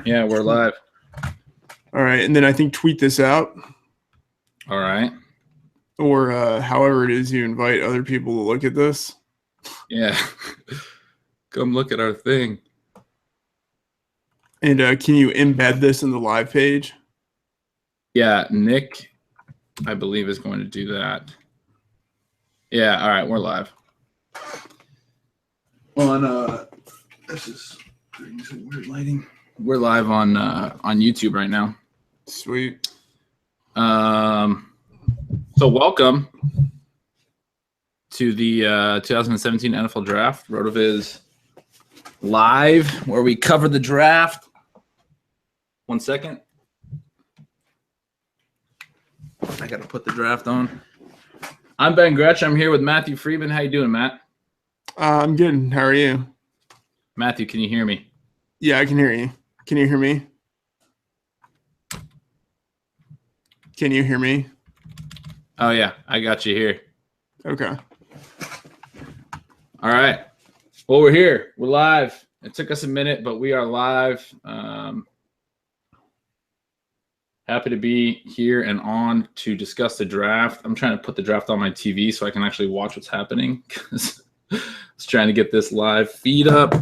Yeah, we're live. All right, and then I think tweet this out. All right. Or however it is you invite other people to look at this. Yeah. Come look at our thing. And can you embed this in the live page? Yeah, Nick, I believe, is going to do that. Yeah, all right, we're live. This is doing some weird lighting. We're live on YouTube right now. Sweet. So welcome to the 2017 NFL Draft, RotoViz Live, where we cover the draft. 1 second. I got to put the draft on. I'm Ben Gretsch. I'm here with Matthew Friedman. How you doing, Matt? I'm good. How are you? Matthew, can you hear me? Yeah, I can hear you. Can you hear me? Can you hear me? Oh, yeah. I got you here. Okay. All right. Well, we're here. We're live. It took us a minute, but we are live. Happy to be here and on to discuss the draft. I'm trying to put the draft on my TV so I can actually watch what's happening because I was trying to get this live feed up.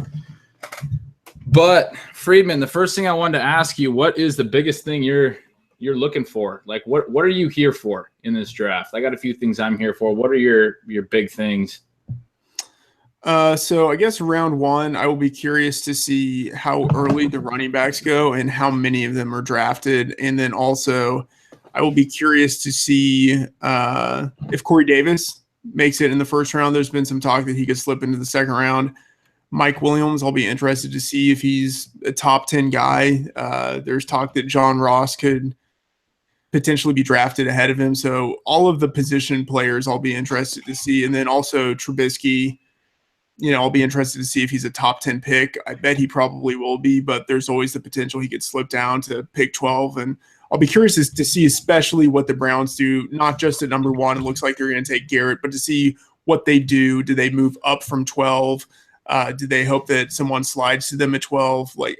But Friedman, the first thing I wanted to ask you, what is the biggest thing you're looking for? Like, what are you here for in this draft? I got a few things I'm here for. What are your big things? So I guess round one, I will be curious to see how early the running backs go and how many of them are drafted. And then also I will be curious to see if Corey Davis makes it in the first round. There's been some talk that he could slip into the second round. Mike Williams, I'll be interested to see if he's a top 10 guy. There's talk that John Ross could potentially be drafted ahead of him. So all of the position players I'll be interested to see. And then also Trubisky, I'll be interested to see if he's a top 10 pick. I bet he probably will be, but there's always the potential he could slip down to pick 12. And I'll be curious to see especially what the Browns do, not just at number one. It looks like they're going to take Garrett, but to see what they do. Do they move up from 12? Do they hope that someone slides to them at 12? Like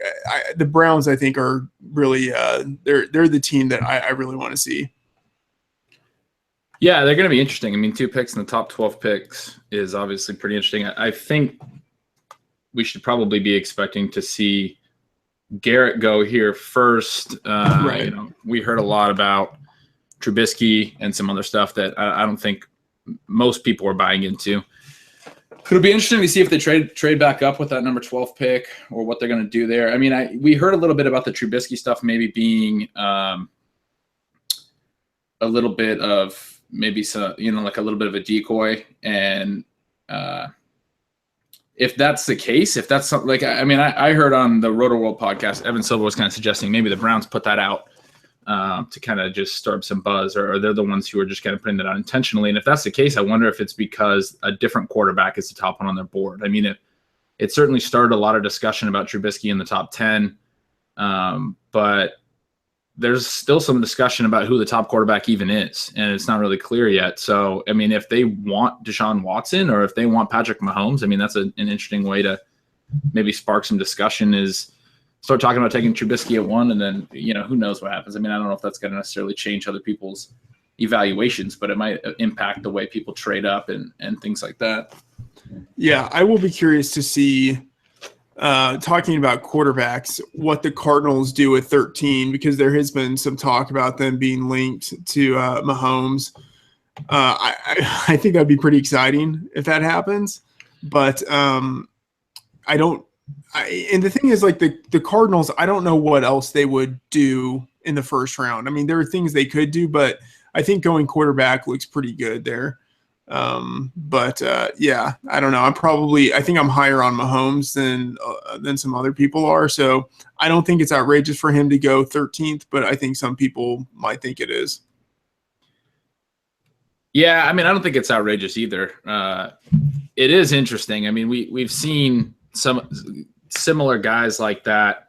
the Browns, I think, are really they're the team that I really want to see. Yeah, they're going to be interesting. I mean, 2 picks in the top 12 picks is obviously pretty interesting. I think we should probably be expecting to see Garrett go here first. Right. We heard a lot about Trubisky and some other stuff that I don't think most people are buying into. It'll be interesting to see if they trade back up with that number 12 pick or what they're going to do there. I mean, we heard a little bit about the Trubisky stuff maybe being a little bit of maybe some, like a little bit of a decoy. And if that's the case, if that's something like, I heard on the Roto World podcast, Evan Silva was kind of suggesting maybe the Browns put that out to kind of just stir up some buzz, or they're the ones who are just kind of putting that out intentionally. And if that's the case, I wonder if it's because a different quarterback is the top one on their board. I mean, it certainly started a lot of discussion about Trubisky in the top 10, but there's still some discussion about who the top quarterback even is, and it's not really clear yet. So, I mean, if they want Deshaun Watson or if they want Patrick Mahomes, I mean, that's an interesting way to maybe spark some discussion, is start talking about taking Trubisky at 1, and then, who knows what happens. I mean, I don't know if that's going to necessarily change other people's evaluations, but it might impact the way people trade up and things like that. Yeah, I will be curious to see, talking about quarterbacks, what the Cardinals do at 13, because there has been some talk about them being linked to Mahomes. I think that'd be pretty exciting if that happens, but and the thing is, like the Cardinals, I don't know what else they would do in the first round. I mean, there are things they could do, but I think going quarterback looks pretty good there. Yeah, I don't know. I think I'm higher on Mahomes than some other people are. So I don't think it's outrageous for him to go 13th, but I think some people might think it is. Yeah, I mean, I don't think it's outrageous either. It is interesting. I mean, we've seen some similar guys like that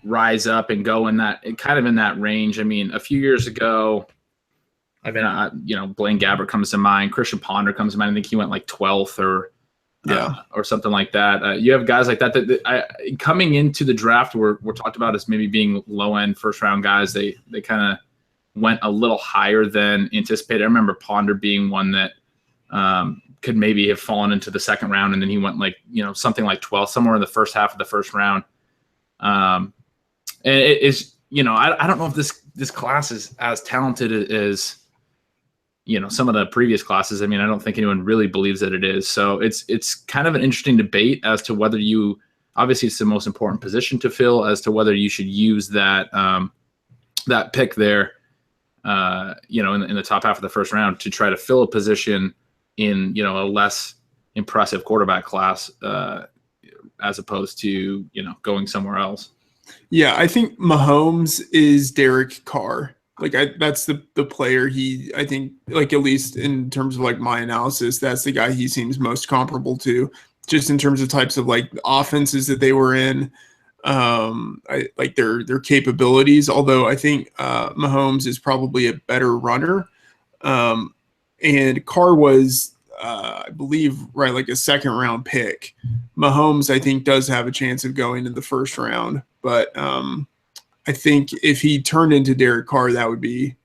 rise up and go in that range. I mean, a few years ago, Blaine Gabbert comes to mind. Christian Ponder comes to mind. I think he went like 12th or or something like that. You have guys like that coming into the draft we're talked about as maybe being low end first round guys. They kind of went a little higher than anticipated. I remember Ponder being one that could maybe have fallen into the second round, and then he went something like 12th, somewhere in the first half of the first round. And it is, I don't know if this class is as talented as some of the previous classes. I mean, I don't think anyone really believes that it is. So it's kind of an interesting debate as to whether obviously it's the most important position to fill, as to whether you should use that pick there, in the top half of the first round to try to fill a position in, a less impressive quarterback class, as opposed to, going somewhere else. Yeah, I think Mahomes is Derek Carr. That's the player I think, at least in terms of my analysis, that's the guy he seems most comparable to, just in terms of types of offenses that they were in, their capabilities. Although I think Mahomes is probably a better runner, and Carr was, I believe, right, a second round pick. Mahomes, I think, does have a chance of going in the first round, but I think if he turned into Derek Carr, that would be,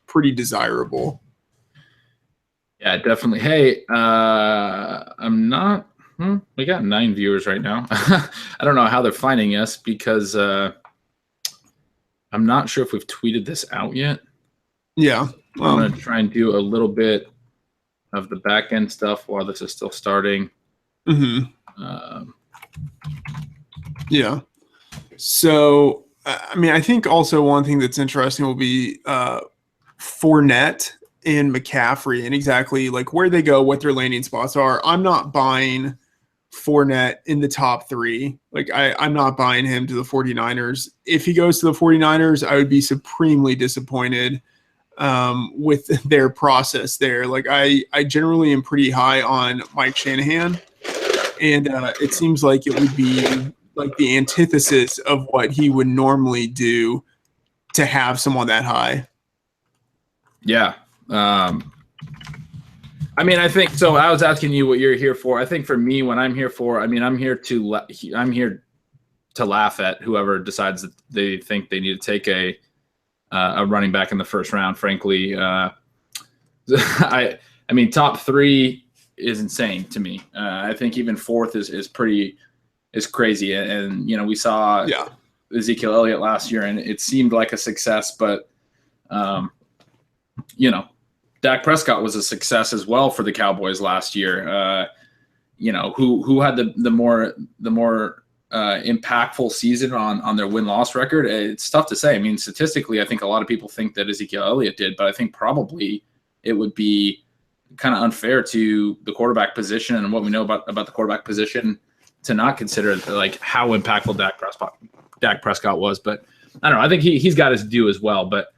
pretty desirable. Yeah, definitely. Hey, I'm not. We got 9 viewers right now. I don't know how they're finding us, because I'm not sure if we've tweeted this out yet. Yeah. I'm going to try and do a little bit of the back end stuff while this is still starting. Mm-hmm. Yeah. So, I mean, I think also one thing that's interesting will be Fournette and McCaffrey, and exactly where they go, what their landing spots are. I'm not buying Fournette in the top 3. I'm not buying him to the 49ers. If he goes to the 49ers, I would be supremely disappointed with their process there. I generally am pretty high on Mike Shanahan, and it seems like it would be the antithesis of what he would normally do to have someone that high. Yeah. I mean, I think so. I was asking you what you're here for. I think for me, what I'm here for, I mean, I'm here to laugh at whoever decides that they think they need to take a running back in the first round. Frankly, I mean, top 3 is insane to me. I think even 4th is crazy. And we saw Ezekiel Elliott last year, and it seemed like a success, but Dak Prescott was a success as well for the Cowboys last year. Who had the more impactful season on their win-loss record? It's tough to say. I mean, statistically, I think a lot of people think that Ezekiel Elliott did, but I think probably it would be kind of unfair to the quarterback position and what we know about the quarterback position to not consider how impactful Dak Prescott was. But I don't know. I think he's got his due as well. But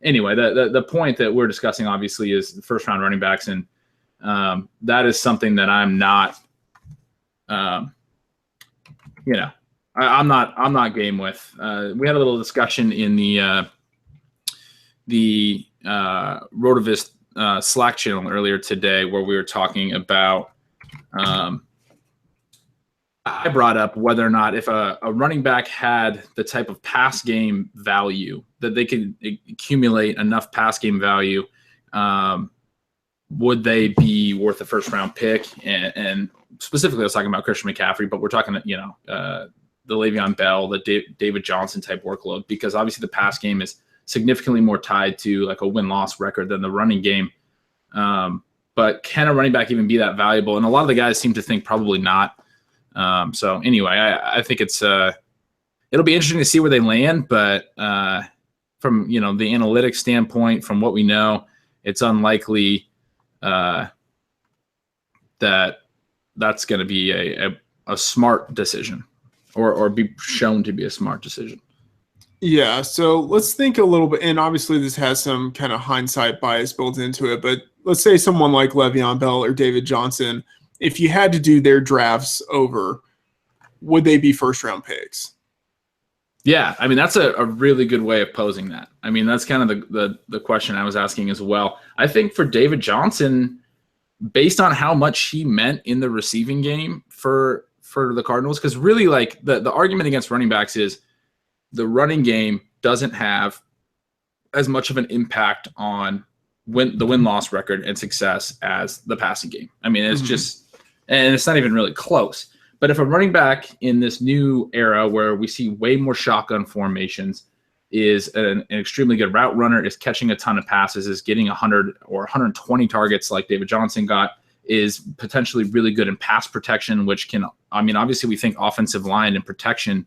anyway, the point that we're discussing obviously is the first round running backs, and that is something that I'm not. I'm not game with. We had a little discussion in the RotoViz Slack channel earlier today, where we were talking about. I brought up whether or not if a running back had the type of pass game value that they could accumulate enough pass game value, would they be worth a first round pick? And specifically, I was talking about Christian McCaffrey, but we're talking, the Le'Veon Bell, the David Johnson type workload, because obviously the pass game is significantly more tied to a win-loss record than the running game. But can a running back even be that valuable? And a lot of the guys seem to think probably not. So anyway, I think it'll be interesting to see where they land, but from the analytics standpoint, from what we know, it's unlikely that that's going to be a smart decision or be shown to be a smart decision. Yeah, so let's think a little bit, and obviously this has some kind of hindsight bias built into it, but let's say someone like Le'Veon Bell or David Johnson, if you had to do their drafts over, would they be first-round picks? Yeah, I mean, that's a really good way of posing that. I mean, that's kind of the question I was asking as well. I think for David Johnson, based on how much he meant in the receiving game for the Cardinals, because really, like, the argument against running backs is the running game doesn't have as much of an impact on the win-loss record and success as the passing game. I mean, it's just, and it's not even really close. But if a running back in this new era where we see way more shotgun formations is an extremely good route runner, is catching a ton of passes, is getting 100 or 120 targets like David Johnson got, is potentially really good in pass protection, which can, I mean, obviously we think offensive line and protection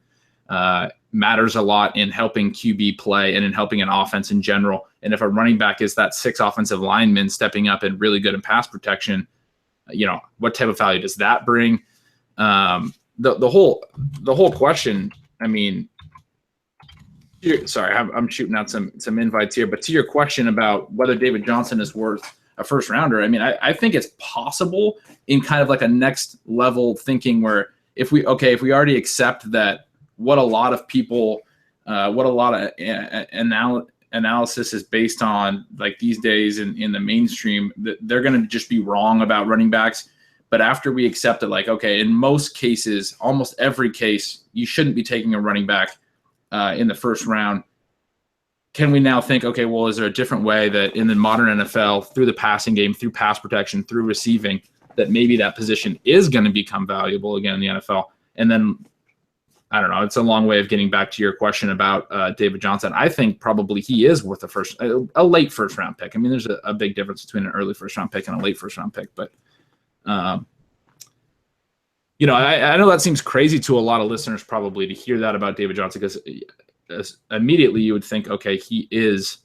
matters a lot in helping QB play and in helping an offense in general. And if a running back is that 6 offensive linemen stepping up and really good in pass protection, what type of value does that bring? The whole question, I mean, sorry, I'm shooting out some invites here, but to your question about whether David Johnson is worth a first rounder, I mean, I think it's possible in kind of like a next level thinking where if we already accept that what a lot of people, what a lot of analysis is based on, like these days in the mainstream, they're going to just be wrong about running backs. But after we accept it, like, okay, in most cases, almost every case, you shouldn't be taking a running back in the first round. Can we now think, okay, well, is there a different way that in the modern NFL, through the passing game, through pass protection, through receiving, that maybe that position is going to become valuable again in the NFL? And then, I don't know, it's a long way of getting back to your question about David Johnson. I think probably he is worth a late first round pick. I mean, there's a big difference between an early first round pick and a late first round pick, but I know that seems crazy to a lot of listeners probably to hear that about David Johnson, because immediately you would think, okay, he is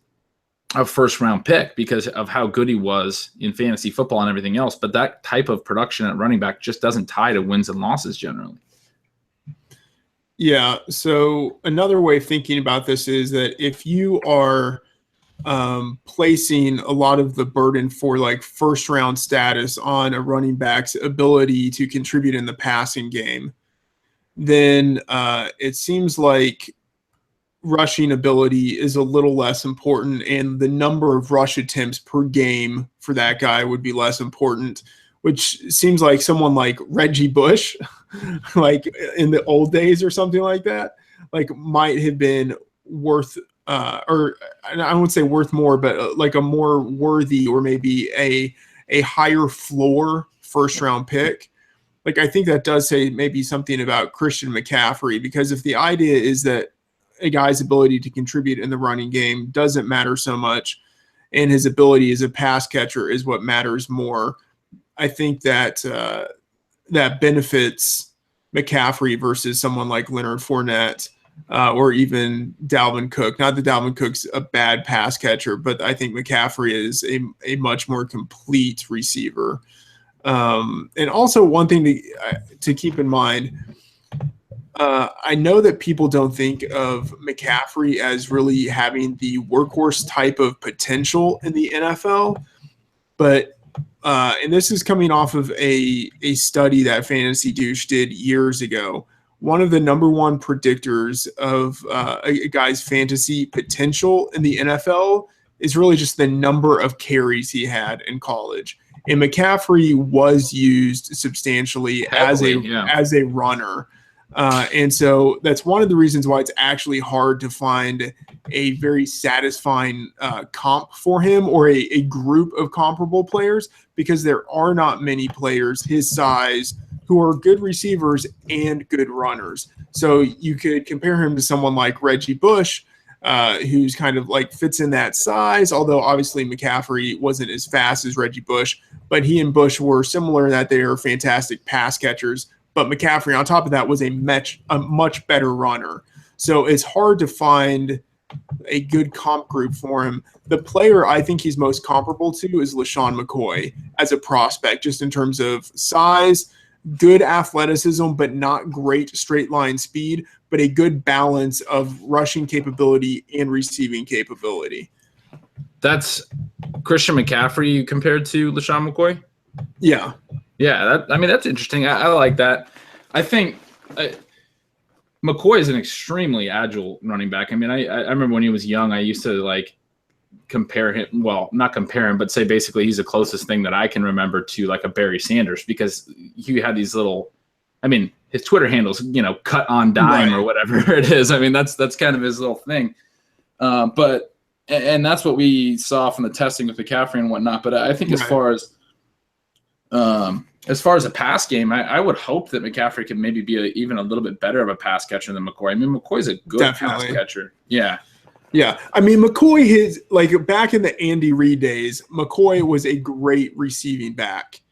a first round pick because of how good he was in fantasy football and everything else. But that type of production at running back just doesn't tie to wins and losses generally. Yeah. So another way of thinking about this is that if you are placing a lot of the burden for like first round status on a running back's ability to contribute in the passing game, then it seems like rushing ability is a little less important, and the number of rush attempts per game for that guy would be less important, which seems like someone like Reggie Bush, like in the old days or something like that, like might have been worth or I wouldn't say worth more, but like a more worthy or maybe a higher floor first round pick. Like, I think that does say maybe something about Christian McCaffrey, because if the idea is that a guy's ability to contribute in the running game doesn't matter so much, and his ability as a pass catcher is what matters more, I think that that benefits McCaffrey versus someone like Leonard Fournette. Or even Dalvin Cook. Not that Dalvin Cook's a bad pass catcher, but I think McCaffrey is a much more complete receiver. And also one thing to keep in mind, I know that people don't think of McCaffrey as really having the workhorse type of potential in the NFL, but and this is coming off of a study that Fantasy Douche did years ago. One of the number one predictors of a guy's fantasy potential in the NFL is really just the number of carries he had in college. And McCaffrey was used substantially Heavily, as a runner. And so that's one of the reasons why it's actually hard to find a very satisfying comp for him, or a group of comparable players, because there are not many players his size who are good receivers and good runners. So you could compare him to someone like Reggie Bush, who's kind of like fits in that size, although obviously McCaffrey wasn't as fast as Reggie Bush, but he and Bush were similar in that they are fantastic pass catchers. But McCaffrey, on top of that, was a much better runner. So it's hard to find a good comp group for him. The player I think he's most comparable to is LaShawn McCoy as a prospect, just in terms of size, good athleticism, but not great straight line speed, but a good balance of rushing capability and receiving capability. That's Christian McCaffrey compared to LaShawn McCoy? Yeah. Yeah, that's interesting. I like that. I think McCoy is an extremely agile running back. I mean, I remember when he was young, I used to like compare him. Well, not compare him, but say basically he's the closest thing that I can remember to like a Barry Sanders, because he had these little. I mean, his Twitter handle's cut on dime or whatever it is. I mean, that's kind of his little thing. But that's what we saw from the testing with McCaffrey and whatnot. But I think as far as a pass game, I would hope that McCaffrey can maybe be even a little bit better of a pass catcher than McCoy. I mean, McCoy's a good pass catcher. Yeah. Yeah. I mean, McCoy, like back in the Andy Reid days, McCoy was a great receiving back,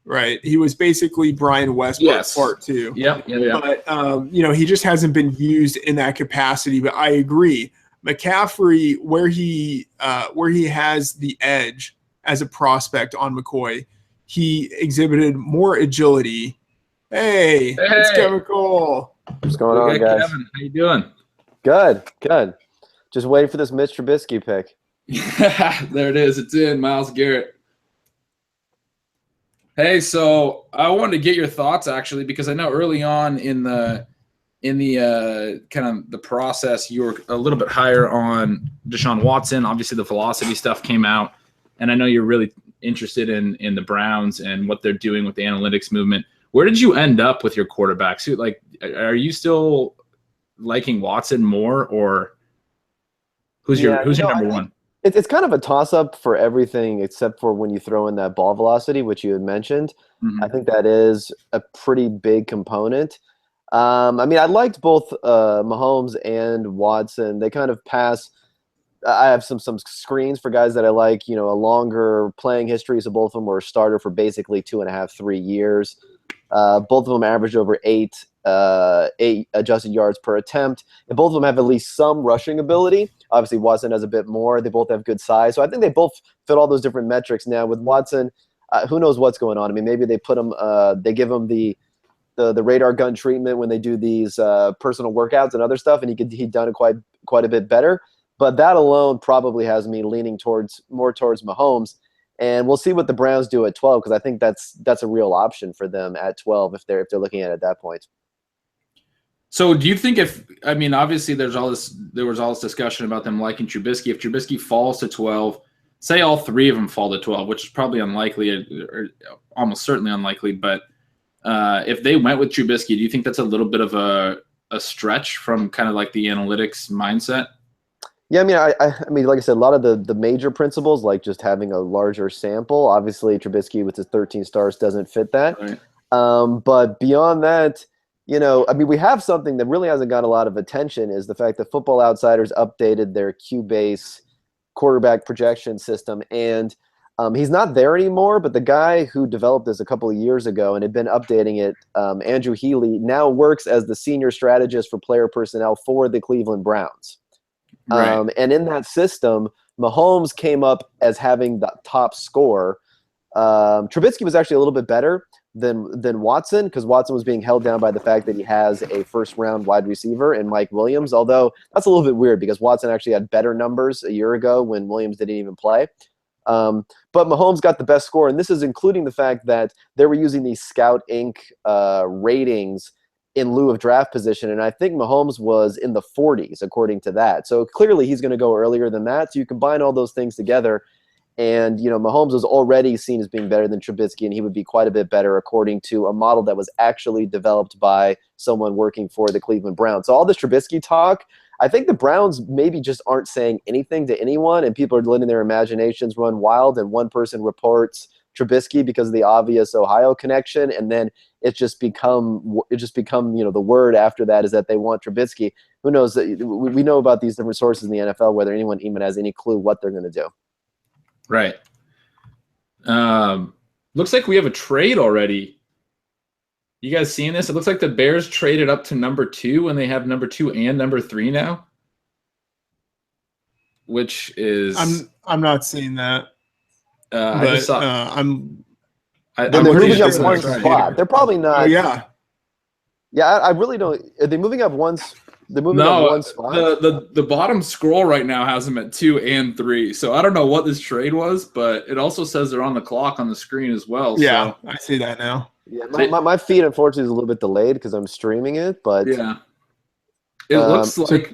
right? He was basically Brian Westbrook part 2. Yeah. But, he just hasn't been used in that capacity. But I agree. McCaffrey, where he has the edge as a prospect on McCoy, he exhibited more agility. Hey, it's Kevin Cole. What's going on, guys? Kevin, how you doing? Good. Just waiting for this Mitch Trubisky pick. There it is. It's in. Myles Garrett. Hey, so I wanted to get your thoughts actually, because I know early on in the kind of the process, you were a little bit higher on Deshaun Watson. Obviously, the velocity stuff came out, and I know you're really interested in the Browns and what they're doing with the analytics movement. Where did you end up with your quarterbacks? Like, are you still liking Watson more, or who's your number one? It's kind of a toss-up for everything except for when you throw in that ball velocity, which you had mentioned. Mm-hmm. I think that is a pretty big component. I mean, I liked both Mahomes and Watson. They kind of pass. I have some screens for guys that I like, a longer playing history. So both of them were a starter for basically 2.5, 3 years. Both of them averaged over eight adjusted yards per attempt. And both of them have at least some rushing ability. Obviously, Watson has a bit more. They both have good size. So I think they both fit all those different metrics. Now with Watson, who knows what's going on? I mean, maybe they put him, they give him the radar gun treatment when they do these personal workouts and other stuff, and he'd done it quite a bit better. But that alone probably has me leaning more towards Mahomes, and we'll see what the Browns do at 12, because I think that's a real option for them at 12 if they're looking at it at that point. So do you think obviously there was all this discussion about them liking Trubisky. If Trubisky falls to 12, say all three of them fall to 12, which is probably unlikely or almost certainly unlikely, but if they went with Trubisky, do you think that's a little bit of a stretch from kind of like the analytics mindset? Yeah, I mean, like I said, a lot of the major principles, like just having a larger sample. Obviously, Trubisky with his 13 starts doesn't fit that. Right. But beyond that, we have something that really hasn't got a lot of attention, is the fact that Football Outsiders updated their Cubase quarterback projection system, and he's not there anymore, but the guy who developed this a couple of years ago and had been updating it, Andrew Healy, now works as the senior strategist for player personnel for the Cleveland Browns. Right. And in that system, Mahomes came up as having the top score. Trubisky was actually a little bit better than Watson, because Watson was being held down by the fact that he has a first-round wide receiver in Mike Williams, although that's a little bit weird because Watson actually had better numbers a year ago when Williams didn't even play. But Mahomes got the best score, and this is including the fact that they were using these Scout Inc. Ratings in lieu of draft position, and I think Mahomes was in the 40s according to that. So clearly he's going to go earlier than that. So you combine all those things together, and Mahomes was already seen as being better than Trubisky, and he would be quite a bit better according to a model that was actually developed by someone working for the Cleveland Browns. So all this Trubisky talk, I think the Browns maybe just aren't saying anything to anyone, and people are letting their imaginations run wild, and one person reports Trubisky because of the obvious Ohio connection, and then it's just become the word after that is that they want Trubisky. Who knows? We know about these different sources in the NFL, whether anyone even has any clue what they're going to do. Right. Looks like we have a trade already. You guys seeing this? It looks like the Bears traded up to number 2 when they have number 2 and number 3 now. Which is I'm not seeing that. I just saw. They're moving up one spot. They're probably not. Oh, yeah. Yeah, I really don't. Are they moving up one? They're moving up one spot. The bottom scroll right now has them at 2 and 3. So I don't know what this trade was, but it also says they're on the clock on the screen as well. Yeah, so. I see that now. Yeah, my feed unfortunately is a little bit delayed because I'm streaming it, but yeah, it looks like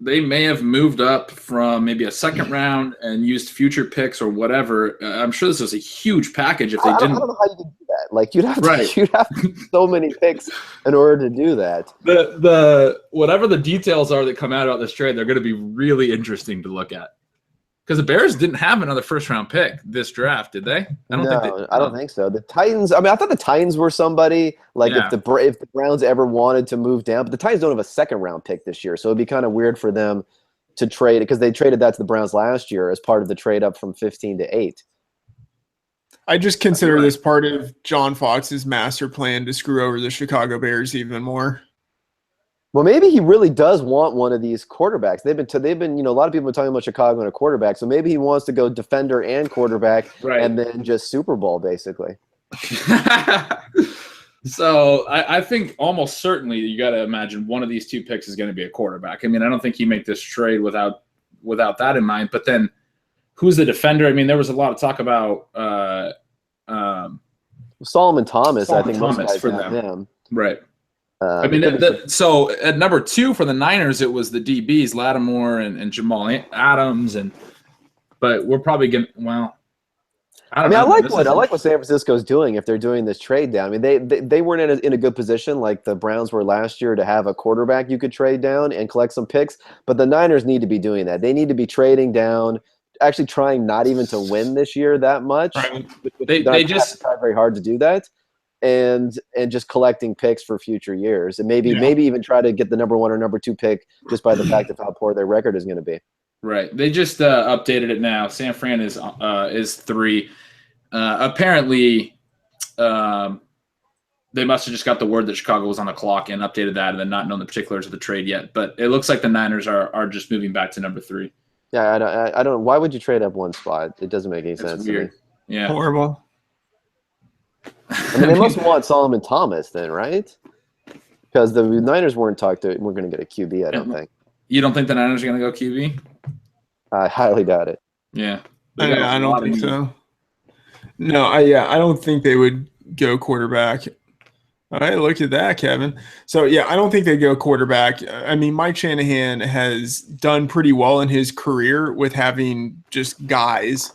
they may have moved up from maybe a second round and used future picks or whatever. I'm sure this was a huge package if they didn't. I don't know how you could do that. Like you'd have Right. to so many picks in order to do that. The whatever the details are that come out about this trade, they're going to be really interesting to look at. Because the Bears didn't have another first-round pick this draft, did they? I don't think so. The Titans. I mean, I thought the Titans were somebody like if the Browns ever wanted to move down, but the Titans don't have a second-round pick this year, so it'd be kind of weird for them to trade it because they traded that to the Browns last year as part of the trade up from 15 to 8. I just consider this part of John Fox's master plan to screw over the Chicago Bears even more. Well, maybe he really does want one of these quarterbacks. They've been, a lot of people are talking about Chicago and a quarterback. So maybe he wants to go defender and quarterback, and then just Super Bowl basically. So I think almost certainly you got to imagine one of these two picks is going to be a quarterback. I mean, I don't think you make this trade without that in mind. But then, who's the defender? I mean, there was a lot of talk about Solomon Thomas. I think Thomas most guys for have him. Right. I mean, so at number 2 for the Niners, it was the DBs, Lattimore and Jamal Adams, but we're probably going. Well, I like what San Francisco's doing if they're doing this trade down. I mean, they weren't in a good position like the Browns were last year to have a quarterback you could trade down and collect some picks. But the Niners need to be doing that. They need to be trading down, actually trying not even to win this year that much. Right. They just try very hard to do that. And just collecting picks for future years, and maybe even try to get the number 1 or number 2 pick just by the fact of how poor their record is going to be. Right. They just updated it now. San Fran is 3. Apparently, they must have just got the word that Chicago was on the clock and updated that, and then not known the particulars of the trade yet. But it looks like the Niners are just moving back to number 3. Yeah, I don't. Why would you trade up one spot? It doesn't make any sense. Weird. To me. Yeah. Horrible. I mean, they must want Solomon Thomas then, right? Because the Niners weren't going to get a QB, I don't think. You don't think the Niners are going to go QB? I highly doubt it. Yeah. I don't think so. No, I don't think they would go quarterback. All right, look at that, Kevin. So, I don't think they go quarterback. I mean, Mike Shanahan has done pretty well in his career with having just guys.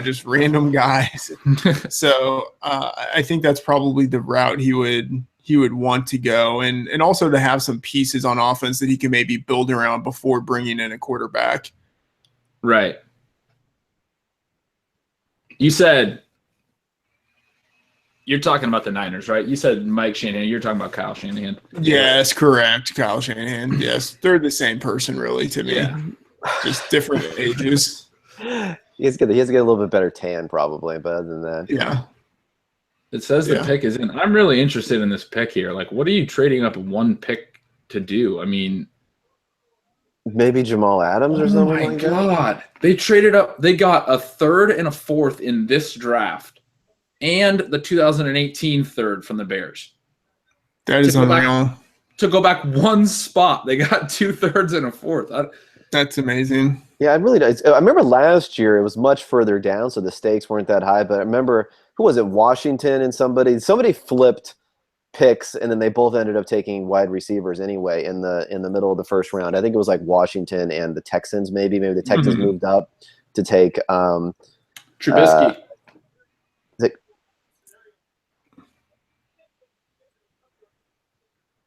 Just random guys. So I think that's probably the route he would want to go, and also to have some pieces on offense that he can maybe build around before bringing in a quarterback. Right. You said you're talking about the Niners, right? You said Mike Shanahan. You're talking about Kyle Shanahan. Yes, correct. Kyle Shanahan. Yes, they're the same person, really, to me. Yeah. Just different ages. He has to get a little bit better tan, probably, but other than that. Yeah. It says the pick is in. I'm really interested in this pick here. Like, what are you trading up one pick to do? I mean, maybe Jamal Adams or something like that. Oh, my God. They traded up. They got a 3rd and a 4th in this draft and the 2018 3rd from the Bears. That is unreal. To go back one spot, they got 2 3rds and a 4th. That's amazing. Yeah, I remember last year it was much further down, so the stakes weren't that high. But I remember, who was it? Washington and somebody flipped picks, and then they both ended up taking wide receivers anyway in the middle of the first round. I think it was like Washington and the Texans. Maybe the Texans moved up to take Trubisky.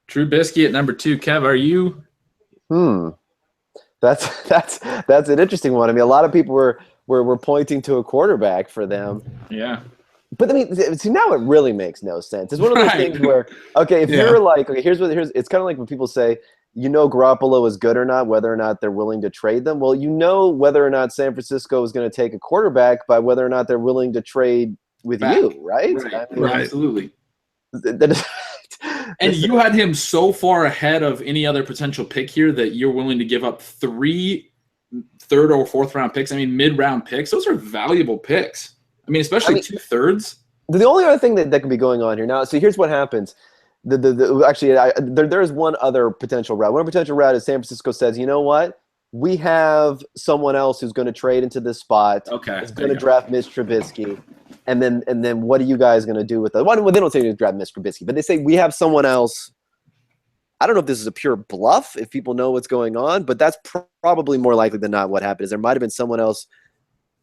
Trubisky at number 2. Kev, are you? That's an interesting one. I mean, a lot of people were pointing to a quarterback for them. Yeah. But I mean, see, now it really makes no sense. It's one of those things where, okay, if you're like, okay, here's it's kind of like when people say, Garoppolo is good or not, whether or not they're willing to trade them. Well, whether or not San Francisco is going to take a quarterback by whether or not they're willing to trade with you, right? Right. I mean, Absolutely. And you had him so far ahead of any other potential pick here that you're willing to give up 3 third or fourth round picks. I memean, mid-round picks. Those are valuable picks. I mean, especially 2 thirds. The only other thing that could be going on here now. So here's what happens. There is one other potential route. One potential route is San Francisco says, you know what? We have someone else who's going to trade into this spot. Okay. It's going to draft Mitch Trubisky. And then what are you guys going to do with that? Well, they don't say to draft Mitch Trubisky, but they say we have someone else I don't know if this is a pure bluff, if people know what's going on, but that's probably more likely than not what happened. Is there might have been someone else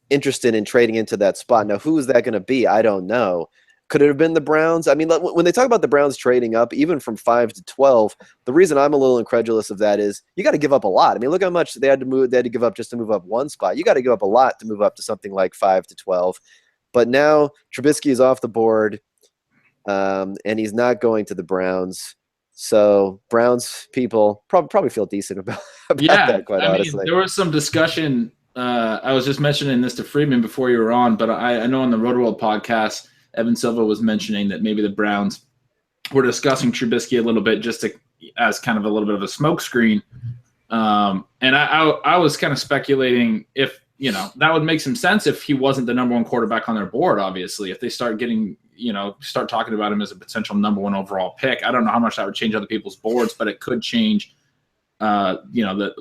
interested in trading into that spot. Now, who is that going to be? I don't know. Could it have been the Browns? I mean, when they talk about the Browns trading up, even from 5 to 12, the reason I'm a little incredulous of that is you got to give up a lot. I mean, look how much they had to move. They had to give up just to move up one spot. You got to give up a lot to move up to something like 5 to 12. But now Trubisky is off the board, and he's not going to the Browns. So Browns people probably feel decent about that, quite honestly. Mean, there was some discussion. I was just mentioning this to Friedman before you were on, but I know on the RotoWorld podcast, Evan Silva was mentioning that maybe the Browns were discussing Trubisky a little bit just as kind of a little bit of a smokescreen. And I was kind of speculating if, that would make some sense if he wasn't the number one quarterback on their board, obviously. If they start getting, start talking about him as a potential number one overall pick. I don't know how much that would change other people's boards, but it could change, whether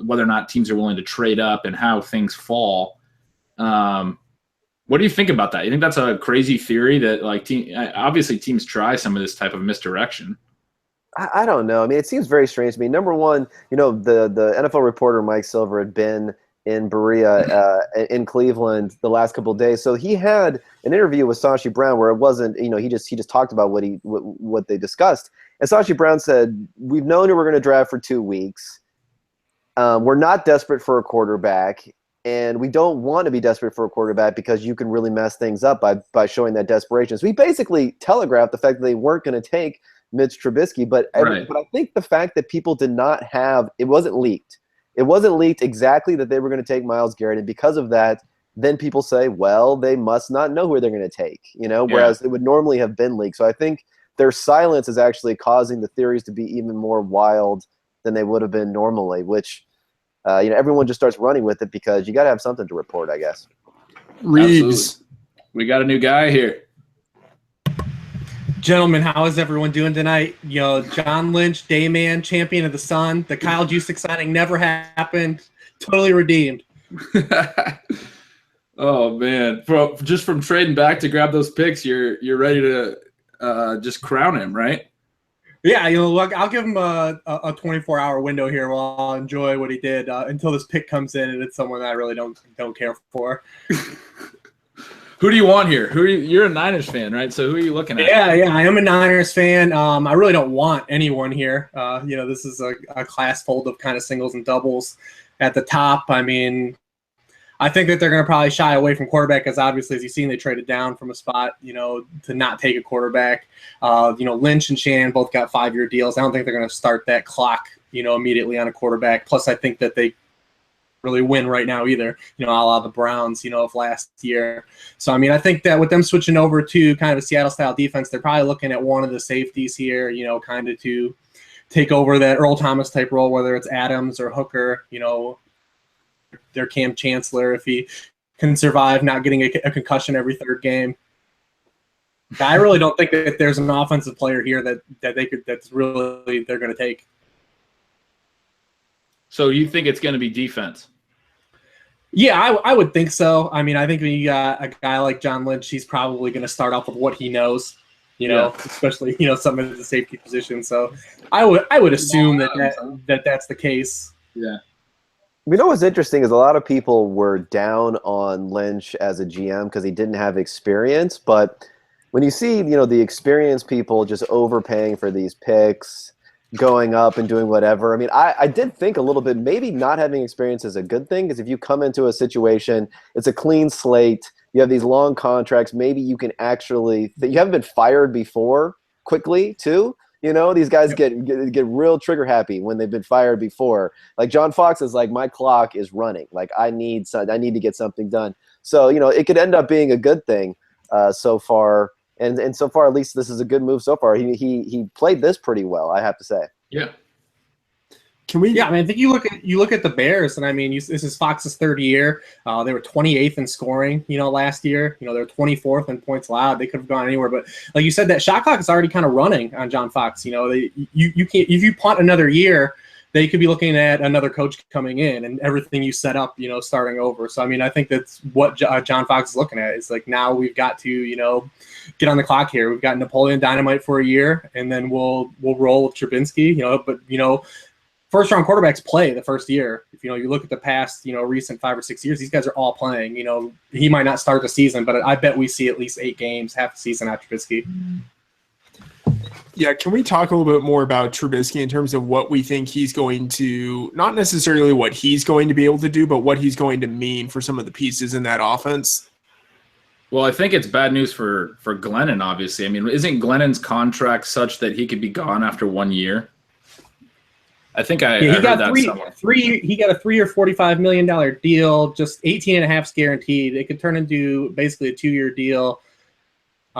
or not teams are willing to trade up and how things fall. What do you think about that? You think that's a crazy theory that obviously teams try some of this type of misdirection? I don't know. I mean, it seems very strange to me. Number one, the NFL reporter Mike Silver had been in Berea in Cleveland the last couple of days, so he had an interview with Sashi Brown where it wasn't, he just talked about what they discussed. And Sashi Brown said, "We've known who we're going to draft for 2 weeks. We're not desperate for a quarterback." And we don't want to be desperate for a quarterback because you can really mess things up by showing that desperation. So he basically telegraphed the fact that they weren't going to take Mitch Trubisky. But I think the fact that people did not have – it wasn't leaked. It wasn't leaked exactly that they were going to take Myles Garrett. And because of that, then people say, well, they must not know who they're going to take, whereas it would normally have been leaked. So I think their silence is actually causing the theories to be even more wild than they would have been normally, which – everyone just starts running with it because you got to have something to report, I guess. Reeves. We got a new guy here. Gentlemen, how is everyone doing tonight? John Lynch, Dayman, champion of the sun. The Kyle Juszczyk signing never happened. Totally redeemed. Oh, man. Just from trading back to grab those picks, you're ready to just crown him, right? Yeah, look, I'll give him a 24-hour window here while I'll enjoy what he did until this pick comes in and it's someone that I really don't care for. Who do you want here? You're a Niners fan, right? So who are you looking at? Yeah, I am a Niners fan. I really don't want anyone here. This is a class fold of kind of singles and doubles at the top. I mean, I think that they're going to probably shy away from quarterback because obviously, as you've seen, they traded down from a spot, to not take a quarterback. Lynch and Shannon both got 5-year deals. I don't think they're going to start that clock, immediately on a quarterback. Plus, I think that they really win right now either, a la the Browns, of last year. So, I mean, I think that with them switching over to kind of a Seattle-style defense, they're probably looking at one of the safeties here, kind of to take over that Earl Thomas type role, whether it's Adams or Hooker, their Cam Chancellor, if he can survive not getting a concussion every third game. I really don't think that there's an offensive player here that that's really they're going to take. So you think it's going to be defense? Yeah, I would think so. I mean, I think when you got a guy like John Lynch, he's probably going to start off with what he knows, especially, some of the safety position. So I would assume that's the case. Yeah. What's interesting is a lot of people were down on Lynch as a GM because he didn't have experience. But when you see, the experienced people just overpaying for these picks, going up and doing whatever, I mean, I did think a little bit maybe not having experience is a good thing because if you come into a situation, it's a clean slate, you have these long contracts, maybe you can actually – you haven't been fired before quickly too. These guys get real trigger happy when they've been fired before. Like John Fox is like, my clock is running. Like I need to get something done. So it could end up being a good thing so far. And so far, at least this is a good move so far. He played this pretty well, I have to say. Yeah. Can we? Yeah, I mean, I think you look at the Bears, and I mean, this is Fox's third year. They were 28th in scoring, last year. They're 24th in points allowed. They could have gone anywhere, but like you said, that shot clock is already kind of running on John Fox. You can't if you punt another year. they could be looking at another coach coming in and everything you set up, starting over. So, I mean, I think that's what John Fox is looking at. It's like, now we've got to, get on the clock here. We've got Napoleon Dynamite for a year, and then we'll roll with Trubinsky, but, first-round quarterbacks play the first year. If, you look at the past, recent 5 or 6 years, these guys are all playing. He might not start the season, but I bet we see at least 8 games, half the season after Trubisky. Yeah, can we talk a little bit more about Trubisky in terms of what we think he's going to, not necessarily what he's going to be able to do, but what he's going to mean for some of the pieces in that offense? Well, I think it's bad news for Glennon, obviously. I mean, isn't Glennon's contract such that he could be gone after 1 year? I think I heard that somewhere. He got a 3 or $45 million deal, just 18.5 guaranteed. It could turn into basically a 2-year deal.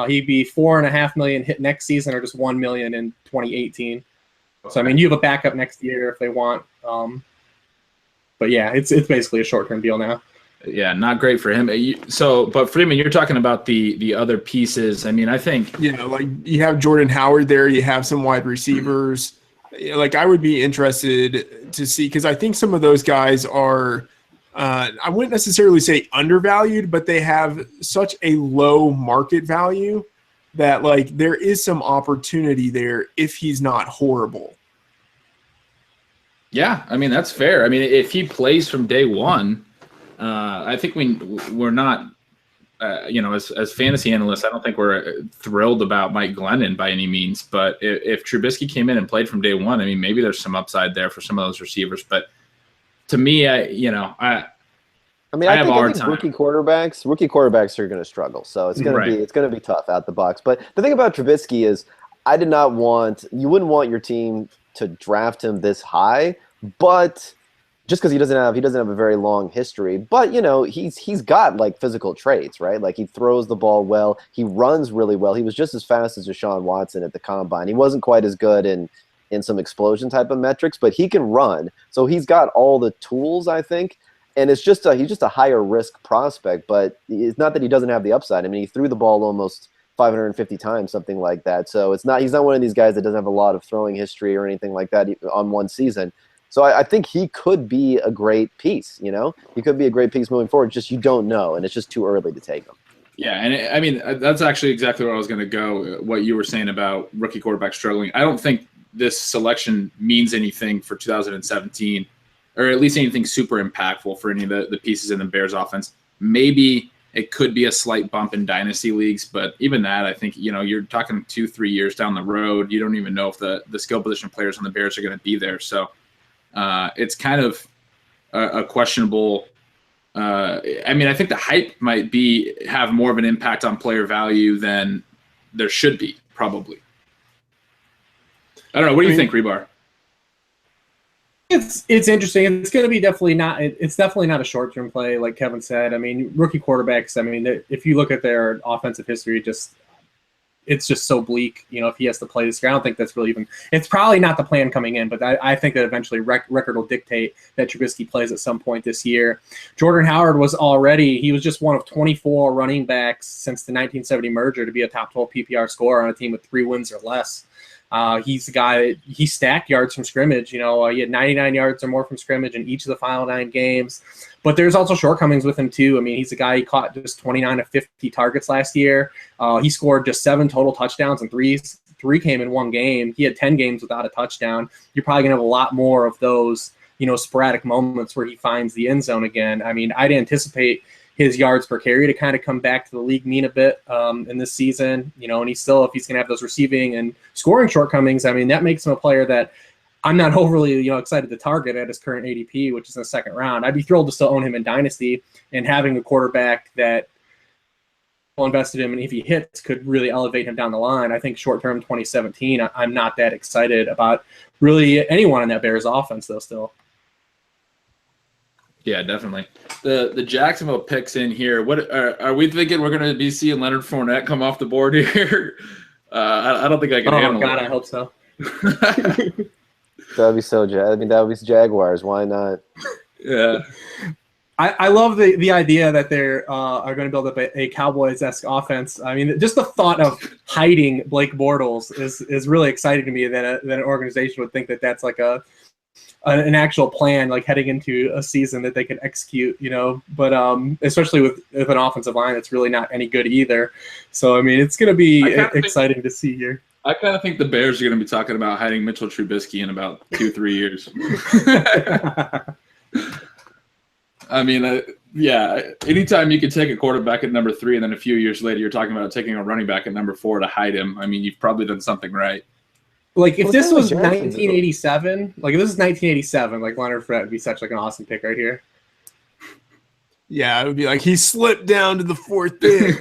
He'd be $4.5 million hit next season, or just $1 million in 2018. So I mean, you have a backup next year if they want. But yeah, it's basically a short-term deal now. Yeah, not great for him. But Freeman, you're talking about the other pieces. I mean, I think like you have Jordan Howard there. You have some wide receivers. Like, I would be interested to see, because I think some of those guys are. I wouldn't necessarily say undervalued, but they have such a low market value that, like, there is some opportunity there if he's not horrible. Yeah, I mean, that's fair. I mean, if he plays from day one, I think we're not, as fantasy analysts, I don't think we're thrilled about Mike Glennon by any means. But if Trubisky came in and played from day one, I mean, maybe there's some upside there for some of those receivers. But to me, I think rookie quarterbacks are going to struggle. So it's going to be tough out the box. But the thing about Trubisky is, you wouldn't want your team to draft him this high, but just because he doesn't have a very long history, but he's got like physical traits, right? Like, he throws the ball well, he runs really well. He was just as fast as Deshaun Watson at the combine. He wasn't quite as good in some explosion type of metrics, but he can run. So he's got all the tools, I think. And it's just he's just a higher risk prospect, but it's not that he doesn't have the upside. I mean, he threw the ball almost 550 times, something like that. So he's not one of these guys that doesn't have a lot of throwing history or anything like that on one season. So I think he could be a great piece. He could be a great piece moving forward. Just, you don't know, and it's just too early to take him. Yeah, and I mean, that's actually exactly where I was going to go. What you were saying about rookie quarterback struggling, I don't think this selection means anything for 2017. Or at least anything super impactful for any of the pieces in the Bears offense. Maybe it could be a slight bump in dynasty leagues, but even that, I think, you're talking 2-3 years down the road. You don't even know if the skill position players on the Bears are going to be there. So it's kind of a questionable. I mean, I think the hype might have more of an impact on player value than there should be, probably. I don't know. What do you think, Rebar? It's interesting. It's going to be definitely not a short-term play, like Kevin said. I mean, rookie quarterbacks, I mean, if you look at their offensive history, it's just so bleak. If he has to play this year, I don't think that's really it's probably not the plan coming in, but I think that eventually record will dictate that Trubisky plays at some point this year. Jordan Howard he was just one of 24 running backs since the 1970 merger to be a top 12 PPR scorer on a team with 3 wins or less. He's the guy, he stacked yards from scrimmage. He had 99 yards or more from scrimmage in each of the final 9 games. But there's also shortcomings with him, too. I mean, he's a guy, he caught just 29 of 50 targets last year. He scored just 7 total touchdowns, and 3 came in 1 game. He had 10 games without a touchdown. You're probably going to have a lot more of those, sporadic moments where he finds the end zone again. I mean, I'd anticipate his yards per carry to kind of come back to the league mean a bit in this season, and if he's going to have those receiving and scoring shortcomings, I mean, that makes him a player that I'm not overly, excited to target at his current ADP, which is in the 2nd round. I'd be thrilled to still own him in Dynasty, and having a quarterback that invested in him, and if he hits, could really elevate him down the line. I think short-term 2017, I'm not that excited about really anyone in that Bears offense, though, still. Yeah, definitely. The Jacksonville picks in here. What are we thinking? We're going to be seeing Leonard Fournette come off the board here. I don't think I can handle it. Oh God, I hope so. That'd be so. That would be Jaguars. Why not? Yeah. I love the idea that they are going to build up a Cowboys-esque offense. I mean, just the thought of hiding Blake Bortles is really exciting to me. That an organization would think that that's like a an actual plan, like heading into a season that they can execute, but especially with an offensive line that's really not any good either. So, I mean, it's going to be exciting to see here. I kind of think the Bears are going to be talking about hiding Mitchell Trubisky in about 2-3 years. I mean, yeah, anytime you can take a quarterback at number 3 and then a few years later you're talking about taking a running back at number 4 to hide him, I mean, you've probably done something right. Like if this was 1987, like Leonard Fournette would be such like an awesome pick right here. Yeah, it would be like he slipped down to the 4th pick.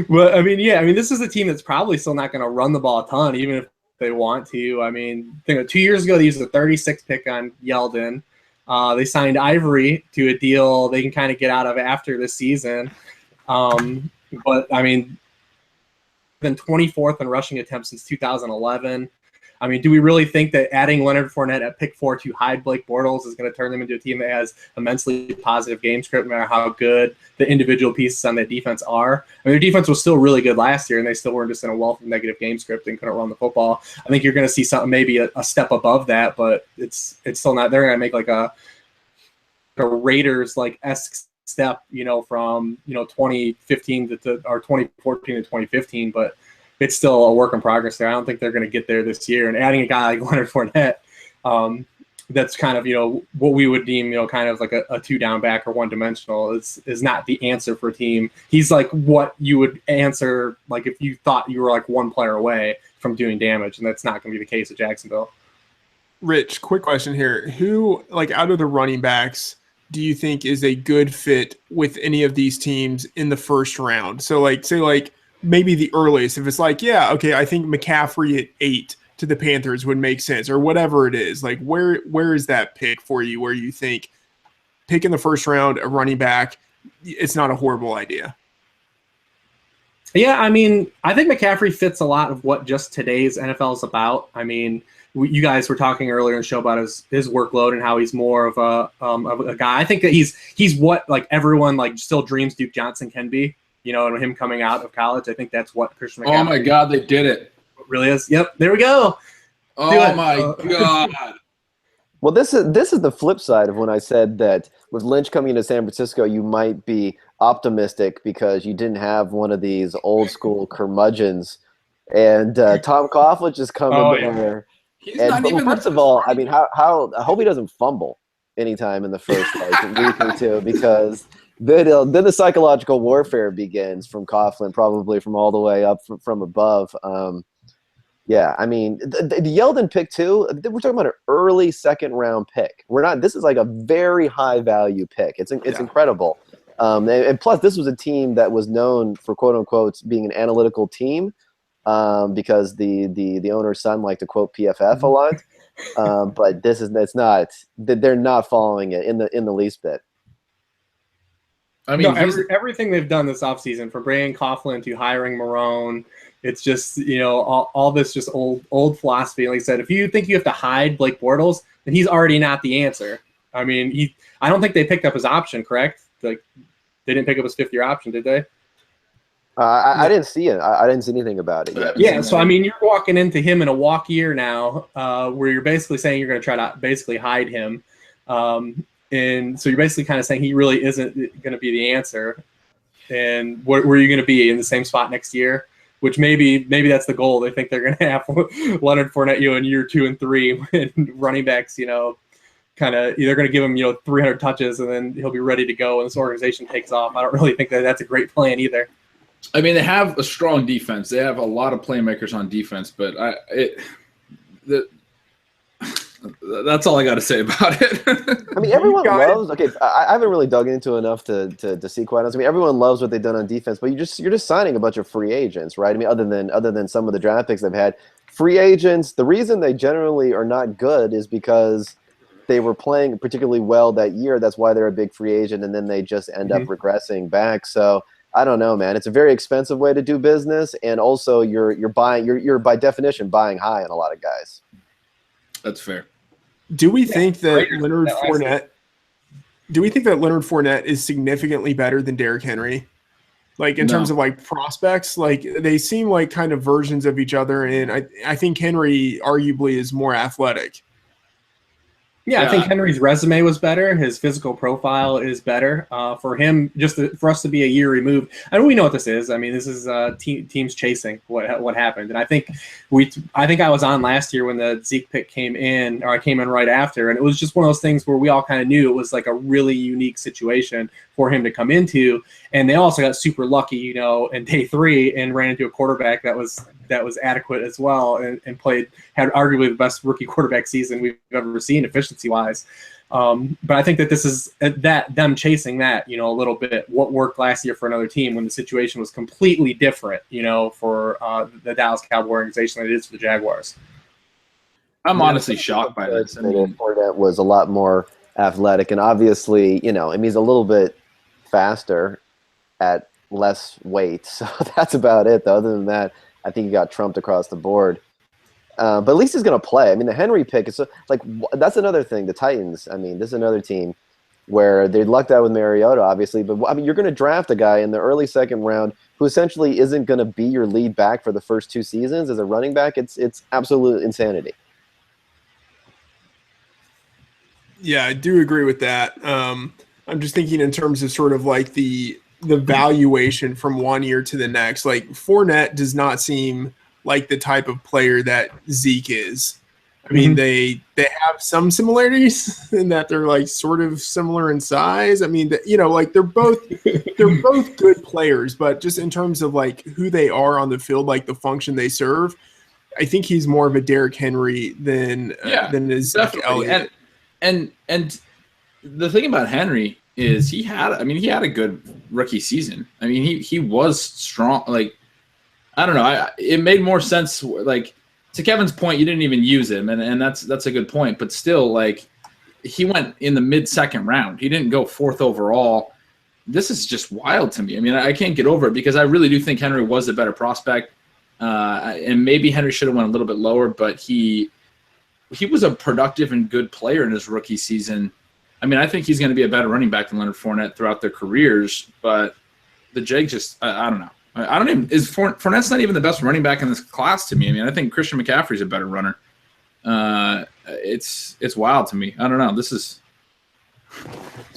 But I mean, this is a team that's probably still not going to run the ball a ton, even if they want to. I mean, 2 years ago they used a 36th pick on Yeldon. They signed Ivory to a deal they can kind of get out of after this season. But I mean, been 24th in rushing attempts since 2011. I mean, do we really think that adding Leonard Fournette at pick 4 to hide Blake Bortles is going to turn them into a team that has immensely positive game script, no matter how good the individual pieces on that defense are? I mean, their defense was still really good last year, and they still weren't just in a wealth of negative game script and couldn't run the football. I think you're going to see something maybe a step above that, but it's still not. They're going to make like a Raiders like esque step, from 2015 or 2014 to 2015, but it's still a work in progress there. I don't think they're going to get there this year. And adding a guy like Leonard Fournette, that's kind of what we would deem kind of like a 2-down back or one-dimensional is not the answer for a team. He's like what you would answer like if you thought you were like one player away from doing damage, and that's not going to be the case at Jacksonville. Rich, quick question here: who, like out of the running backs, do you think is a good fit with any of these teams in the first round? So like, say like maybe the earliest, if it's like, yeah, okay, I think McCaffrey at 8 to the Panthers would make sense, or whatever it is. Like where is that pick for you where you think pick in the first round a running back, it's not a horrible idea? Yeah, I mean, I think McCaffrey fits a lot of what just today's NFL is about. I mean, you guys were talking earlier in the show about his workload and how he's more of a guy. I think that he's what like everyone like still dreams Duke Johnson can be, and him coming out of college. I think that's what Christian McCaffrey. Oh my God, they did it! Really is. Yep, there we go. Oh my God. Well, this is the flip side of when I said that with Lynch coming into San Francisco, you might be optimistic because you didn't have one of these old school curmudgeons, and Tom Coughlin just coming there. First of all, I mean, how I hope he doesn't fumble anytime in the first week or two, because then the psychological warfare begins from Coughlin, probably from all the way up from above. Yeah, I mean, the Yeldon pick too. We're talking about an early second round pick. This is like a very high value pick. It's incredible. And plus, this was a team that was known for quote unquote being an analytical team. Because the owner's son liked to quote PFF a lot, but they're not following it in the least bit. I mean, everything they've done this offseason, from bringing Coughlin to hiring Marone, it's just all this just old philosophy. Like I said, if you think you have to hide Blake Bortles, then he's already not the answer. I mean, I don't think they picked up his option, correct? Like they didn't pick up his 5th-year option, did they? I didn't see it. I didn't see anything about it yet. Yeah, so I mean, you're walking into him in a walk year now, where you're basically saying you're going to try to basically hide him, and so you're basically kind of saying he really isn't going to be the answer. And where are you going to be in the same spot next year? Which maybe that's the goal. They think they're going to have Leonard Fournette in year 2 and 3 when running backs, kind of either going to give him 300 touches and then he'll be ready to go when this organization takes off. I don't really think that's a great plan either. I mean, they have a strong defense. They have a lot of playmakers on defense, but that's all I got to say about it. I mean, everyone loves. Okay, I haven't really dug into enough to see quite honest. I mean, everyone loves what they've done on defense, but you're just signing a bunch of free agents, right? I mean, other than some of the draft picks they've had, free agents. The reason they generally are not good is because they were playing particularly well that year. That's why they're a big free agent, and then they just end up regressing back. So I don't know, man. It's a very expensive way to do business, and also you're by definition buying high on a lot of guys. That's fair. Do we think that Leonard Fournette? Do we think that Leonard Fournette is significantly better than Derrick Henry? Like in terms of like prospects, like they seem like kind of versions of each other. And I think Henry arguably is more athletic. Yeah, I think Henry's resume was better. His physical profile is better. For him, for us to be a year removed, and we know what this is. I mean, this is teams chasing what happened. And I think I was on last year when the Zeke pick came in, or I came in right after, and it was just one of those things where we all kind of knew it was like a really unique situation for him to come into. And they also got super lucky, in day 3 and ran into a quarterback that was adequate as well, and had arguably the best rookie quarterback season we've ever seen efficiency-wise. But I think that this is them chasing that, a little bit, what worked last year for another team when the situation was completely different, for the Dallas Cowboy organization than it is for the Jaguars. I'm honestly shocked by this. I mean, Fournette was a lot more athletic, and obviously, he's a little bit faster at less weight. So that's about it, though. Other than that, I think he got trumped across the board. But at least he's going to play. I mean, the Henry pick is that's another thing. The Titans, this is another team where they lucked out with Mariota, obviously. But you're going to draft a guy in the early second round who essentially isn't going to be your lead back for the first 2 seasons as a running back. It's absolute insanity. Yeah, I do agree with that. I'm just thinking in terms of sort of like the valuation from one year to the next. Like Fournette does not seem like the type of player that Zeke is. I mean, they have some similarities in that they're like sort of similar in size. I mean, like they're both good players, but just in terms of like who they are on the field, like the function they serve, I think he's more of a Derrick Henry than a Zeke Elliott. And the thing about Henry is he had a good rookie season. I mean, he was strong. Like, I don't know. It made more sense. Like, to Kevin's point, you didn't even use him, and that's a good point. But still, like, he went in the mid-second round. He didn't go 4th overall. This is just wild to me. I mean, I can't get over it because I really do think Henry was a better prospect, and maybe Henry should have went a little bit lower. But he was a productive and good player in his rookie season. I mean, I think he's going to be a better running back than Leonard Fournette throughout their careers. But the Jags just, I don't know. Fournette's not even the best running back in this class to me. I mean, I think Christian McCaffrey's a better runner. It's wild to me. I don't know. It's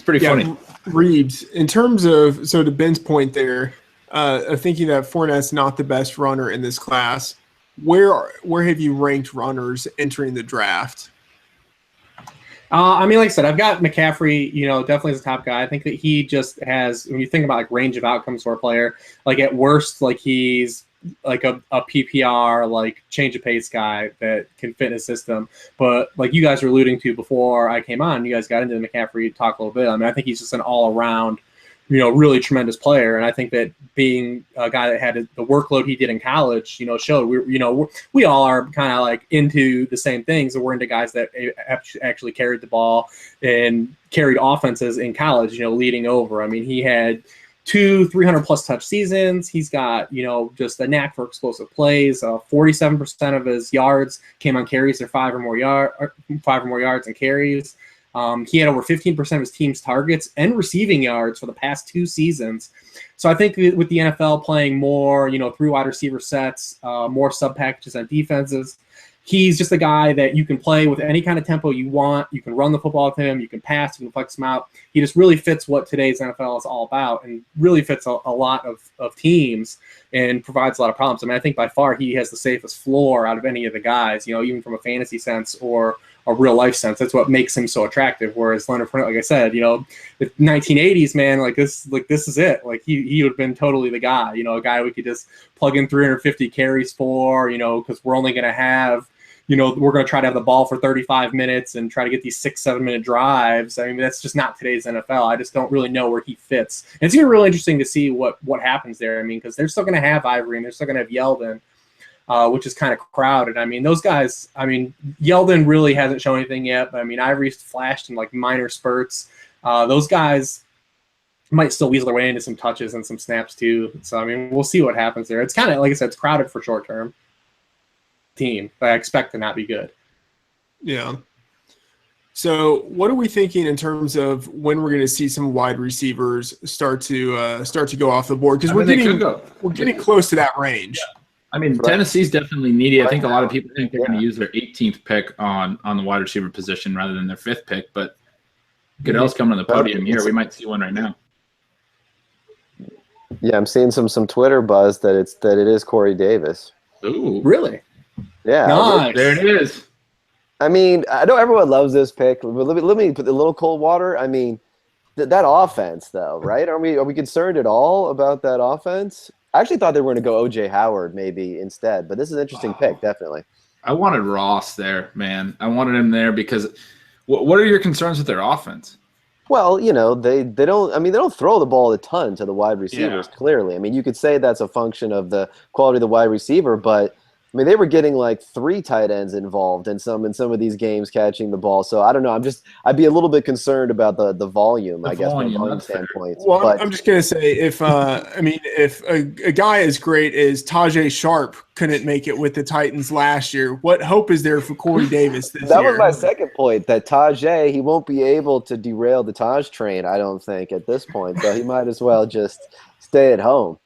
pretty funny. Reeves, in terms of, so to Ben's point there, of thinking that Fournette's not the best runner in this class, where have you ranked runners entering the draft? Like I said, I've got McCaffrey, definitely as a top guy. I think that he just has, when you think about like range of outcomes for a player, like at worst, like he's like a PPR, like change of pace guy that can fit in his system. But like you guys were alluding to before I came on, you guys got into the McCaffrey talk a little bit. I mean, I think he's just an all around, really tremendous player. And I think that being a guy that had the workload he did in college, showed we all are kind of like into the same things. And we're into guys that actually carried the ball and carried offenses in college, leading over. I mean, he had 2 300+ touch seasons. He's got, just a knack for explosive plays. 47% of his yards came on carries or 5 or more yards and carries. He had over 15% of his team's targets and receiving yards for the past 2 seasons. So I think with the NFL playing more, through wide receiver sets, more sub packages on defenses, he's just a guy that you can play with any kind of tempo you want. You can run the football with him. You can pass. You can flex him out. He just really fits what today's NFL is all about and really fits a lot of teams and provides a lot of problems. I mean, I think by far he has the safest floor out of any of the guys, even from a fantasy sense or a real life sense. That's what makes him so attractive. Whereas Leonard Fournette, like I said, the 1980s, man, this is it. Like he would have been totally the guy, a guy we could just plug in 350 carries for, because we're only going to have, we're going to try to have the ball for 35 minutes and try to get these 6-7 minute drives. I mean, that's just not today's NFL. I just don't really know where he fits. And it's going to be really interesting to see what happens there. I mean, because they're still going to have Ivory and they're still going to have Yeldon, which is kind of crowded. I mean, those guys, Yeldon really hasn't shown anything yet, but Ivory's flashed in like minor spurts. Those guys might still weasel their way into some touches and some snaps too. So, we'll see what happens there. It's kind of, like I said, it's crowded for short term team, but I expect to not be good. Yeah. So what are we thinking in terms of when we're going to see some wide receivers start to go off the board? Because we're getting close to that range. Yeah. I mean, Tennessee's definitely needy. I think a lot of people think they're going to use their 18th pick on the wide receiver position rather than their 5th pick. But Goodell's coming on the podium here. We might see one right now. Yeah, I'm seeing some Twitter buzz that it is Corey Davis. Ooh, Really? Yeah, Nice. there it is. I mean, I know everyone loves this pick, but let me put a little cold water. I mean, that offense, though, right? Are we concerned at all about that offense? I actually thought they were going to go O.J. Howard maybe instead, but this is an interesting pick, definitely. I wanted Ross there, man. I wanted him there because what are your concerns with their offense? Well, you know, they don't throw the ball a ton to the wide receivers, clearly. I mean, you could say that's a function of the quality of the wide receiver, but I mean, they were getting like 3 tight ends involved in some of these games catching the ball. So I don't know. I'd be a little bit concerned about the volume, I guess, from a volume standpoint. Well, but I'm just gonna say if a guy as great as Tajay Sharp couldn't make it with the Titans last year, what hope is there for Corey Davis this year? That was my second point. That Tajay, he won't be able to derail the Taj train, I don't think, at this point. So he might as well just stay at home.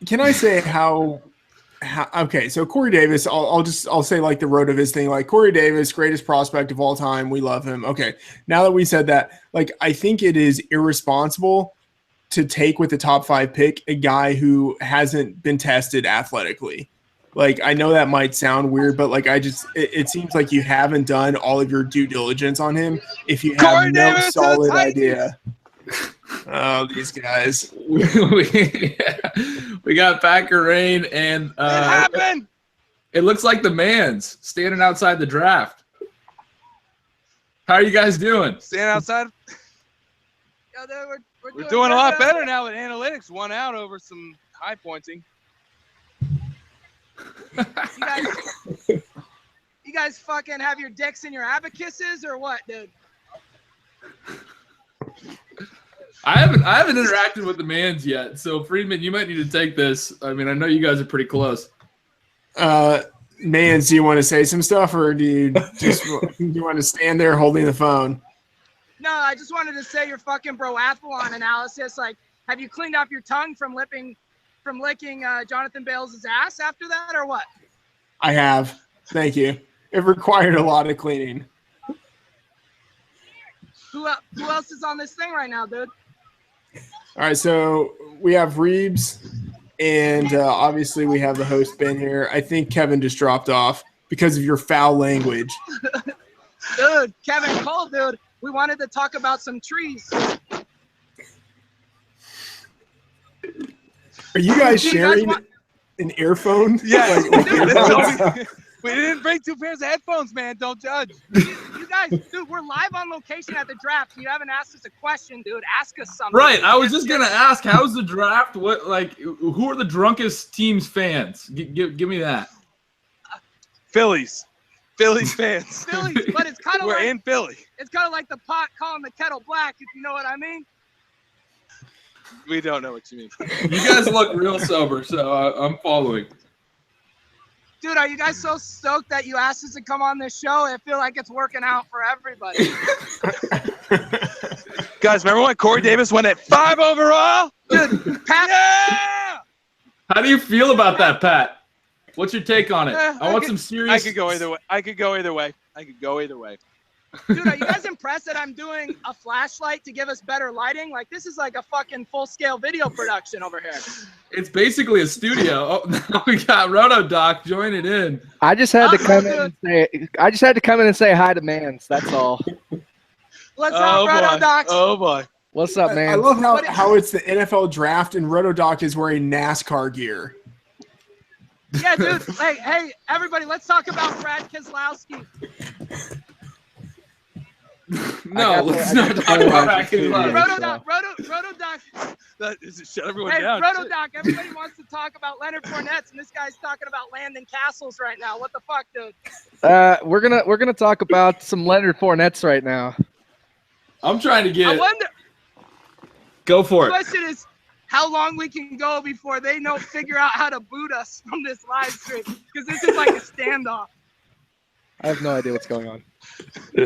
Can I say how okay, so Corey Davis, I'll say like the RotoViz thing, like Corey Davis, greatest prospect of all time. We love him. Okay, now that we said that, like I think it is irresponsible to take with the top 5 pick a guy who hasn't been tested athletically. Like I know that might sound weird, but like it seems like you haven't done all of your due diligence on him if you have no solid idea. Oh, these guys. We got Packer Rain and it happened. It looks like the Mans standing outside the draft. How are you guys doing? Standing outside. We're doing a lot better now with analytics. 1 out over some high pointing. You guys fucking have your dicks in your abacuses or what, dude? I haven't interacted with the Mans yet, so Friedman, you might need to take this. I mean, I know you guys are pretty close. Mans, do you want to say some stuff, or do you want to stand there holding the phone? No, I just wanted to say your fucking broathlon analysis. Like, have you cleaned off your tongue from licking Jonathan Bales' ass after that, or what? I have. Thank you. It required a lot of cleaning. Who else is on this thing right now, dude? All right, so we have Reeves, and obviously we have the host Ben here. I think Kevin just dropped off because of your foul language. Dude, Kevin Cole, dude. We wanted to talk about some trees. Are you guys sharing an earphone? Yeah. Like, we didn't bring 2 pairs of headphones, man. Don't judge. You guys, dude, we're live on location at the draft. You haven't asked us a question, dude. Ask us something. Right. I was just gonna ask, how's the draft? Who are the drunkest teams fans? Give me that. Phillies fans. Phillies, but it's kind of We're like in Philly. It's kind of like the pot calling the kettle black, if you know what I mean. We don't know what you mean. You guys look real sober, so I'm following. Dude, are you guys so stoked that you asked us to come on this show? I feel like it's working out for everybody. Guys, remember when Corey Davis went at 5 overall? Dude, Pat. Yeah! How do you feel about that, Pat? What's your take on it? I want some serious. I could go either way. Dude, are you guys impressed that I'm doing a flashlight to give us better lighting? Like, this is like a fucking full-scale video production over here. It's basically a studio. Oh, now we got RotoDoc joining in. I just had to come in and say hi to Mans. That's all. Let's have RotoDocs. Oh boy. What's up, man? I love how it's the NFL draft and RotoDoc is wearing NASCAR gear. Yeah, dude. Hey, everybody, let's talk about Brad Keselowski. No, let's not talk about Brad RotoDoc. Shut everyone Hey, down. RotoDoc, everybody wants to talk about Leonard Fournette, and this guy's talking about Landon Castles right now. What the fuck, dude? We're gonna talk about some Leonard Fournettes right now. I'm trying to get. I wonder. Go for The it. question is how long we can go before they figure out how to boot us from this live stream, because this is like a standoff. I have no idea what's going on. All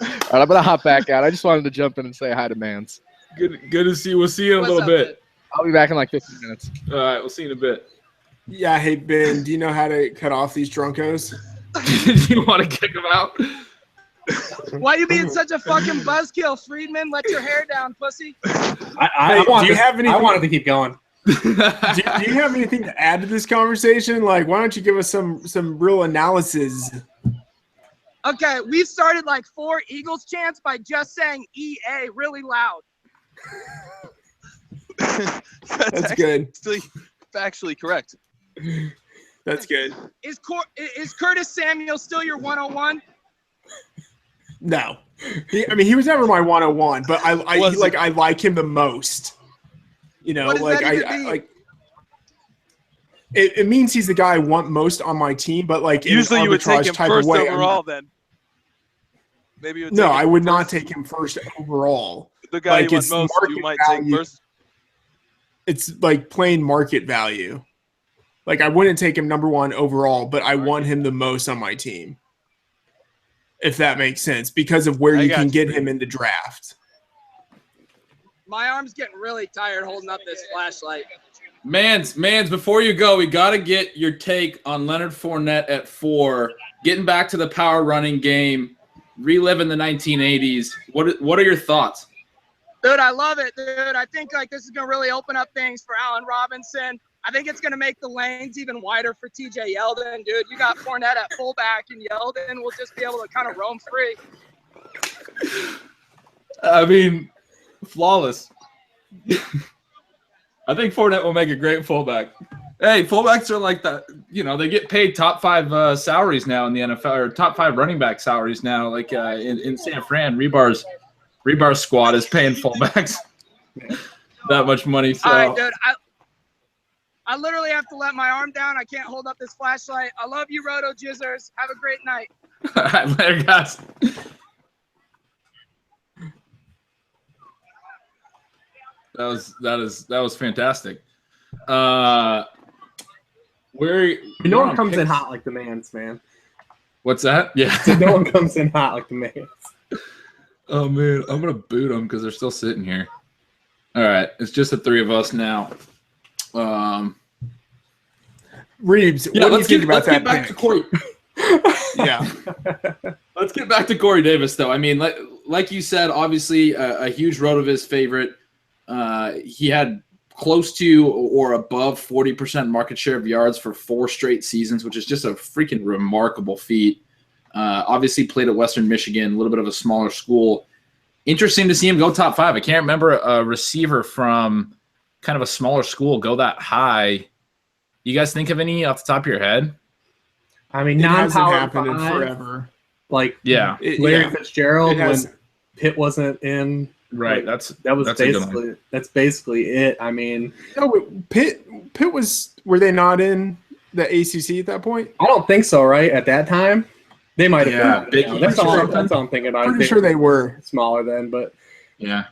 right, I'm gonna hop back out. I just wanted to jump in and say hi to Mans. Good to see you. We'll see you in a What's little up, bit. I'll be back in like 15 minutes. All right, we'll see you in a bit. Yeah, hey Ben, do you know how to cut off these drunkos? Do you want to kick him out? Why you being such a fucking buzzkill, Friedman? Let your hair down, pussy. I do you have anything? I wanted to keep going. Do you have anything to add to this conversation? Like, why don't you give us some real analysis? Okay, we started like 4 Eagles chants by just saying EA really loud. That's good. Factually correct. That's good. Is Curtis Samuel still your 101? No, he was never my 101, but I like him the most. You know, What does like that even mean? like. It means he's the guy I want most on my team, but like Usually in you an would take arbitrage him type first of way, overall then. Maybe you would No, take him I would not first. take him first overall. The guy like, you want it's most, you market might value. take first. It's like plain market value. Like I wouldn't take him number 1 overall, but I want him the most on my team. If that makes sense, because of where I you got can you, get man. him in the draft. My arm's getting really tired holding up this flashlight. Mans, before you go, we got to get your take on Leonard Fournette at 4, getting back to the power running game, reliving the 1980s. What are your thoughts? Dude, I love it, dude. I think like this is gonna really open up things for Allen Robinson. I think it's gonna make the lanes even wider for TJ Yeldon, dude. You got Fournette at fullback, and Yeldon will just be able to kind of roam free. I mean, flawless. I think Fournette will make a great fullback. Hey, fullbacks are like that. You know, they get paid top 5 salaries now in the NFL, or top 5 running back salaries now. Like in San Fran, Rebar's squad is paying fullbacks that much money. So. All right, dude. I literally have to let my arm down. I can't hold up this flashlight. I love you, Roto Jizzers. Have a great night. All right, later, guys. That was fantastic. No one comes in hot like the Mans, man. What's that? Yeah. No one comes in hot like the Mans. Oh man, I'm gonna boot them because they're still sitting here. All right, it's just the 3 of us now. Reeves, Yeah, what do you think about that get back pick? to Corey. Yeah. Let's get back to Corey Davis, though. I mean, like you said, obviously a huge RotoViz favorite. He had close to or above 40% market share of yards for 4 straight seasons, which is just a freaking remarkable feat. Obviously played at Western Michigan, a little bit of a smaller school. Interesting to see him go top 5. I can't remember a receiver from kind of a smaller school go that high. You guys think of any off the top of your head? I mean, It hasn't non-power happened in 5, forever. like Yeah. Larry Fitzgerald It has- when Pitt wasn't in. Right. Like, that's basically it. I mean, No, Pitt were they not in the ACC at that point? I don't think so. Right at that time, they might have. Yeah, been. Big Yeah, that's East or all. something? That's all I'm thinking about. Pretty sure they were. smaller then, but Yeah.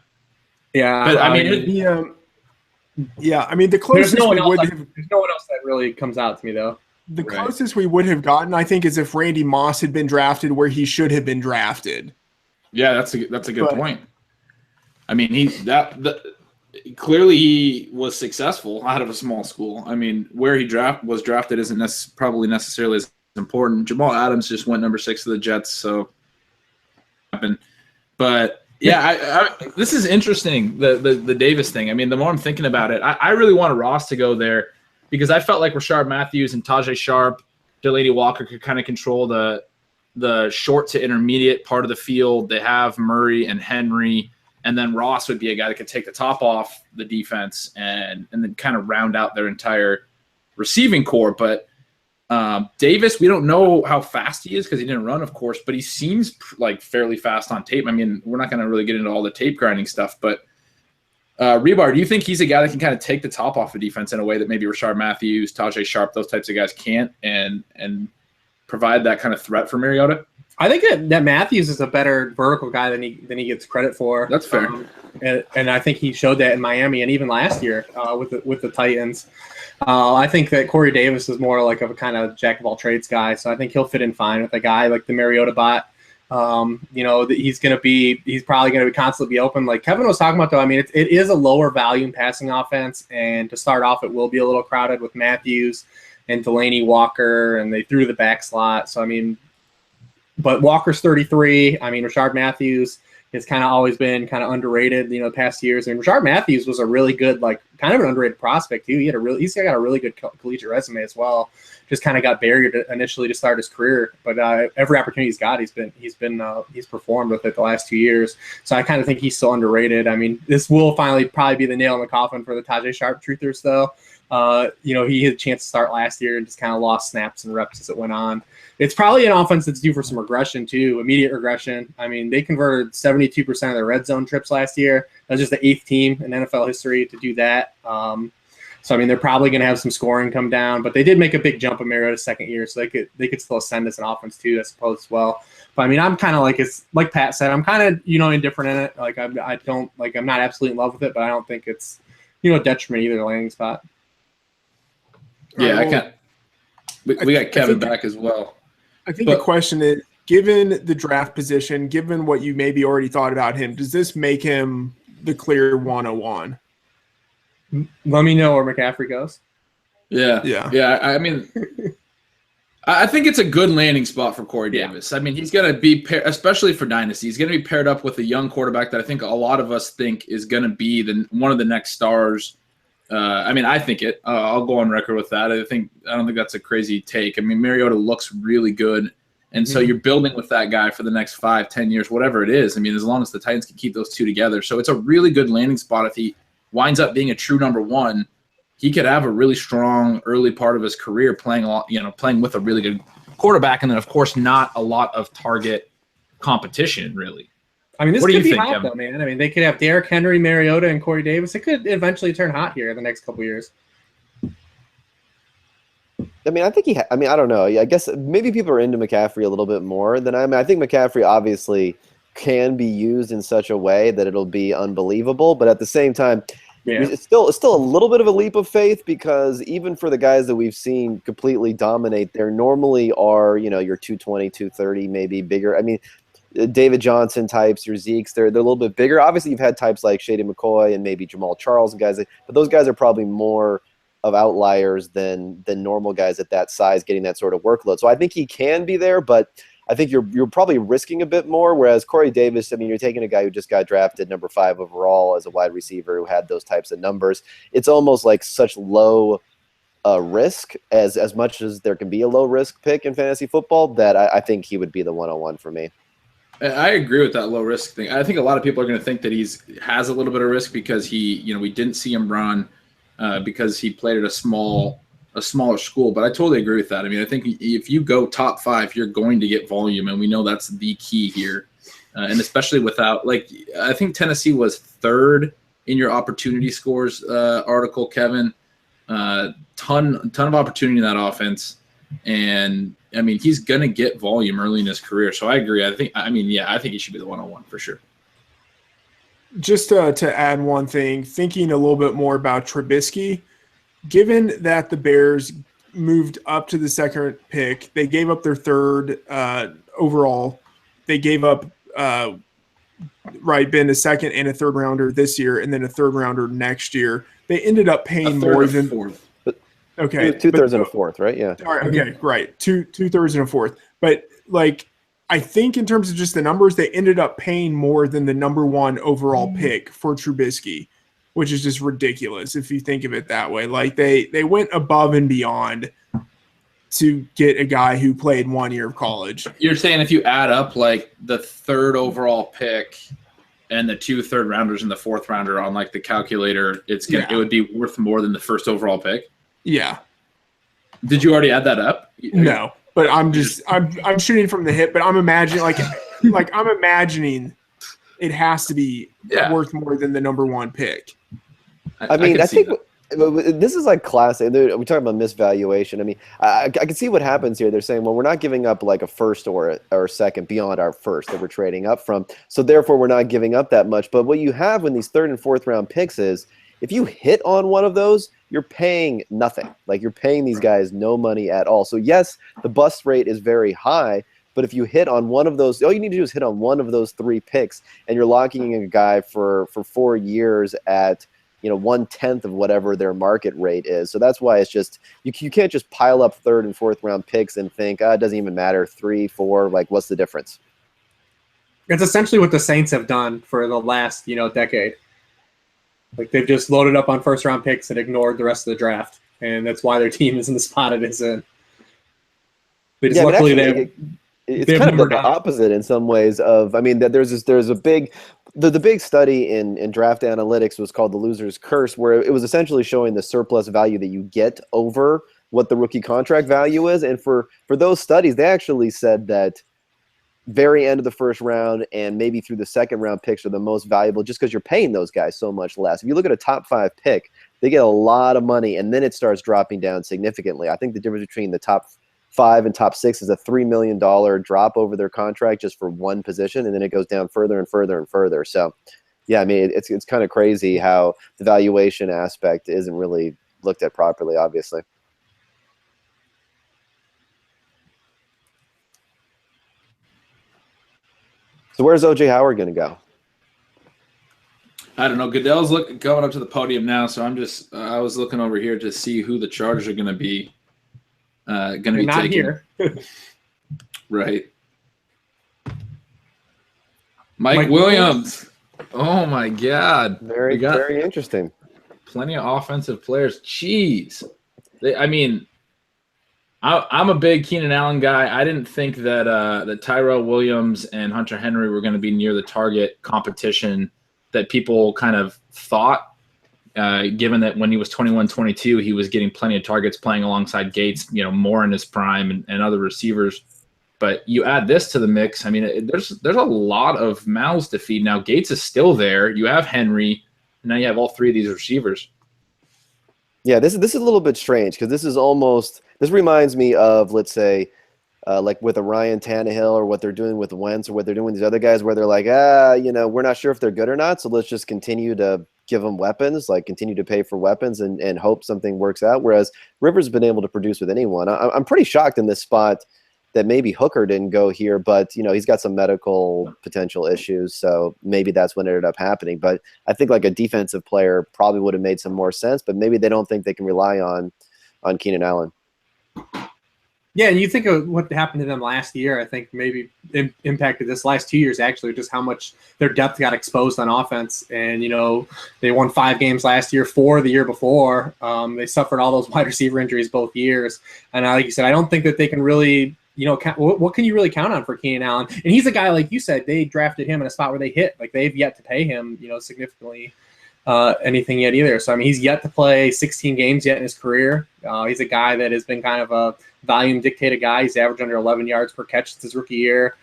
yeah. But I mean, I mean, the there's closest no one we else. would That, have there's no one else that really comes out to me though. the Right. closest we would have gotten, I think, is if Randy Moss had been drafted where he should have been drafted. yeah, that's a good But- point. I mean, clearly he was successful out of a small school. I mean, where he was drafted isn't probably necessarily as important. Jamal Adams just went number 6 to the Jets, so happened. But yeah, I this is interesting. The Davis thing. I mean, the more I'm thinking about it, I really want Ross to go there because I felt like Rashard Matthews and Tajay Sharp, Delaney Walker could kind of control the short to intermediate part of the field. They have Murray and Henry. And then Ross would be a guy that could take the top off the defense and then kind of round out their entire receiving core. But Davis, we don't know how fast he is because he didn't run, of course, but he seems like fairly fast on tape. I mean, we're not going to really get into all the tape grinding stuff, but Rebar, do you think he's a guy that can kind of take the top off the defense in a way that maybe Rashard Matthews, Tajay Sharp, those types of guys can't and provide that kind of threat for Mariota? I think that Matthews is a better vertical guy than he gets credit for. That's fair. And I think he showed that in Miami and even last year with the Titans. I think that Corey Davis is more like of a kind of jack of all trades guy, so I think he'll fit in fine with a guy like the Mariota bot. He's probably going to constantly be open. Like Kevin was talking about, though, I mean, it is a lower volume passing offense, and to start off, it will be a little crowded with Matthews and Delaney Walker, and they threw the back slot. So, I mean, but Walker's 33. I mean, Rashard Matthews has kind of always been kind of underrated, the past years. I mean, Rashard Matthews was a really good, like, kind of an underrated prospect too. He's got a really good collegiate resume as well. Just kind of got buried initially to start his career, but every opportunity he's got, he's performed with it the last 2 years. So I kind of think he's still underrated. I mean, this will finally probably be the nail in the coffin for the Tajay Sharp truthers, though. He had a chance to start last year and just kind of lost snaps and reps as it went on. It's probably an offense that's due for some regression too, immediate regression. I mean, they converted 72% of their red zone trips last year. That was just the 8th team in NFL history to do that. So, I mean, they're probably going to have some scoring come down, but they did make a big jump in Mariota's second year, so they could still ascend as an offense too, I suppose, as well. But I mean, I'm kind of like Pat said, I'm kind of indifferent in it. Like I'm not absolutely in love with it, but I don't think it's a detriment either landing spot. Yeah, I can't. We got Kevin back as well. I think the question is, given the draft position, given what you maybe already thought about him, does this make him the clear 101? Let me know where McCaffrey goes. Yeah. I mean, I think it's a good landing spot for Corey Davis. I mean, he's going to be, especially for Dynasty, he's going to be paired up with a young quarterback that I think a lot of us think is going to be one of the next stars. I mean, I think it. I'll go on record with that. I don't think that's a crazy take. I mean, Mariota looks really good. And so you're building with that guy for the next 5-10 years, whatever it is. I mean, as long as the Titans can keep those two together. So it's a really good landing spot if he winds up being a true number one. He could have a really strong early part of his career playing with a really good quarterback, and then of course not a lot of target competition, really. I mean, this could be hot, though, man. I mean, they could have Derrick Henry, Mariota, and Corey Davis. It could eventually turn hot here in the next couple years. I mean, I don't know. I guess maybe people are into McCaffrey a little bit more than I am. I think McCaffrey obviously can be used in such a way that it'll be unbelievable, but at the same time, it's still a little bit of a leap of faith, because even for the guys that we've seen completely dominate, there normally are, your 220, 230, maybe bigger. I mean, David Johnson types, your Zekes, they're a little bit bigger. Obviously, you've had types like Shady McCoy and maybe Jamal Charles and guys, but those guys are probably more of outliers than normal guys at that size getting that sort of workload. So I think he can be there, but I think you're probably risking a bit more, whereas Corey Davis, I mean, you're taking a guy who just got drafted number 5 overall as a wide receiver who had those types of numbers. It's almost like such low risk as much as there can be a low risk pick in fantasy football that I think he would be the 101 for me. I agree with that low risk thing. I think a lot of people are going to think that has a little bit of risk because we didn't see him run because he played at a smaller school, but I totally agree with that. I mean, I think if you go top 5, you're going to get volume, and we know that's the key here. And especially without, I think Tennessee was 3rd in your opportunity scores article, Kevin. Ton of opportunity in that offense, and I mean, he's going to get volume early in his career. So I agree. I think he should be the 101 for sure. Just to add one thing, thinking a little bit more about Trubisky, given that the Bears moved up to the 2nd pick, they gave up their 3rd overall. They gave up Ben a 2nd and a 3rd rounder this year, and then a 3rd rounder next year. They ended up paying more than 4th. Okay, 2/3 and a 4th, right? Yeah. All right. Okay. Right. 2/3 and a 4th. But I think in terms of just the numbers, they ended up paying more than the number 1 overall pick for Trubisky, which is just ridiculous if you think of it that way. They went above and beyond to get a guy who played 1 year of college. You're saying if you add up the 3rd overall pick and the 2 third rounders and the 4th rounder on the calculator, it would be worth more than the 1st overall pick. Yeah. Did you already add that up? No, but I'm shooting from the hip, but I'm imagining I'm imagining it has to be worth more than the number 1 pick. I think this is classic. We talk about misvaluation. I mean, I can see what happens here. They're saying, well, we're not giving up a 1st or a 2nd beyond our 1st that we're trading up from. So therefore we're not giving up that much. But what you have when these 3rd and 4th round picks is, if you hit on one of those, you're paying nothing. Like, you're paying these guys no money at all. So yes, the bust rate is very high, but if you hit on one of those, all you need to do is hit on one of those 3 picks, and you're locking in a guy for 4 years at 1/10 of whatever their market rate is. So that's why it's just you can't just pile up 3rd and 4th round picks and think, it doesn't even matter, 3, 4, like, what's the difference? It's essentially what the Saints have done for the last decade. Like, they've just loaded up on 1st round picks and ignored the rest of the draft, and that's why their team is in the spot it is in. But Yeah, luckily it's kind of the opposite in some ways. That there's a big the big study in draft analytics was called the loser's curse, where it was essentially showing the surplus value that you get over what the rookie contract value is. And for those studies, they actually said that very end of the 1st round and maybe through the 2nd round picks are the most valuable, just because you're paying those guys so much less. If you look at a top 5 pick, they get a lot of money, and then it starts dropping down significantly. I think the difference between the top 5 and top 6 is a $3 million drop over their contract just for one position, and then it goes down further and further and further. So, yeah, it's kind of crazy how the valuation aspect isn't really looked at properly, obviously. So where's O.J. Howard going to go? I don't know. Goodell's going up to the podium now, so I was looking over here to see who the Chargers are going to be. Not taking here. Right. Mike Williams. Oh my God. Very interesting. Plenty of offensive players. Jeez. I'm a big Keenan Allen guy. I didn't think that Tyrell Williams and Hunter Henry were going to be near the target competition that people kind of thought, given that when he was 21, 22, he was getting plenty of targets playing alongside Gates, more in his prime and other receivers. But you add this to the mix. There's a lot of mouths to feed now. Gates is still there. You have Henry. And now you have all 3 of these receivers. Yeah, this is a little bit strange because this reminds me of, let's say, like with a Ryan Tannehill, or what they're doing with Wentz, or what they're doing with these other guys, where they're like, we're not sure if they're good or not, so let's just continue to give them weapons, like continue to pay for weapons and hope something works out. Whereas Rivers has been able to produce with anyone. I'm pretty shocked in this spot that maybe Hooker didn't go here, but he's got some medical potential issues, so maybe that's what ended up happening. But I think like a defensive player probably would have made some more sense, but maybe they don't think they can rely on Keenan Allen. Yeah, and you think of what happened to them last year. I think maybe impacted this last 2 years, actually, just how much their depth got exposed on offense. And, they won 5 games last year, 4 the year before. They suffered all those wide receiver injuries both years. And like you said, I don't think that they can really, what can you really count on for Keenan Allen? And he's a guy, like you said, they drafted him in a spot where they hit. Like, they've yet to pay him, significantly anything yet either. So, he's yet to play 16 games yet in his career. He's a guy that has been kind of a volume dictated guy. He's averaged under 11 yards per catch since his rookie year.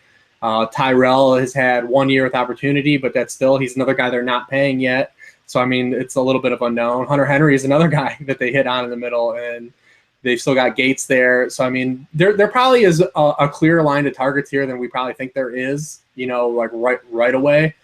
Tyrell has had 1 year with opportunity, but he's another guy they're not paying yet. So, it's a little bit of unknown. Hunter Henry is another guy that they hit on in the middle, and they've still got Gates there. So, there probably is a clearer line to targets here than we probably think there is, like right away.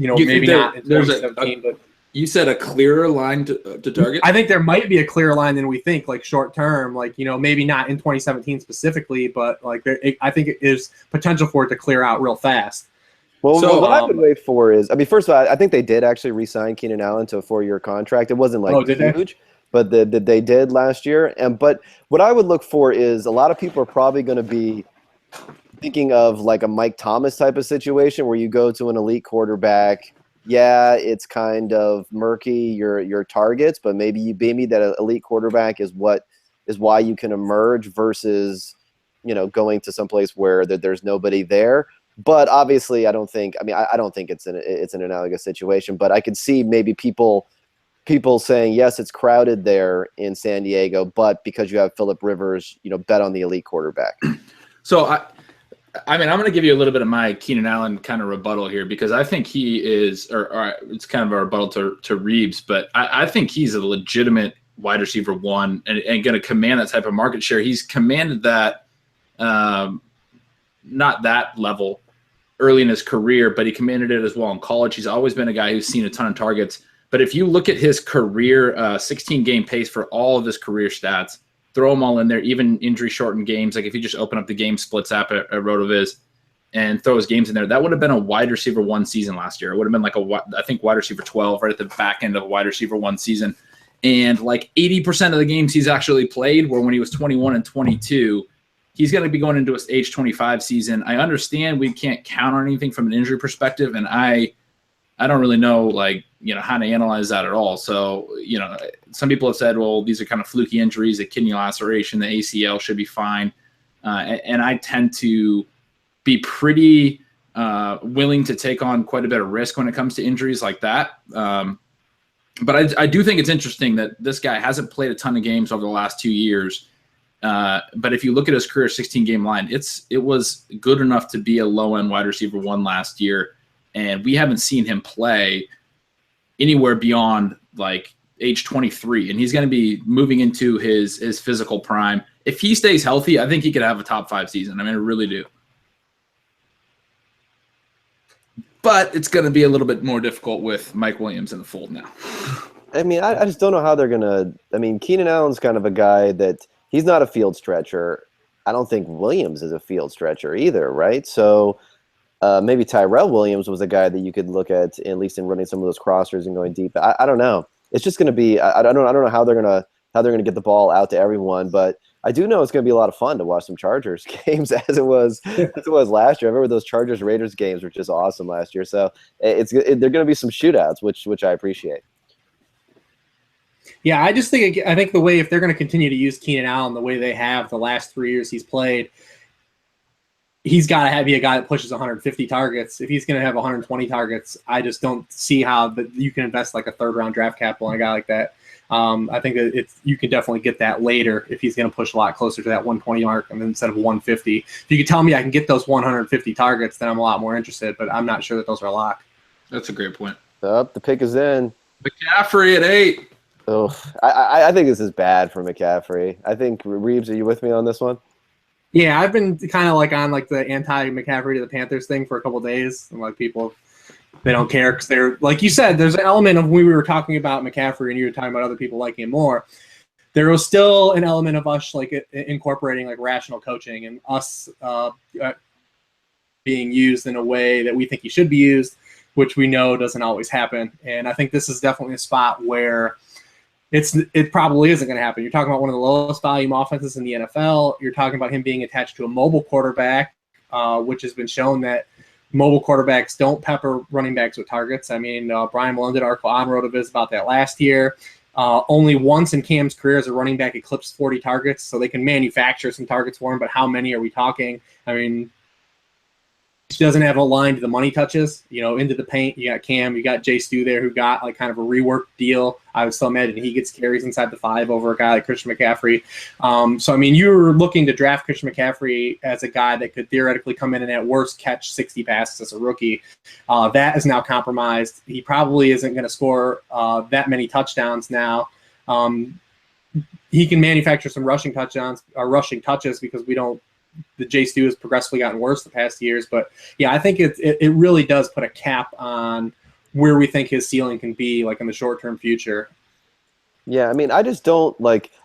Maybe not in 2017, but you said a clearer line to target? I think there might be a clearer line than we think, like short term, maybe not in 2017 specifically, but I think it is potential for it to clear out real fast. Well, what I would wait for is, first of all, I think they did actually re-sign Keenan Allen to a 4-year contract. It wasn't huge, but they did last year. But what I would look for is, a lot of people are probably going to be thinking of like a Mike Thomas type of situation where you go to an elite quarterback. Yeah, it's kind of murky, your targets, but maybe that elite quarterback is why you can emerge versus going to someplace where there's nobody there. But obviously, I don't think it's an analogous situation. But I could see maybe people saying, yes, it's crowded there in San Diego, but because you have Phillip Rivers, bet on the elite quarterback. So I'm going to give you a little bit of my Keenan Allen kind of rebuttal here, because I think he is, or it's kind of a rebuttal to Reeves, but I think he's a legitimate wide receiver 1 and going to command that type of market share. He's commanded that, not that level early in his career, but he commanded it as well in college. He's always been a guy who's seen a ton of targets. But if you look at his career 16-game pace for all of his career stats, throw them all in there, even injury-shortened games. Like if you just open up the game splits app at RotoViz and throw his games in there, that would have been a wide receiver 1 season last year. It would have been like I think wide receiver 12, right at the back end of a wide receiver 1 season. And like 80% of the games he's actually played were when he was 21 and 22. He's going to be going into his age 25 season. I understand we can't count on anything from an injury perspective, and I don't really know, like, how to analyze that at all. So, some people have said, well, these are kind of fluky injuries, the kidney laceration, the ACL should be fine. And I tend to be pretty willing to take on quite a bit of risk when it comes to injuries like that. But I do think it's interesting that this guy hasn't played a ton of games over the last 2 years. But if you look at his career 16-game line, it was good enough to be a low-end wide receiver 1 last year. And we haven't seen him play anywhere beyond like age 23. And he's going to be moving into his physical prime. If he stays healthy, I think he could have a top 5 season. I mean, I really do. But it's going to be a little bit more difficult with Mike Williams in the fold now. I mean, I just don't know how they're going to – I mean, Keenan Allen's kind of a guy that he's not a field stretcher. I don't think Williams is a field stretcher either, right? So maybe Tyrell Williams was a guy that you could look at least in running some of those crossers and going deep. I don't know. It's just going to be – I don't know how they're going to get the ball out to everyone, but I do know it's going to be a lot of fun to watch some Chargers games as it was last year. I remember those Chargers Raiders games were just awesome last year. So they're going to be some shootouts, which I appreciate. Yeah, I think the way, if they're going to continue to use Keenan Allen the way they have the last 3 years he's played, he's got to be a guy that pushes 150 targets. If he's going to have 120 targets, I just don't see how you can invest like a 3rd-round draft capital on a guy like that. I think that you can definitely get that later if he's going to push a lot closer to that 120 mark and then instead of 150. If you could tell me I can get those 150 targets, then I'm a lot more interested, but I'm not sure that those are locked. That's a great point. The pick is in. McCaffrey at 8. Oh, I think this is bad for McCaffrey. I think, Reeves, are you with me on this one? Yeah, I've been kind of like on like the anti-McCaffrey to the Panthers thing for a couple of days. And like people, they don't care because they're, like you said, there's an element of when we were talking about McCaffrey and you were talking about other people liking him more. There was still an element of us like incorporating like rational coaching and us being used in a way that we think he should be used, which we know doesn't always happen. And I think this is definitely a spot where it probably isn't going to happen. You're talking about one of the lowest volume offenses in the NFL. You're talking about him being attached to a mobile quarterback, which has been shown that mobile quarterbacks don't pepper running backs with targets. I mean, Brian Malone did an article on RotoViz about that last year. Only once in Cam's career as a running back eclipsed 40 targets, so they can manufacture some targets for him, but how many are we talking? I mean, he doesn't have a line to the money touches, into the paint. You got Cam, you got Jay Stu there who got like kind of a reworked deal. I would still imagine he gets carries inside the 5 over a guy like Christian McCaffrey. So, I mean, you're looking to draft Christian McCaffrey as a guy that could theoretically come in and at worst catch 60 passes as a rookie. That is now compromised. He probably isn't going to score that many touchdowns now. He can manufacture some rushing touchdowns or rushing touches because the J Stu has progressively gotten worse the past years. But yeah, I think it really does put a cap on where we think his ceiling can be, like in the short-term future. Yeah, I mean, I just don't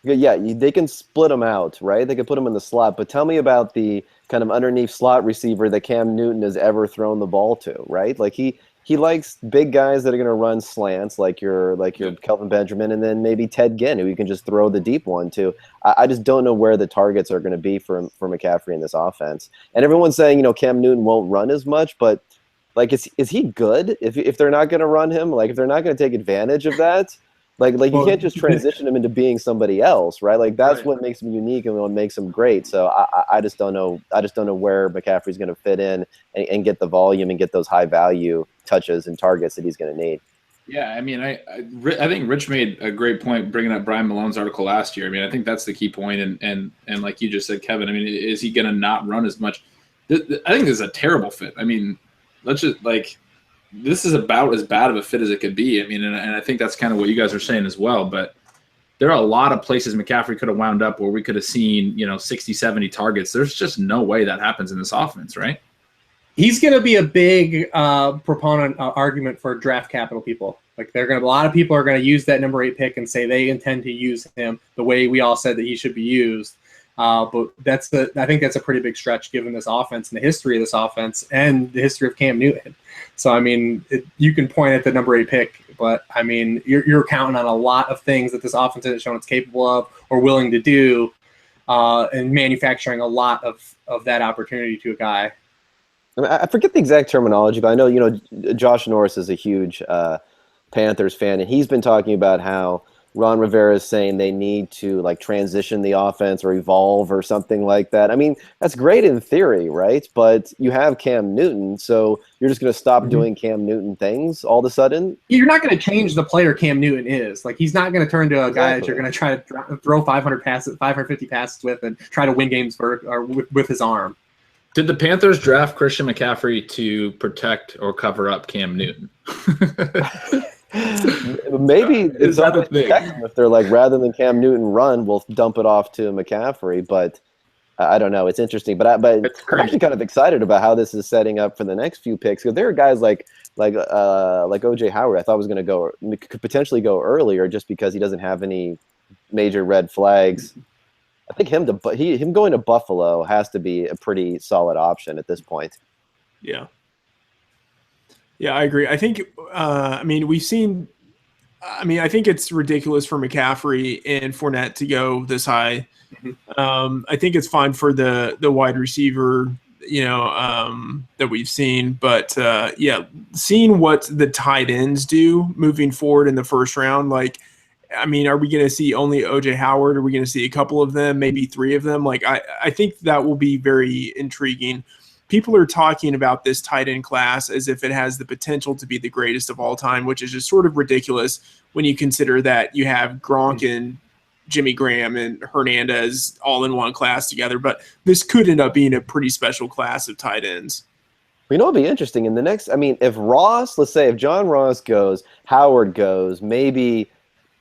they can split them out, right? They can put them in the slot, but tell me about the kind of underneath slot receiver that Cam Newton has ever thrown the ball to, right? Like he likes big guys that are going to run slants, like your Kelvin Benjamin, and then maybe Ted Ginn, who you can just throw the deep one to. I just don't know where the targets are going to be for McCaffrey in this offense. And everyone's saying, Cam Newton won't run as much, but like, is he good if they're not going to run him? Like, if they're not going to take advantage of that, like you can't just transition him into being somebody else, right? Like that's what makes him unique and what makes him great. So I just don't know. I just don't know where McCaffrey's going to fit in and get the volume and get those high value touches and targets that he's going to need. Yeah, I mean, I think Rich made a great point bringing up Brian Malone's article last year. I mean, I think that's the key point. And like you just said, Kevin, I mean, is he going to not run as much? I think this is a terrible fit. I mean, this is about as bad of a fit as it could be. I mean, and I think that's kind of what you guys are saying as well. But there are a lot of places McCaffrey could have wound up where we could have seen, 60, 70 targets. There's just no way that happens in this offense, right? He's going to be a big proponent argument for draft capital people. Like a lot of people are going to use that number 8 pick and say they intend to use him the way we all said that he should be used. But I think that's a pretty big stretch given this offense and the history of this offense and the history of Cam Newton. So I mean, you can point at the number 8 pick, but I mean, you're counting on a lot of things that this offense hasn't shown it's capable of or willing to do, and manufacturing a lot of that opportunity to a guy. I mean, I forget the exact terminology, but I know, Josh Norris is a huge Panthers fan, and he's been talking about how Ron Rivera is saying they need to like transition the offense or evolve or something like that. I mean, that's great in theory, right? But you have Cam Newton, so you're just going to stop doing Cam Newton things all of a sudden? You're not going to change the player Cam Newton is. Like, he's not going to turn to a guy that you're going to try to throw 550 passes with and try to win games with his arm. Did the Panthers draft Christian McCaffrey to protect or cover up Cam Newton? Maybe Is that a thing? If they're like, rather than Cam Newton run, we'll dump it off to McCaffrey. But I don't know. It's interesting. But I'm actually kind of excited about how this is setting up for the next few picks, because there are guys like O.J. Howard I thought could potentially go earlier just because he doesn't have any major red flags. I think him going to Buffalo has to be a pretty solid option at this point. Yeah. Yeah, I agree. I think, I think it's ridiculous for McCaffrey and Fournette to go this high. I think it's fine for the wide receiver, that we've seen. But, seeing what the tight ends do moving forward in the first round, are we going to see only O.J. Howard? Are we going to see a couple of them, maybe 3 of them? I think that will be very intriguing. People are talking about this tight end class as if it has the potential to be the greatest of all time, which is just sort of ridiculous when you consider that you have Gronk and Jimmy Graham and Hernandez all in one class together. But this could end up being a pretty special class of tight ends. It'll be interesting in the next. If John Ross goes, Howard goes, maybe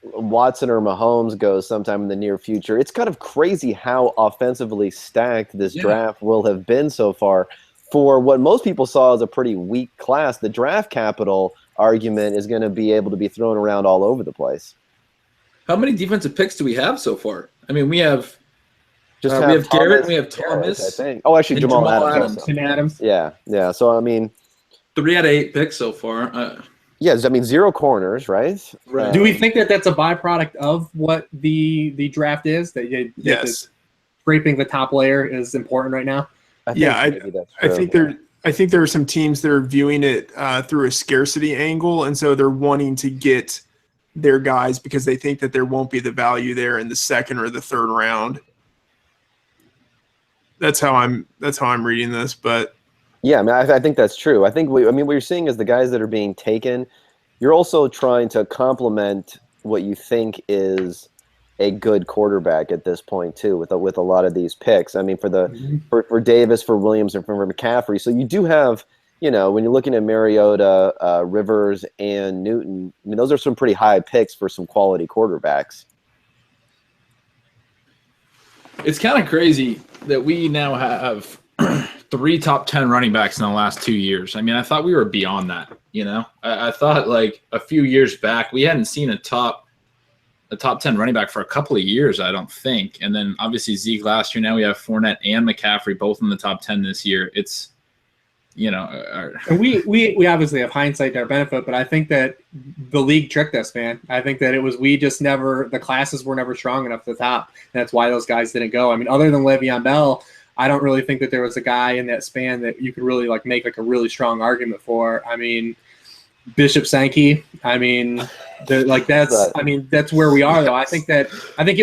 Watson or Mahomes goes sometime in the near future. It's kind of crazy how offensively stacked this draft will have been so far. For what most people saw as a pretty weak class, the draft capital argument is going to be able to be thrown around all over the place. How many defensive picks do we have so far? I mean, we have we have Garrett, we have Thomas. I think. Oh, actually, Jamal Adams. And Adams. Yeah. So 3 out of 8 picks so far. Yes, 0 corners, right? Right. Do we think that that's a byproduct of what the draft is? Yes. Scraping the top layer is important right now. I think there are some teams that are viewing it through a scarcity angle, and so they're wanting to get their guys because they think that there won't be the value there in the second or the third round. That's how I'm reading this, but. Yeah, I think that's true. I think what you're seeing is the guys that are being taken. You're also trying to complement what you think is a good quarterback at this point too, with a lot of these picks. I mean, for Davis, for Williams, and for McCaffrey. So you do have, when you're looking at Mariota, Rivers, and Newton. I mean, those are some pretty high picks for some quality quarterbacks. It's kind of crazy that we now have 3 top 10 running backs in the last 2 years. I mean, I thought we were beyond that. I thought a few years back we hadn't seen a top 10 running back for a couple of years, I don't think. And then obviously Zeke last year. Now we have Fournette and McCaffrey both in the top 10 this year. It's and we obviously have hindsight to our benefit, but I think that the league tricked us, man. I think that the classes were never strong enough at the top. And that's why those guys didn't go. I mean, other than Le'Veon Bell, I don't really think that there was a guy in that span that you could really make a really strong argument for. I mean, Bishop Sankey. I mean, that's where we are though. I think it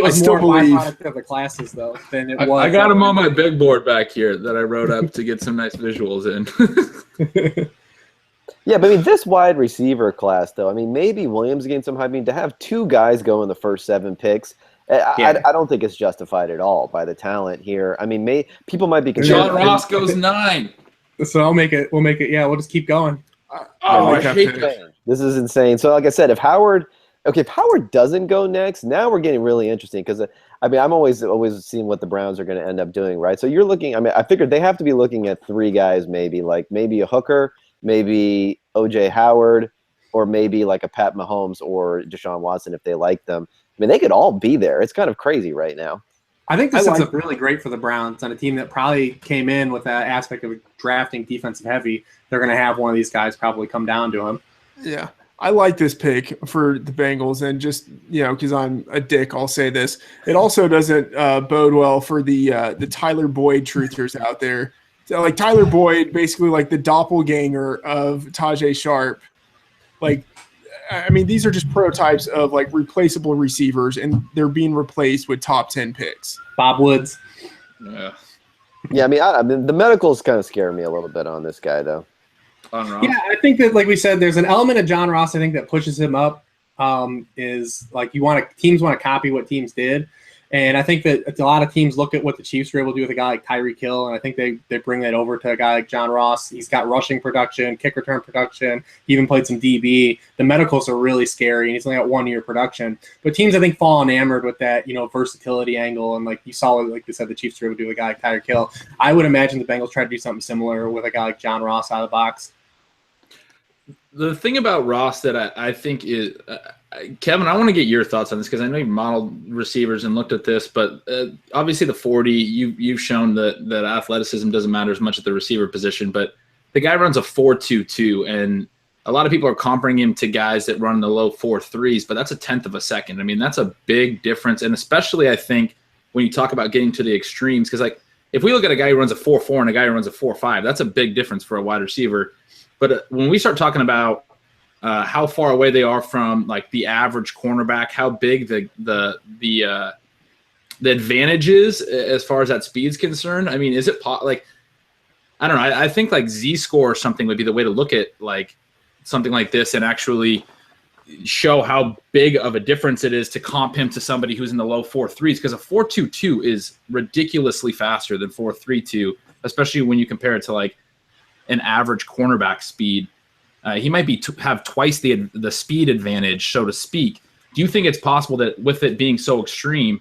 was more byproduct of the classes though than it was. I got him on my big board back here that I wrote up to get some nice visuals in. Yeah, but this wide receiver class though. I mean, maybe Williams gained some hype. I mean, to have 2 guys go in the first 7 picks. I don't think it's justified at all by the talent here. I mean, people might be concerned. John Ross goes 9. So we'll make it. Yeah, we'll just keep going. I hate that. This is insane. So, like I said, if Howard doesn't go next, now we're getting really interesting because I mean, I'm always seeing what the Browns are going to end up doing, right? So you're looking. I mean, I figured they have to be looking at 3 guys, maybe maybe a hooker, maybe OJ Howard, or maybe like a Pat Mahomes or Deshaun Watson if they like them. I mean, they could all be there. It's kind of crazy right now. I think this sets up really great for the Browns on a team that probably came in with that aspect of drafting defensive heavy. They're going to have one of these guys probably come down to him. Yeah. I like this pick for the Bengals, and just, because I'm a dick, I'll say this. It also doesn't bode well for the Tyler Boyd truthers out there. So, like, Tyler Boyd, basically like the doppelganger of Tajay Sharp. Like, I mean, these are just prototypes of like replaceable receivers, and they're being replaced with top 10 picks. Bob Woods. Yeah. Yeah, I mean, the medicals kind of scare me a little bit on this guy, though. Yeah, I think that, like we said, there's an element of John Ross, I think, that pushes him up. Is like teams want to copy what teams did. And I think that a lot of teams look at what the Chiefs were able to do with a guy like Tyreek Hill, and I think they bring that over to a guy like John Ross. He's got rushing production, kick return production. He even played some DB. The medicals are really scary, and he's only got 1 year production. But teams, I think, fall enamored with that, versatility angle. And like you saw, like you said, the Chiefs were able to do with a guy like Tyreek Hill. I would imagine the Bengals try to do something similar with a guy like John Ross out of the box. The thing about Ross that I think is Kevin, I want to get your thoughts on this because I know you've modeled receivers and looked at this, but obviously the 40, you've shown that athleticism doesn't matter as much at the receiver position, but the guy runs a 4.22, and a lot of people are comparing him to guys that run the low 4.3s, but that's a tenth of a second. I mean, that's a big difference, and especially I think when you talk about getting to the extremes, because like if we look at a guy who runs a 4.4 and a guy who runs a 4.5, that's a big difference for a wide receiver. But when we start talking about how far away they are from like the average cornerback, how big the advantage is as far as that speed's concerned. I mean, is it like, I don't know. I think like Z-score or something would be the way to look at like something like this and actually show how big of a difference it is to comp him to somebody who's in the low 4.3s, because a 4.22 is ridiculously faster than 4.32, especially when you compare it to like an average cornerback speed. He might have twice the speed advantage, so to speak. Do you think it's possible that with it being so extreme,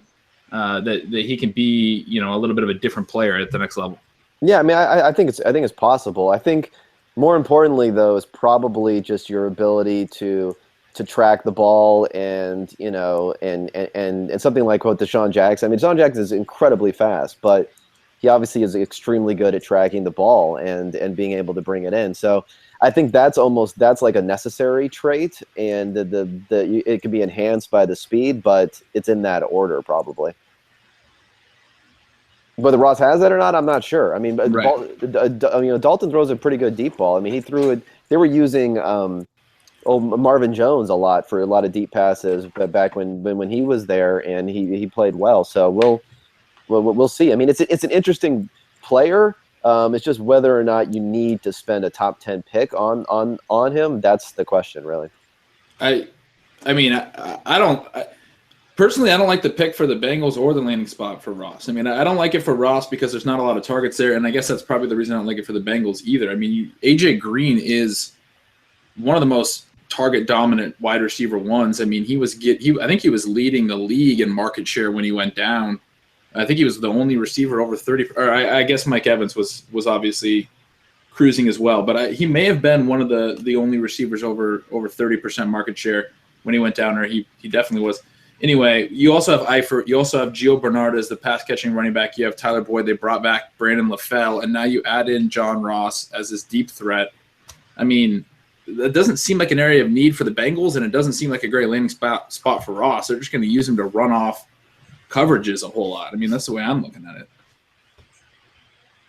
that he can be, a little bit of a different player at the next level? Yeah, I mean, I think it's possible. I think more importantly, though, is probably just your ability to track the ball and and something like what Deshaun Jackson. I mean, Deshaun Jackson is incredibly fast, but he obviously is extremely good at tracking the ball and being able to bring it in. So I think that's like a necessary trait, and it can be enhanced by the speed, but it's in that order probably. Whether Ross has that or not, I'm not sure. I mean, right. Dalton throws a pretty good deep ball. I mean, he threw it. They were using Marvin Jones a lot for a lot of deep passes, but back when he was there, and he played well. So we'll see. I mean, it's an interesting player. It's just whether or not you need to spend a top 10 pick on him. That's the question, really. I don't personally, I don't like the pick for the Bengals or the landing spot for Ross. I mean, I don't like it for Ross because there's not a lot of targets there, and I guess that's probably the reason I don't like it for the Bengals either. I mean, AJ Green is one of the most target dominant wide receiver ones. I mean, I think he was leading the league in market share when he went down. I think he was the only receiver over 30. Or I guess Mike Evans was obviously cruising as well, but he may have been one of the only receivers over 30% market share when he went down, or he definitely was. Anyway, you also have Eifert. You also have Gio Bernard as the pass-catching running back. You have Tyler Boyd. They brought back Brandon LaFell, and now you add in John Ross as this deep threat. I mean, that doesn't seem like an area of need for the Bengals, and it doesn't seem like a great landing spot for Ross. They're just going to use him to run off coverages a whole lot. I mean, that's the way I'm looking at it.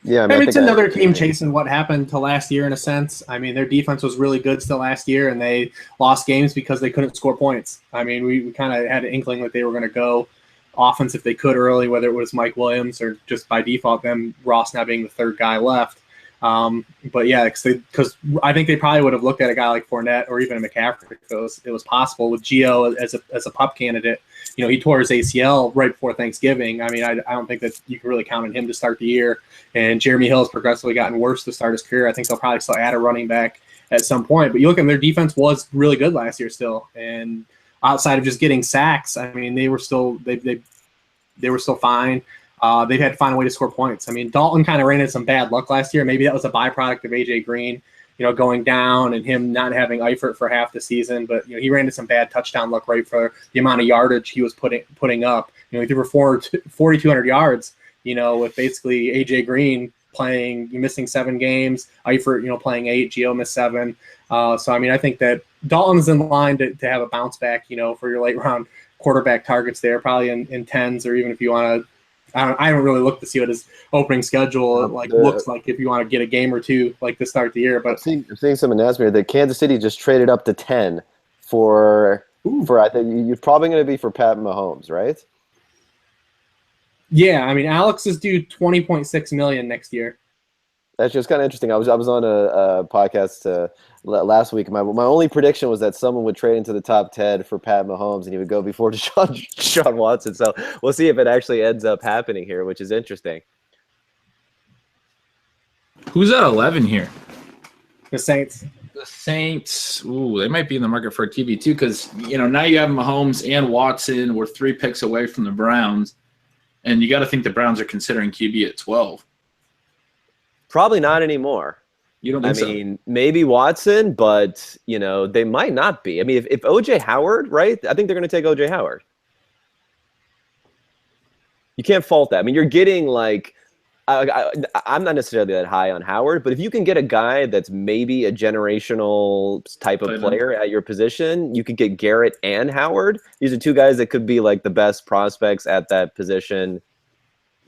Yeah, I mean it's another team chasing what happened to last year in a sense. I mean, their defense was really good still last year, and they lost games because they couldn't score points. I mean, we kind of had an inkling that they were going to go offense if they could early, whether it was Mike Williams or just by default them Ross now being the third guy left. But yeah, because I think they probably would have looked at a guy like Fournette or even a McCaffrey if it was possible with Gio as a pup candidate. He tore his ACL right before Thanksgiving. I mean, I don't think that you can really count on him to start the year. And Jeremy Hill has progressively gotten worse to start his career. I think they'll probably still add a running back at some point. But you look at them, their defense was really good last year still. And outside of just getting sacks, I mean, they were still they they were still fine. They've had to find a way to score points. I mean, Dalton kind of ran into some bad luck last year. Maybe that was a byproduct of AJ Green, going down and him not having Eifert for half the season. But he ran into some bad touchdown luck right for the amount of yardage he was putting up. He threw for 4,200 yards. With basically AJ Green missing 7 games, Eifert playing 8, Gio missed 7. So I mean, I think that Dalton's in line to have a bounce back. For your late round quarterback targets there, probably in 10s, or even if you want to. I haven't really looked to see what his opening schedule looks like if you want to get a game or two to start the year. But I'm seeing some announcement that Kansas City just traded up to 10 for I think you're probably going to be for Pat Mahomes, right? Yeah, I mean, Alex is due $20.6 million next year. That's just kind of interesting. I was on a podcast last week. My only prediction was that someone would trade into the top 10 for Pat Mahomes, and he would go before Deshaun Watson. So we'll see if it actually ends up happening here, which is interesting. Who's at 11 here? The Saints. The Saints. Ooh, they might be in the market for a QB too, because now you have Mahomes and Watson. We're 3 picks away from the Browns, and you got to think the Browns are considering QB at 12. Probably not anymore. You don't think so? I mean, maybe Watson, but, they might not be. I mean, if O.J. Howard, right? I think they're going to take O.J. Howard. You can't fault that. I mean, you're getting I'm not necessarily that high on Howard, but if you can get a guy that's maybe a generational type of player at your position, you could get Garrett and Howard. These are 2 guys that could be the best prospects at that position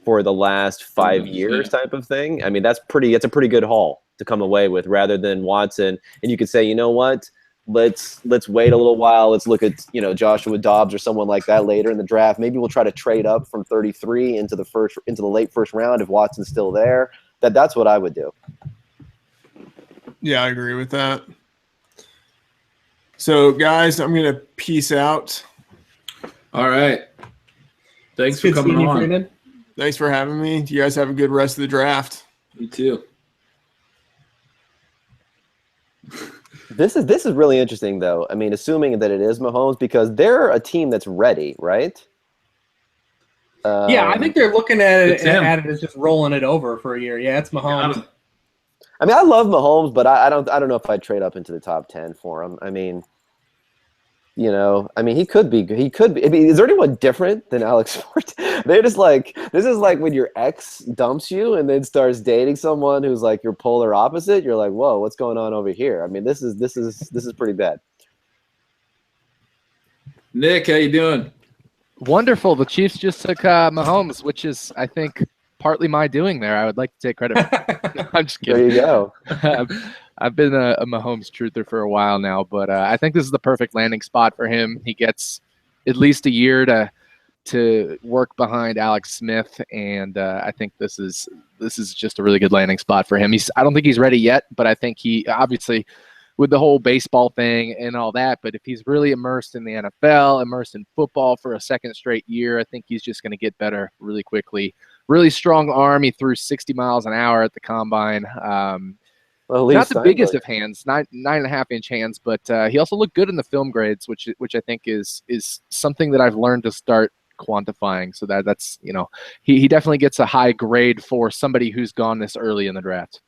for the last 5 years type of thing. I mean, that's a pretty good haul to come away with, rather than Watson. And you could say, you know what, let's wait a little while. Let's look at, Joshua Dobbs or someone like that later in the draft. Maybe we'll try to trade up from 33 into the late first round if Watson's still there. That's what I would do. Yeah, I agree with that. So guys, I'm going to peace out. All right. Thanks for coming on. Freeman. Thanks for having me. You guys have a good rest of the draft. You too. This is really interesting, though. I mean, assuming that it is Mahomes, because they're a team that's ready, right? Yeah, I think they're looking at it as just rolling it over for a year. Yeah, it's Mahomes. I mean, I love Mahomes, but I don't know if I'd trade up into the top 10 for him. I mean, he could be. I mean, is there anyone different than Alex Fort? They're just this is like when your ex dumps you and then starts dating someone who's your polar opposite. You're like, whoa, what's going on over here? I mean, this is pretty bad. Nick, how you doing? Wonderful. The Chiefs just took Mahomes, which is, I think, partly my doing there. I would like to take credit for it. I'm just kidding. There you go. I've been a Mahomes truther for a while now, but I think this is the perfect landing spot for him. He gets at least a year to work behind Alex Smith, and I think this is just a really good landing spot for him. I don't think he's ready yet, but I think he obviously with the whole baseball thing and all that, but if he's really immersed in the NFL, immersed in football for a second straight year, I think he's just going to get better really quickly. Really strong arm. He threw 60 miles an hour at the combine. Not the biggest of hands, 9.5-inch hands, but he also looked good in the film grades, which I think is something that I've learned to start quantifying. So that's he definitely gets a high grade for somebody who's gone this early in the draft.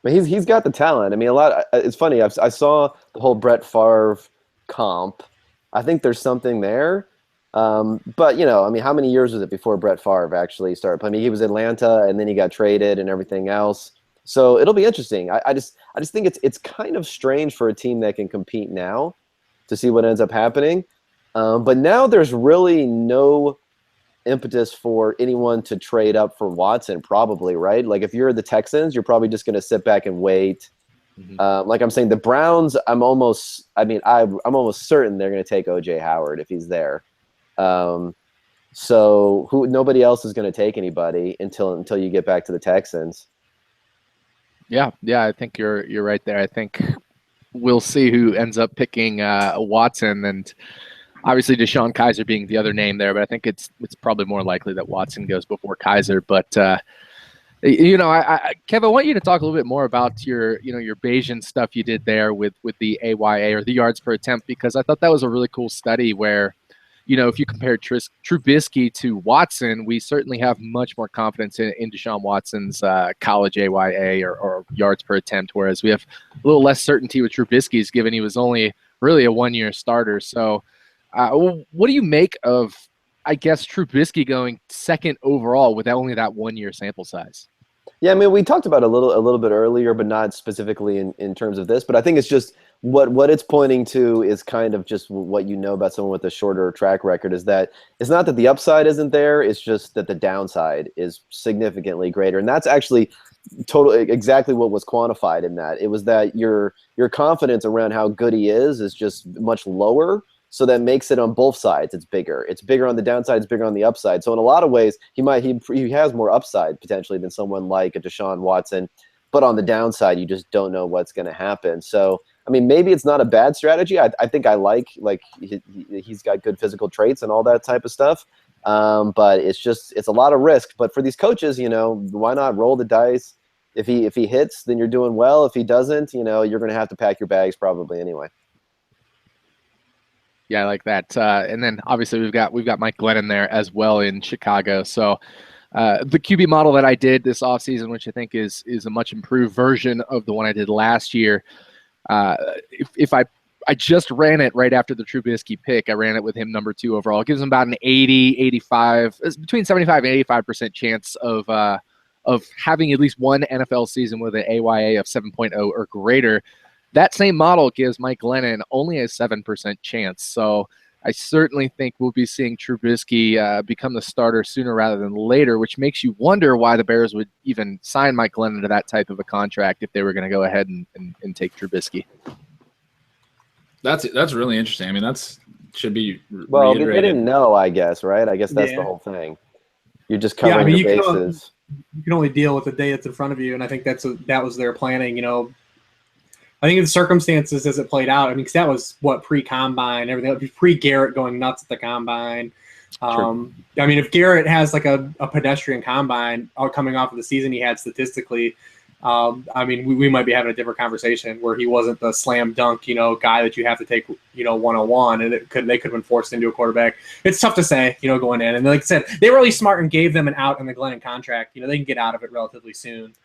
But he's got the talent. I mean, it's funny. I saw the whole Brett Favre comp. I think there's something there. But I mean, how many years was it before Brett Favre actually started playing? I mean, he was Atlanta, and then he got traded and everything else. So it'll be interesting. I just think it's kind of strange for a team that can compete now to see what ends up happening. But now there's really no impetus for anyone to trade up for Watson, probably, right? Like if you're the Texans, you're probably just going to sit back and wait. Mm-hmm. Like I'm saying, the Browns, I'm almost certain they're going to take O.J. Howard if he's there. So nobody else is going to take anybody until you get back to the Texans. Yeah, I think you're right there. I think we'll see who ends up picking Watson, and obviously Deshaun Kaiser being the other name there, but I think it's probably more likely that Watson goes before Kaiser. But Kev, I want you to talk a little bit more about your Bayesian stuff you did there with the AYA, or the yards per attempt, because I thought that was a really cool study where if you compare Trubisky to Watson, we certainly have much more confidence in Deshaun Watson's college AYA or yards per attempt, whereas we have a little less certainty with Trubisky's, given he was only really a one-year starter. So what do you make of, I guess, Trubisky going second overall with only that 1 year sample size? Yeah, I mean, we talked about it a little bit earlier, but not specifically in terms of this. But I think it's just what it's pointing to is kind of just what you know about someone with a shorter track record, is that it's not that the upside isn't there, it's just that the downside is significantly greater. And that's actually totally exactly what was quantified in that. It was that your confidence around how good he is just much lower. So that makes it on both sides. It's bigger. It's bigger on the downside. It's bigger on the upside. So in a lot of ways, he has more upside potentially than someone like a Deshaun Watson. But on the downside, you just don't know what's going to happen. So I mean, maybe it's not a bad strategy. I think I like he's got good physical traits and all that type of stuff. But it's a lot of risk. But for these coaches, why not roll the dice? If he hits, then you're doing well. If he doesn't, you're going to have to pack your bags probably anyway. Yeah, I like that. And then obviously we've got Mike Glennon there as well in Chicago. So the QB model that I did this offseason, which I think is a much improved version of the one I did last year. If I just ran it right after the Trubisky pick, I ran it with him number 2 overall. It gives him about an 85, between 75 and 85% chance of having at least one NFL season with an AYA of 7.0 or greater. That same model gives Mike Glennon only a 7% chance. So I certainly think we'll be seeing Trubisky become the starter sooner rather than later, which makes you wonder why the Bears would even sign Mike Glennon to that type of a contract if they were going to go ahead and take Trubisky. That's really interesting. I mean, that should be well, reiterated. They didn't know, I guess, right? I guess that's the whole thing. You're just covering your bases. You can only deal with the day that's in front of you, and I think that was their planning. I think in the circumstances as it played out, I mean, because that was pre-combine, everything. It was pre-Garrett going nuts at the combine. I mean, if Garrett has like a pedestrian combine coming off of the season he had statistically, I mean, we might be having a different conversation where he wasn't the slam dunk, guy that you have to take, 101, and they could have been forced into a quarterback. It's tough to say, going in. And like I said, they were really smart and gave them an out in the Glennon contract. They can get out of it relatively soon.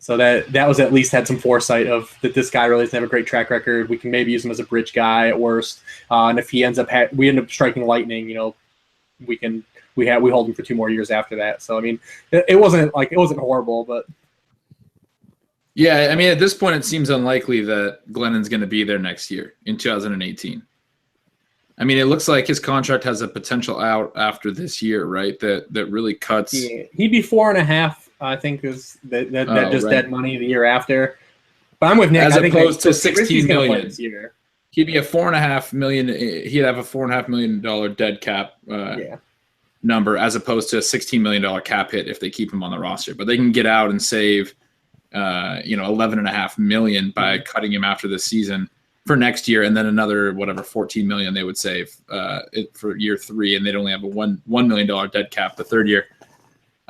So that was at least had some foresight of that this guy really doesn't have a great track record. We can maybe use him as a bridge guy at worst. And if he we end up striking lightning, we hold him for 2 more years after that. So I mean, it wasn't horrible, but yeah, I mean, at this point, it seems unlikely that Glennon's going to be there next year in 2018. I mean, it looks like his contract has a potential out after this year, right? That really cuts. Yeah, he'd be 4.5. I think is that just dead money the year after. But I'm with Nick. As I think opposed to $16 million this year. He'd be a $4.5 million. He'd have a $4.5 million dead cap number, as opposed to a $16 million cap hit if they keep him on the roster. But they can get out and save, $11.5 million by cutting him after the season for next year, and then another $14 million they would save for year 3, and they'd only have a $1 million dead cap the third year.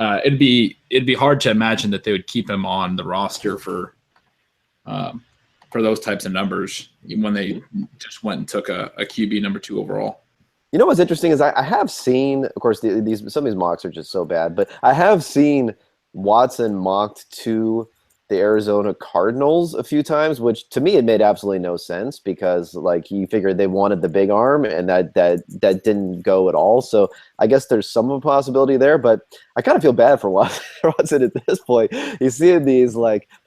It'd be hard to imagine that they would keep him on the roster for those types of numbers when they just went and took a QB number 2 overall. What's interesting is I have seen, of course, some of these mocks are just so bad, but I have seen Watson mocked to the Arizona Cardinals a few times, which to me it made absolutely no sense because you figured they wanted the big arm and that didn't go at all. So I guess there's some of a possibility there, but I kind of feel bad for Watson at this point. He's seeing these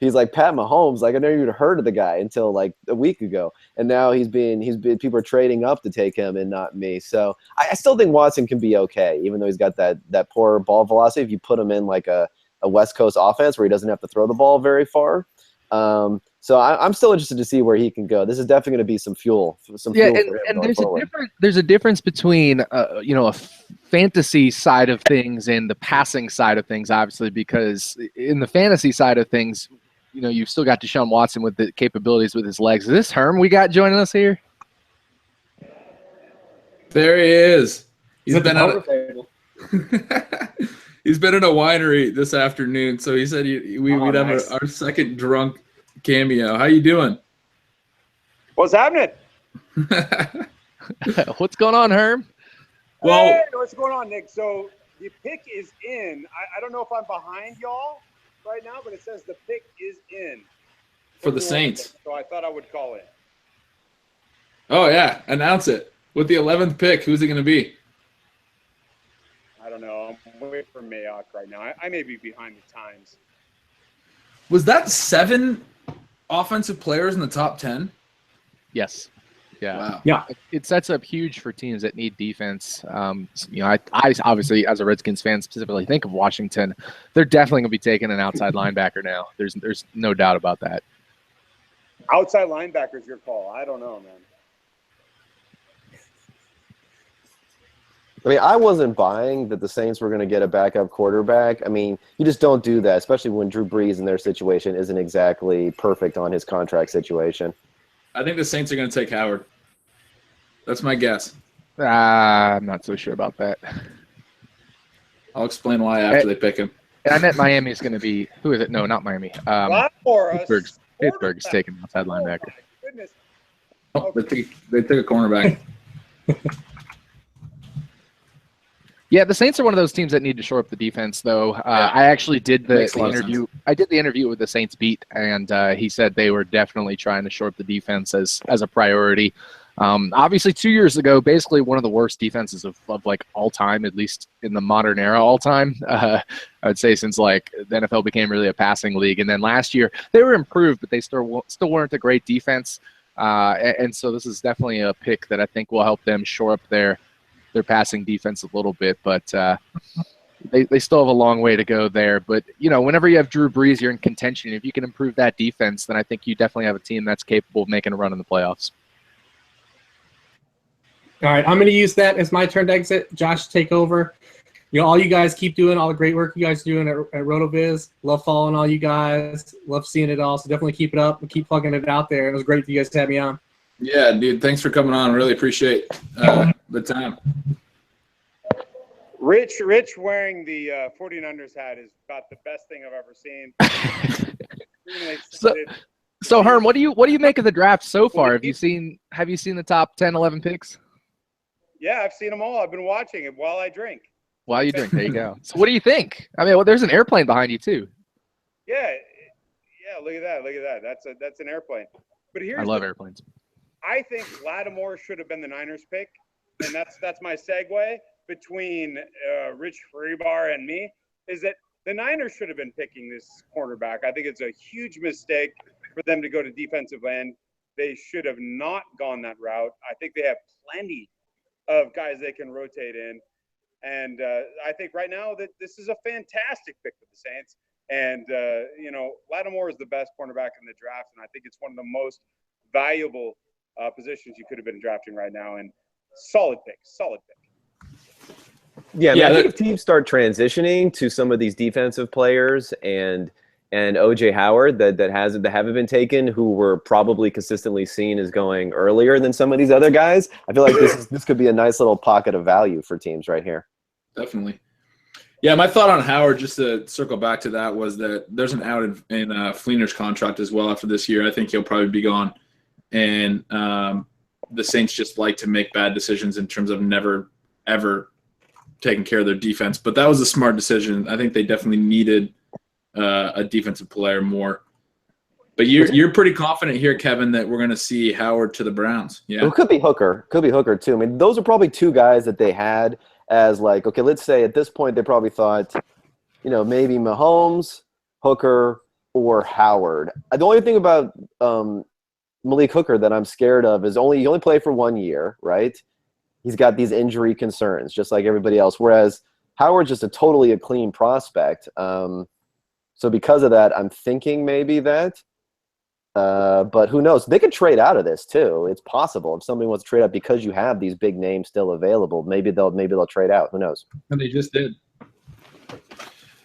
he's like Pat Mahomes. I never even heard of the guy until a week ago, and now he's been people are trading up to take him and not me. So I still think Watson can be okay, even though he's got that poor ball velocity. If you put him in a West Coast offense where he doesn't have to throw the ball very far. So I'm still interested to see where he can go. This is definitely going to be some fuel. There's a difference between a fantasy side of things and the passing side of things, obviously, because in the fantasy side of things, you've still got Deshaun Watson with the capabilities with his legs. Is this Herm we got joining us here? There he is. He's been out. He's been in a winery this afternoon, so he said we'd have our second drunk cameo. How you doing? What's happening? What's going on, Herm? Well, Hey, what's going on, Nick? So the pick is in. I don't know if I'm behind y'all right now, but it says the pick is in for the Saints. So I thought I would call in. Oh yeah, announce it. With the 11th pick, who's it going to be? I don't know. I'm waiting for Mayock right now. I may be behind the times. Was that 7 offensive players in the top 10? Yes. Yeah. Wow. Yeah. It sets up huge for teams that need defense. I obviously, as a Redskins fan, specifically think of Washington. They're definitely going to be taking an outside linebacker now. There's no doubt about that. Outside linebacker's your call. I don't know, man. I mean, I wasn't buying that the Saints were going to get a backup quarterback. I mean, you just don't do that, especially when Drew Brees in their situation isn't exactly perfect on his contract situation. I think the Saints are going to take Howard. That's my guess. I'm not so sure about that. I'll explain why after they pick him. And I meant Miami's going to be – who is it? No, not Miami. Pittsburgh's taking outside linebacker. My goodness. Oh, they took a cornerback. Yeah, the Saints are one of those teams that need to shore up the defense, though. I actually did the interview. I did the interview with the Saints beat, and he said they were definitely trying to shore up the defense as a priority. Obviously, 2 years ago, basically one of the worst defenses of like all time, at least in the modern era, all time. I would say since like the NFL became really a passing league, and then last year they were improved, but they still weren't a great defense. And so this is definitely a pick that I think will help them shore up their passing defense a little bit, but they still have a long way to go there. But, whenever you have Drew Brees, you're in contention. If you can improve that defense, then I think you definitely have a team that's capable of making a run in the playoffs. All right, I'm going to use that as my turn to exit. Josh, take over. All you guys keep doing all the great work you guys are doing at RotoViz. Love following all you guys. Love seeing it all. So definitely keep it up and keep plugging it out there. It was great for you guys to have me on. Yeah, dude. Thanks for coming on. Really appreciate the time. Rich wearing the 49ers hat is about the best thing I've ever seen. So Herm, what do you make of the draft so far? Have you seen the top 10, 11 picks? Yeah, I've seen them all. I've been watching it while I drink. While you drink, there you go. So what do you think? I mean, there's an airplane behind you too. Yeah, look at that. That's an airplane. But I love airplanes. I think Lattimore should have been the Niners pick, and that's my segue between Rich Freebar and me, is that the Niners should have been picking this cornerback. I think it's a huge mistake for them to go to defensive end. They should have not gone that route. I think they have plenty of guys they can rotate in. And I think right now that this is a fantastic pick for the Saints. And, Lattimore is the best cornerback in the draft, and I think it's one of the most valuable positions you could have been drafting right now. And solid pick. Yeah, I think if teams start transitioning to some of these defensive players and OJ Howard that haven't been taken, who were probably consistently seen as going earlier than some of these other guys, I feel like this could be a nice little pocket of value for teams right here. Definitely. Yeah, my thought on Howard, just to circle back to that, was that there's an out in Fleener's contract as well after this year. I think he'll probably be gone. And the Saints just like to make bad decisions in terms of never, ever taking care of their defense. But that was a smart decision. I think they definitely needed a defensive player more. But you're pretty confident here, Kevin, that we're going to see Howard to the Browns. Yeah, it could be Hooker. Could be Hooker too. I mean, those are probably two guys that they had as like, okay, let's say at this point they probably thought, maybe Mahomes, Hooker, or Howard. The only thing about Malik Hooker that I'm scared of is he only played for 1 year, right? He's got these injury concerns, just like everybody else. Whereas Howard's just a clean prospect. So because of that, I'm thinking maybe that. But who knows? They could trade out of this too. It's possible if somebody wants to trade out because you have these big names still available. Maybe they'll trade out. Who knows? And they just did.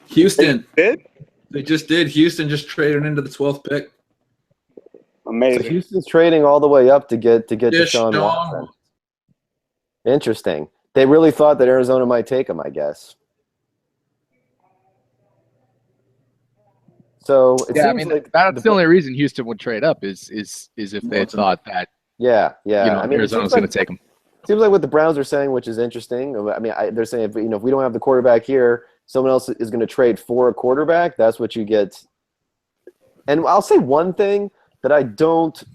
Houston did. They just did. Houston just traded into the 12th pick. Amazing. So Houston's trading all the way up to get Deshaun Watson. Interesting. They really thought that Arizona might take him, I guess. So it seems like that's the only reason Houston would trade up is if they thought that. Yeah. Arizona's going to take him. Seems like what the Browns are saying, which is interesting. I mean, they're saying if we don't have the quarterback here, someone else is going to trade for a quarterback. That's what you get. And I'll say one thing that I don't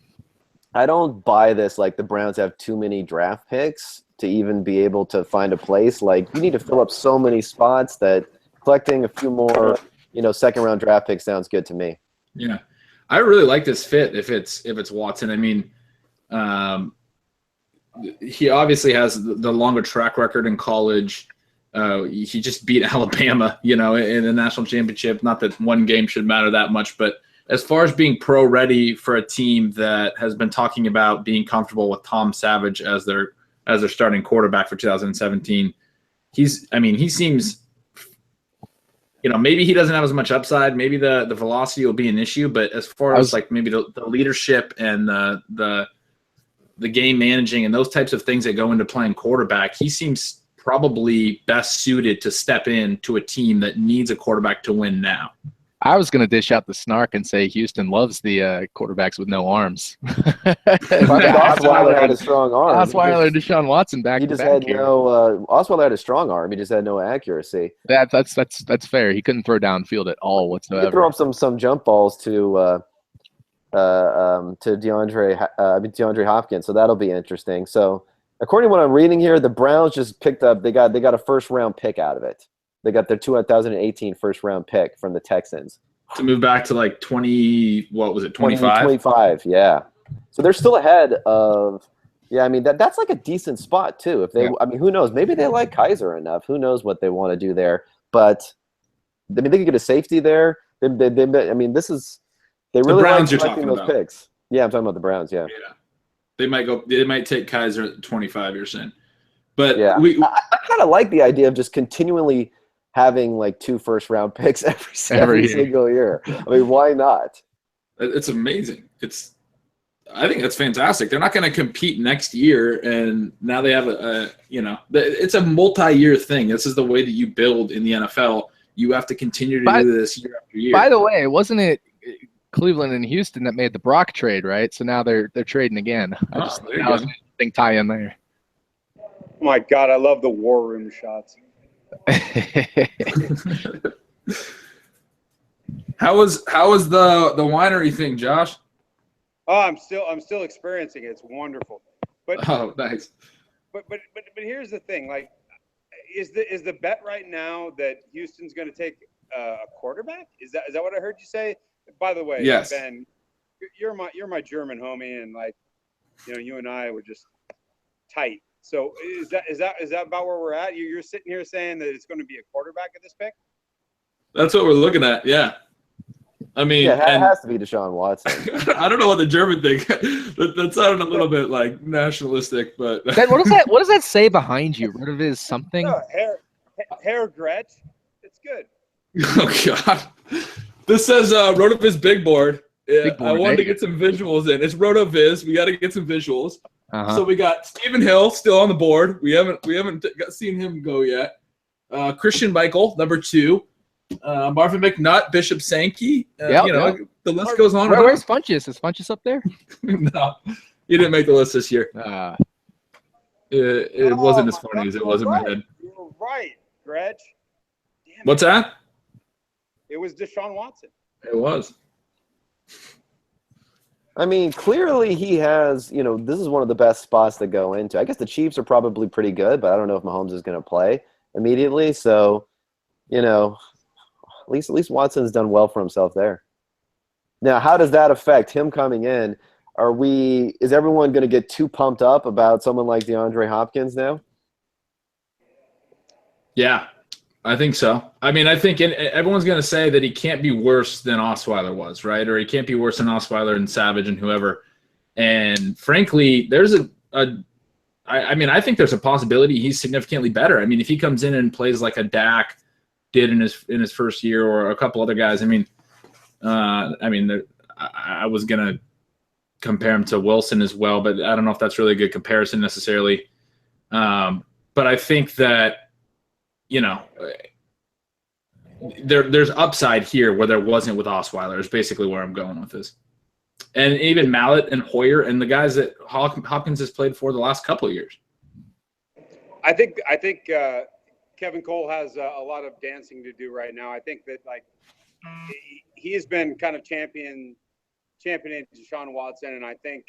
buy this. Like the Browns have too many draft picks to even be able to find a place. Like you need to fill up so many spots that collecting a few more, second round draft picks sounds good to me. Yeah, I really like this fit. If it's Watson, I mean, he obviously has the longer track record in college. He just beat Alabama, in the national championship. Not that one game should matter that much, but as far as being pro ready for a team that has been talking about being comfortable with Tom Savage as their starting quarterback for 2017, he seems, maybe he doesn't have as much upside. Maybe the velocity will be an issue, but as far as like maybe the leadership and the game managing and those types of things that go into playing quarterback, he seems probably best suited to step in to a team that needs a quarterback to win now. I was going to dish out the snark and say Houston loves the quarterbacks with no arms. Osweiler had a strong arm. Osweiler and Deshaun Watson back. He just had no. Osweiler had a strong arm. He just had no accuracy. That's fair. He couldn't throw downfield at all whatsoever. He could throw up some jump balls to DeAndre Hopkins. So that'll be interesting. So according to what I'm reading here, the Browns just picked up. They got a first round pick out of it. They got their 2018 first round pick from the Texans to move back to like 20. What was it? 25. 25. Yeah. So they're still ahead of. Yeah, I mean that's like a decent spot too. If they, I mean, who knows? Maybe they like Kaiser enough. Who knows what they want to do there? But I mean, they could get a safety there. I mean, this is. They really like selecting those picks. Yeah, I'm talking about the Browns. Yeah. They might take Kaiser at 25. You're saying, but yeah, I kind of like the idea of just continually having like 2 first round picks every single year. I mean, why not? It's amazing. I think that's fantastic. They're not going to compete next year, and now they have it's a multi-year thing. This is the way that you build in the NFL. You have to continue to do this year after year. By the way, wasn't it Cleveland and Houston that made the Brock trade, right? So now they're trading again. That was an interesting tie in there. Oh my God, I love the war room shots. How was the winery thing, Josh? Oh, I'm still experiencing it. It's wonderful. But nice. But here's the thing. Like, is the bet right now that Houston's going to take a quarterback? Is that what I heard you say? By the way, yes. Ben, you're my German homie, and like, you and I were just tight. So is that about where we're at? You're sitting here saying that it's going to be a quarterback at this pick? That's what we're looking at. Yeah. I mean, it has to be Deshaun Watson. I don't know what the German think. That sounded a little bit like nationalistic, but Ben, what does that say behind you? RotoViz something? No, hair Gretsch. It's good. Oh God. This says RotoViz big board. I wanted to get some visuals in. It's RotoViz. We got to get some visuals. Uh-huh. So we got Stephen Hill still on the board. We haven't seen him go yet. Christian Michael, number 2. Marvin McNutt, Bishop Sankey. The list goes on. Where's Funches? Is Funches up there? No, he didn't make the list this year. It wasn't as funny as it was in my head. You were right, Gretsch. What's that? It was Deshaun Watson. It was. I mean, clearly he has, this is one of the best spots to go into. I guess the Chiefs are probably pretty good, but I don't know if Mahomes is going to play immediately. So, at least Watson's done well for himself there. Now, how does that affect him coming in? Is everyone going to get too pumped up about someone like DeAndre Hopkins now? Yeah, I think so. I mean, I think everyone's going to say that he can't be worse than Osweiler was, right? Or he can't be worse than Osweiler and Savage and whoever. And frankly, there's I think there's a possibility he's significantly better. I mean, if he comes in and plays like a Dak did in his first year, or a couple other guys, I was going to compare him to Wilson as well, but I don't know if that's really a good comparison necessarily. But I think that, there's upside here where there wasn't with Osweiler is basically where I'm going with this. And even Mallett and Hoyer and the guys that Hopkins has played for the last couple of years. I think Kevin Cole has a lot of dancing to do right now. I think that like he has been kind of championing Deshaun Watson, and I think,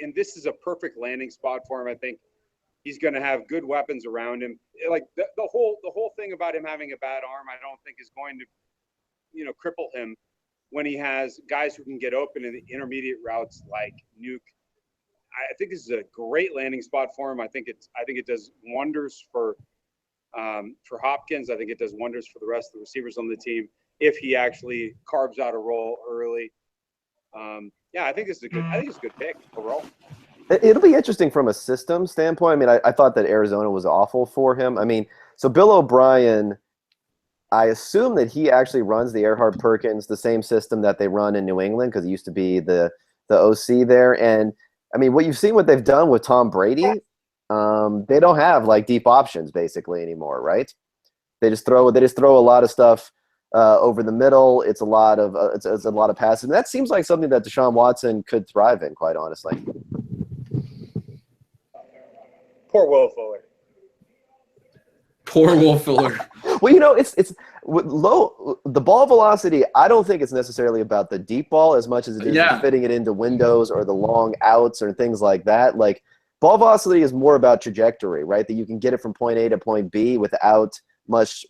and this is a perfect landing spot for him. I think he's going to have good weapons around him. Like the whole thing about him having a bad arm, I don't think is going to, cripple him when he has guys who can get open in the intermediate routes like Nuke. I think this is a great landing spot for him. I think it does wonders for Hopkins. I think it does wonders for the rest of the receivers on the team if he actually carves out a role early. I think it's a good pick overall. It'll be interesting from a system standpoint. I mean, I thought that Arizona was awful for him. I mean, so Bill O'Brien, I assume that he actually runs the Erhard Perkins, the same system that they run in New England, because he used to be the OC there. And I mean, what you've seen what they've done with Tom Brady, they don't have like deep options basically anymore, right? They just throw a lot of stuff over the middle. It's a lot of passes. And that seems like something that Deshaun Watson could thrive in, quite honestly. Poor Will Fuller. Poor Will Fuller. Well, it's low the ball velocity. I don't think it's necessarily about the deep ball as much as it is fitting it into windows or the long outs or things like that. Like ball velocity is more about trajectory, right? That you can get it from point A to point B without much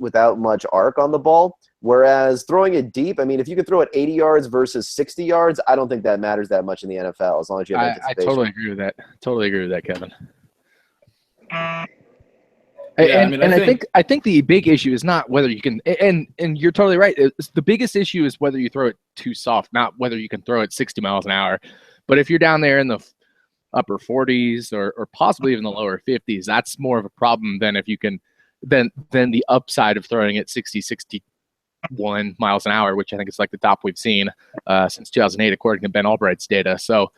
arc on the ball. Whereas throwing it deep, I mean, if you can throw it 80 yards versus 60 yards, I don't think that matters that much in the NFL as long as you have anticipation. I totally agree with that. Totally agree with that, Kevin. I think the big issue is not whether you can, and you're totally right. The biggest issue is whether you throw it too soft, not whether you can throw it 60 miles an hour. But if you're down there in the upper 40s or possibly even the lower 50s, that's more of a problem than if you can, than the upside of throwing it 61 miles an hour, which I think is like the top we've seen since 2008, according to Ben Albright's data. So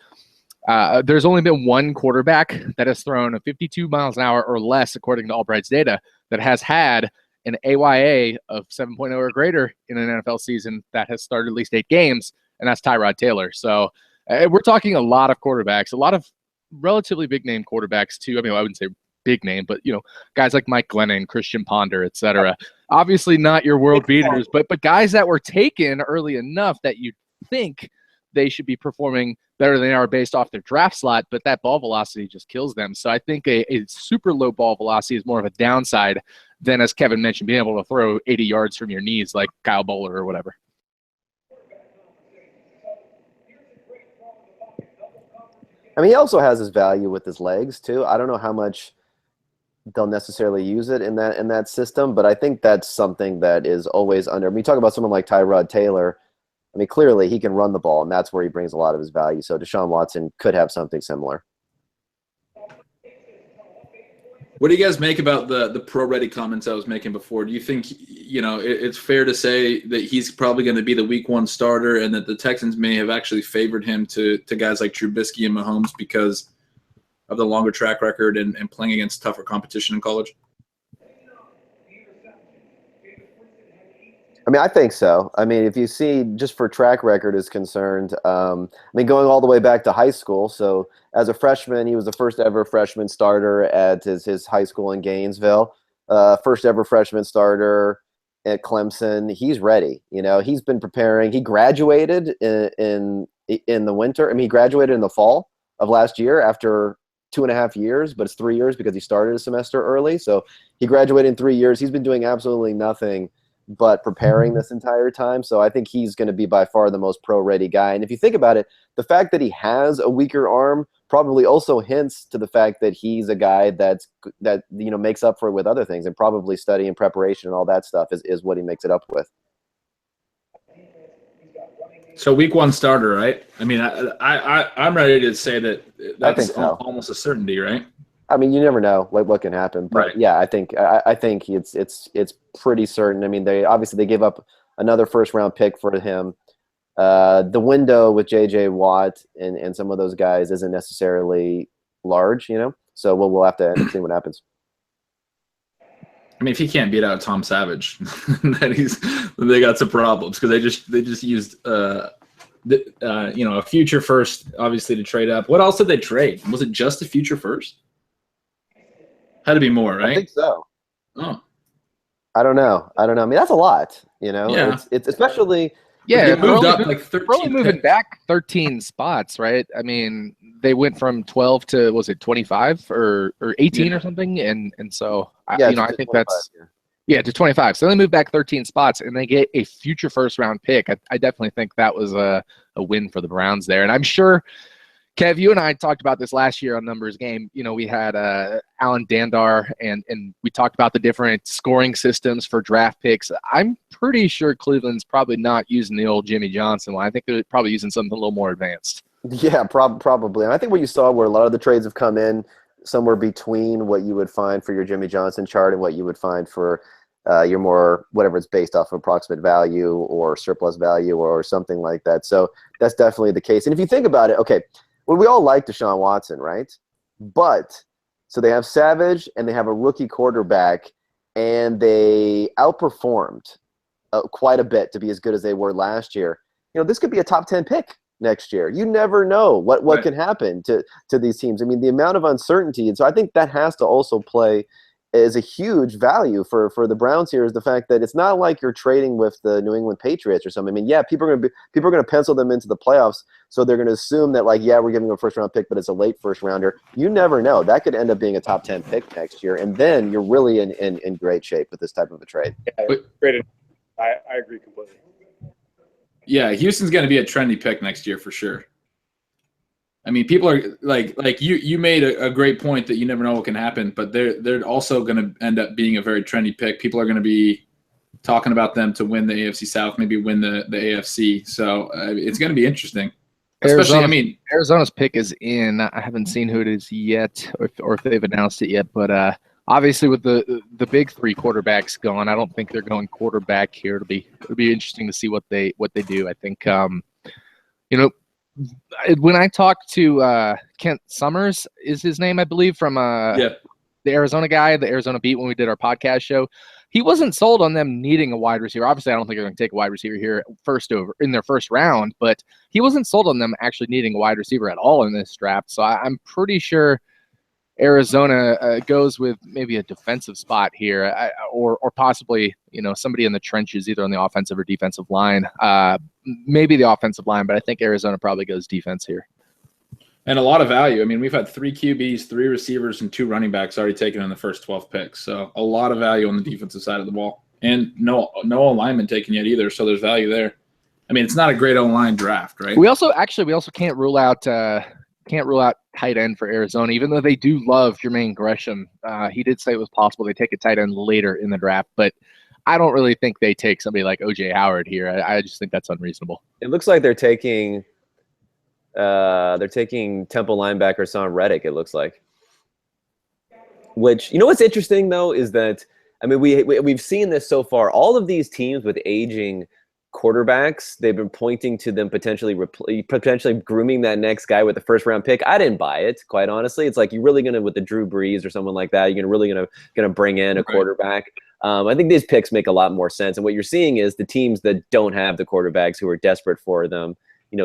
there's only been one quarterback that has thrown a 52 miles an hour or less, according to Albright's data, that has had an AYA of 7.0 or greater in an NFL season that has started at least 8 games, and that's Tyrod Taylor. So we're talking a lot of quarterbacks, a lot of relatively big-name quarterbacks, too. I mean, I wouldn't say big name, but, guys like Mike Glennon, Christian Ponder, et cetera. Obviously not your world beaters, but guys that were taken early enough that you think they should be performing better than they are based off their draft slot, but that ball velocity just kills them. So I think a super low ball velocity is more of a downside than, as Kevin mentioned, being able to throw 80 yards from your knees like Kyle Bowler or whatever. I mean, he also has his value with his legs too. I don't know how much they'll necessarily use it in that system, but I think that's something that is always under. I mean, you talk about someone like Tyrod Taylor. I mean, clearly he can run the ball, and that's where he brings a lot of his value. So Deshaun Watson could have something similar. What do you guys make about the pro-ready comments I was making before? Do you think, it's fair to say that he's probably going to be the week 1 starter and that the Texans may have actually favored him to guys like Trubisky and Mahomes because of the longer track record and playing against tougher competition in college? I mean, I think so. I mean, if you see, just for track record is concerned, I mean, going all the way back to high school. So as a freshman, he was the first ever freshman starter at his high school in Gainesville. First ever freshman starter at Clemson. He's ready. He's been preparing. He graduated in the winter. I mean, he graduated in the fall of last year after 2.5 years, but it's 3 years because he started a semester early. So he graduated in 3 years. He's been doing absolutely nothing but preparing this entire time. So I think he's going to be by far the most pro-ready guy. And if you think about it, the fact that he has a weaker arm probably also hints to the fact that he's a guy that makes up for it with other things, and probably study and preparation and all that stuff is what he makes it up with. So week 1 starter, right? I mean, I'm ready to say that's almost a certainty, right? I mean, you never know what can happen, but right. Yeah, I think it's pretty certain. I mean, they gave up another first-round pick for him. The window with J.J. Watt and some of those guys isn't necessarily large, So we'll have to see what happens. I mean, if he can't beat out Tom Savage, then they got some problems because they just used a future first, obviously, to trade up. What else did they trade? Was it just a future first? Had to be more, I right? think so. Oh, I don't know. I mean, that's a lot. You know, Yeah. it's especially. Yeah, it moved we're up only, like 13 we're only moving picks. back 13 spots, right? I mean, they went from 12 to was it 25 or 18 or something, and so Yeah, I think that's to 25. So they moved back 13 spots, and they get a future first round pick. I definitely think that was a win for the Browns there, and I'm sure. Kev, you and I talked about this last year on Numbers Game. You know, we had Alan Dandar, and we talked about the different scoring systems for draft picks. I'm pretty sure Cleveland's probably not using the old Jimmy Johnson one. I think they're probably using something a little more advanced. Yeah, probably. And I think what you saw where a lot of the trades have come in somewhere between what you would find for your Jimmy Johnson chart and what you would find for your more, whatever it's based off of approximate value or surplus value or something like that. So that's definitely the case. And if you think about it, okay, well, we all like Deshaun Watson, right? But so they have Savage and they have a rookie quarterback, and they outperformed quite a bit to be as good as they were last year. You know, this could be a top 10 pick next year. You never know what Right. can happen to these teams. I mean, the amount of uncertainty, and so I think that has to also play is a huge value for the Browns here, is the fact that it's not like you're trading with the New England Patriots or something. I mean, yeah, people are going to pencil them into the playoffs, so they're going to assume that, like, yeah, we're giving them a first round pick, but it's a late first rounder. You never know. That could end up being a top 10 pick next year, and then you're really in great shape with this type of a trade. Yeah, great. I agree completely. Yeah, Houston's going to be a trendy pick next year for sure. I mean, people are like you made a great point that you never know what can happen, but they're also going to end up being a very trendy pick. People are going to be talking about them to win the AFC South, maybe win the AFC. So it's going to be interesting. Especially, Arizona's pick is in. I haven't seen who it is yet, or if they've announced it yet. But obviously, with the big three quarterbacks gone, I don't think they're going quarterback here. It'll be interesting to see what they do. I think when I talked to Kent Summers, is his name, I believe, from the Arizona guy, the Arizona Beat, when we did our podcast show, he wasn't sold on them needing a wide receiver. Obviously, I don't think they're going to take a wide receiver here in their first round, but he wasn't sold on them actually needing a wide receiver at all in this draft. So I'm pretty sure Arizona goes with maybe a defensive spot here, or possibly somebody in the trenches, either on the offensive or defensive line. Maybe the offensive line, but I think Arizona probably goes defense here. And a lot of value. I mean, we've had 3 QBs, 3 receivers, and 2 running backs already taken in the first 12 picks. So a lot of value on the defensive side of the ball, and no alignment taken yet either. So there's value there. I mean, it's not a great O-line draft, right? We also can't rule out tight end for Arizona, even though they do love Jermaine Gresham. He did say it was possible they take a tight end later in the draft, but I don't really think they take somebody like O.J. Howard here. I just think that's unreasonable. It looks like they're taking Temple linebacker Son Reddick, it looks like. Which, what's interesting, though, is that, I mean, we've seen this so far. All of these teams with aging quarterbacks, they've been pointing to them potentially grooming that next guy with the first round pick. I didn't buy it, quite honestly. It's like, you're really going to, with the Drew Brees or someone like that, you're really going to bring in a quarterback. I think these picks make a lot more sense. And what you're seeing is the teams that don't have the quarterbacks who are desperate for them,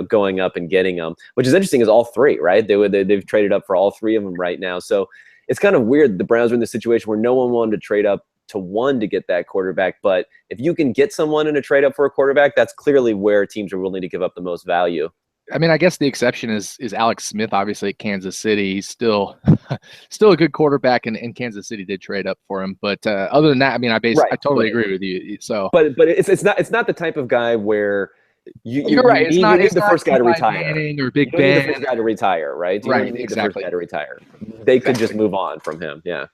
going up and getting them, which is interesting, is all 3, right? They've traded up for all 3 of them right now. So it's kind of weird. The Browns are in this situation where no one wanted to trade up to 1 to get that quarterback. But if you can get someone in a trade up for a quarterback, that's clearly where teams are willing to give up the most value. I mean, I guess the exception is Alex Smith, obviously at Kansas City. He's still a good quarterback, and Kansas City did trade up for him. But other than that, I mean, I totally agree with you. So, but it's not the type of guy where you're right. It's not the first guy to retire, or Big Ben. The first guy to retire, right? You don't need the first guy to retire. They could just move on from him. Yeah.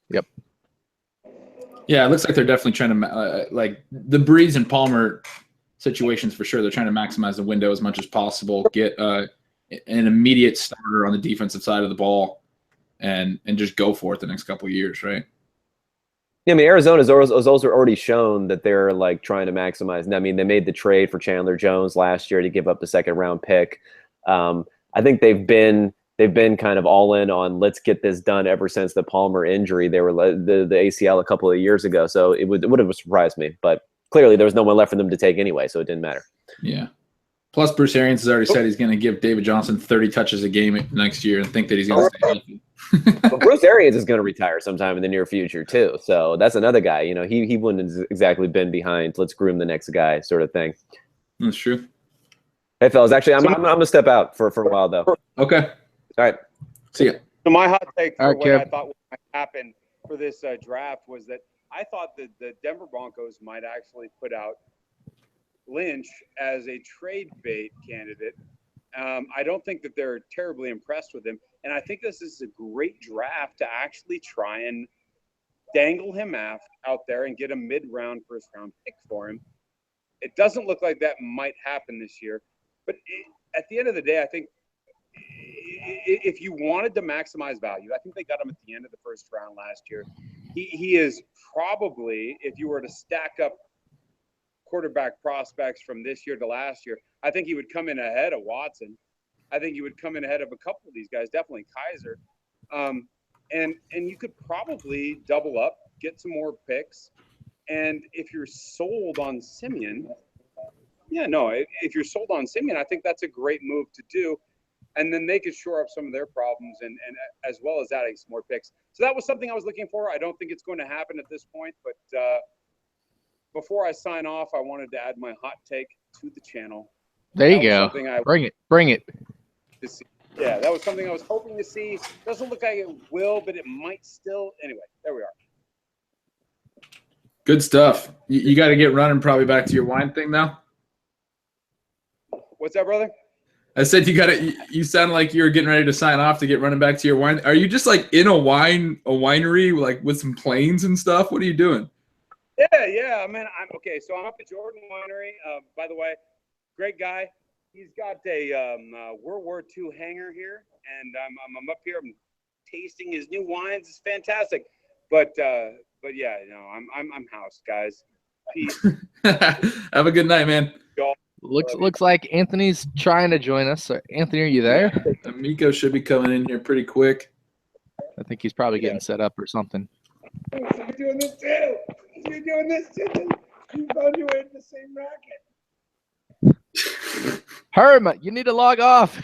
Yep. Yeah, it looks like they're definitely trying to like the Brees and Palmer situations for sure. They're trying to maximize the window as much as possible, get an immediate starter on the defensive side of the ball, and just go for it the next couple of years, right? Yeah, I mean, Arizona's also already shown that they're like trying to maximize. I mean, they made the trade for Chandler Jones last year to give up the 2nd round pick. I think they've been kind of all in on let's get this done ever since the Palmer injury. They were the ACL a couple of years ago, so it would have surprised me. But clearly, there was no one left for them to take anyway, so it didn't matter. Yeah. Plus, Bruce Arians has already said he's going to give David Johnson 30 touches a game next year and think that he's going to stay healthy. But Bruce Arians is going to retire sometime in the near future too. So that's another guy. You know, he wouldn't have exactly been behind let's groom the next guy sort of thing. That's true. Hey, fellas, actually, I'm going to step out for a while though. Okay. All right. See ya. So my hot take for All right, what Kev. I thought might happen for this draft was that I thought that the Denver Broncos might actually put out Lynch as a trade bait candidate. I don't think that they're terribly impressed with him. And I think this is a great draft to actually try and dangle him out there and get a mid-round, first-round pick for him. It doesn't look like that might happen this year. But at the end of the day, I think if you wanted to maximize value, I think they got him at the end of the first round last year. He is probably, if you were to stack up quarterback prospects from this year to last year, I think he would come in ahead of Watson. I think he would come in ahead of a couple of these guys, definitely Kaiser. And you could probably double up, get some more picks. And if you're sold on Simeon, if you're sold on Simeon, I think that's a great move to do. And then they could shore up some of their problems and as well as adding some more picks. So that was something I was looking for. I don't think it's going to happen at this point, but before I sign off, I wanted to add my hot take to the channel. There you go. Bring it. Yeah, that was something I was hoping to see. Doesn't look like it will, but it might still. Anyway, there we are. Good stuff. You got to get running probably back to your wine thing now. What's that, brother? I said you sound like you're getting ready to sign off to get running back to your wine. Are you just like in a winery like with some planes and stuff? What are you doing? Yeah, man. I'm okay. So I'm up at Jordan Winery. By the way, great guy. He's got a World War II hangar here, and I'm up here. I'm tasting his new wines. It's fantastic. But yeah, I'm housed, guys. Peace. Have a good night, man. Looks like Anthony's trying to join us. So, Anthony, are you there? Amico should be coming in here pretty quick. I think he's probably getting set up or something. You're doing this too. You're doing this too. You found your way to the same racket. Herm, you need to log off.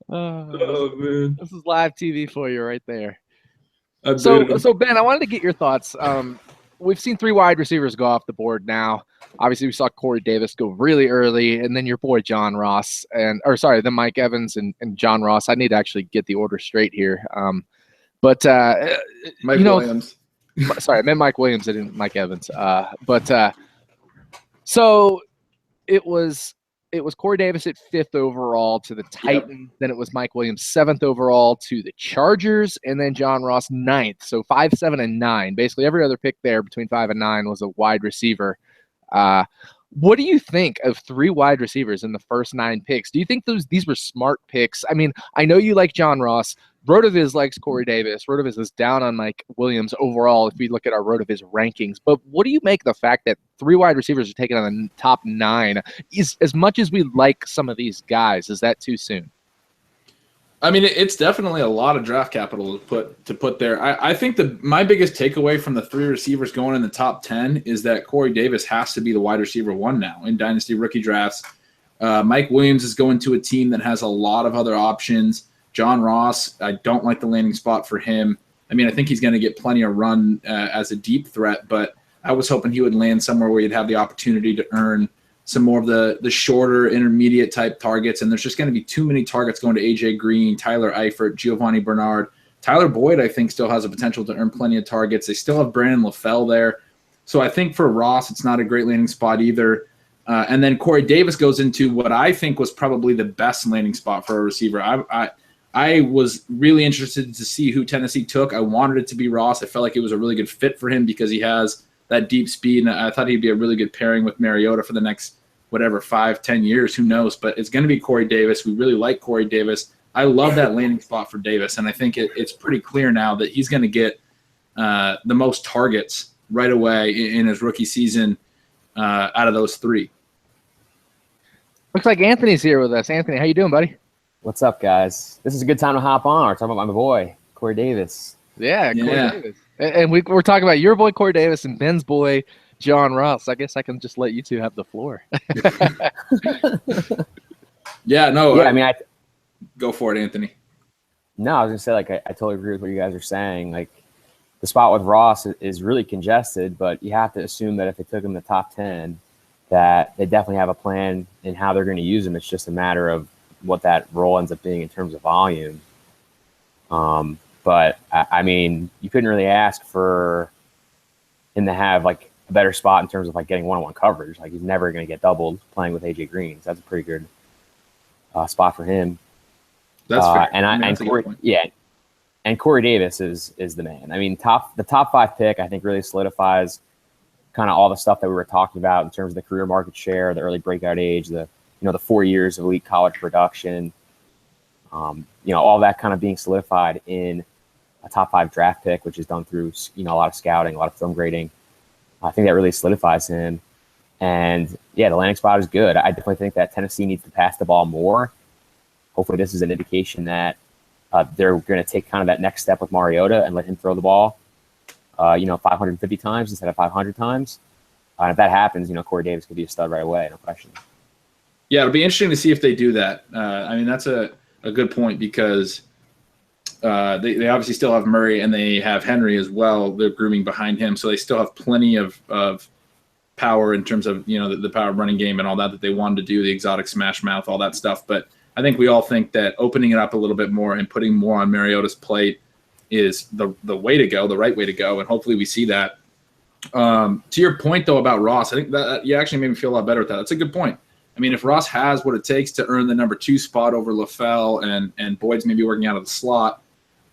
Oh man, this is live TV for you right there. So Ben, I wanted to get your thoughts. We've seen 3 wide receivers go off the board now. Obviously, we saw Corey Davis go really early, and then your boy John Ross, then Mike Evans and John Ross. I need to actually get the order straight here. Mike Williams. Sorry, I meant Mike Williams. I didn't Mike Evans. So it was Corey Davis at 5th overall to the Titans. Yep. Then it was Mike Williams 7th overall to the Chargers, and then John Ross 9th. So 5, 7, and 9. Basically, every other pick there between 5 and 9 was a wide receiver. What do you think of 3 wide receivers in the first 9 picks? Do you think these were smart picks? I mean, I know you like John Ross. RotoViz likes Corey Davis. RotoViz is down on Mike Williams overall if we look at our RotoViz rankings. But what do you make of the fact that 3 wide receivers are taken on the top 9? As much as we like some of these guys, is that too soon? I mean, it's definitely a lot of draft capital to put there. I think my biggest takeaway from the 3 receivers going in the top 10 is that Corey Davis has to be the wide receiver 1 now in dynasty rookie drafts. Mike Williams is going to a team that has a lot of other options. John Ross, I don't like the landing spot for him. I mean, I think he's going to get plenty of run as a deep threat, but I was hoping he would land somewhere where he'd have the opportunity to earn some more of the shorter, intermediate type targets. And there's just going to be too many targets going to A.J. Green, Tyler Eifert, Giovanni Bernard. Tyler Boyd, I think, still has a potential to earn plenty of targets. They still have Brandon LaFell there. So I think for Ross, it's not a great landing spot either. And then Corey Davis goes into what I think was probably the best landing spot for a receiver. I was really interested to see who Tennessee took. I wanted it to be Ross. I felt like it was a really good fit for him because he has that deep speed, and I thought he'd be a really good pairing with Mariota for the next, 5-10 years. Who knows? But it's going to be Corey Davis. We really like Corey Davis. I love that landing spot for Davis, and I think it's pretty clear now that he's going to get the most targets right away in his rookie season out of those 3. Looks like Anthony's here with us. Anthony, how you doing, buddy? What's up, guys? This is a good time to hop on. We're talking about my boy, Corey Davis. Yeah. Corey Davis. And we're talking about your boy, Corey Davis, and Ben's boy, John Ross. I guess I can just let you 2 have the floor. Yeah, no. Yeah, Go for it, Anthony. No, I was gonna say, like, I totally agree with what you guys are saying. Like, the spot with Ross is really congested, but you have to assume that if they took him in the top 10, that they definitely have a plan in how they're going to use him. It's just a matter of what that role ends up being in terms of volume. But I mean, you couldn't really ask for him to have like a better spot in terms of like getting one-on-one coverage. Like, he's never going to get doubled playing with AJ Green. So that's a pretty good spot for him. That's fair. And Corey, yeah, and Corey Davis is the man. I mean, the top 5 pick, I think, really solidifies kind of all the stuff that we were talking about in terms of the career market share, the early breakout age, the 4 years of elite college production, all that kind of being solidified in a top 5 draft pick, which is done through a lot of scouting, a lot of film grading. I think that really solidifies him. And yeah, the landing spot is good. I definitely think that Tennessee needs to pass the ball more. Hopefully this is an indication that they're going to take kind of that next step with Mariota and let him throw the ball, 550 times instead of 500 times. And if that happens, Corey Davis could be a stud right away, no question. Yeah, it'll be interesting to see if they do that. I mean, that's a good point because they obviously still have Murray and they have Henry as well. They're grooming behind him, so they still have plenty of power in terms of the power running game and all that they wanted to do, the exotic smash mouth, all that stuff. But I think we all think that opening it up a little bit more and putting more on Mariota's plate is the way to go, the right way to go, and hopefully we see that. To your point, though, about Ross, I think that you actually made me feel a lot better with that. That's a good point. I mean, if Ross has what it takes to earn the number 2 spot over LaFell and Boyd's maybe working out of the slot,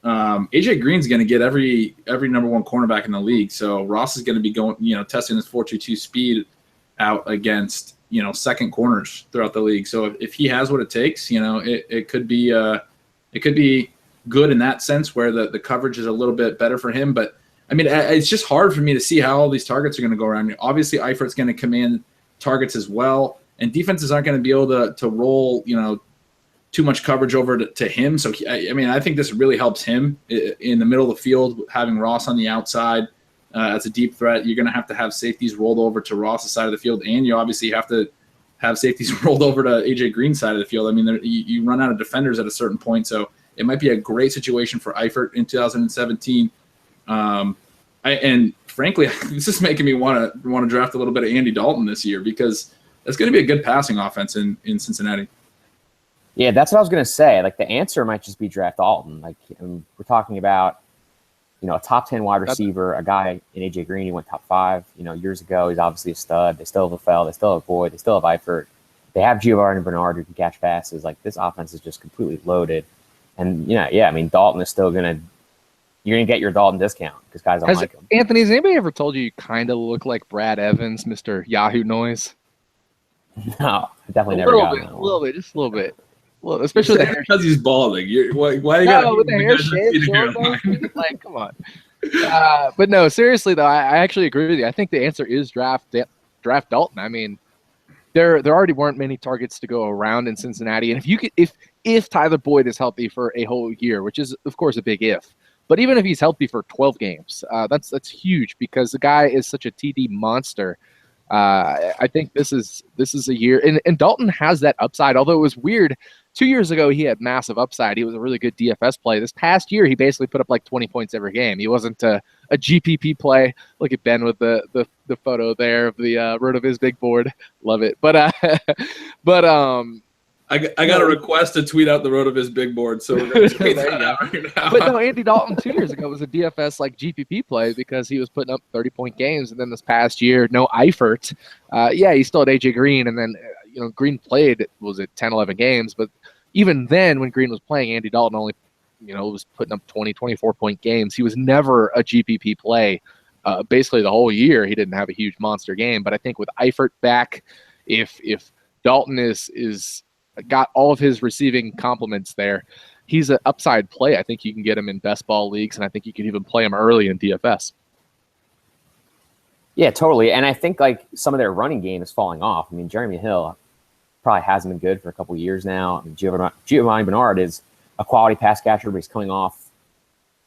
AJ Green's going to get every number 1 cornerback in the league. So Ross is going to be going, testing this 4.22 speed out against second corners throughout the league. So if he has what it takes, it could be good in that sense where the coverage is a little bit better for him. But I mean, it's just hard for me to see how all these targets are going to go around. Obviously, Eifert's going to command targets as well, and defenses aren't going to be able to roll too much coverage over to him. So I think this really helps him in the middle of the field, having Ross on the outside. As a deep threat, you're going to have safeties rolled over to Ross's side of the field, and you obviously have to have safeties rolled over to AJ Green's side of the field. I mean, you run out of defenders at a certain point, so it might be a great situation for Eifert in 2017. And frankly, this is making me want to draft a little bit of Andy Dalton this year because it's going to be a good passing offense in Cincinnati. Yeah, that's what I was going to say. Like, the answer might just be draft Dalton. Like, we're talking about a top 10 wide receiver, a guy in AJ Green who went top 5, years ago. He's obviously a stud. They still have LaFell. They still have Boyd. They still have Eifert. They have Giovanni Bernard who can catch passes. Like, this offense is just completely loaded. And, I mean, Dalton is still you're going to get your Dalton discount because guys don't like him. Anthony, has anybody ever told you kind of look like Brad Evans, Mr. Yahoo Noise? No, I definitely never got that. A little bit, just a little bit. Well, especially because he's balding. Why you got with the hair shaved? Like, come on. But no, seriously though, I actually agree with you. I think the answer is draft Dalton. I mean, there already weren't many targets to go around in Cincinnati, and if Tyler Boyd is healthy for a whole year, which is of course a big if, but even if he's healthy for 12 games, that's huge because the guy is such a TD monster. I think this is a year, and Dalton has that upside. Although it was weird. 2 years ago, he had massive upside. He was a really good DFS play. This past year, he basically put up like 20 points every game. He wasn't a GPP play. Look at Ben with the photo there of the RotoViz big board. Love it. But I got a request to tweet out the RotoViz big board, so we're going to tweet that out right now. But no, Andy Dalton 2 years ago was a DFS like GPP play because he was putting up 30-point games, and then this past year, no Eifert. He still had AJ Green, and then Green played 10, 11 games, but even then, when Green was playing, Andy Dalton only was putting up 20, 24-point games. He was never a GPP play. Basically, the whole year, he didn't have a huge monster game. But I think with Eifert back, if Dalton is got all of his receiving compliments there, he's an upside play. I think you can get him in best ball leagues, and I think you can even play him early in DFS. Yeah, totally. And I think like some of their running game is falling off. I mean, Jeremy Hill probably hasn't been good for a couple of years now. I mean, Giovanni Bernard is a quality pass catcher, but he's coming off,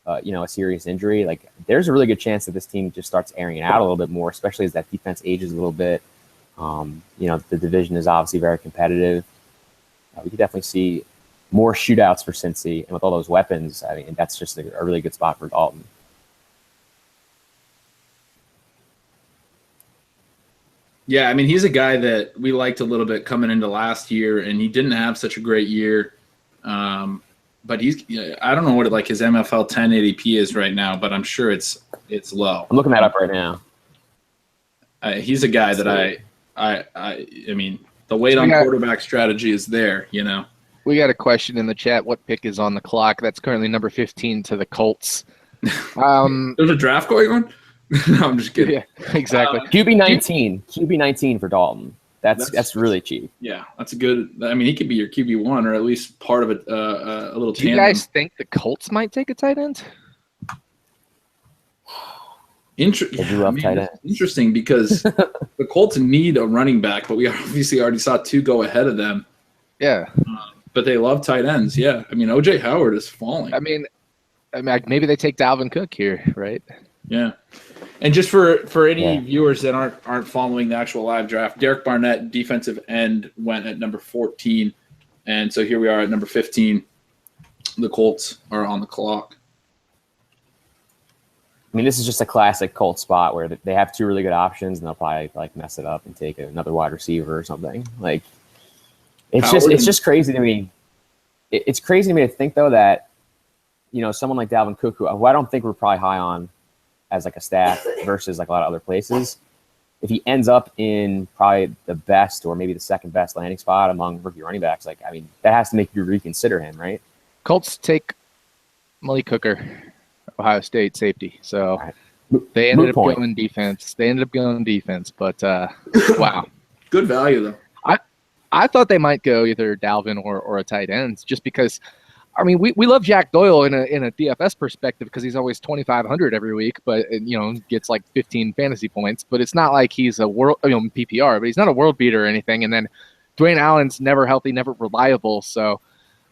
a serious injury. Like, there's a really good chance that this team just starts airing it out a little bit more, especially as that defense ages a little bit. The division is obviously very competitive. We could definitely see more shootouts for Cincy, and with all those weapons, I mean, that's just a really good spot for Dalton. Yeah, I mean, he's a guy that we liked a little bit coming into last year, and he didn't have such a great year. But I don't know what like his MFL 10 ADP is right now, but I'm sure it's low. I'm looking that up right now. He's a guy that I mean, the weight on quarterback strategy is there, you know. We got a question in the chat. What pick is on the clock? That's currently number 15 to the Colts. There's a draft going on? No, I'm just kidding. Yeah, exactly. QB19 for Dalton. That's really cheap. Yeah, that's a good. I mean, he could be your QB1 or at least part of a little. Do you guys think the Colts might take a tight end? Interesting because the Colts need a running back, but we obviously already saw two go ahead of them. Yeah, but they love tight ends. Yeah, I mean, OJ Howard is falling. I mean, maybe they take Dalvin Cook here, right? Yeah. And just for any viewers that aren't following the actual live draft, Derek Barnett, defensive end, went at number 14. And so here we are at number 15. The Colts are on the clock. I mean, this is just a classic Colts spot where they have two really good options, and they'll probably like mess it up and take another wide receiver or something. Like, it's just crazy to me. It's crazy to me to think though that, you know, someone like Dalvin Cook, who I don't think we're probably high on as like a staff versus like a lot of other places, if he ends up in probably the best or maybe the second best landing spot among rookie running backs, like, I mean, that has to make you reconsider him, right? Colts take Malik Hooker, Ohio State safety. So they ended up going defense. But wow. Good value though. I thought they might go either Dalvin or a tight end just because, I mean, we love Jack Doyle in a DFS perspective because he's always 2,500 every week, but gets like 15 fantasy points. But it's not like he's a PPR, but he's not a world beater or anything. And then Dwayne Allen's never healthy, never reliable. So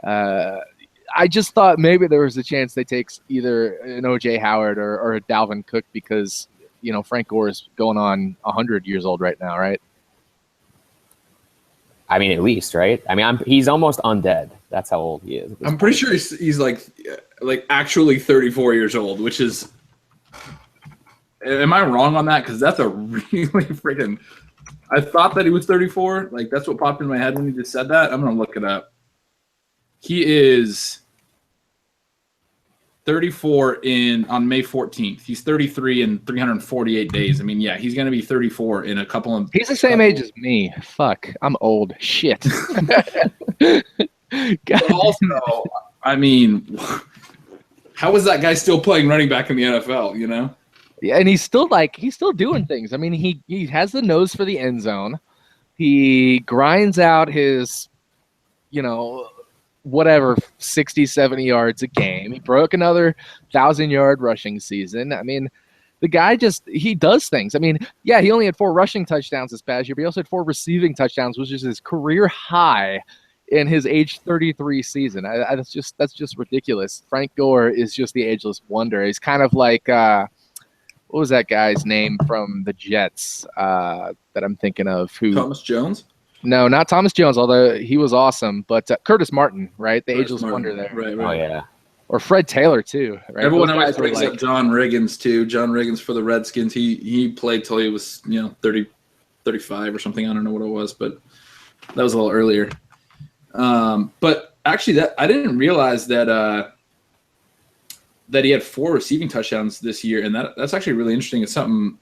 I just thought maybe there was a chance they take either an OJ Howard or a Dalvin Cook because Frank Gore is going on 100 years old right now, right? I mean, at least, right? I mean, he's almost undead. That's how old he is. I'm pretty sure he's like actually 34 years old, which is. Am I wrong on that? Because that's a really freaking. I thought that he was 34. Like that's what popped in my head when you just said that. I'm gonna look it up. He is 34 on May 14th. He's 33 in 348 days. I mean, yeah, he's going to be 34 in a couple of. He's the same age as me. Fuck, I'm old. Shit. But also, I mean, how is that guy still playing running back in the NFL? You know? Yeah, and he's still doing things. I mean, he has the nose for the end zone. He grinds out his, whatever, 60, 70 yards a game. He broke another 1,000-yard rushing season. I mean, the guy he does things. I mean, yeah, he only had 4 rushing touchdowns this past year, but he also had 4 receiving touchdowns, which is his career high in his age 33 season. That's just ridiculous. Frank Gore is just the ageless wonder. He's kind of like what was that guy's name from the Jets that I'm thinking of? Thomas Jones? No, not Thomas Jones, although he was awesome. But Curtis Martin, right? The ageless wonder there. Right. Oh, yeah. Or Fred Taylor, too. Right? Everyone always brings up John Riggins, too. John Riggins for the Redskins. He played till he was, 30, 35 or something. I don't know what it was, but that was a little earlier. But actually, I didn't realize that that he had 4 receiving touchdowns this year, and that's actually really interesting. It's something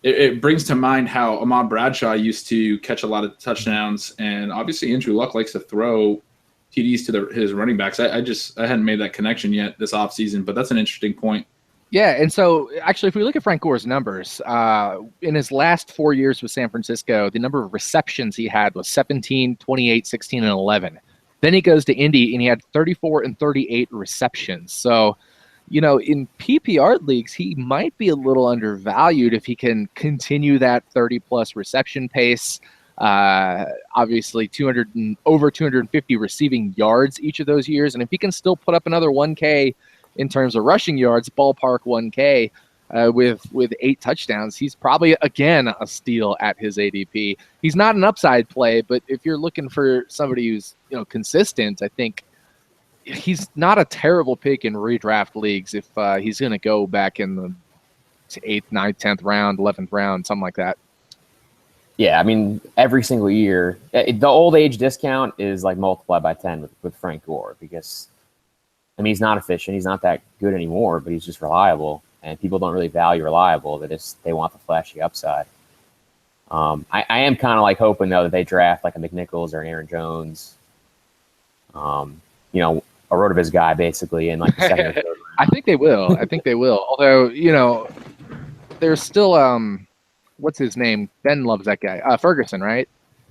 it brings to mind how Ahmad Bradshaw used to catch a lot of touchdowns, and obviously Andrew Luck likes to throw TDs to his running backs. I hadn't made that connection yet this offseason, but that's an interesting point. Yeah, and so actually, if we look at Frank Gore's numbers, in his last 4 years with San Francisco, the number of receptions he had was 17, 28, 16, and 11. Then he goes to Indy, and he had 34 and 38 receptions. So, in PPR leagues, he might be a little undervalued if he can continue that 30-plus reception pace. Obviously, over 250 receiving yards each of those years. And if he can still put up another 1K in terms of rushing yards, ballpark 1K, with 8 touchdowns. He's probably, again, a steal at his ADP. He's not an upside play, but if you're looking for somebody who's consistent, I think he's not a terrible pick in redraft leagues if he's going to go back in the 8th, 9th, 10th round, 11th round, something like that. Yeah, I mean, every single year, the old age discount is like multiplied by 10 with Frank Gore because, I mean, he's not efficient. He's not that good anymore, but he's just reliable. And people don't really value reliable. They want the flashy upside. I am kind of like hoping, though, that they draft like a McNichols or an Aaron Jones, a RotoViz guy, basically, in like the second or third round. I think they will. Although, there's still what's his name? Ben loves that guy. Ferguson, right?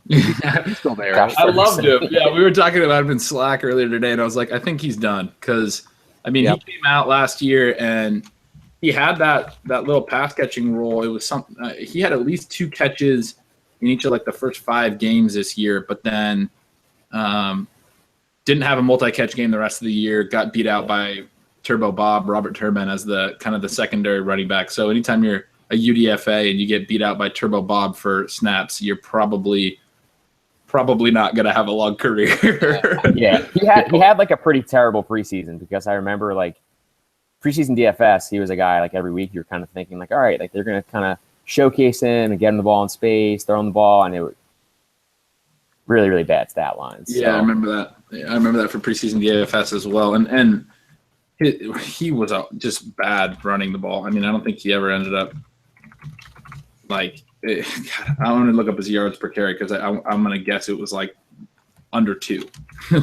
He's still there. Gosh, I loved him. Yeah, we were talking about him in Slack earlier today, and I was like, I think he's done because, I mean, he came out last year and he had that little pass catching role. It was something. He had at least 2 catches in each of like the first 5 games this year, but then didn't have a multi-catch game the rest of the year. Got beat out by Turbo Bob, Robert Turbin, as the kind of the secondary running back. So anytime you're a UDFA and you get beat out by Turbo Bob for snaps, you're probably not going to have a long career. Yeah, he had like a pretty terrible preseason because I remember like preseason DFS, he was a guy like every week you're kind of thinking like, all right, like they're going to kind of showcase him and get him the ball in space, throw him the ball, and it was really, really bad stat lines. Yeah, so. I remember that. Yeah, I remember that for preseason DFS as well. And he was just bad running the ball. I mean, I don't think he ever ended up like God, I want to look up his yards per carry because I'm going to guess it was like under 2. He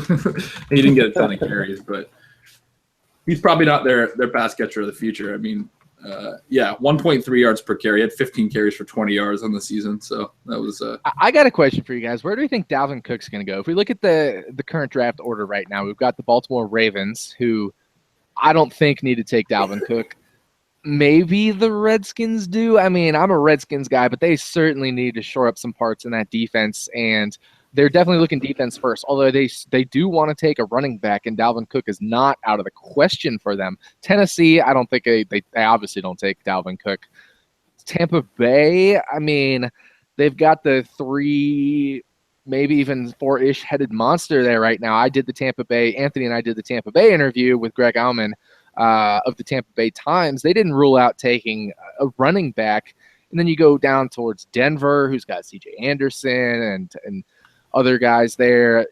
didn't get a ton of carries, but he's probably not their pass catcher of the future. I mean, 1.3 yards per carry. He had 15 carries for 20 yards on the season. So that was I got a question for you guys. Where do you think Dalvin Cook's going to go? If we look at the current draft order right now, we've got the Baltimore Ravens, who I don't think need to take Dalvin Cook. Maybe the Redskins do. I mean, I'm a Redskins guy, but they certainly need to shore up some parts in that defense, and they're definitely looking defense first, although they do want to take a running back, and Dalvin Cook is not out of the question for them. Tennessee, I don't think they obviously don't take Dalvin Cook. Tampa Bay, I mean, they've got the 3, maybe even 4-ish headed monster there right now. Anthony and I did the Tampa Bay interview with Greg Auman of the Tampa Bay Times. They didn't rule out taking a running back. And then you go down towards Denver, who's got CJ Anderson and other guys there.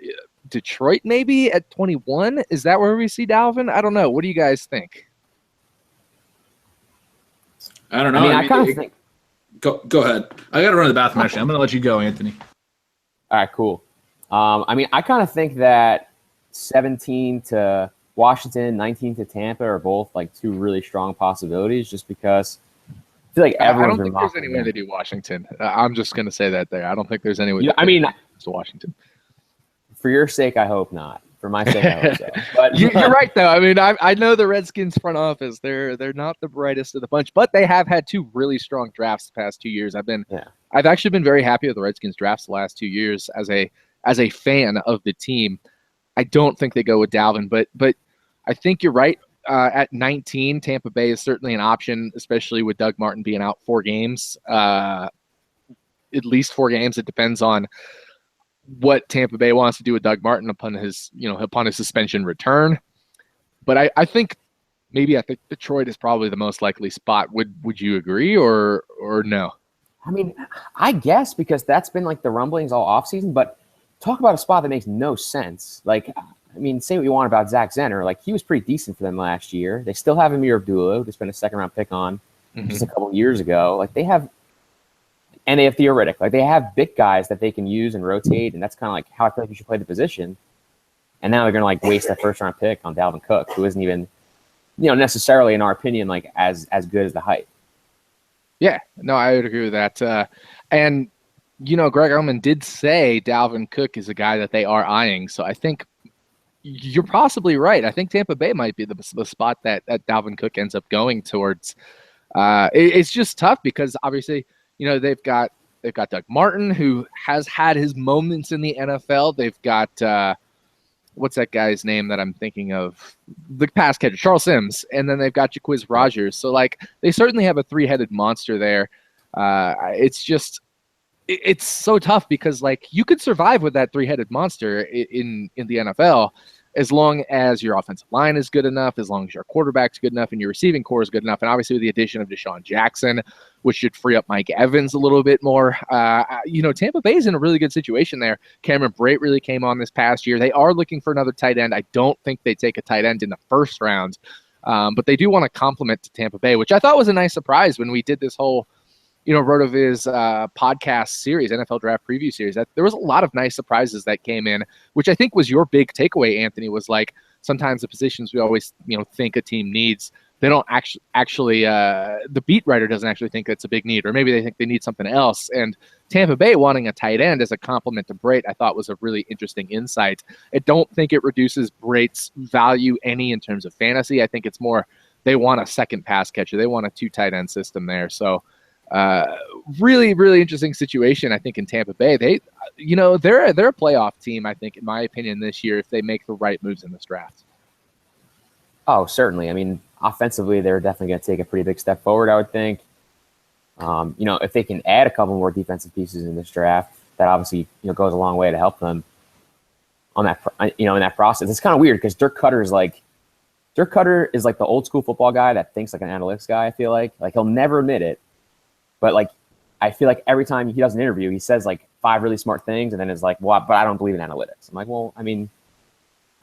Detroit maybe at 21. Is that where we see Dalvin? I don't know. What do you guys think? I don't know. I mean, I kind of think. Go ahead. I got to run to the bathroom, actually. I'm going to let you go, Anthony. All right, cool. I mean, I kind of think that 17 to Washington, 19 to Tampa are both like 2 really strong possibilities just because I feel like everyone's I don't think there's any way they do Washington. I'm just going to say that there. I don't think there's any way to Washington. For your sake, I hope not. For my sake, I hope so. But you're right, though. I mean, I know the Redskins front office. They're not the brightest of the bunch, but they have had 2 really strong drafts the past 2 years. I've actually been very happy with the Redskins drafts the last 2 years as a fan of the team. I don't think they go with Dalvin, but I think you're right. At 19, Tampa Bay is certainly an option, especially with Doug Martin being out 4 games, at least 4 games. It depends on what Tampa Bay wants to do with Doug Martin upon his suspension return. But I think Detroit is probably the most likely spot. Would you agree or no? I mean, I guess because that's been like the rumblings all offseason, but talk about a spot that makes no sense. Like, I mean, say what you want about Zach Zenner. Like, he was pretty decent for them last year. They still have Amir Abdullah, who they spent a 2nd-round pick on just a couple of years ago. Like, they have – and they have Theoretic. Like, they have big guys that they can use and rotate, and that's kind of like how I feel like you should play the position. And now they're going to, like, waste that 1st-round pick on Dalvin Cook, who isn't even, necessarily, in our opinion, like, as good as the hype. Yeah. No, I would agree with that. And, Greg Auman did say Dalvin Cook is a guy that they are eyeing. So I think – you're possibly right. I think Tampa Bay might be the spot that Dalvin Cook ends up going towards. It's just tough because obviously, they've got Doug Martin, who has had his moments in the NFL. They've got what's that guy's name that I'm thinking of? The pass catcher, Charles Sims, and then they've got Jaquiz Rogers. So like they certainly have a three-headed monster there. It's just it's so tough because like you could survive with that three-headed monster in the NFL as long as your offensive line is good enough, as long as your quarterback's good enough and your receiving core is good enough. And obviously with the addition of Deshaun Jackson, which should free up Mike Evans a little bit more. Tampa Bay's in a really good situation there. Cameron Brate really came on this past year. They are looking for another tight end. I don't think they take a tight end in the first round, but they do want to complement to Tampa Bay, which I thought was a nice surprise when we did this whole RotoViz podcast series, NFL draft preview series. That there was a lot of nice surprises that came in, which I think was your big takeaway, Anthony, was like sometimes the positions we always, think a team needs, they don't actually the beat writer doesn't actually think it's a big need, or maybe they think they need something else. And Tampa Bay wanting a tight end as a complement to Brate, I thought was a really interesting insight. I don't think it reduces Brate's value any in terms of fantasy. I think it's more they want a second pass catcher. They want a 2 tight end system there. So really, really interesting situation, I think, in Tampa Bay. They're a playoff team, I think, in my opinion, this year if they make the right moves in this draft. Oh, certainly. I mean, offensively, they're definitely going to take a pretty big step forward, I would think. If they can add a couple more defensive pieces in this draft, that obviously, goes a long way to help them on that, in that process. It's kind of weird because Dirk Cutter is like the old school football guy that thinks like an analytics guy, I feel like he'll never admit it. But like, I feel like every time he does an interview, he says like 5 really smart things and then is like, well, but I don't believe in analytics. I'm like, well, I mean,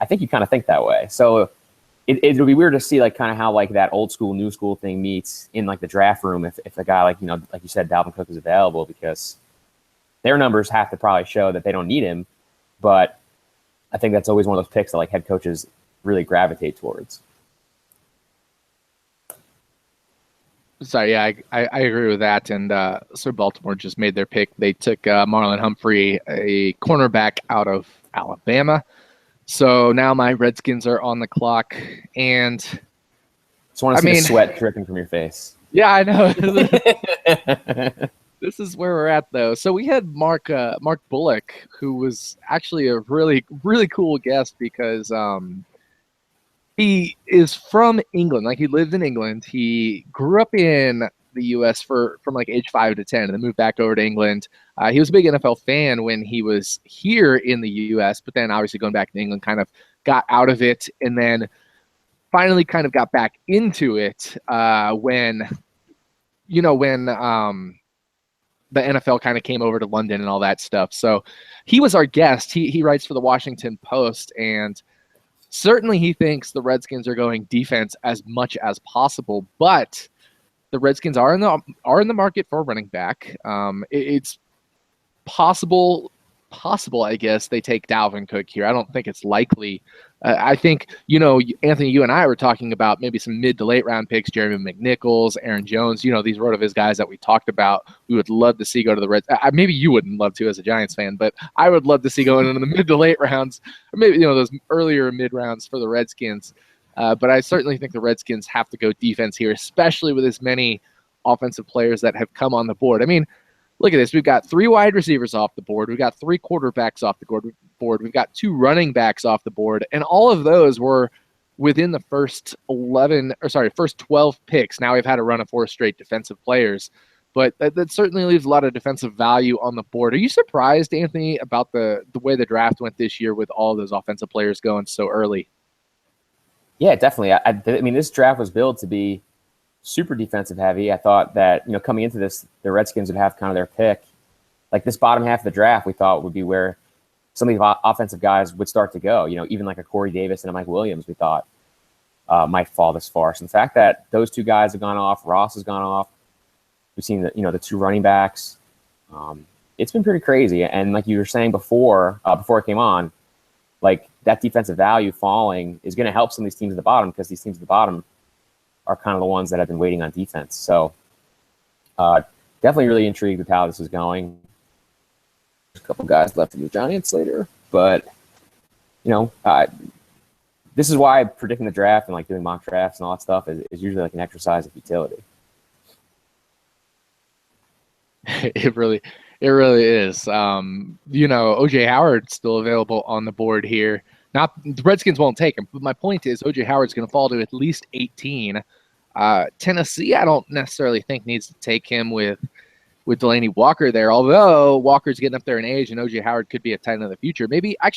I think you kind of think that way. So it'll be weird to see like kind of how like that old school, new school thing meets in like the draft room if a guy like, like you said, Dalvin Cook is available, because their numbers have to probably show that they don't need him. But I think that's always one of those picks that like head coaches really gravitate towards. Sorry, yeah, I agree with that. And so Baltimore just made their pick. They took Marlon Humphrey, a cornerback out of Alabama. So now my Redskins are on the clock. And just want to see the sweat dripping from your face. Yeah, I know. This is where we're at, though. So we had Mark Bullock, who was actually a really, really cool guest because he is from England. Like, he lived in England. He grew up in the U.S. from like age 5 to 10 and then moved back over to England. He was a big NFL fan when he was here in the U.S., but then obviously going back to England kind of got out of it and then finally kind of got back into it when the NFL kind of came over to London and all that stuff. So he was our guest. He writes for the Washington Post, and certainly he thinks the Redskins are going defense as much as possible, but the Redskins are in the market for a running back. It's possible, I guess, they take Dalvin Cook here. I don't think it's likely. I think, Anthony, you and I were talking about maybe some mid to late round picks, Jeremy McNichols, Aaron Jones, these RotoViz guys that we talked about, we would love to see go to the Reds. Maybe you wouldn't love to as a Giants fan, but I would love to see going into the mid to late rounds, or maybe, those earlier mid rounds for the Redskins. But I certainly think the Redskins have to go defense here, especially with as many offensive players that have come on the board. I mean, look at this. We've got 3 wide receivers off the board. We've got 3 quarterbacks off the board. We've got 2 running backs off the board. And all of those were within the first 12 picks. Now we've had a run of 4 straight defensive players. But that certainly leaves a lot of defensive value on the board. Are you surprised, Anthony, about the way the draft went this year with all those offensive players going so early? Yeah, definitely. I mean, this draft was built to be super defensive heavy. I thought that, coming into this, the Redskins would have kind of their pick. Like this bottom half of the draft, we thought would be where some of the offensive guys would start to go. Even like a Corey Davis and a Mike Williams, we thought might fall this far. So the fact that those 2 guys have gone off, Ross has gone off, we've seen the 2 running backs. It's been pretty crazy. And like you were saying before it came on, like that defensive value falling is going to help some of these teams at the bottom, because these teams at the bottom are kind of the ones that have been waiting on defense. So definitely really intrigued with how this is going. There's a couple guys left in the Giants later, but this is why predicting the draft and like doing mock drafts and all that stuff is usually like an exercise of utility. It really is. OJ Howard's still available on the board here. Not the Redskins won't take him, but my point is O.J. Howard's going to fall to at least 18. Tennessee, I don't necessarily think needs to take him with Delaney Walker there, although Walker's getting up there in age and O.J. Howard could be a tight end of the future. Maybe I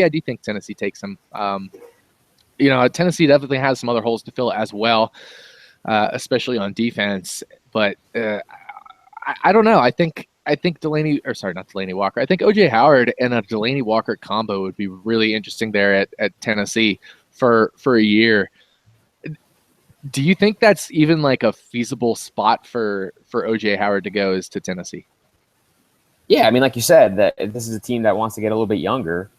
do think Tennessee takes him. Tennessee definitely has some other holes to fill as well, especially on defense. But I don't know. I think not Delaney Walker. I think O.J. Howard and a Delaney Walker combo would be really interesting there at Tennessee for a year. Do you think that's even like a feasible spot for O.J. Howard to go is to Tennessee? Yeah, I mean, like you said, that this is a team that wants to get a little bit younger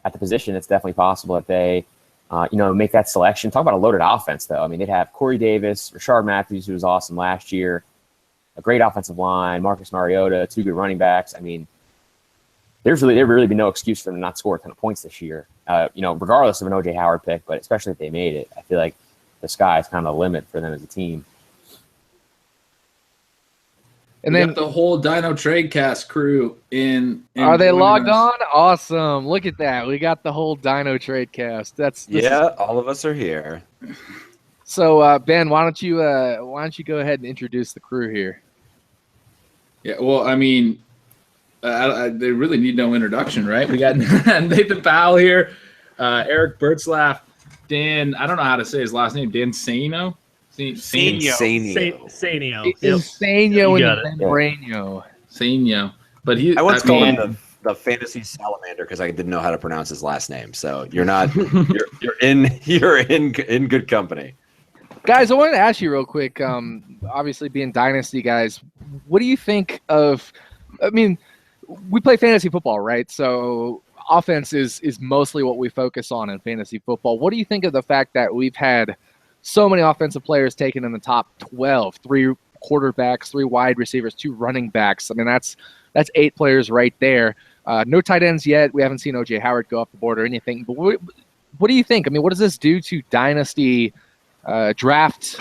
at the position. It's definitely possible that they, make that selection. Talk about a loaded offense, though. I mean, they'd have Corey Davis, Rashard Matthews, who was awesome last year, a great offensive line, Marcus Mariota, 2 good running backs. I mean, there would really be no excuse for them to not score a ton of points this year, regardless of an O.J. Howard pick, but especially if they made it. I feel like the sky is kind of the limit for them as a team. And then the whole Dino Tradecast crew in are they logged on? Awesome. Look at that. We got the whole Dino Tradecast. All of us are here. So Ben, why don't you go ahead and introduce the crew here? Yeah, well, I mean, they really need no introduction, right? We got Nathan Powell here, Eric Bertzlaff, Dan, I don't know how to say his last name, Dan Saino? Saino and Braino. Saino. But I once called him the fantasy salamander because I didn't know how to pronounce his last name. So you're not you're in good company. Guys, I wanted to ask you real quick, obviously being Dynasty guys, what do you think of we play fantasy football, right? So offense is mostly what we focus on in fantasy football. What do you think of the fact that we've had so many offensive players taken in the top 12, 3 quarterbacks, 3 wide receivers, 2 running backs? I mean, that's 8 players right there. No tight ends yet. We haven't seen O.J. Howard go off the board or anything. But what do you think? I mean, what does this do to Dynasty drafts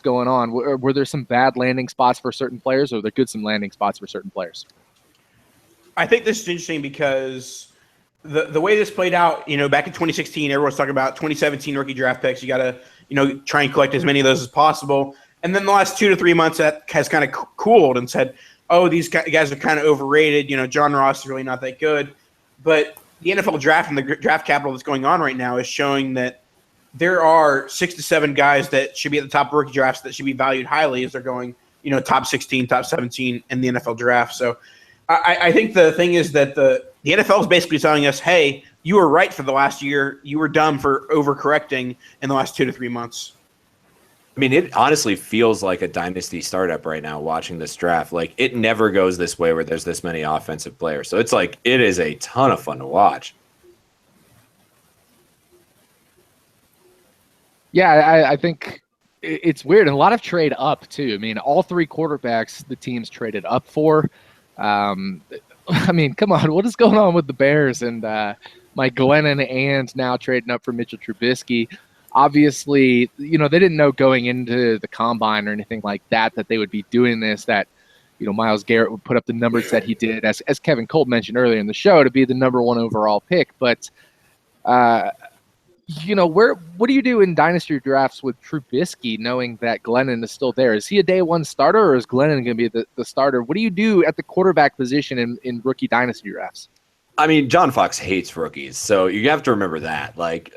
going on? Were there some bad landing spots for certain players, or were there some landing spots for certain players? I think this is interesting because the way this played out, back in 2016, everyone's talking about 2017 rookie draft picks. You got to, try and collect as many of those as possible. And then the last 2 to 3 months, that has kind of cooled and said, oh, these guys are kind of overrated. John Ross is really not that good. But the NFL draft and the draft capital that's going on right now is showing that there are 6 to 7 guys that should be at the top of rookie drafts that should be valued highly as they're going, top 16, top 17 in the NFL draft. So I think the thing is that the NFL is basically telling us, hey, you were right for the last year. You were dumb for overcorrecting in the last 2 to 3 months. I mean, it honestly feels like a dynasty startup right now watching this draft. Like, it never goes this way where there's this many offensive players. So it's like it is a ton of fun to watch. Yeah, I think it's weird. And a lot of trade up, too. I mean, all 3 quarterbacks the teams traded up for. Come on. What is going on with the Bears and Mike Glennon and now trading up for Mitchell Trubisky? Obviously, they didn't know going into the combine or anything like that they would be doing this, that, Myles Garrett would put up the numbers that he did, as Kevin Colt mentioned earlier in the show, to be the number 1 overall pick. But, what do you do in dynasty drafts with Trubisky knowing that Glennon is still there? Is he a day 1 starter, or is Glennon going to be the starter? What do you do at the quarterback position in rookie dynasty drafts? I mean, John Fox hates rookies, so you have to remember that. Like,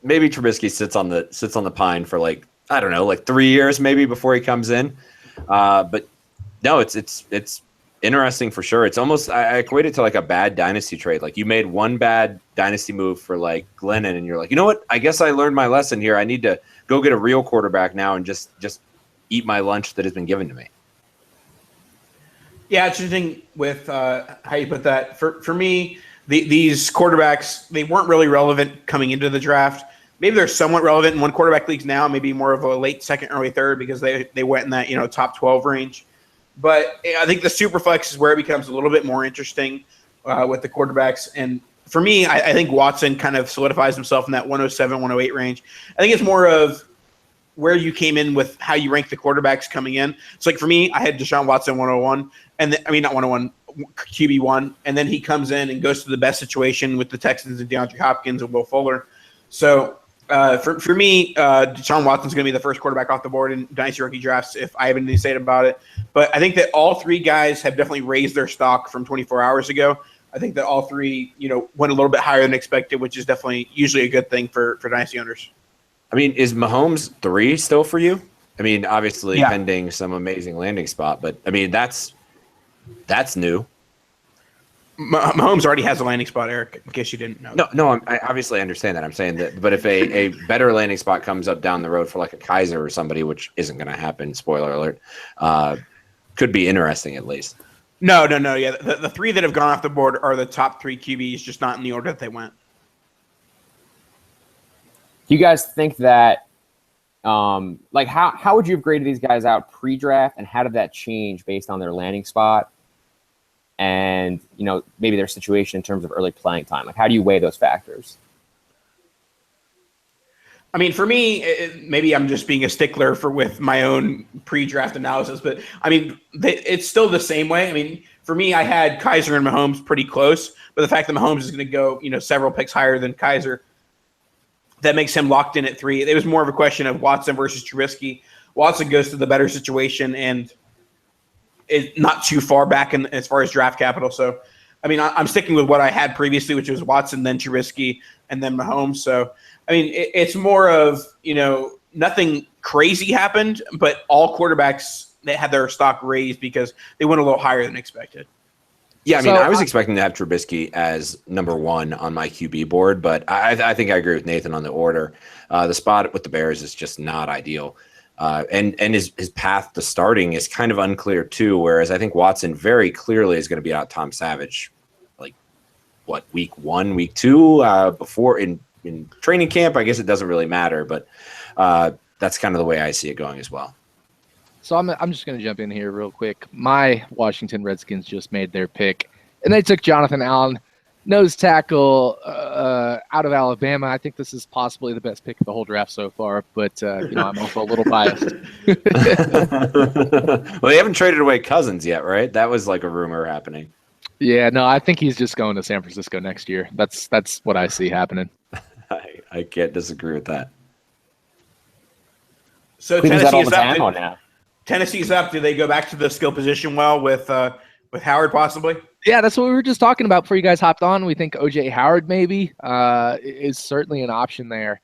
maybe Trubisky sits on the pine for 3 years maybe before he comes in. But no, it's interesting for sure. It's almost, I equate it to like a bad dynasty trade. Like, you made one bad dynasty move for like Glennon, and you're like, you know what? I guess I learned my lesson here. I need to go get a real quarterback now and just eat my lunch that has been given to me. Yeah, it's interesting with how you put that. For me, these quarterbacks, they weren't really relevant coming into the draft. Maybe they're somewhat relevant in one quarterback leagues now, maybe more of a late second, early third, because they went in that top 12 range. But I think the super flex is where it becomes a little bit more interesting with the quarterbacks. And for me, I think Watson kind of solidifies himself in that 107, 108 range. I think it's more of where you came in with how you rank the quarterbacks coming in. So, like, for me, I had Deshaun Watson 101, and not 101, QB1, and then he comes in and goes to the best situation with the Texans and DeAndre Hopkins and Will Fuller. So for me, Deshaun Watson's going to be the first quarterback off the board in Dynasty rookie drafts if I have anything to say about it. But I think that all three guys have definitely raised their stock from 24 hours ago. I think that all three, went a little bit higher than expected, which is definitely usually a good thing for Dynasty owners. I mean, is Mahomes 3 still for you? I mean, obviously pending some amazing landing spot, but I mean, that's new. Mahomes already has a landing spot, Eric, in case you didn't know. No, I obviously understand that. I'm saying that, but if a better landing spot comes up down the road for like a Kaiser or somebody, which isn't going to happen, spoiler alert, could be interesting at least. No. Yeah, the three that have gone off the board are the top 3 QBs, just not in the order that they went. Do you guys think that, how would you have graded these guys out pre-draft, and how did that change based on their landing spot and, maybe their situation in terms of early playing time? Like, how do you weigh those factors? I mean, for me, maybe I'm just being a stickler with my own pre-draft analysis, but I mean, it's still the same way. I mean, for me, I had Kaiser and Mahomes pretty close, but the fact that Mahomes is going to go, several picks higher than Kaiser, that makes him locked in at 3. It was more of a question of Watson versus Trubisky. Watson goes to the better situation and is not too far back as far as draft capital. So, I mean, I'm sticking with what I had previously, which was Watson, then Trubisky, and then Mahomes. So, I mean, it's more of, nothing crazy happened, but all quarterbacks, they had their stock raised because they went a little higher than expected. Yeah, I mean, I was expecting to have Trubisky as number 1 on my QB board, but I think I agree with Nathan on the order. The spot with the Bears is just not ideal. And his path to starting is kind of unclear too, whereas I think Watson very clearly is going to be out Tom Savage, week 1, week 2, before in training camp. I guess it doesn't really matter, but that's kind of the way I see it going as well. So I'm just going to jump in here real quick. My Washington Redskins just made their pick, and they took Jonathan Allen, nose tackle out of Alabama. I think this is possibly the best pick of the whole draft so far, but I'm also a little biased. Well, they haven't traded away Cousins yet, right? That was like a rumor happening. Yeah, no, I think he's just going to San Francisco next year. That's what I see happening. I can't disagree with that. So Tennessee's up. Do they go back to the skill position with Howard possibly? Yeah, that's what we were just talking about before you guys hopped on. We think O.J. Howard maybe is certainly an option there.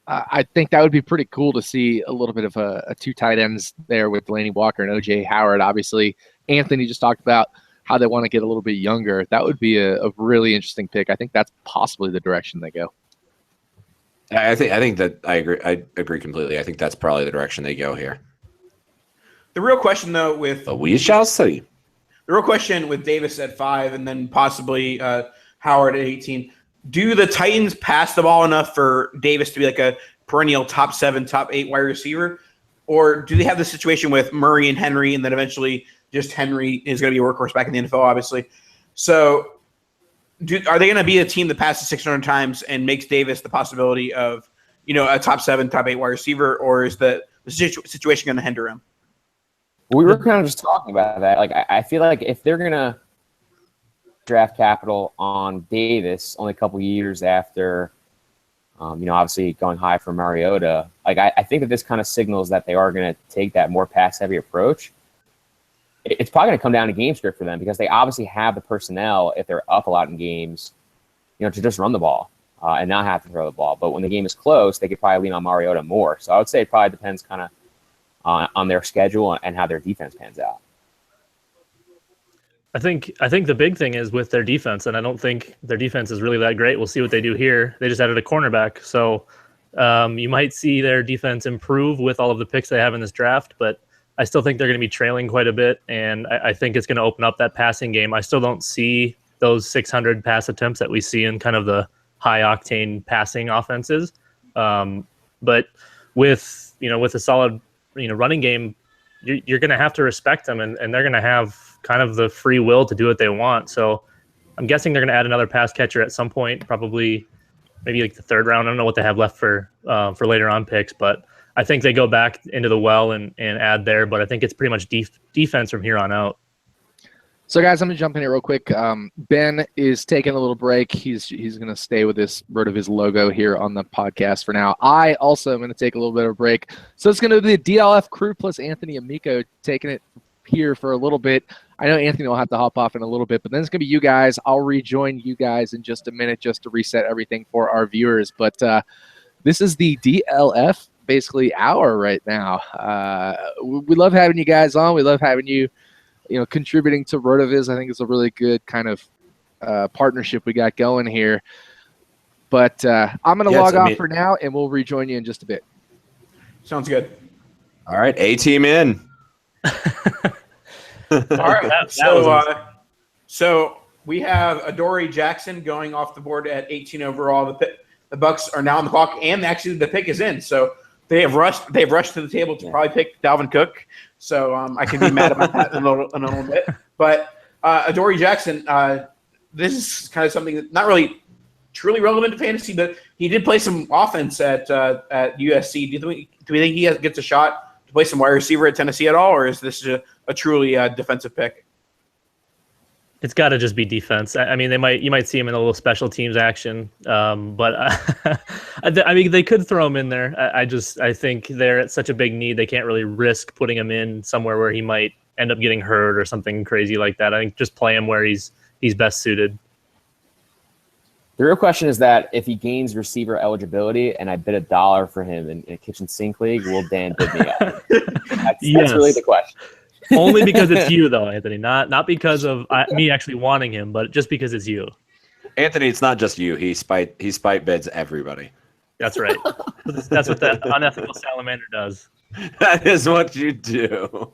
I think that would be pretty cool to see a little bit of a 2 tight ends there with Delaney Walker and O.J. Howard. Obviously, Anthony just talked about how they want to get a little bit younger. That would be a really interesting pick. I think that's possibly the direction they go. I think that I agree completely. I think that's probably the direction they go here. The real question, though, we shall see. The real question with Davis at 5 and then possibly Howard at 18, do the Titans pass the ball enough for Davis to be like a perennial top 7, top 8 wide receiver? Or do they have the situation with Murray and Henry, and then eventually just Henry is going to be a workhorse back in the NFL, obviously? So are they going to be a team that passes 600 times and makes Davis the possibility of, a top 7, top 8 wide receiver, or is the situation going to hinder him? We were kind of just talking about that. Like, I feel like if they're going to draft capital on Davis only a couple years after, obviously going high for Mariota, like I think that this kind of signals that they are going to take that more pass-heavy approach. It's probably going to come down to game script for them because they obviously have the personnel, if they're up a lot in games, to just run the ball and not have to throw the ball. But when the game is close, they could probably lean on Mariota more. So I would say it probably depends kind of on their schedule and how their defense pans out. I think the big thing is with their defense, and I don't think their defense is really that great. We'll see what they do here. They just added a cornerback, so you might see their defense improve with all of the picks they have in this draft, but I still think they're going to be trailing quite a bit, and I think it's going to open up that passing game. I still don't see those 600 pass attempts that we see in kind of the high-octane passing offenses. But with a solid running game, you're going to have to respect them, and they're going to have kind of the free will to do what they want. So I'm guessing they're going to add another pass catcher at some point, probably maybe like the 3rd round. I don't know what they have left for later on picks, but I think they go back into the well and add there. But I think it's pretty much defense from here on out. So, guys, I'm going to jump in here real quick. Ben is taking a little break. He's going to stay with this RotoViz logo here on the podcast for now. I also am going to take a little bit of a break. So it's going to be the DLF crew plus Anthony Amico taking it here for a little bit. I know Anthony will have to hop off in a little bit, but then it's going to be you guys. I'll rejoin you guys in just a minute just to reset everything for our viewers. But this is the DLF basically hour right now. We love having you guys on. We love having you contributing to RotoViz. I think it's a really good kind of partnership we got going here. But I'm going to log off for now, and we'll rejoin you in just a bit. Sounds good. All right, A-team in. All right, so we have Adoree Jackson going off the board at 18 overall. The Bucks are now on the clock, and actually the pick is in. So they have rushed to the table to probably pick Dalvin Cook. So I can be mad about that in a little bit. But Adoree Jackson, this is kind of something that's not really truly relevant to fantasy, but he did play some offense at USC. Do we think he gets a shot to play some wide receiver at Tennessee at all, or is this a truly defensive pick? It's got to just be defense. I mean, you might see him in a little special teams action, but I mean, they could throw him in there. I think they're at such a big need, they can't really risk putting him in somewhere where he might end up getting hurt or something crazy like that. I think just play him where he's best suited. The real question is that if he gains receiver eligibility and I bid $1 for him in a kitchen sink league, will Dan bid me up? That's really the question. Only because it's you, though, Anthony. Not because of me actually wanting him, but just because it's you. Anthony, it's not just you. He spite bids everybody. That's right. That's what that unethical salamander does. That is what you do.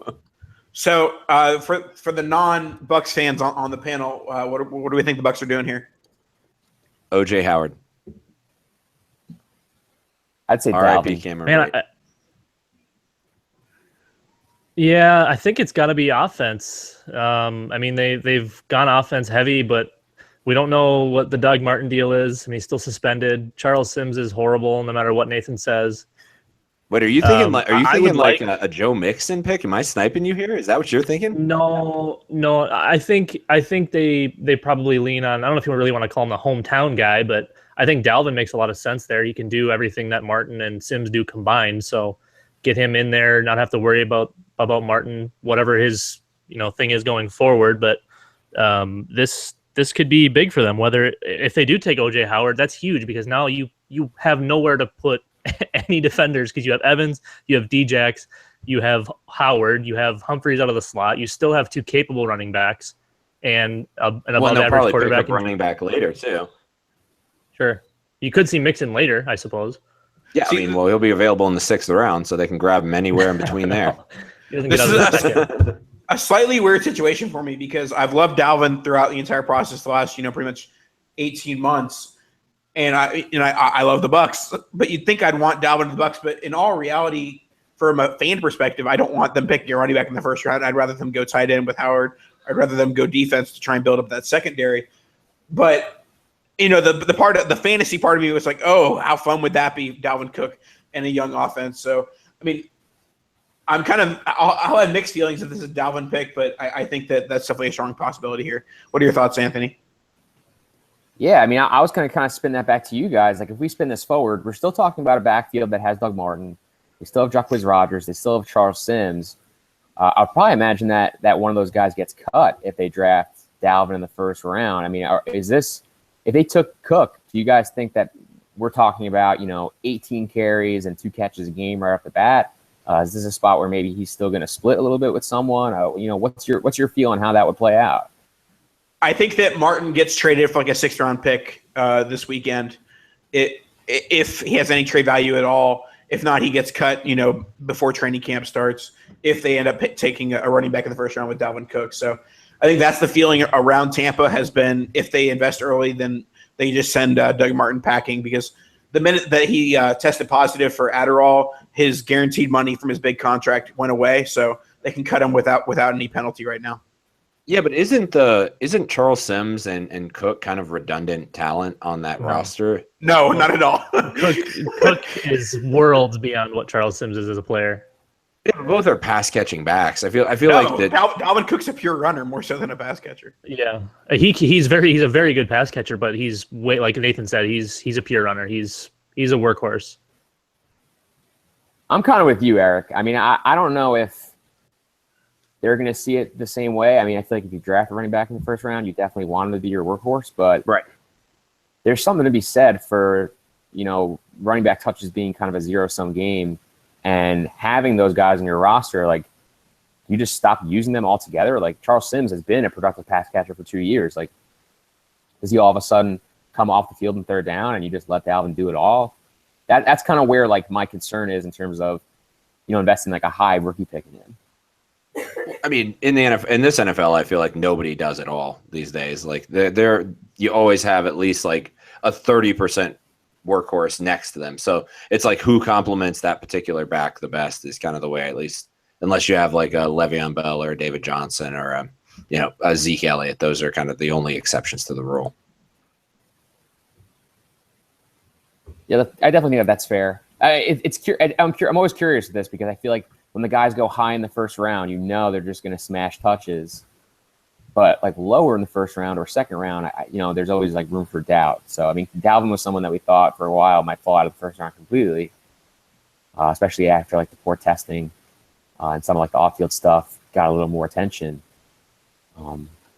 So for the non-Bucks fans on the panel, what do we think the Bucks are doing here? OJ Howard. I'd say R.I.P. Cameron. Man, yeah, I think it's got to be offense. I mean, they've gone offense heavy, but we don't know what the Doug Martin deal is. I mean, he's still suspended. Charles Sims is horrible, no matter what Nathan says. Wait, are you thinking like a Joe Mixon pick? Am I sniping you here? Is that what you're thinking? No. I think they probably lean on. I don't know if you really want to call him the hometown guy, but I think Dalvin makes a lot of sense there. He can do everything that Martin and Sims do combined. So get him in there, not have to worry about Martin, whatever his thing is going forward. But this could be big for them. Whether if they do take OJ Howard, that's huge because now you have nowhere to put any defenders because you have Evans, you have Djax, you have Howard, you have Humphreys out of the slot. You still have two capable running backs and an above average quarterback. Running back later too. Sure, you could see Mixon later, I suppose. Yeah, I mean, he'll be available in the 6th round, so they can grab him anywhere in between there. This is a slightly weird situation for me because I've loved Dalvin throughout the entire process the last, pretty much 18 months. And I love the Bucks, but you'd think I'd want Dalvin to the Bucks. But in all reality, from a fan perspective, I don't want them picking a running back in the first round. I'd rather them go tight end with Howard. I'd rather them go defense to try and build up that secondary. But the part of the fantasy part of me was like, oh, how fun would that be, Dalvin Cook and a young offense? So I mean, I'll have mixed feelings if this is a Dalvin pick, but I think that's definitely a strong possibility here. What are your thoughts, Anthony? Yeah, I mean, I was going to kind of spin that back to you guys. Like, if we spin this forward, we're still talking about a backfield that has Doug Martin. They still have Jacquizz Rodgers. They still have Charles Sims. I'll probably imagine that one of those guys gets cut if they draft Dalvin in the first round. I mean, if they took Cook, do you guys think that we're talking about, 18 carries and 2 catches a game right off the bat? Is this a spot where maybe he's still going to split a little bit with someone? What's your feel on how that would play out? I think that Martin gets traded for like a 6th round pick this weekend. If he has any trade value at all. If not, he gets cut, before training camp starts. If they end up taking a running back in the first round with Dalvin Cook, so I think that's the feeling around Tampa has been. If they invest early, then they just send Doug Martin packing because the minute that he tested positive for Adderall, his guaranteed money from his big contract went away. So they can cut him without any penalty right now. Yeah, but isn't Charles Sims and Cook kind of redundant talent on that roster? No, not at all. Cook is worlds beyond what Charles Sims is as a player. Yeah, both are pass catching backs. I feel like that. Dalvin Cook's a pure runner more so than a pass catcher. Yeah, he's a very good pass catcher, but he's way, like Nathan said, he's a pure runner. He's a workhorse. I'm kind of with you, Eric. I mean, I don't know if they're going to see it the same way. I mean, I feel like if you draft a running back in the first round, you definitely want him to be your workhorse, but right. There's something to be said for, running back touches being kind of a zero-sum game. And having those guys in your roster, like, you just stop using them altogether. Like, Charles Sims has been a productive pass catcher for 2 years. Like, does he all of a sudden come off the field in third down and you just let Dalvin do it all? That's kind of where, like, my concern is in terms of, investing like a high rookie pick in him. I mean, in this NFL, I feel like nobody does it all these days. Like, you always have at least like a 30% workhorse next to them. So it's like who complements that particular back the best is kind of the way, at least, unless you have like a Le'Veon Bell or a David Johnson or a Zeke Elliott. Those are kind of the only exceptions to the rule. Yeah, I definitely think that's fair. I'm always curious with this because I feel like when the guys go high in the first round, they're just going to smash touches. But like lower in the first round or second round, there's always like room for doubt. So I mean, Dalvin was someone that we thought for a while might fall out of the first round completely, especially after like the poor testing and some of like the off-field stuff got a little more attention.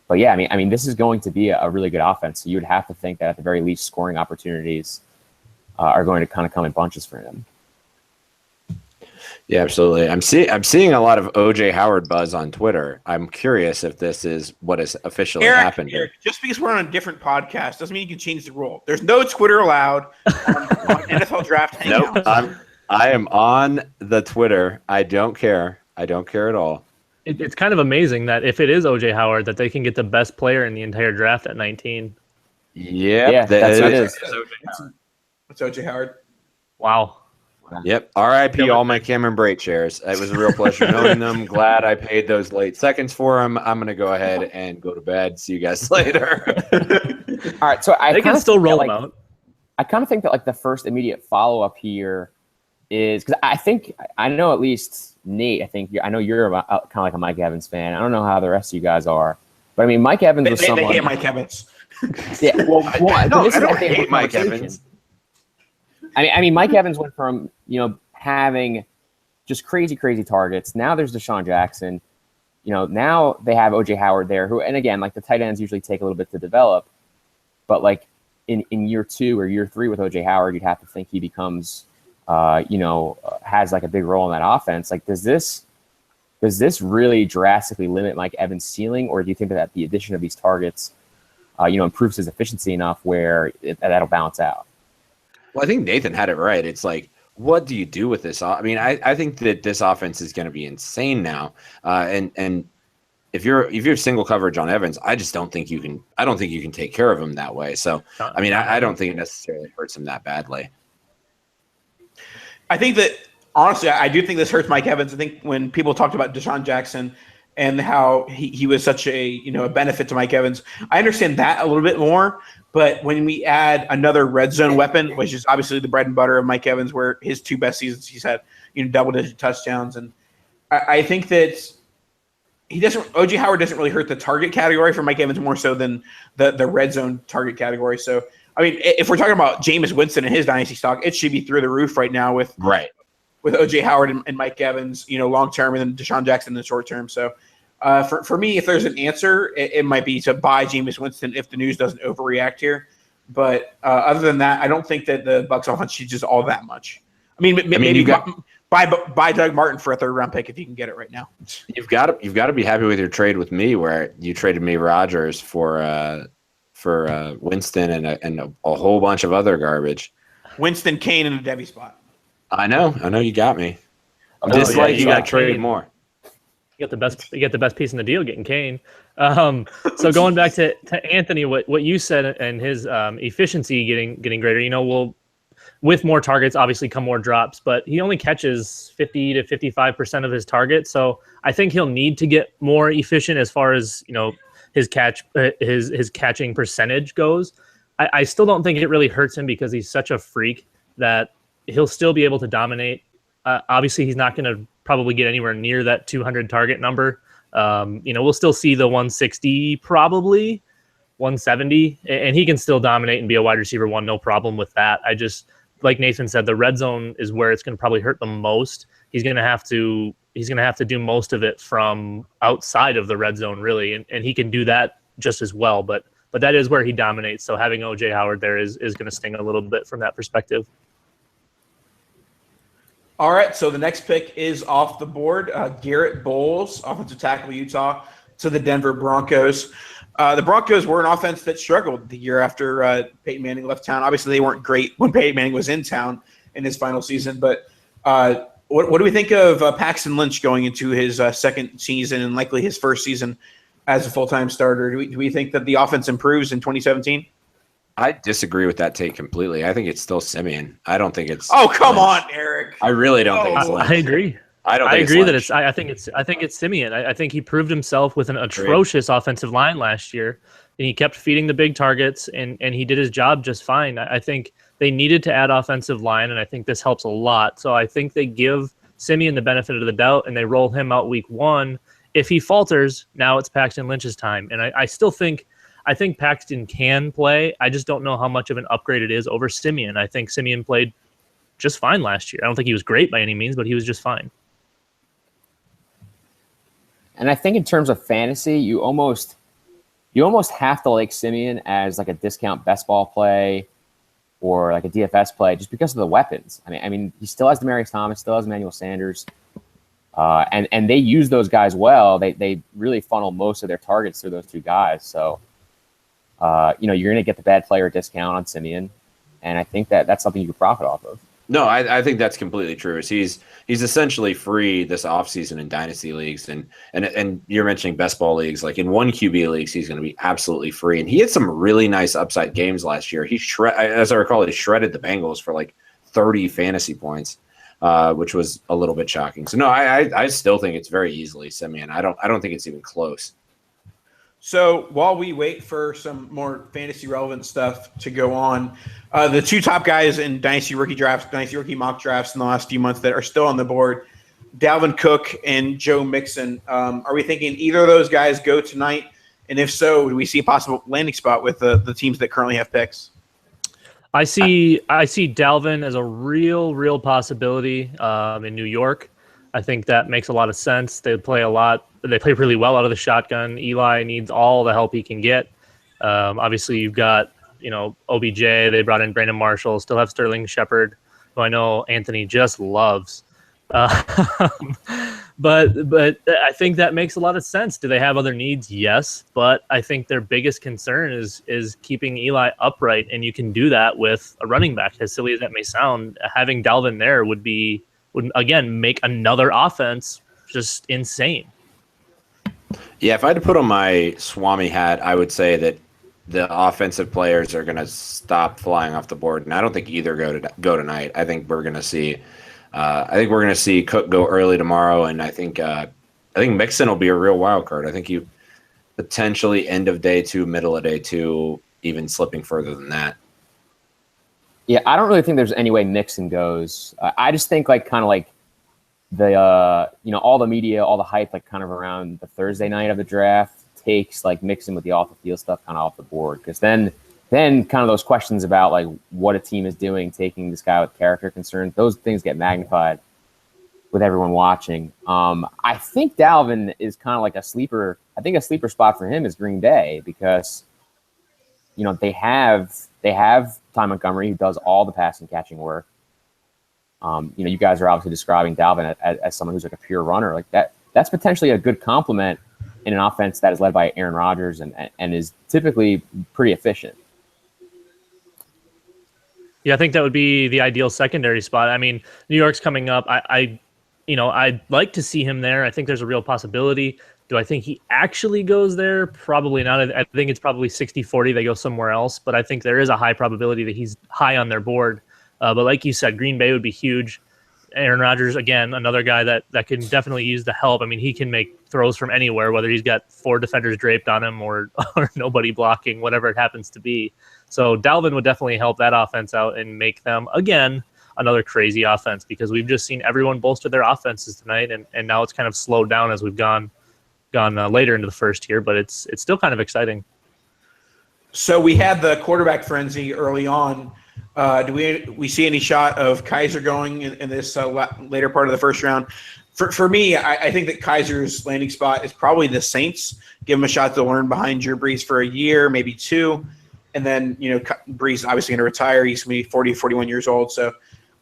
But yeah, I mean, this is going to be a really good offense. So you would have to think that at the very least, scoring opportunities are going to kind of come in bunches for him. Yeah, absolutely. I'm seeing a lot of OJ Howard buzz on Twitter. I'm curious if this is what has officially happened. Eric, just because we're on a different podcast doesn't mean you can change the rule. There's no Twitter allowed on NFL Draft Hangouts. Nope, I am on the Twitter. I don't care. I don't care at all. It's kind of amazing that if it is OJ Howard, that they can get the best player in the entire draft at 19. Yeah, that's what it is. It's OJ Howard. Wow. Yep. R.I.P. all my Cameron Brate shares. It was a real pleasure knowing them. Glad I paid those late seconds for them. I'm going to go ahead and go to bed. See you guys later. All right. So they can still roll them out. I kind of think that like the first immediate follow-up here is because I know at least Nate, I know you're kind of like a Mike Evans fan. I don't know how the rest of you guys are, but I mean, Mike Evans was someone. They hate Mike Evans. Yeah. Well, I don't hate Mike Evans. I mean, Mike Evans went from, having just crazy targets. Now there's Deshaun Jackson. Now they have OJ Howard there, who, and again, like the tight ends usually take a little bit to develop. But like in year 2 or year 3 with OJ Howard, you'd have to think he becomes, has like a big role in that offense. Like, does this really drastically limit Mike Evans' ceiling, or do you think that the addition of these targets, improves his efficiency enough where that'll balance out? Well, I think Nathan had it right. It's like, what do you do with this? I mean, I think that this offense is going to be insane now. And if you have single coverage on Evans, I just don't think you can. I don't think you can take care of him that way. So, I mean, I don't think it necessarily hurts him that badly. I think that honestly, I do think this hurts Mike Evans. I think when people talked about Deshaun Jackson and how he was such a benefit to Mike Evans, I understand that a little bit more. But when we add another red zone weapon, which is obviously the bread and butter of Mike Evans, where his 2 best seasons he's had double-digit touchdowns, and I think that OJ Howard doesn't really hurt the target category for Mike Evans more so than the red zone target category. So I mean, if we're talking about Jameis Winston and his dynasty stock, it should be through the roof right now with OJ Howard and Mike Evans, long term, and then Deshaun Jackson in the short term. So. For me, if there's an answer, it might be to buy Jameis Winston if the news doesn't overreact here. But other than that, I don't think that the Bucs offense changes all that much. I mean, maybe buy Doug Martin for a 3rd-round pick if you can get it right now. You've got to be happy with your trade with me, where you traded me Rodgers for Winston and a whole bunch of other garbage. Winston, Kane, and a Debbie spot. I know you got me. Just like you got traded more. You get the best piece in the deal, getting Kane. So going back to Anthony, what you said and his efficiency getting greater. With more targets, obviously come more drops, but he only catches 50 to 55% of his targets. So I think he'll need to get more efficient as far as his catching percentage goes. I still don't think it really hurts him because he's such a freak that he'll still be able to dominate. Obviously, he's not going to probably get anywhere near that 200 target number. We'll still see the 160, probably 170, and he can still dominate and be a wide receiver one, no problem with that. I just, like Nathan said, the red zone is where it's going to probably hurt the most. He's going to have to do most of it from outside of the red zone, really, and he can do that just as well. But that is where he dominates. So having OJ Howard there is going to sting a little bit from that perspective. All right, so the next pick is off the board. Garrett Bowles, offensive tackle Utah, to the Denver Broncos. The Broncos were an offense that struggled the year after Peyton Manning left town. Obviously, they weren't great when Peyton Manning was in town in his final season. But what do we think of Paxton Lynch going into his second season and likely his first season as a full-time starter? Do we think that the offense improves in 2017? I disagree with that take completely. I think it's still Simeon. I don't think it's. Oh, come Lynch. on, Eric. I really don't think it's Lynch. I agree. I agree that it's. I think it's Simeon. I think he proved himself with an atrocious offensive line last year, and he kept feeding the big targets, and he did his job just fine. I think they needed to add offensive line, and I think this helps a lot. So I think they give Simeon the benefit of the doubt, and they roll him out week one. If he falters, now it's Paxton Lynch's time, and I still think. I think Paxton can play. I just don't know how much of an upgrade it is over Simeon. I think Simeon played just fine last year. I don't think he was great by any means, but he was just fine. And I think in terms of fantasy, you almost have to like Simeon as like a discount best ball play or like a DFS play just because of the weapons. I mean, he still has Demaryius Thomas, still has Emmanuel Sanders, and they use those guys well. They really funnel most of their targets through those two guys. So. You're going to get the bad player discount on Simeon, and I think that's something you could profit off of. No, I think that's completely true. He's essentially free this offseason in dynasty leagues, and you're mentioning best ball leagues. Like in one QB leagues, he's going to be absolutely free, and he had some really nice upside games last year. As I recall, he shredded the Bengals for like 30 fantasy points, which was a little bit shocking. So no, I still think it's very easily Simeon. I don't think it's even close. So while we wait for some more fantasy relevant stuff to go on, the two top guys in dynasty rookie mock drafts in the last few months that are still on the board, Dalvin Cook and Joe Mixon. Are we thinking either of those guys go tonight? And if so, do we see a possible landing spot with the teams that currently have picks? I see Dalvin as a real possibility in New York. I think that makes a lot of sense. They play really well out of the shotgun. Eli needs all the help he can get. Obviously, you've got OBJ. They brought in Brandon Marshall. Still have Sterling Shepard, who I know Anthony just loves. But I think that makes a lot of sense. Do they have other needs? Yes, but I think their biggest concern is keeping Eli upright, and you can do that with a running back. As silly as that may sound, having Dalvin there would again make another offense just insane. Yeah, if I had to put on my Swami hat, I would say that the offensive players are going to stop flying off the board, and I don't think either go tonight. I think we're going to see. Cook go early tomorrow, and I think Mixon will be a real wild card. I think you potentially end of day two, middle of day two, even slipping further than that. Yeah, I don't really think there's any way Mixon goes. I just think all the media, all the hype, like kind of around the Thursday night of the draft takes like Mixon with the off the field stuff kind of off the board, because then kind of those questions about like what a team is doing, taking this guy with character concerns, those things get magnified with everyone watching. I think Dalvin is kind of like a sleeper. I think a sleeper spot for him is Green Bay, because they have Ty Montgomery, who does all the passing catching work. You guys are obviously describing Dalvin as someone who's like a pure runner. Like that's potentially a good complement in an offense that is led by Aaron Rodgers and is typically pretty efficient. Yeah, I think that would be the ideal secondary spot. I mean, New York's coming up. I'd like to see him there. I think there's a real possibility. Do I think he actually goes there? Probably not. I think it's probably 60-40. They go somewhere else. But I think there is a high probability that he's high on their board. But like you said, Green Bay would be huge. Aaron Rodgers, again, another guy that can definitely use the help. I mean, he can make throws from anywhere, whether he's got 4 defenders draped on him or nobody blocking, whatever it happens to be. So Dalvin would definitely help that offense out and make them, again, another crazy offense, because we've just seen everyone bolster their offenses tonight, and now it's kind of slowed down as we've gone later into the first year, but it's still kind of exciting. So we had the quarterback frenzy early on. Do we see any shot of Kaiser going in this later part of the first round? For me, I think that Kaiser's landing spot is probably the Saints. Give him a shot to learn behind Drew Brees for a year, maybe two. And then, Brees is obviously going to retire. He's going to be 40, 41 years old. So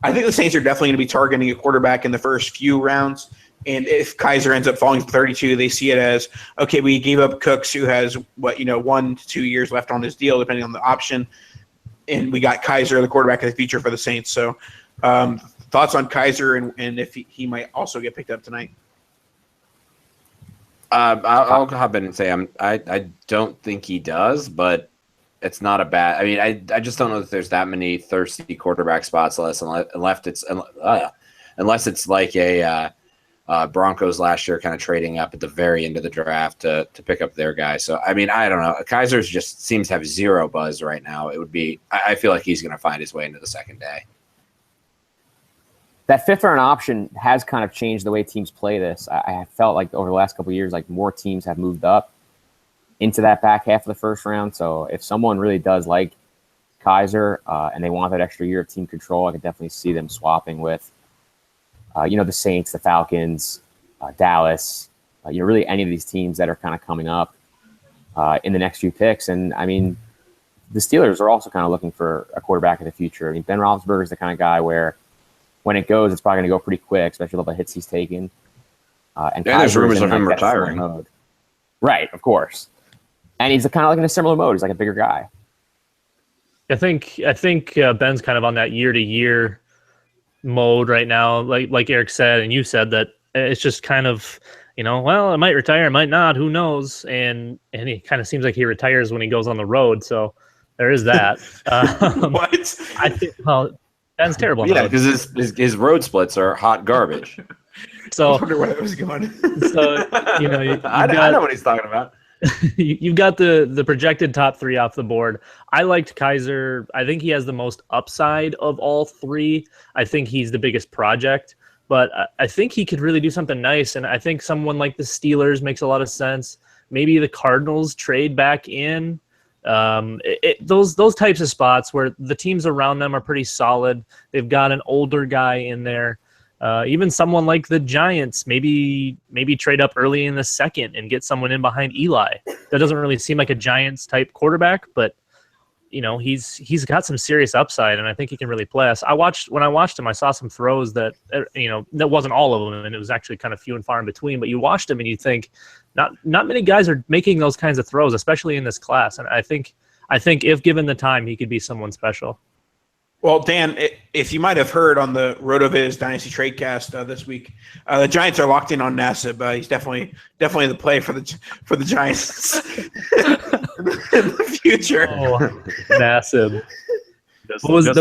I think the Saints are definitely going to be targeting a quarterback in the first few rounds. And if Kaiser ends up falling to 32, they see it as, okay, we gave up Cooks, who has 1 to 2 years left on his deal, depending on the option. And we got Kaiser, the quarterback of the future for the Saints. So thoughts on Kaiser and if he might also get picked up tonight? I'll hop in and say I don't think he does, but it's not a bad. I mean, I just don't know that there's that many thirsty quarterback spots unless it's like a Broncos last year kind of trading up at the very end of the draft to pick up their guy. So, I mean, I don't know. Kaiser's just seems to have zero buzz right now. I feel like he's going to find his way into the second day. That fifth round option has kind of changed the way teams play this. I felt like over the last couple of years, like more teams have moved up into that back half of the first round. So if someone really does like Kaiser and they want that extra year of team control, I could definitely see them swapping with, the Saints, the Falcons, Dallas, really any of these teams that are kind of coming up in the next few picks. And I mean, the Steelers are also kind of looking for a quarterback of the future. I mean, Ben Roethlisberger is the kind of guy where when it goes, it's probably going to go pretty quick, especially with all the hits he's taken. And there's rumors of him retiring. Mode. Right, of course. And he's kind of like in a similar mode. He's like a bigger guy. I think Ben's kind of on that year-to-year mode right now, like Eric said, and you said that it's just kind of, well, it might retire, it might not, who knows? And he kind of seems like he retires when he goes on the road, so there is that. What? I think, Ben's terrible. Yeah, because his road splits are hot garbage. So I wonder where that was going. So I know what he's talking about. You've got the projected top three off the board. I liked Kaiser. I think he has the most upside of all three. I think he's the biggest project, but I think he could really do something nice. And I think someone like the Steelers makes a lot of sense. Maybe the Cardinals trade back in. Those types of spots where the teams around them are pretty solid. They've got an older guy in there. Even someone like the Giants, maybe trade up early in the second and get someone in behind Eli. That doesn't really seem like a Giants type quarterback, but he's got some serious upside, and I think he can really play us. When I watched him, I saw some throws that that wasn't all of them, and it was actually kind of few and far in between. But you watched him and you think not many guys are making those kinds of throws, especially in this class. And I think if given the time, he could be someone special. Well, Dan, if you might have heard on the RotoViz Dynasty Tradecast this week, the Giants are locked in on Nassib. He's definitely the play for the Giants in the future. Oh, Nassib. Wasn't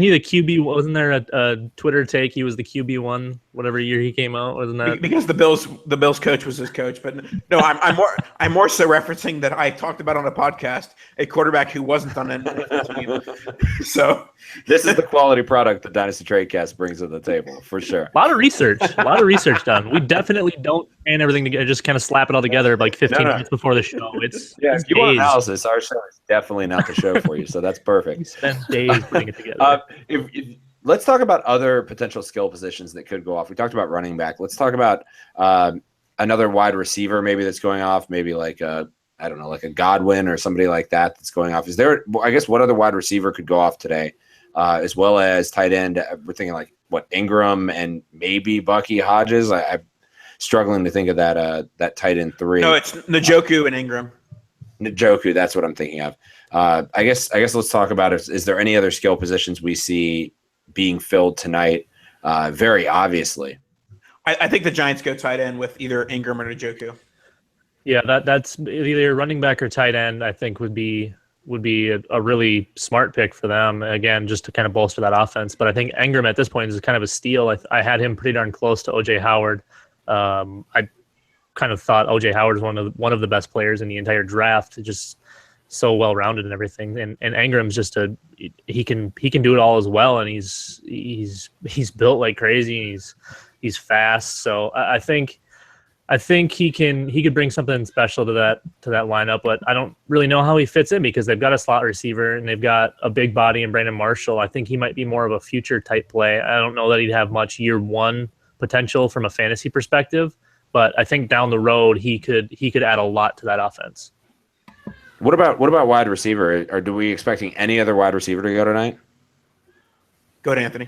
he the QB? Wasn't there a Twitter take? He was the QB1 whatever year he came out. Wasn't that because the Bills coach was his coach? But no, I'm more so referencing that I talked about on a podcast a quarterback who wasn't on an NFL team. So this is the quality product the Dynasty Tradecast brings to the table for sure. A lot of research done. We definitely don't and everything together. Just kind of slap it all together like 15 minutes before the show. It's if you want analysis, our show is definitely not the show for you. So that's perfect. We spend days putting it together. Let's talk about other potential skill positions that could go off. We talked about running back. Let's talk about another wide receiver maybe that's going off. Maybe like a Godwin or somebody like that that's going off. Is there? I guess what other wide receiver could go off today, as well as tight end? We're thinking like Ingram and maybe Bucky Hodges. I'm struggling to think of that tight end three. No, it's Njoku and Ingram. Njoku, that's what I'm thinking of. I guess let's talk about is there any other skill positions we see being filled tonight? Very obviously. I think the Giants go tight end with either Ingram or Njoku. Yeah, that's either running back or tight end. I think would be a really smart pick for them, again, just to kind of bolster that offense. But I think Ingram at this point is kind of a steal. I had him pretty darn close to O.J. Howard. I kind of thought O.J. Howard is one of the best players in the entire draft. Just so well rounded and everything. And Engram's just he can do it all as well, and he's built like crazy. And he's fast, so I think he could bring something special to that lineup, but I don't really know how he fits in because they've got a slot receiver and they've got a big body in Brandon Marshall. I think he might be more of a future type play. I don't know that he'd have much year one potential from a fantasy perspective, but I think down the road he could add a lot to that offense. What about wide receiver? Are we expecting any other wide receiver to go tonight? Go to Anthony.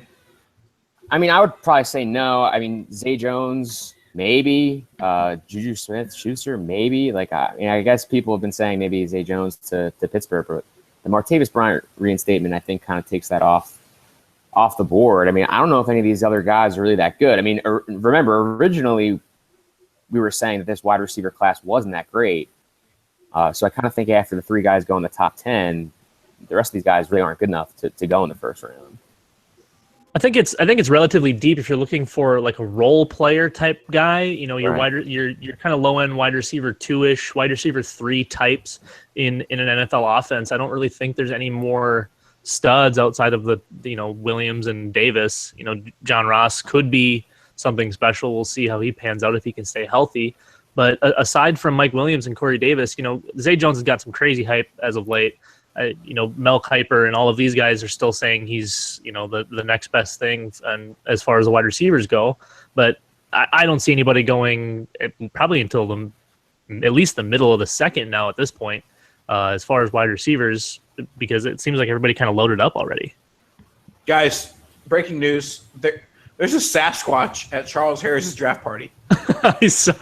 I mean, I would probably say no. I mean, Zay Jones. Maybe Juju Smith-Schuster, maybe. I guess people have been saying maybe Zay Jones to Pittsburgh, but the Martavis Bryant reinstatement, I think, kind of takes that off the board. I mean, I don't know if any of these other guys are really that good. I mean, remember, originally we were saying that this wide receiver class wasn't that great. So I kind of think after the 3 guys go in the top 10, the rest of these guys really aren't good enough to go in the first round. I think it's relatively deep if you're looking for like a role player type guy. You're kind of low end wide receiver 2-ish, wide receiver 3 types in an NFL offense. I don't really think there's any more studs outside of the Williams and Davis. John Ross could be something special. We'll see how he pans out if he can stay healthy. But aside from Mike Williams and Corey Davis, Zay Jones has got some crazy hype as of late. Mel Kiper and all of these guys are still saying he's, the next best thing and as far as the wide receivers go. But I don't see anybody going probably until at least the middle of the second now at this point, as far as wide receivers, because it seems like everybody kind of loaded up already. Guys, Breaking news. There's a Sasquatch at Charles Harris's draft party. I saw.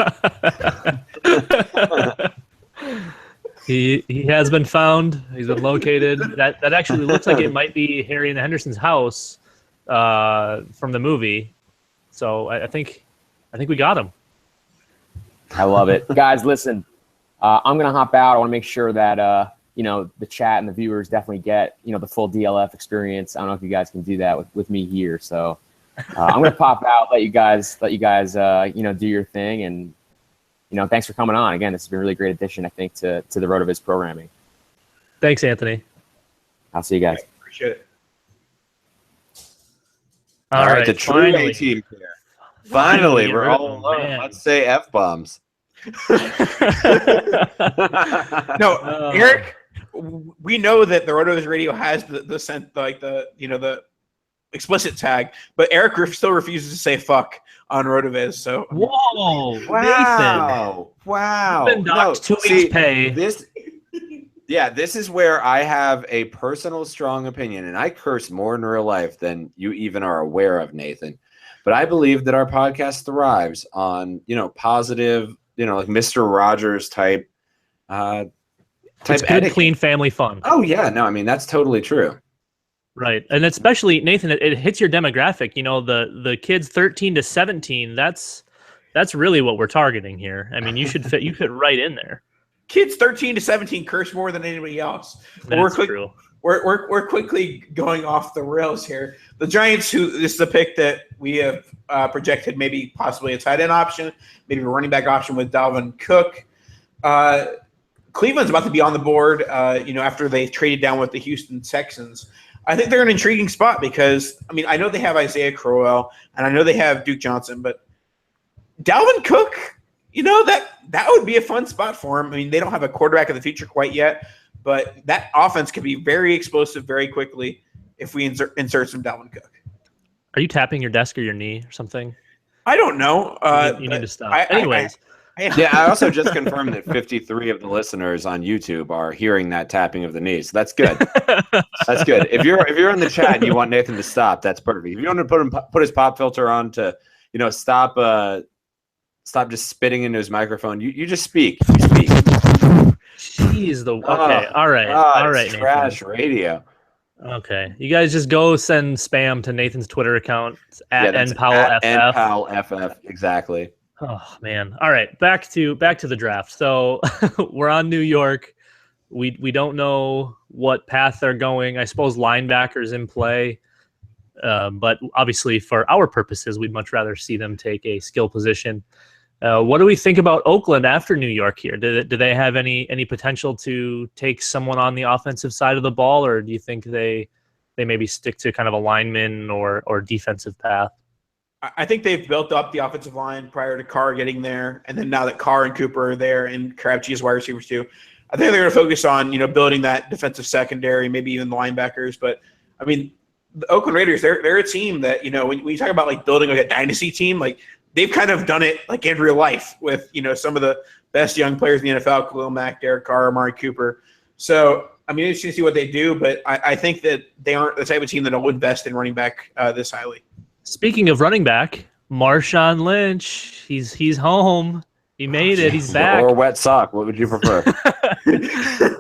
He has been found. He's been located. That actually looks like it might be Harry and Henderson's house from the movie. So I think we got him. I love it. Guys, listen, I'm going to hop out. I want to make sure that, the chat and the viewers definitely get, the full DLF experience. I don't know if you guys can do that with me here. So I'm going to pop out, let you guys do your thing. And, thanks for coming on. Again, this has been a really great addition, I think, to the RotoViz programming. Thanks, Anthony. I'll see you guys. Appreciate it. All right, the true A team here. Finally, we're all alone. Man. Let's say F-bombs. No, Eric, we know that the RotoViz radio has the explicit tag, but Eric still refuses to say fuck on RotoViz. So whoa, wow, Nathan. wow. You've been docked 2 weeks pay. This is where I have a personal strong opinion, and I curse more in real life than you even are aware of, Nathan. But I believe that our podcast thrives on, positive, like Mr. Rogers type it's good, etiquette. clean family fun. Oh yeah, no, I mean that's totally true. Right, and especially Nathan, it hits your demographic. The kids 13 to 17. That's really what we're targeting here. I mean, you fit right in there. Kids 13 to 17 curse more than anybody else. True. We're quickly going off the rails here. The Giants, this is a pick that we have projected maybe possibly a tight end option, maybe a running back option with Dalvin Cook. Cleveland's about to be on the board, after they traded down with the Houston Texans. I think they're an intriguing spot because, I know they have Isaiah Crowell and I know they have Duke Johnson, but Dalvin Cook, that would be a fun spot for him. I mean, they don't have a quarterback of the future quite yet, but that offense could be very explosive very quickly if we insert some Dalvin Cook. Are you tapping your desk or your knee or something? I don't know. You need to stop. Anyways. I also just confirmed that 53 of the listeners on YouTube are hearing that tapping of the knees. So that's good. That's good. If you're in the chat and you want Nathan to stop, that's perfect. If you want to put his pop filter on to, stop just spitting into his microphone, you just speak. You speak. Jeez, okay. All right. Trash Nathan. Radio. Okay, you guys just go send spam to Nathan's Twitter account. It's at NPowellFF. NPowellFF, exactly. Oh man! All right, back to the draft. So we're on New York. We don't know what path they're going. I suppose linebackers in play, but obviously for our purposes, we'd much rather see them take a skill position. What do we think about Oakland after New York here? Do they have any potential to take someone on the offensive side of the ball, or do you think they maybe stick to kind of a lineman or defensive path? I think they've built up the offensive line prior to Carr getting there, and then now that Carr and Cooper are there and Crabtree is wide receivers too, I think they're going to focus on building that defensive secondary, maybe even the linebackers. But I mean, the Oakland Raiders, they're a team that when you talk about like building like a dynasty team, like they've kind of done it like in real life with some of the best young players in the NFL: Khalil Mack, Derek Carr, Amari Cooper. So I mean, it's interesting to see what they do, but I think that they aren't the type of team that will invest in running back this highly. Speaking of running back, Marshawn Lynch, he's home. He made it. He's back. Or wet sock. What would you prefer?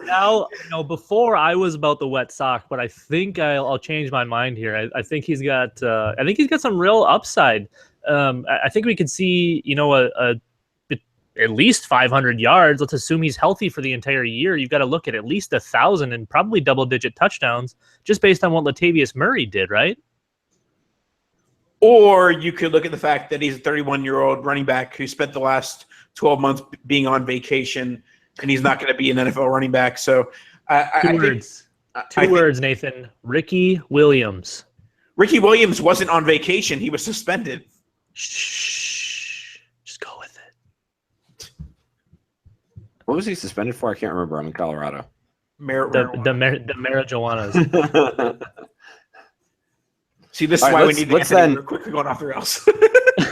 Now, before I was about the wet sock, but I think I'll change my mind here. I think he's got some real upside. I think we could see at least 500 yards. Let's assume he's healthy for the entire year. You've got to look at least 1,000 and probably double-digit touchdowns just based on what Latavius Murray did, right? Or you could look at the fact that he's a 31-year-old running back who spent the last 12 months being on vacation, and he's not going to be an NFL running back. So Two words, Nathan. Ricky Williams. Ricky Williams wasn't on vacation. He was suspended. Shh. Just go with it. What was he suspended for? I can't remember. I'm in Colorado. The marijuanas. See, this is why we need to We're quickly going off the rails.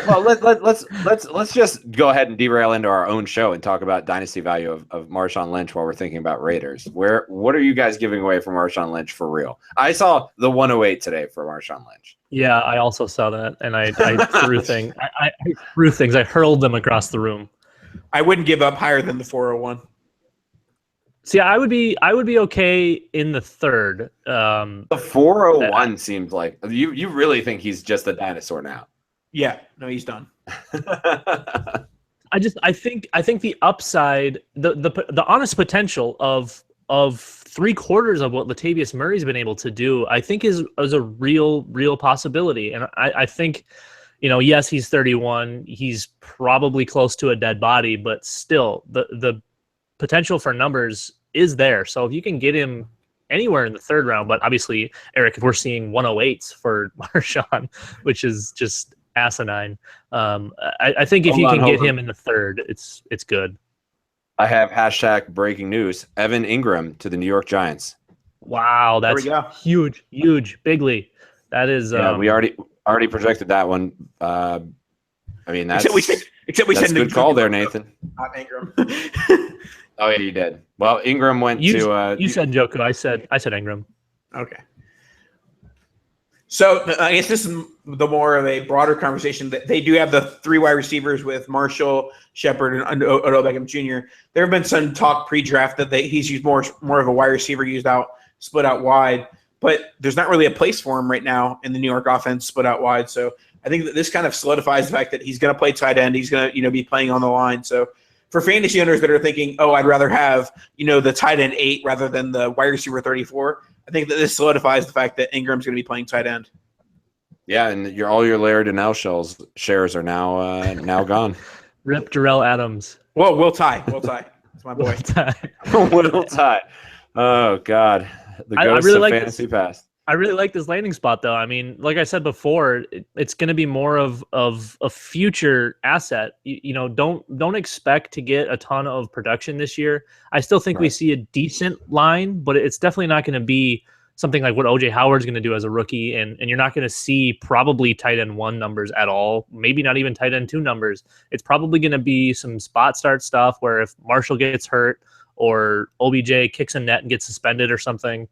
Well, let's just go ahead and derail into our own show and talk about dynasty value of Marshawn Lynch while we're thinking about Raiders. What are you guys giving away for Marshawn Lynch for real? I saw the 108 today for Marshawn Lynch. Yeah, I also saw that, and I threw things. I threw things. I hurled them across the room. I wouldn't give up higher than the 401. See, I would be okay in the third. The 401 seems like you really think he's just a dinosaur now. Yeah, no, he's done. I think the upside, the honest potential of 3/4 of what Latavius Murray's been able to do, I think is a real possibility. And I think, yes, he's 31. He's probably close to a dead body, but still the potential for numbers is there. So if you can get him anywhere in the third round, but obviously, Eric, if we're seeing 108s for Marshawn, which is just asinine, I think if you can get him in the third, it's good. I have hashtag breaking news: Evan Ingram to the New York Giants. Wow, that's huge, bigly. That is. Yeah, we already projected that one. I mean, that's except we that's said a good call there, Nathan. Not Ingram. Oh yeah, you did. Well, Ingram went to. You said Njoku. I said Ingram. Okay. So I guess this is the more of a broader conversation. That they do have the 3 wide receivers with Marshall, Shepard, and Odell Beckham Jr. There have been some talk pre-draft that he's used more of a wide receiver, split out wide. But there's not really a place for him right now in the New York offense, split out wide. So I think that this kind of solidifies the fact that he's going to play tight end. He's going to be playing on the line. So for fantasy owners that are thinking, I'd rather have the tight end 8 rather than the wide receiver 34. I think that this solidifies the fact that Ingram's going to be playing tight end. Yeah, and all your Laird and L shares are now gone. Rip Darrell Adams. Whoa, Will Ty. That's my boy. Will Ty. Oh God, the ghost of fantasy past. I really like this landing spot, though. I mean, like I said before, it's going to be more of a future asset. Don't expect to get a ton of production this year. I still think we see a decent line, but it's definitely not going to be something like what OJ Howard's going to do as a rookie, and you're not going to see probably tight end 1 numbers at all. Maybe not even tight end 2 numbers. It's probably going to be some spot start stuff where if Marshall gets hurt or OBJ kicks a net and gets suspended or something.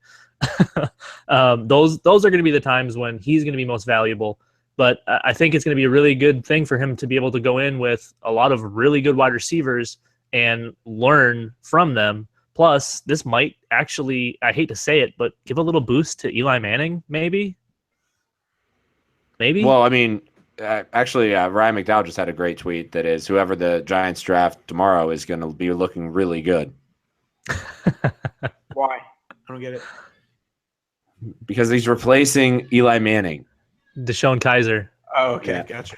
Those are going to be the times when he's going to be most valuable. But I think it's going to be a really good thing for him to be able to go in with a lot of really good wide receivers and learn from them. Plus, this might actually, I hate to say it, but give a little boost to Eli Manning, maybe? Well, I mean, actually, Ryan McDowell just had a great tweet that is, whoever the Giants draft tomorrow is going to be looking really good. Why? I don't get it. Because he's replacing Eli Manning. Deshaun Kaiser. Oh, okay, gotcha.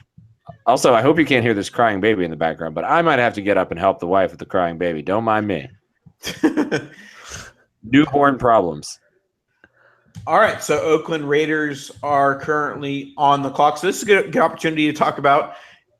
Also, I hope you can't hear this crying baby in the background, but I might have to get up and help the wife with the crying baby. Don't mind me. Newborn problems. All right, so Oakland Raiders are currently on the clock. So this is a good opportunity to talk about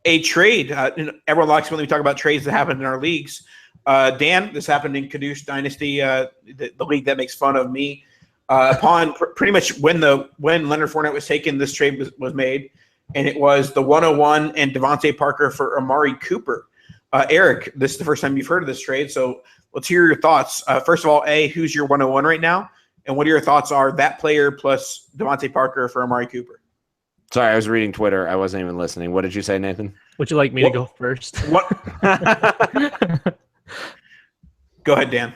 a trade. Everyone likes when we talk about trades that happen in our leagues. Dan, this happened in Caduce Dynasty, the league that makes fun of me. Upon pretty much when Leonard Fournette was taken, this trade was made, and it was the 101 and Devontae Parker for Amari Cooper. Eric, this is the first time you've heard of this trade, so let's hear your thoughts. First of all, who's your 101 right now? And what are your thoughts are that player plus Devontae Parker for Amari Cooper? Sorry, I was reading Twitter. I wasn't even listening. What did you say, Nathan? Would you like me to go first? What? Go ahead, Dan.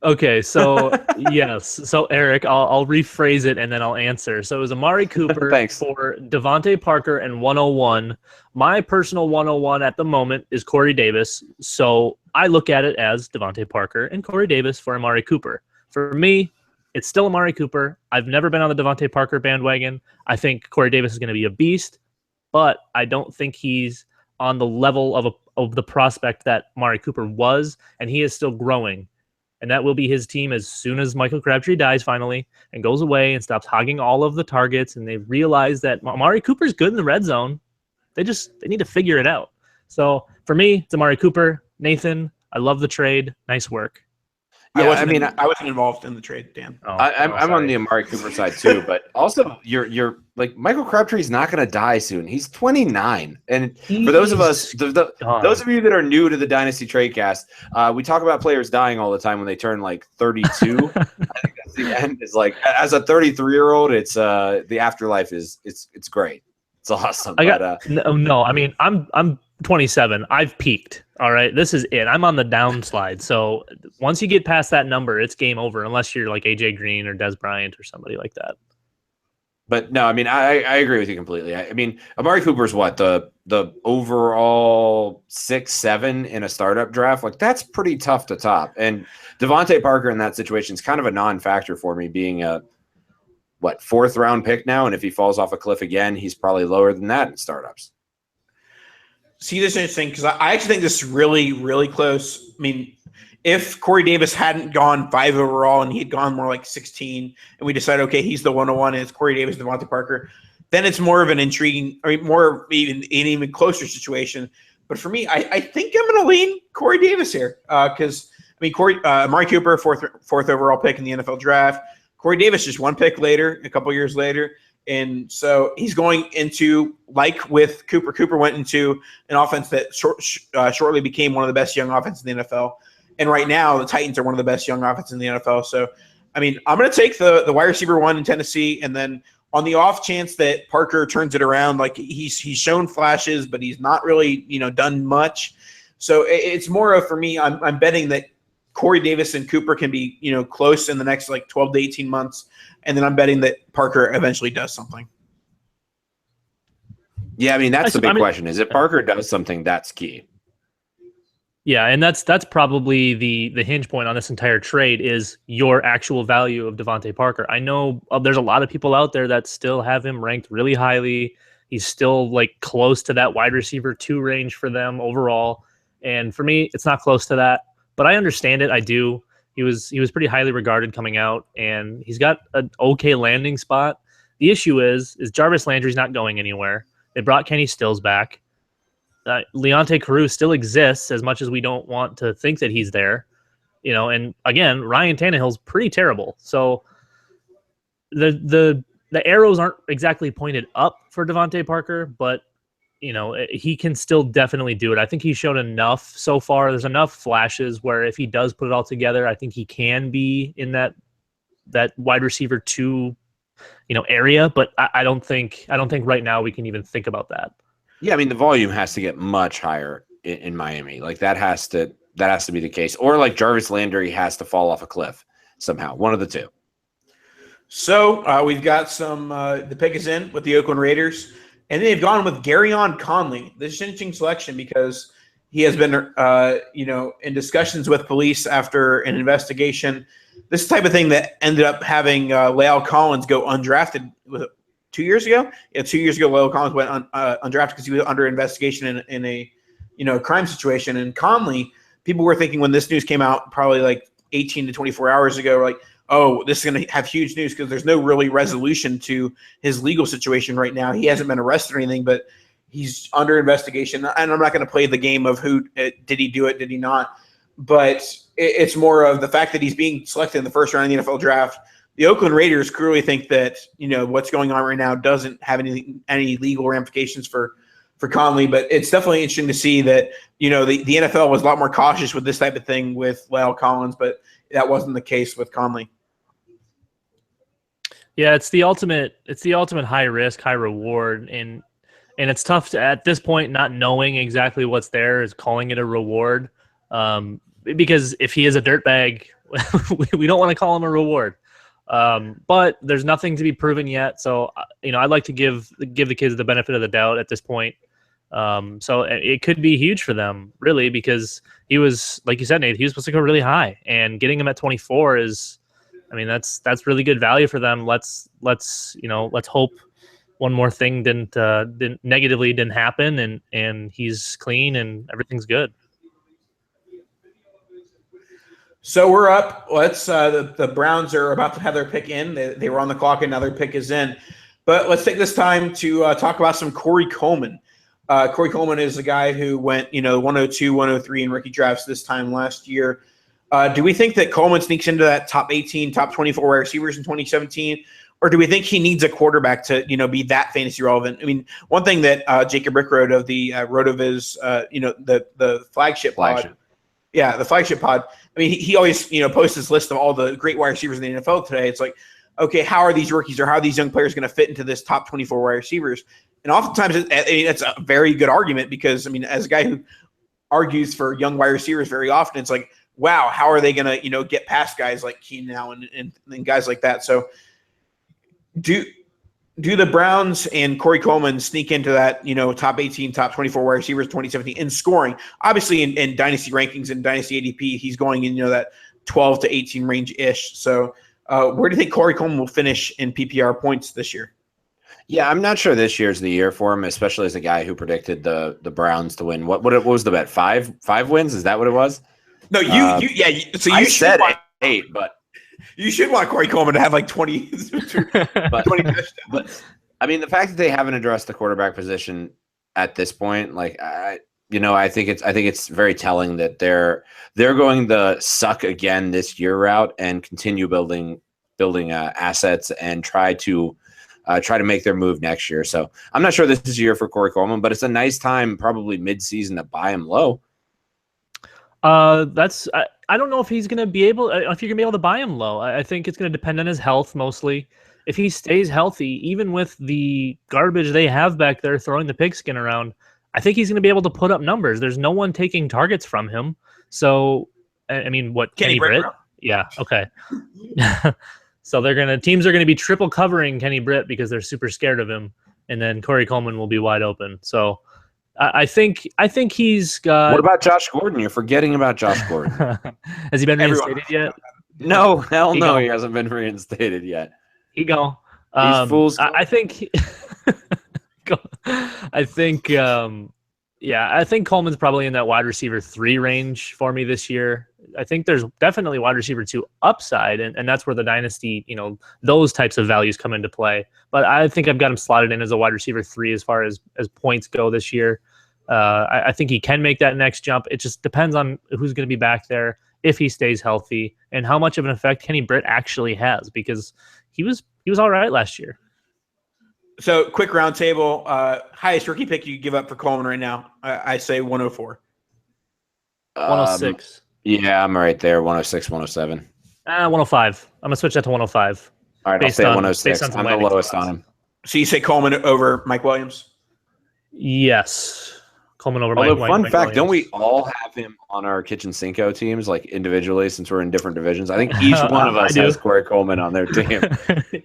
Okay, so yes. So Eric, I'll rephrase it and then I'll answer. So it was Amari Cooper for Devontae Parker and 101. My personal 101 at the moment is Corey Davis. So I look at it as Devontae Parker and Corey Davis for Amari Cooper. For me, it's still Amari Cooper. I've never been on the Devontae Parker bandwagon. I think Corey Davis is going to be a beast, but I don't think he's on the level of the prospect that Amari Cooper was, and he is still growing. And that will be his team as soon as Michael Crabtree dies finally and goes away and stops hogging all of the targets, and they realize that Amari Cooper's good in the red zone. They need to figure it out. So for me, it's Amari Cooper. Nathan, I love the trade. Nice work. Yeah, I wasn't involved in the trade, Dan. I'm on the Amari Cooper side too, but also you're like Michael Crabtree's not going to die soon. He's 29, and for those of us, those of you that are new to the Dynasty Tradecast, we talk about players dying all the time when they turn like 32. I think that's the end. Is like as a 33-year-old, it's the afterlife is it's great. It's awesome. No. I mean, I'm 27. I've peaked. All right, this is it. I'm on the downslide. So once you get past that number, it's game over. Unless you're like AJ Green or Des Bryant or somebody like that. But no, I mean, I agree with you completely. I mean, Amari Cooper's what the overall 6-7 in a startup draft. Like that's pretty tough to top. And Devontae Parker in that situation is kind of a non-factor for me, being a 4th round pick now. And if he falls off a cliff again, he's probably lower than that in startups. See, this is interesting because I actually think this is really, really close. I mean, if Corey Davis hadn't gone 5 overall and he had gone more like 16 and we decided, okay, he's the 101 and it's Corey Davis, Devontae Parker, then it's more of an intriguing, more of an even closer situation. But for me, I think I'm going to lean Corey Davis here because, Amari Cooper, fourth overall pick in the NFL draft. Corey Davis just 1 pick later, a couple years later. And so he's going into, like with Cooper. Cooper went into an offense that shortly became one of the best young offenses in the NFL. And right now, the Titans are one of the best young offenses in the NFL. So, I mean, I'm going to take the wide receiver 1 in Tennessee. And then on the off chance that Parker turns it around, like he's shown flashes, but he's not really, done much. So it's more of, for me, I'm betting that Corey Davis and Cooper can be, close in the next like 12 to 18 months. And then I'm betting that Parker eventually does something. Yeah, I mean, that's the big question. Is if Parker does something, that's key. Yeah, and that's probably the hinge point on this entire trade is your actual value of Devontae Parker. I know there's a lot of people out there that still have him ranked really highly. He's still like close to that wide receiver 2 range for them overall. And for me, it's not close to that. But I understand it. I do. He was pretty highly regarded coming out, and he's got an okay landing spot. The issue is Jarvis Landry's not going anywhere. They brought Kenny Stills back. Leonte Carroo still exists as much as we don't want to think that he's there. And again, Ryan Tannehill's pretty terrible. So the arrows aren't exactly pointed up for Devontae Parker, but he can still definitely do it. I think he's shown enough so far. There's enough flashes where if he does put it all together, I think he can be in that wide receiver 2, area. But I don't think right now we can even think about that. Yeah, I mean, the volume has to get much higher in Miami. Like that has to be the case. Or like Jarvis Landry has to fall off a cliff somehow. One of the two. So we've got some the pick is in with the Oakland Raiders. And then they've gone with Garyon Conley. This is an interesting selection because he has been, in discussions with police after an investigation. This type of thing that ended up having La'el Collins go undrafted 2 years ago? Yeah, 2 years ago, Lyle Collins went undrafted because he was under investigation in a crime situation. And Conley, people were thinking when this news came out, probably like 18 to 24 hours ago, like, oh, this is going to have huge news because there's no really resolution to his legal situation right now. He hasn't been arrested or anything, but he's under investigation. And I'm not going to play the game of who did he do it, did he not? But it's more of the fact that he's being selected in the first round of the NFL draft. The Oakland Raiders clearly think that what's going on right now doesn't have any legal ramifications for Conley, but it's definitely interesting to see that the NFL was a lot more cautious with this type of thing with Lyle Collins, but that wasn't the case with Conley. Yeah, it's the ultimate high risk, high reward, and it's tough to, at this point, not knowing exactly what's there is calling it a reward. Because if he is a dirtbag, we don't want to call him a reward. But there's nothing to be proven yet, so I'd like to give the kids the benefit of the doubt at this point. So it could be huge for them, really, because he was, like you said, Nate, he was supposed to go really high, and getting him at 24 is, that's really good value for them. Let's hope one more thing didn't happen, and he's clean and everything's good. So we're up. Let's the Browns are about to have their pick in. They were on the clock, and now their pick is in. But let's take this time to talk about some Corey Coleman. Corey Coleman is the guy who went 102, 103 in rookie drafts this time last year. Do we think that Coleman sneaks into that top 18, top 24 wide receivers in 2017? Or do we think he needs a quarterback to, be that fantasy relevant? One thing that Jacob Rick wrote of the RotoViz, the flagship pod. Yeah, the flagship pod. He always, posts this list of all the great wide receivers in the NFL today. It's like, okay, how are these rookies or how are these young players going to fit into this top 24 wide receivers? And oftentimes it's a very good argument because, as a guy who argues for young wide receivers very often, it's like, wow, how are they going to, get past guys like Keenan Allen and guys like that? So do the Browns and Corey Coleman sneak into that, top 18, top 24 wide receivers 2017 in scoring? Obviously in dynasty rankings and dynasty ADP, he's going in, that 12 to 18 range-ish. So where do you think Corey Coleman will finish in PPR points this year? Yeah, I'm not sure this year's the year for him, especially as a guy who predicted the Browns to win. What was the bet? Five wins? Is that what it was? No, So you said 8, but you should want Corey Coleman to have like 20. 20 touchdowns. But the fact that they haven't addressed the quarterback position at this point, I think it's very telling that they're going the suck again this year route and continue building assets and try to make their move next year. So I'm not sure this is a year for Corey Coleman, but it's a nice time, probably mid-season, to buy him low. I don't know if he's going to be able, if you're going to be able to buy him low. I think it's going to depend on his health mostly. If he stays healthy, even with the garbage they have back there throwing the pigskin around, I think he's going to be able to put up numbers. There's no one taking targets from him. So, what, Kenny Britt? Yeah, okay. So teams are going to be triple covering Kenny Britt because they're super scared of him, and then Corey Coleman will be wide open. So I think he's got. What about Josh Gordon? You're forgetting about Josh Gordon. Has he been reinstated yet? No, hell no, he hasn't been reinstated yet. He go. These fools. I think. I think Coleman's probably in that wide receiver 3 range for me this year. I think there's definitely wide receiver 2 upside, and that's where the dynasty, those types of values come into play. But I think I've got him slotted in as a wide receiver 3 as far as points go this year. I think he can make that next jump. It just depends on who's going to be back there, if he stays healthy, and how much of an effect Kenny Britt actually has, because he was all right last year. So quick roundtable, highest rookie pick you give up for Coleman right now? I say 104. 106. Yeah, I'm right there. 106, 107. 105. I'm gonna switch that to 105. All right, I'll say 106. I'm the lowest on him. So you say Coleman over Mike Williams? Yes. Coleman over Mike Williams. Fun fact, don't we all have him on our Kitchen Cinco teams, like individually, since we're in different divisions? I think each one of us has Corey Coleman on their team.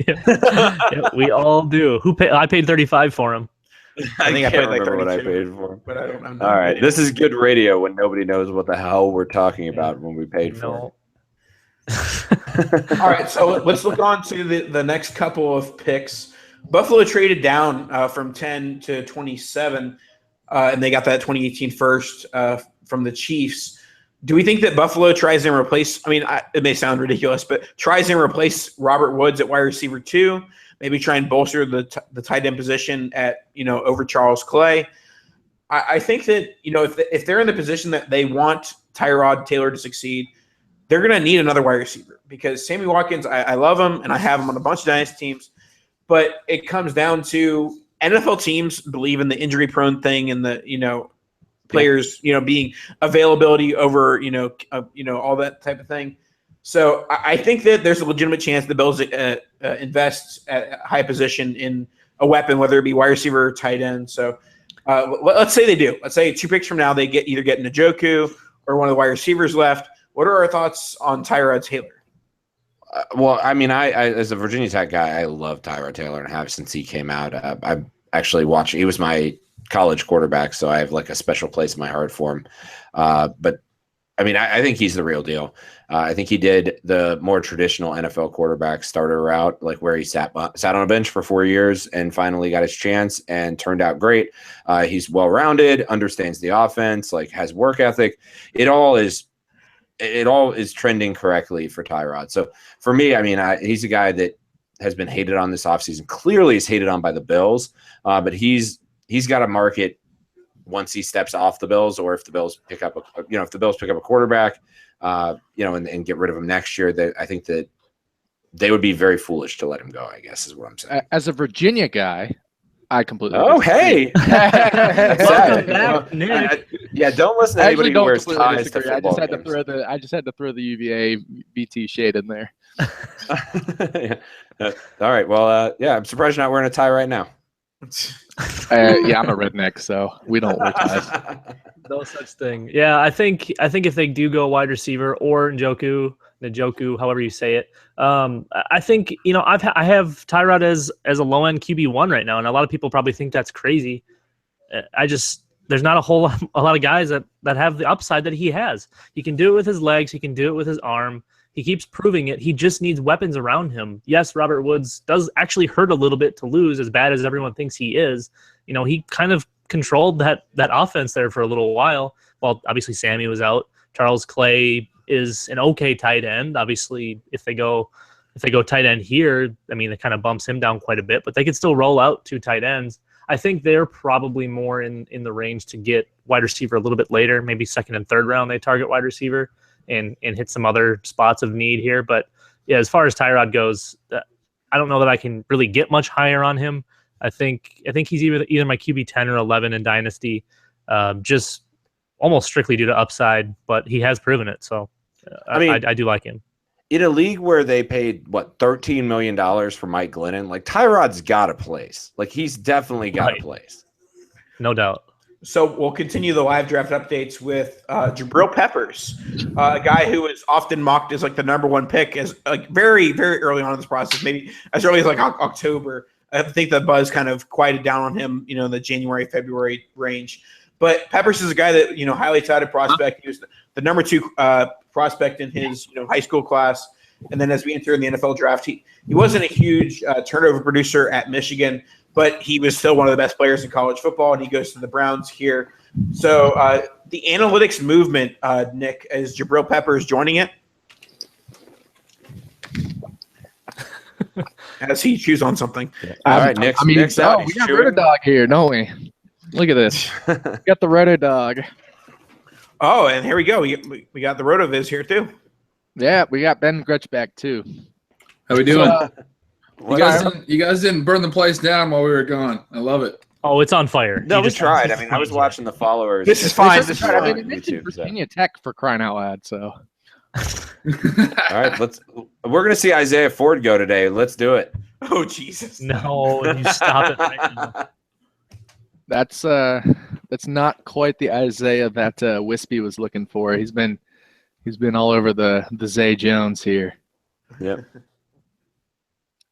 Yeah, we all do. I paid $35 for him. I think I paid like 32, what I paid for him. But I don't know. All right, this is good radio when nobody knows what the hell we're talking about when we paid for it. All right, so let's look on to the next couple of picks. Buffalo traded down from 10 to 27, and they got that 2018 first from the Chiefs. Do we think that Buffalo tries and replace? I mean, it may sound ridiculous, but tries and replace Robert Woods at wide receiver 2. Maybe try and bolster the tight end position at over Charles Clay. I think that if they're in the position that they want Tyrod Taylor to succeed, they're going to need another wide receiver because Sammy Watkins, I love him and I have him on a bunch of dynasty teams, but it comes down to NFL teams believe in the injury prone thing and the players being availability over all that type of thing. So I think that there's a legitimate chance the Bills invest at a high position in a weapon, whether it be wide receiver or tight end. So let's say they do. Let's say 2 picks from now they either get Njoku or one of the wide receivers left. What are our thoughts on Tyrod Taylor? Well, I mean, I as a Virginia Tech guy, I love Tyrod Taylor and have since he came out. I actually watched. He was my college quarterback, so I have like a special place in my heart for him. But I mean, I think he's the real deal. I think he did the more traditional NFL quarterback starter route, like where he sat on a bench for 4 years and finally got his chance and turned out great. He's well-rounded, understands the offense, like has work ethic. It all is trending correctly for Tyrod. So for me, I mean, he's a guy that has been hated on this offseason. Clearly is hated on by the Bills, but he's got a market once he steps off the Bills, or if the Bills pick up a quarterback, and get rid of him next year, I think that they would be very foolish to let him go, I guess is what I'm saying. As a Virginia guy, I completely hey. Welcome back, Nick. Don't listen to anybody who wears ties to football I just had to throw the UVA BT shade in there. All right. Well, I'm surprised you're not wearing a tie right now. I'm a redneck, so we don't wear ties. No such thing. Yeah, I think if they do go wide receiver or Njoku, however you say it, I think I have Tyrod as a low end QB1 right now, and a lot of people probably think that's crazy. There's not a lot of guys that have the upside that he has. He can do it with his legs. He can do it with his arm. He keeps proving it. He just needs weapons around him. Yes, Robert Woods does actually hurt a little bit to lose, as bad as everyone thinks he is. He kind of controlled that offense there for a little while. Well, obviously Sammy was out. Charles Clay is an okay tight end. Obviously, if they go tight end here, I mean, it kind of bumps him down quite a bit, but they could still roll out 2 tight ends. I think they're probably more in the range to get wide receiver a little bit later, maybe 2nd and 3rd round they target wide receiver and hit some other spots of need here. But yeah, as far as Tyrod goes, I don't know that I can really get much higher on him. I think he's either my QB 10 or 11 in Dynasty, just almost strictly due to upside, but he has proven it. So I do like him. In a league where they paid $13 million for Mike Glennon, like Tyrod's got a place. Like he's definitely got a place. No doubt. So we'll continue the live draft updates with Jabril Peppers, a guy who is often mocked as like the number 1 pick as like very, very early on in this process, maybe as early as like October. I think the buzz kind of quieted down on him, in the January, February range. But Peppers is a guy that, highly touted prospect. He was the number 2 prospect in his high school class. And then as we enter in the NFL draft, he wasn't a huge turnover producer at Michigan, but he was still one of the best players in college football, and he goes to the Browns here. So the analytics movement, Nick, is Jabril Peppers joining it? As he chews on something. All right, Nick's out. We got RotoDog here, don't we? Look at this. We got the RotoDog. Oh, and here we go. We got the RotoViz here too. Yeah, we got Ben Grutchback too. How we doing? You guys didn't burn the place down while we were gone. I love it. Oh, it's on fire. No, we tried. I mean, I was watching the followers. This is fine. This is fine. It mentioned Virginia Tech for crying out loud. So, all right, we're gonna see Isaiah Ford go today. Let's do it. Oh Jesus! No, you stop it right now. That's not quite the Isaiah that Wispy was looking for. He's been all over the Zay Jones here. Yep.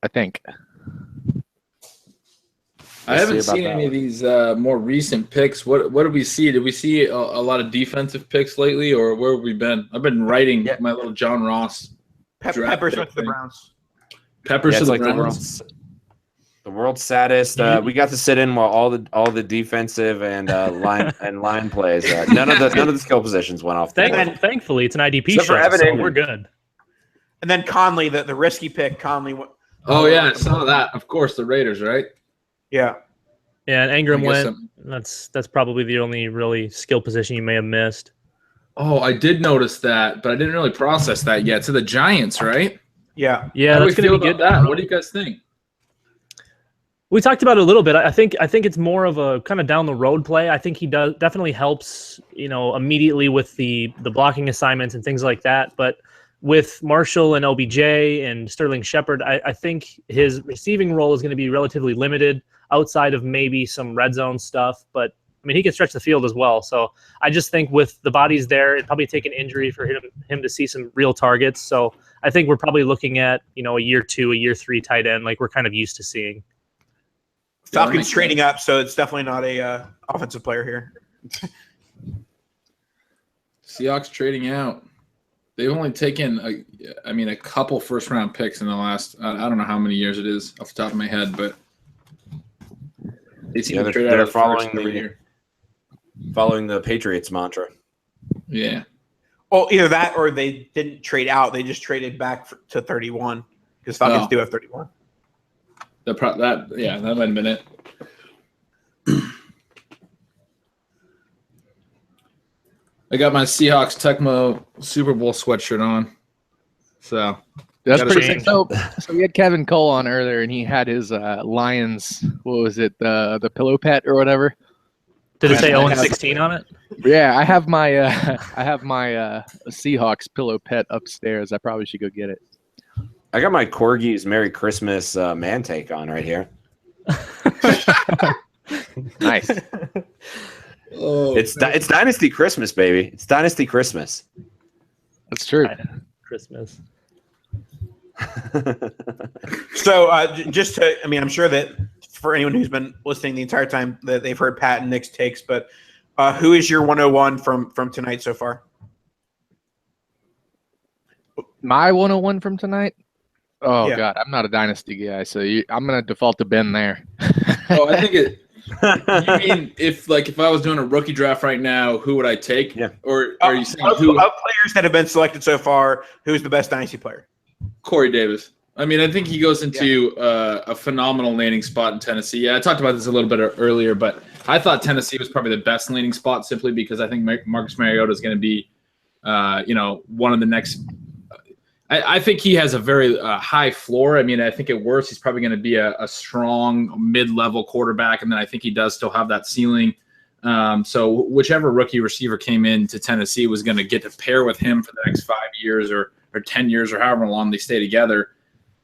I think. I haven't seen any of these more recent picks. What did we see? Did we see a lot of defensive picks lately, or where have we been? I've been writing my little John Ross. Peppers with the Browns. Peppers to the Browns. The world's saddest. We got to sit in while all the defensive and line plays. None of the skill positions went off. Thankfully, it's an IDP Except for show, Evan so Ingram. we're good. And then Conley, the risky pick, Conley. Oh yeah, I saw that. Of course, the Raiders, right? Yeah. Yeah, and Ingram I guess went. That's probably the only really skill position you may have missed. Oh, I did notice that, but I didn't really process that yet. To the Giants, right? Yeah. Yeah, How do that's we going to feel be good. about that? What do you guys think? We talked about it a little bit. I think it's more of a kind of down the road play. I think he definitely helps, immediately with the blocking assignments and things like that. But with Marshall and OBJ and Sterling Shepard, I think his receiving role is going to be relatively limited outside of maybe some red zone stuff. But I mean, he can stretch the field as well. So I just think with the bodies there, it'd probably take an injury for him to see some real targets. So I think we're probably looking at, a year 2, a year 3 tight end, like we're kind of used to seeing. Falcons trading up, so it's definitely not a offensive player here. Seahawks trading out. They've only taken, a couple first-round picks in the last, I don't know how many years it is off the top of my head, but they seem to trade out following the Patriots mantra. Yeah. Well, either that or they didn't trade out. They just traded back to 31 because Falcons do have 31. That might have been it. I got my Seahawks Tecmo Super Bowl sweatshirt on. So that's pretty sick. So we had Kevin Cole on earlier, and he had his Lions. What was it? The pillow pet or whatever. Did it say 0-16 on it? Yeah, I have my Seahawks pillow pet upstairs. I probably should go get it. I got my Corgi's Merry Christmas man take on right here. Nice. Oh, it's Dynasty Christmas, baby. It's Dynasty Christmas. That's true. Christmas. So I'm sure that for anyone who's been listening the entire time that they've heard Pat and Nick's takes, but who is your 101 from tonight so far? My 101 from tonight? Oh, Yeah. God, I'm not a Dynasty guy, so I'm going to default to Ben there. Oh, I think it. You mean if I was doing a rookie draft right now, who would I take? Yeah. Or are you saying Of players that have been selected so far, who's the best Dynasty player? Corey Davis? I mean, I think he goes into a phenomenal landing spot in Tennessee. Yeah, I talked about this a little bit earlier, but I thought Tennessee was probably the best landing spot simply because I think Marcus Mariota is going to be, one of the next. I think he has a very high floor. I mean, I think at worst he's probably going to be a strong mid-level quarterback, and then I think he does still have that ceiling. So whichever rookie receiver came into Tennessee was going to get to pair with him for the next 5 years or 10 years or however long they stay together.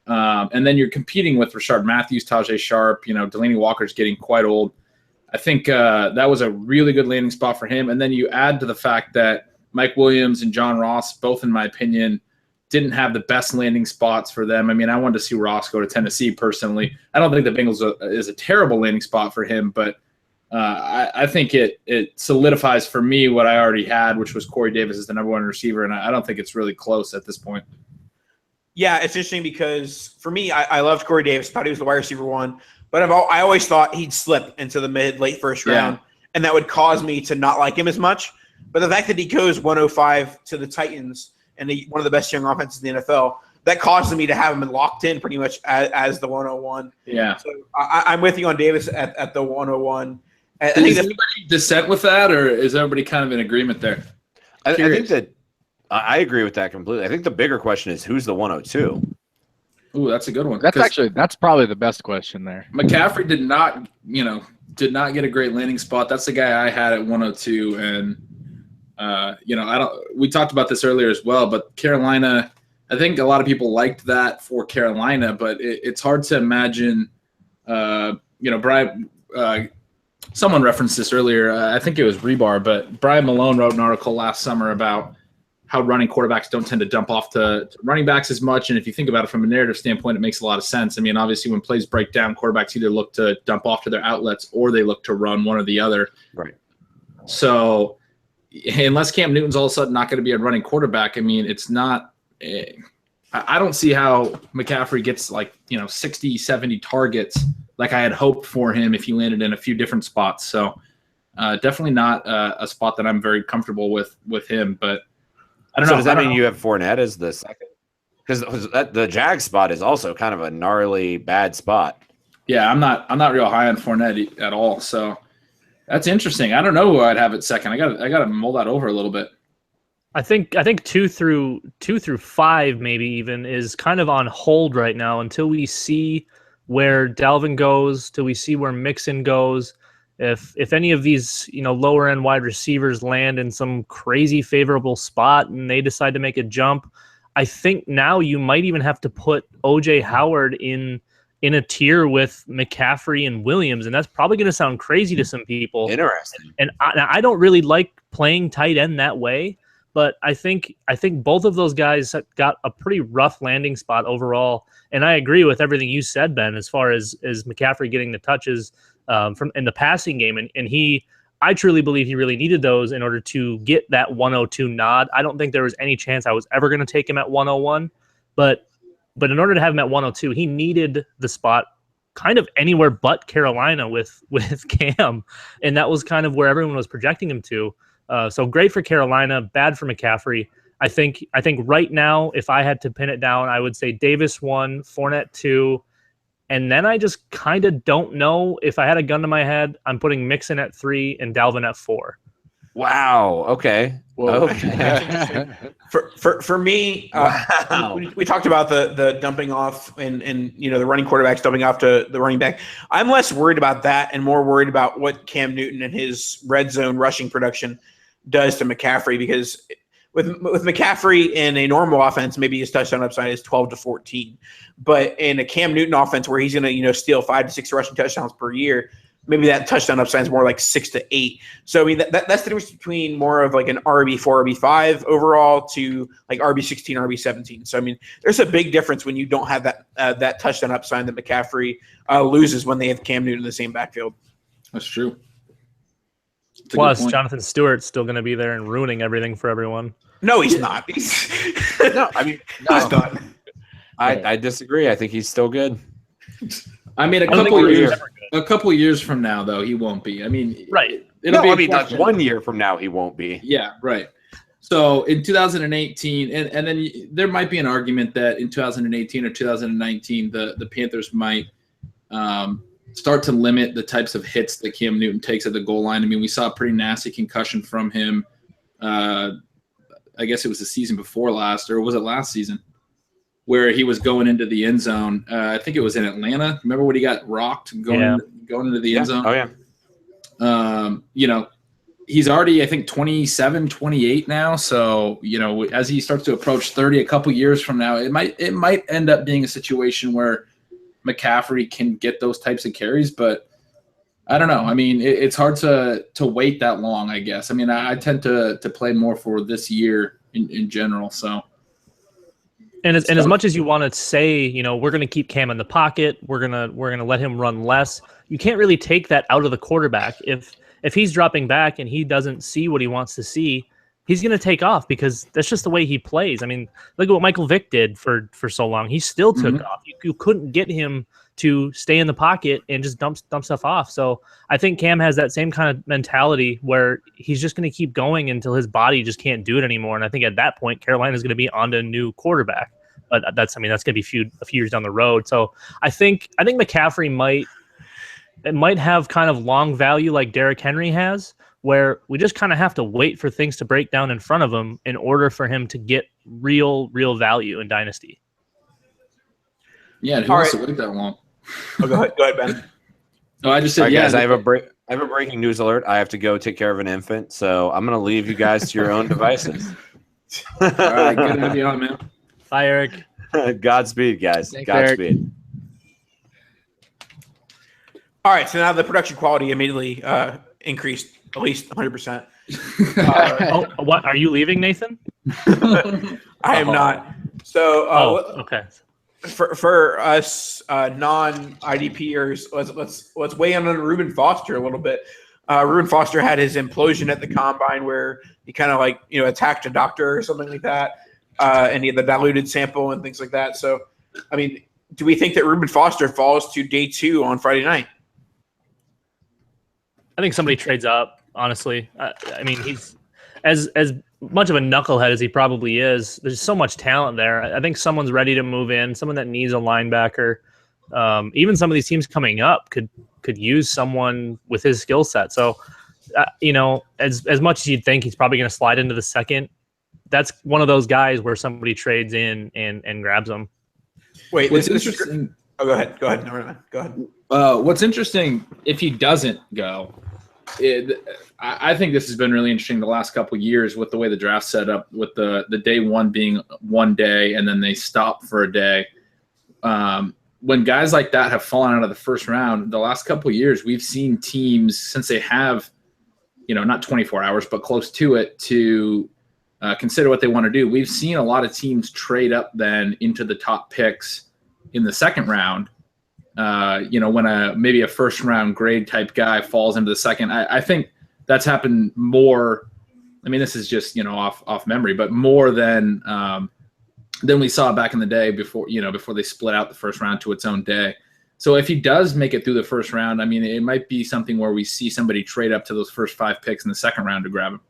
And then you're competing with Rashard Matthews, Tajay Sharp. Delaney Walker's getting quite old. I think that was a really good landing spot for him. And then you add to the fact that Mike Williams and John Ross, both in my opinion, didn't have the best landing spots for them. I mean, I wanted to see Ross go to Tennessee personally. I don't think the Bengals is a terrible landing spot for him, but I think it solidifies for me what I already had, which was Corey Davis as the number 1 receiver, and I don't think it's really close at this point. Yeah, it's interesting because for me, I loved Corey Davis. Thought he was the wide receiver 1, but I always thought he'd slip into the late first round, and that would cause me to not like him as much. But the fact that he goes 105 to the Titans and one of the best young offenses in the NFL, that causes me to have him locked in pretty much as the 101. Yeah. So I'm with you on Davis at the 101. Is anybody dissent with that, or is everybody kind of in agreement there? I think that I agree with that completely. I think the bigger question is who's the 102? Ooh, that's a good one. That's probably the best question there. McCaffrey did not get a great landing spot. That's the guy I had at 102, and we talked about this earlier as well, but Carolina, I think a lot of people liked that for Carolina, but it's hard to imagine, Brian, someone referenced this earlier. I think it was Rebar, but Brian Malone wrote an article last summer about how running quarterbacks don't tend to dump off to running backs as much. And if you think about it from a narrative standpoint, it makes a lot of sense. I mean, obviously when plays break down, quarterbacks either look to dump off to their outlets or they look to run, one or the other. Right. So unless Cam Newton's all of a sudden not going to be a running quarterback, I mean, it's not I don't see how McCaffrey gets 60, 70 targets like I had hoped for him if he landed in a few different spots. So definitely not a spot that I'm very comfortable with him. But I don't know. So does that mean you have Fournette as the second? Because the Jag spot is also kind of a gnarly bad spot. Yeah, I'm not real high on Fournette at all. So that's interesting. I don't know who I'd have at second. I got to mull that over a little bit. I think 2 through 5 maybe even is kind of on hold right now until we see where Dalvin goes, till we see where Mixon goes. If any of these lower end wide receivers land in some crazy favorable spot and they decide to make a jump, I think now you might even have to put OJ Howard in a tier with McCaffrey and Williams, and that's probably going to sound crazy to some people. Interesting. And I don't really like playing tight end that way. But I think both of those guys got a pretty rough landing spot overall, and I agree with everything you said, Ben, as far as McCaffrey getting the touches from in the passing game, and I truly believe he really needed those in order to get that 102 nod. I don't think there was any chance I was ever going to take him at 101, but in order to have him at 102, he needed the spot kind of anywhere but Carolina with Cam, and that was kind of where everyone was projecting him to. So great for Carolina, bad for McCaffrey. I think right now, if I had to pin it down, I would say Davis 1, Fournette 2, and then I just kind of don't know. If I had a gun to my head, I'm putting Mixon at 3 and Dalvin at 4. Wow. Okay. Okay. for me, wow. we talked about the dumping off and the running quarterbacks dumping off to the running back. I'm less worried about that and more worried about what Cam Newton and his red zone rushing production does to McCaffrey, because with McCaffrey in a normal offense, maybe his touchdown upside is 12 to 14, but in a Cam Newton offense where he's going to steal 5 to 6 rushing touchdowns per year, maybe that touchdown upside is more like 6 to 8. So I mean that's the difference between more of like an RB4, RB5 overall to like RB16, RB17. So I mean there's a big difference when you don't have that touchdown upside that McCaffrey loses when they have Cam Newton in the same backfield. That's true. Plus, Jonathan Stewart's still going to be there and ruining everything for everyone. No, he's not. No, I mean, no. He's not. I disagree. I think he's still good. I mean, a couple years from now, though, he won't be. I mean, right. It'll be like 1 year from now, he won't be. Yeah, right. So in 2018, and then there might be an argument that in 2018 or 2019, the Panthers might start to limit the types of hits that Cam Newton takes at the goal line. I mean, we saw a pretty nasty concussion from him. I guess it was the season before last, or was it last season, where he was going into the end zone. I think it was in Atlanta. Remember when he got rocked going into the end zone? Oh, yeah. He's already, I think, 27, 28 now. So, as he starts to approach 30 a couple years from now, it might end up being a situation where McCaffrey can get those types of carries, but I don't know. I mean, it's hard to wait that long, I guess. I mean, I tend to play more for this year in general. So, and as much as you want to say, we're going to keep Cam in the pocket, we're gonna let him run less. You can't really take that out of the quarterback. If he's dropping back and he doesn't see what he wants to see, he's going to take off because that's just the way he plays. I mean, look at what Michael Vick did for so long. He still took off. You couldn't get him to stay in the pocket and just dump stuff off. So I think Cam has that same kind of mentality where he's just going to keep going until his body just can't do it anymore. And I think at that point, Carolina is going to be on to a new quarterback. But that's going to be a few years down the road. So I think McCaffrey might have kind of long value like Derrick Henry has, where we just kind of have to wait for things to break down in front of him in order for him to get real value in Dynasty. Yeah, who wants to wait that long? Oh, go ahead, Ben. No, I just said, guys, I have a breaking news alert. I have to go take care of an infant, so I'm going to leave you guys to your own devices. All right, good to have you on, man. Bye, Eric. Godspeed, guys. Thanks, Godspeed. Eric. All right, so now the production quality immediately increased at least 100%. What are you leaving, Nathan? I am not. So, okay. For us non-IDPers, let's weigh in on Reuben Foster a little bit. Reuben Foster had his implosion at the combine where he kind of attacked a doctor or something like that, and he had the diluted sample and things like that. So, I mean, do we think that Reuben Foster falls to day 2 on Friday night? I think somebody trades up. Honestly, I mean, he's as much of a knucklehead as he probably is. There's so much talent there. I think someone's ready to move in. Someone that needs a linebacker. Even some of these teams coming up could use someone with his skill set. So, as much as you'd think he's probably going to slide into the second, that's one of those guys where somebody trades in and grabs him. Wait, What's interesting? Oh, go ahead. No, go ahead. What's interesting if he doesn't go, I think this has been really interesting the last couple of years with the way the draft set up, with the day one being one day and then they stop for a day. When guys like that have fallen out of the first round, the last couple of years, we've seen teams, since they have, not 24 hours, but close to it, to consider what they want to do. We've seen a lot of teams trade up then into the top picks in the second round. When maybe a first round grade type guy falls into the second. I think that's happened more. I mean, this is just off memory, but more than we saw back in the day before they split out the first round to its own day. So if he does make it through the first round, I mean, it might be something where we see somebody trade up to those first 5 picks in the second round to grab him.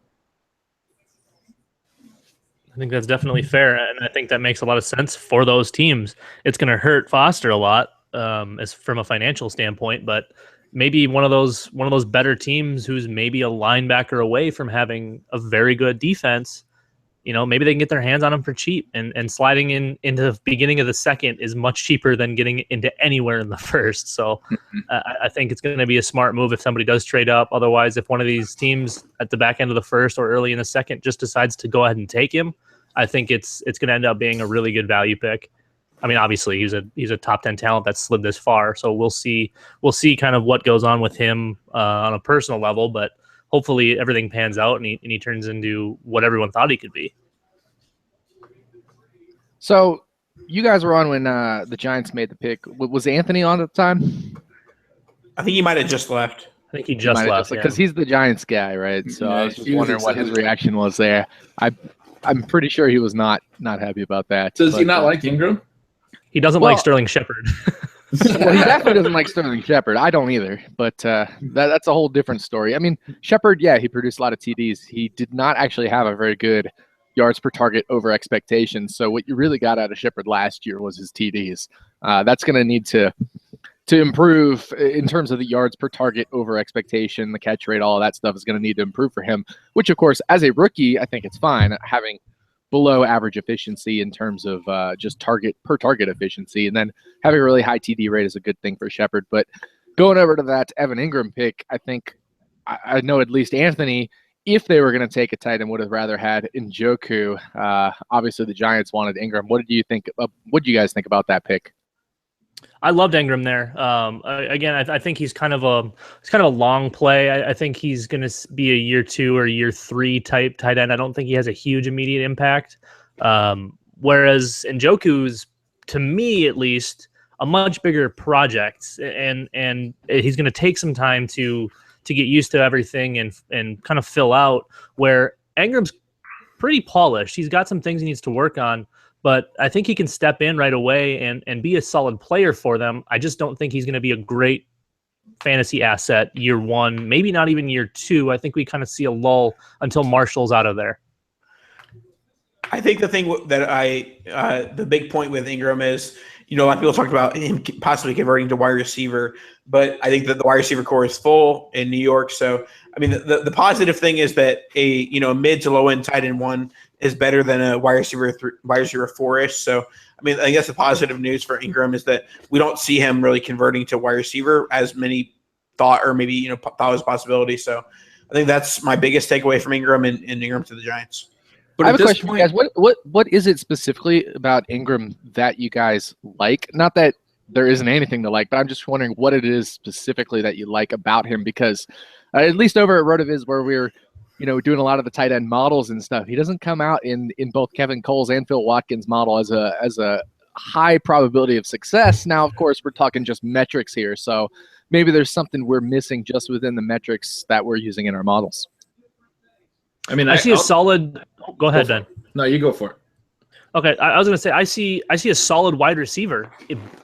I think that's definitely fair, and I think that makes a lot of sense for those teams. It's going to hurt Foster a lot as from a financial standpoint, but maybe one of those better teams who's maybe a linebacker away from having a very good defense, maybe they can get their hands on him for cheap, and sliding into the beginning of the second is much cheaper than getting into anywhere in the first. So I think it's going to be a smart move if somebody does trade up. Otherwise, if one of these teams at the back end of the first or early in the second just decides to go ahead and take him, I think it's going to end up being a really good value pick. I mean, obviously he's a top 10 talent that slid this far, so we'll see kind of what goes on with him on a personal level, but hopefully everything pans out and he turns into what everyone thought he could be. So you guys were on when the Giants made the pick. Was Anthony on at the time? I think he might have just left. I think he just left because he's the Giants guy, right? So I was just wondering what his reaction was there. I'm pretty sure he was not happy about that. Does he not like Ingram? He doesn't like Sterling Shepard. Well, he definitely doesn't like Sterling Shepard. I don't either, but that's a whole different story. I mean, Shepard, yeah, he produced a lot of TDs. He did not actually have a very good yards per target over expectations. So what you really got out of Shepard last year was his TDs. That's going to need to improve in terms of the yards per target over expectation, the catch rate, all of that stuff is going to need to improve for him, which, of course, as a rookie, I think it's fine having below average efficiency in terms of just target efficiency. And then having a really high TD rate is a good thing for Shepard. But going over to that Evan Ingram pick, I think I know at least Anthony, if they were going to take a tight end, would have rather had Njoku. Obviously, the Giants wanted Ingram. What do you think? What do you guys think about that pick? I loved Ingram there. Again, I think he's kind of a long play. I think he's going to be a year 2 or year 3 type tight end. I don't think he has a huge immediate impact. Whereas Njoku's, to me at least, a much bigger project, and he's going to take some time to get used to everything and kind of fill out. Where Ingram's pretty polished. He's got some things he needs to work on. But I think he can step in right away and be a solid player for them. I just don't think he's going to be a great fantasy asset year 1, maybe not even year 2. I think we kind of see a lull until Marshall's out of there. I think the thing that the big point with Ingram is, a lot of people talked about him possibly converting to wide receiver, but I think that the wide receiver core is full in New York. So, I mean, the positive thing is that a mid to low end tight end 1 is better than a wide receiver 4-ish. So, I mean, I guess the positive news for Ingram is that we don't see him really converting to wide receiver as many thought, or maybe thought was a possibility. So, I think that's my biggest takeaway from Ingram and Ingram to the Giants. But I have a question for you guys. What is it specifically about Ingram that you guys like? Not that there isn't anything to like, but I'm just wondering what it is specifically that you like about him, because at least over at RotoViz, where we're doing a lot of the tight end models and stuff, he doesn't come out in both Kevin Cole's and Phil Watkins' model as a high probability of success. Now, of course, we're talking just metrics here, so maybe there's something we're missing just within the metrics that we're using in our models. I mean, I see a solid. Go ahead, Ben. No, you go for it. Okay, I was going to say I see a solid wide receiver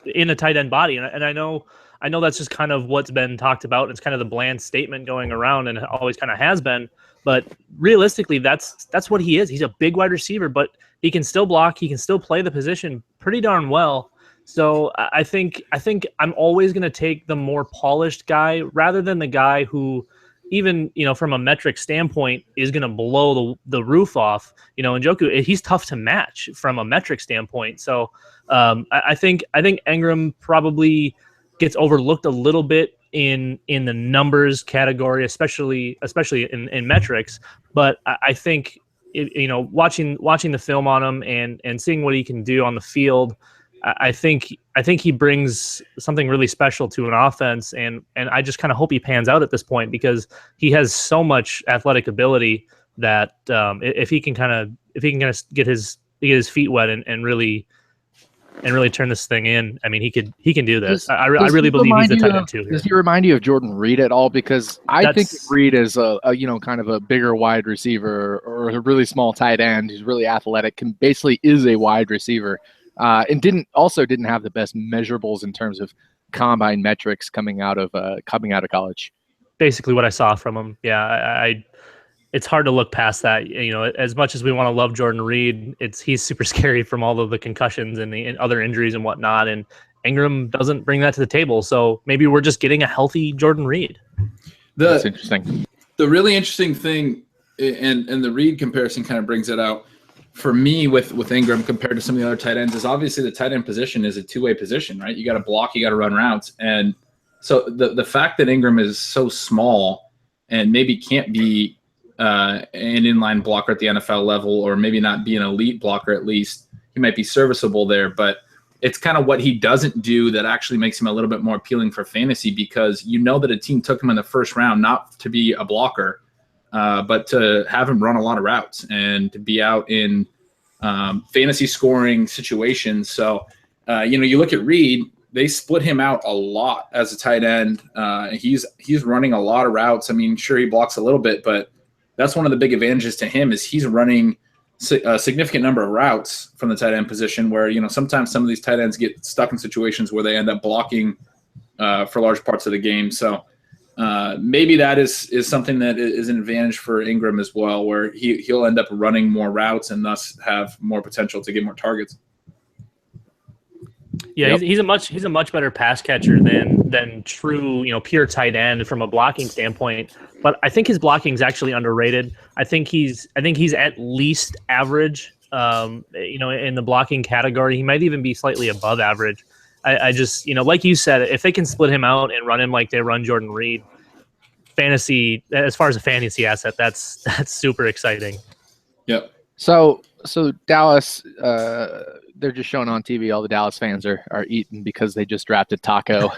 in a tight end body, and I know that's just kind of what's been talked about. It's kind of the bland statement going around, and it always kind of has been. But realistically, that's what he is. He's a big wide receiver, but he can still block. He can still play the position pretty darn well. So I think I'm always going to take the more polished guy rather than the guy who, even, from a metric standpoint, is going to blow the roof off. Njoku, he's tough to match from a metric standpoint. So I think Engram probably gets overlooked a little bit in the numbers category, especially in metrics. But I think watching the film on him and seeing what he can do on the field, I think he brings something really special to an offense, and I just kind of hope he pans out at this point, because he has so much athletic ability that if he can kind of get his feet wet and really turn this thing in, I mean, he can do this. I really believe he's the tight end too. Does he remind you of Jordan Reed at all? Because I think Reed is a kind of a bigger wide receiver or a really small tight end who's really athletic, and basically is a wide receiver. And didn't have the best measurables in terms of combine metrics coming out of college. Basically, what I saw from him, it's hard to look past that. As much as we want to love Jordan Reed, he's super scary from all of the concussions and the other injuries and whatnot. And Engram doesn't bring that to the table. So maybe we're just getting a healthy Jordan Reed. That's interesting. The really interesting thing, and the Reed comparison kind of brings it out for me with Engram compared to some of the other tight ends, is obviously the tight end position is a two-way position, right? You got to block, you got to run routes. And so the fact that Engram is so small and maybe can't be an inline blocker at the NFL level, or maybe not be an elite blocker, at least he might be serviceable there, but it's kind of what he doesn't do that actually makes him a little bit more appealing for fantasy, because that a team took him in the first round not to be a blocker, but to have him run a lot of routes and to be out in fantasy scoring situations. So, you look at Reed, they split him out a lot as a tight end. He's running a lot of routes. I mean, sure, he blocks a little bit, but that's one of the big advantages to him is he's running a significant number of routes from the tight end position, where, sometimes some of these tight ends get stuck in situations where they end up blocking for large parts of the game. So, maybe that is something that is an advantage for Engram as well, where he'll end up running more routes and thus have more potential to get more targets. Yeah, yep. He's a much better pass catcher than true, pure tight end from a blocking standpoint. But I think his blocking is actually underrated. I think he's at least average, in the blocking category. He might even be slightly above average. I just, like you said, if they can split him out and run him like they run Jordan Reed, fantasy, as far as a fantasy asset, that's super exciting. Yep. So Dallas, they're just showing on TV. All the Dallas fans are eating because they just drafted Taco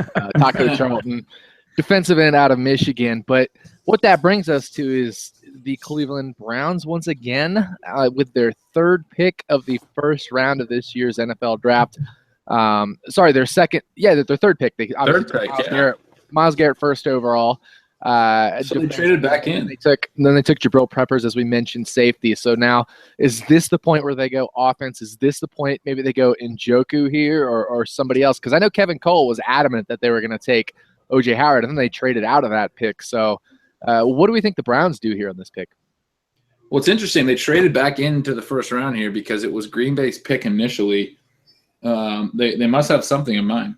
Charlton, defensive end out of Michigan. But what that brings us to is the Cleveland Browns once again with their third pick of the first round of this year's NFL draft. Their second. Yeah, their third pick. Third pick, Myles Garrett first overall. So they traded back in. They took Jabril Peppers, as we mentioned, safety. So now, is this the point where they go offense? Is this the point maybe they go Njoku here or somebody else? Because I know Kevin Cole was adamant that they were going to take O.J. Howard, and then they traded out of that pick. So what do we think the Browns do here on this pick? Well, it's interesting. They traded back into the first round here because it was Green Bay's pick initially. They must have something in mind.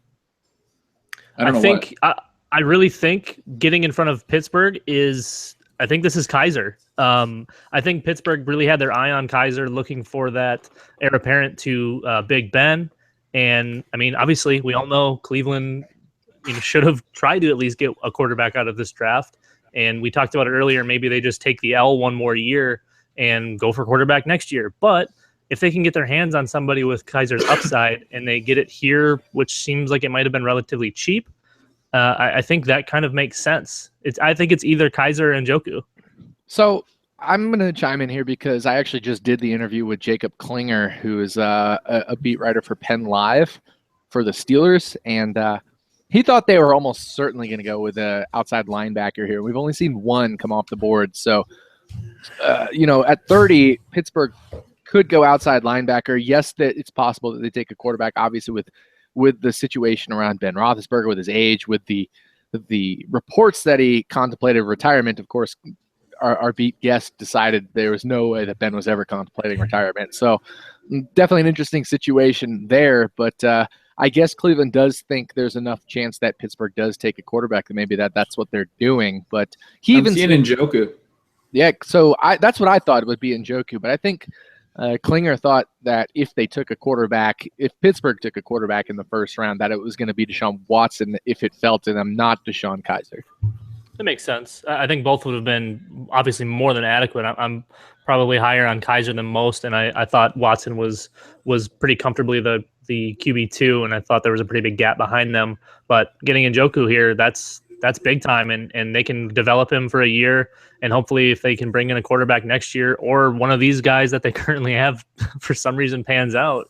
I really think getting in front of Pittsburgh I think this is Kaiser. I think Pittsburgh really had their eye on Kaiser, looking for that heir apparent to Big Ben. And, I mean, obviously, we all know Cleveland should have tried to at least get a quarterback out of this draft. And we talked about it earlier. Maybe they just take the L one more year and go for quarterback next year. But if they can get their hands on somebody with Kaiser's upside and they get it here, which seems like it might have been relatively cheap, I think that kind of makes sense. I think it's either Kaiser and Njoku. So I'm going to chime in here because I actually just did the interview with Jacob Klinger, who is a beat writer for Penn Live for the Steelers, and he thought they were almost certainly going to go with an outside linebacker here. We've only seen one come off the board. So, at 30, Pittsburgh could go outside linebacker. Yes, that it's possible that they take a quarterback, obviously with the situation around Ben Roethlisberger, with his age, with the reports that he contemplated retirement. Of course, our beat guest decided there was no way that Ben was ever contemplating retirement. So definitely an interesting situation there. But I guess Cleveland does think there's enough chance that Pittsburgh does take a quarterback, and maybe that's what they're doing. But I'm seeing Njoku. Yeah, so that's what I thought it would be Njoku. But I think Klinger thought that if Pittsburgh took a quarterback in the first round, that it was going to be Deshaun Watson if it fell to them, not Deshaun Kaiser. That makes sense. I think both would have been obviously more than adequate. I'm probably higher on Kaiser than most, and I thought Watson was pretty comfortably the QB2, and I thought there was a pretty big gap behind them. But getting Njoku here, that's big time, and they can develop him for a year, and hopefully if they can bring in a quarterback next year or one of these guys that they currently have for some reason pans out,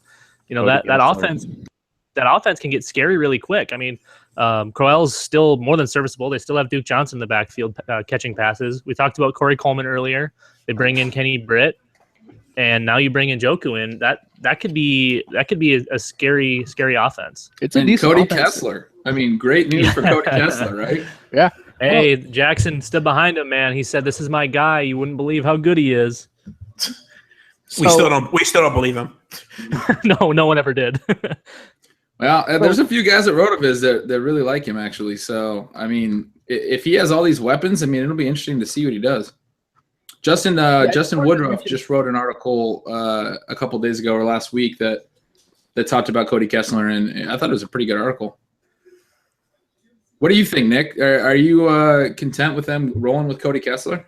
that offense can get scary really quick. I mean, Crowell's still more than serviceable. They still have Duke Johnson in the backfield catching passes. We talked about Corey Coleman earlier. They bring in Kenny Britt, and now you bring in Njoku in. That could be a scary offense. It's a decent Cody offense. Kessler. I mean, great news for Cody Kessler, right? Yeah. Hey, Jackson stood behind him, man. He said, "This is my guy. You wouldn't believe how good he is." We still don't believe him. No one ever did. Well, there's a few guys at RotoViz that really like him, actually. So, I mean, if he has all these weapons, I mean, it'll be interesting to see what he does. Justin Woodruff just wrote an article a couple days ago or last week that talked about Cody Kessler, and I thought it was a pretty good article. What do you think, Nick? Are you content with them rolling with Cody Kessler?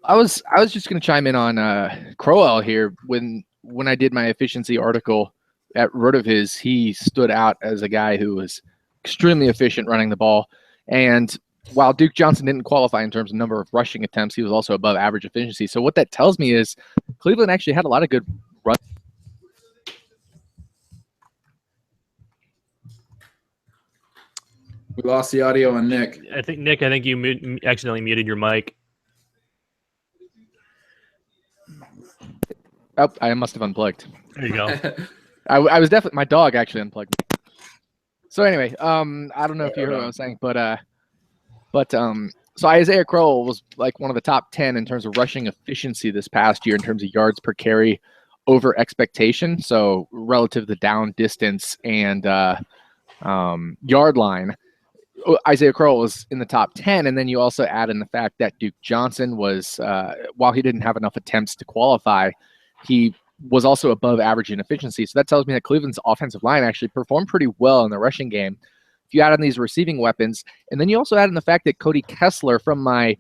I was just going to chime in on Crowell here. When I did my efficiency article at RotoViz, he stood out as a guy who was extremely efficient running the ball. And while Duke Johnson didn't qualify in terms of number of rushing attempts, he was also above average efficiency. So what that tells me is Cleveland actually had a lot of good run. We lost the audio on Nick. I think you accidentally muted your mic. Oh, I must have unplugged. There you go. I was definitely, my dog actually unplugged me. So anyway, I don't know if you heard what I was saying, but so Isaiah Crowell was like one of the top 10 in terms of rushing efficiency this past year in terms of yards per carry over expectation. So relative to down distance and yard line, Isaiah Crowell was in the top 10. And then you also add in the fact that Duke Johnson was, while he didn't have enough attempts to qualify, he was also above average in efficiency. So that tells me that Cleveland's offensive line actually performed pretty well in the rushing game. If you add in these receiving weapons, and then you also add in the fact that Cody Kessler, from my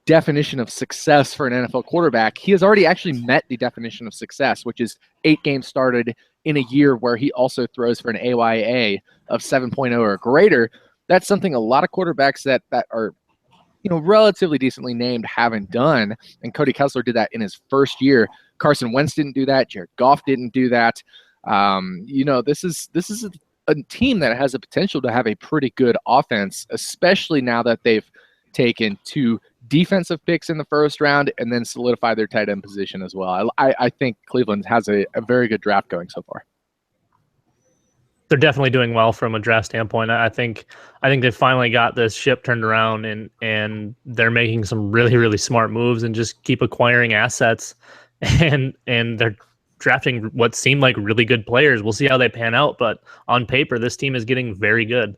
definition of success for an NFL quarterback, he has already actually met the definition of success, which is 8 games started in a year where he also throws for an AYA of 7.0 or greater. That's something a lot of quarterbacks that are relatively decently named haven't done, and Cody Kessler did that in his first year. Carson Wentz didn't do that. Jared Goff didn't do that. This is a team that has the potential to have a pretty good offense, especially now that they've taken 2 defensive picks in the first round and then solidify their tight end position as well. I think Cleveland has a very good draft going so far. They're definitely doing well from a draft standpoint. I think they finally got this ship turned around, and they're making some really, really smart moves and just keep acquiring assets, and they're drafting what seem like really good players. We'll see how they pan out, but on paper, this team is getting very good.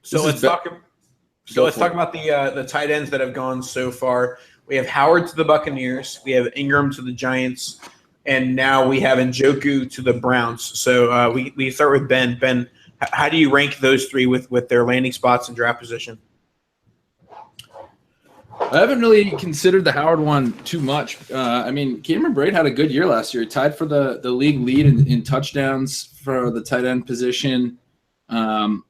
So let's talk about the tight ends that have gone so far. We have Howard to the Buccaneers. We have Ingram to the Giants. And now we have Njoku to the Browns. So we start with Ben. Ben, how do you rank those 3 with their landing spots and draft position? I haven't really considered the Howard one too much. Cameron Braid had a good year last year. He tied for the league lead in touchdowns for the tight end position. Are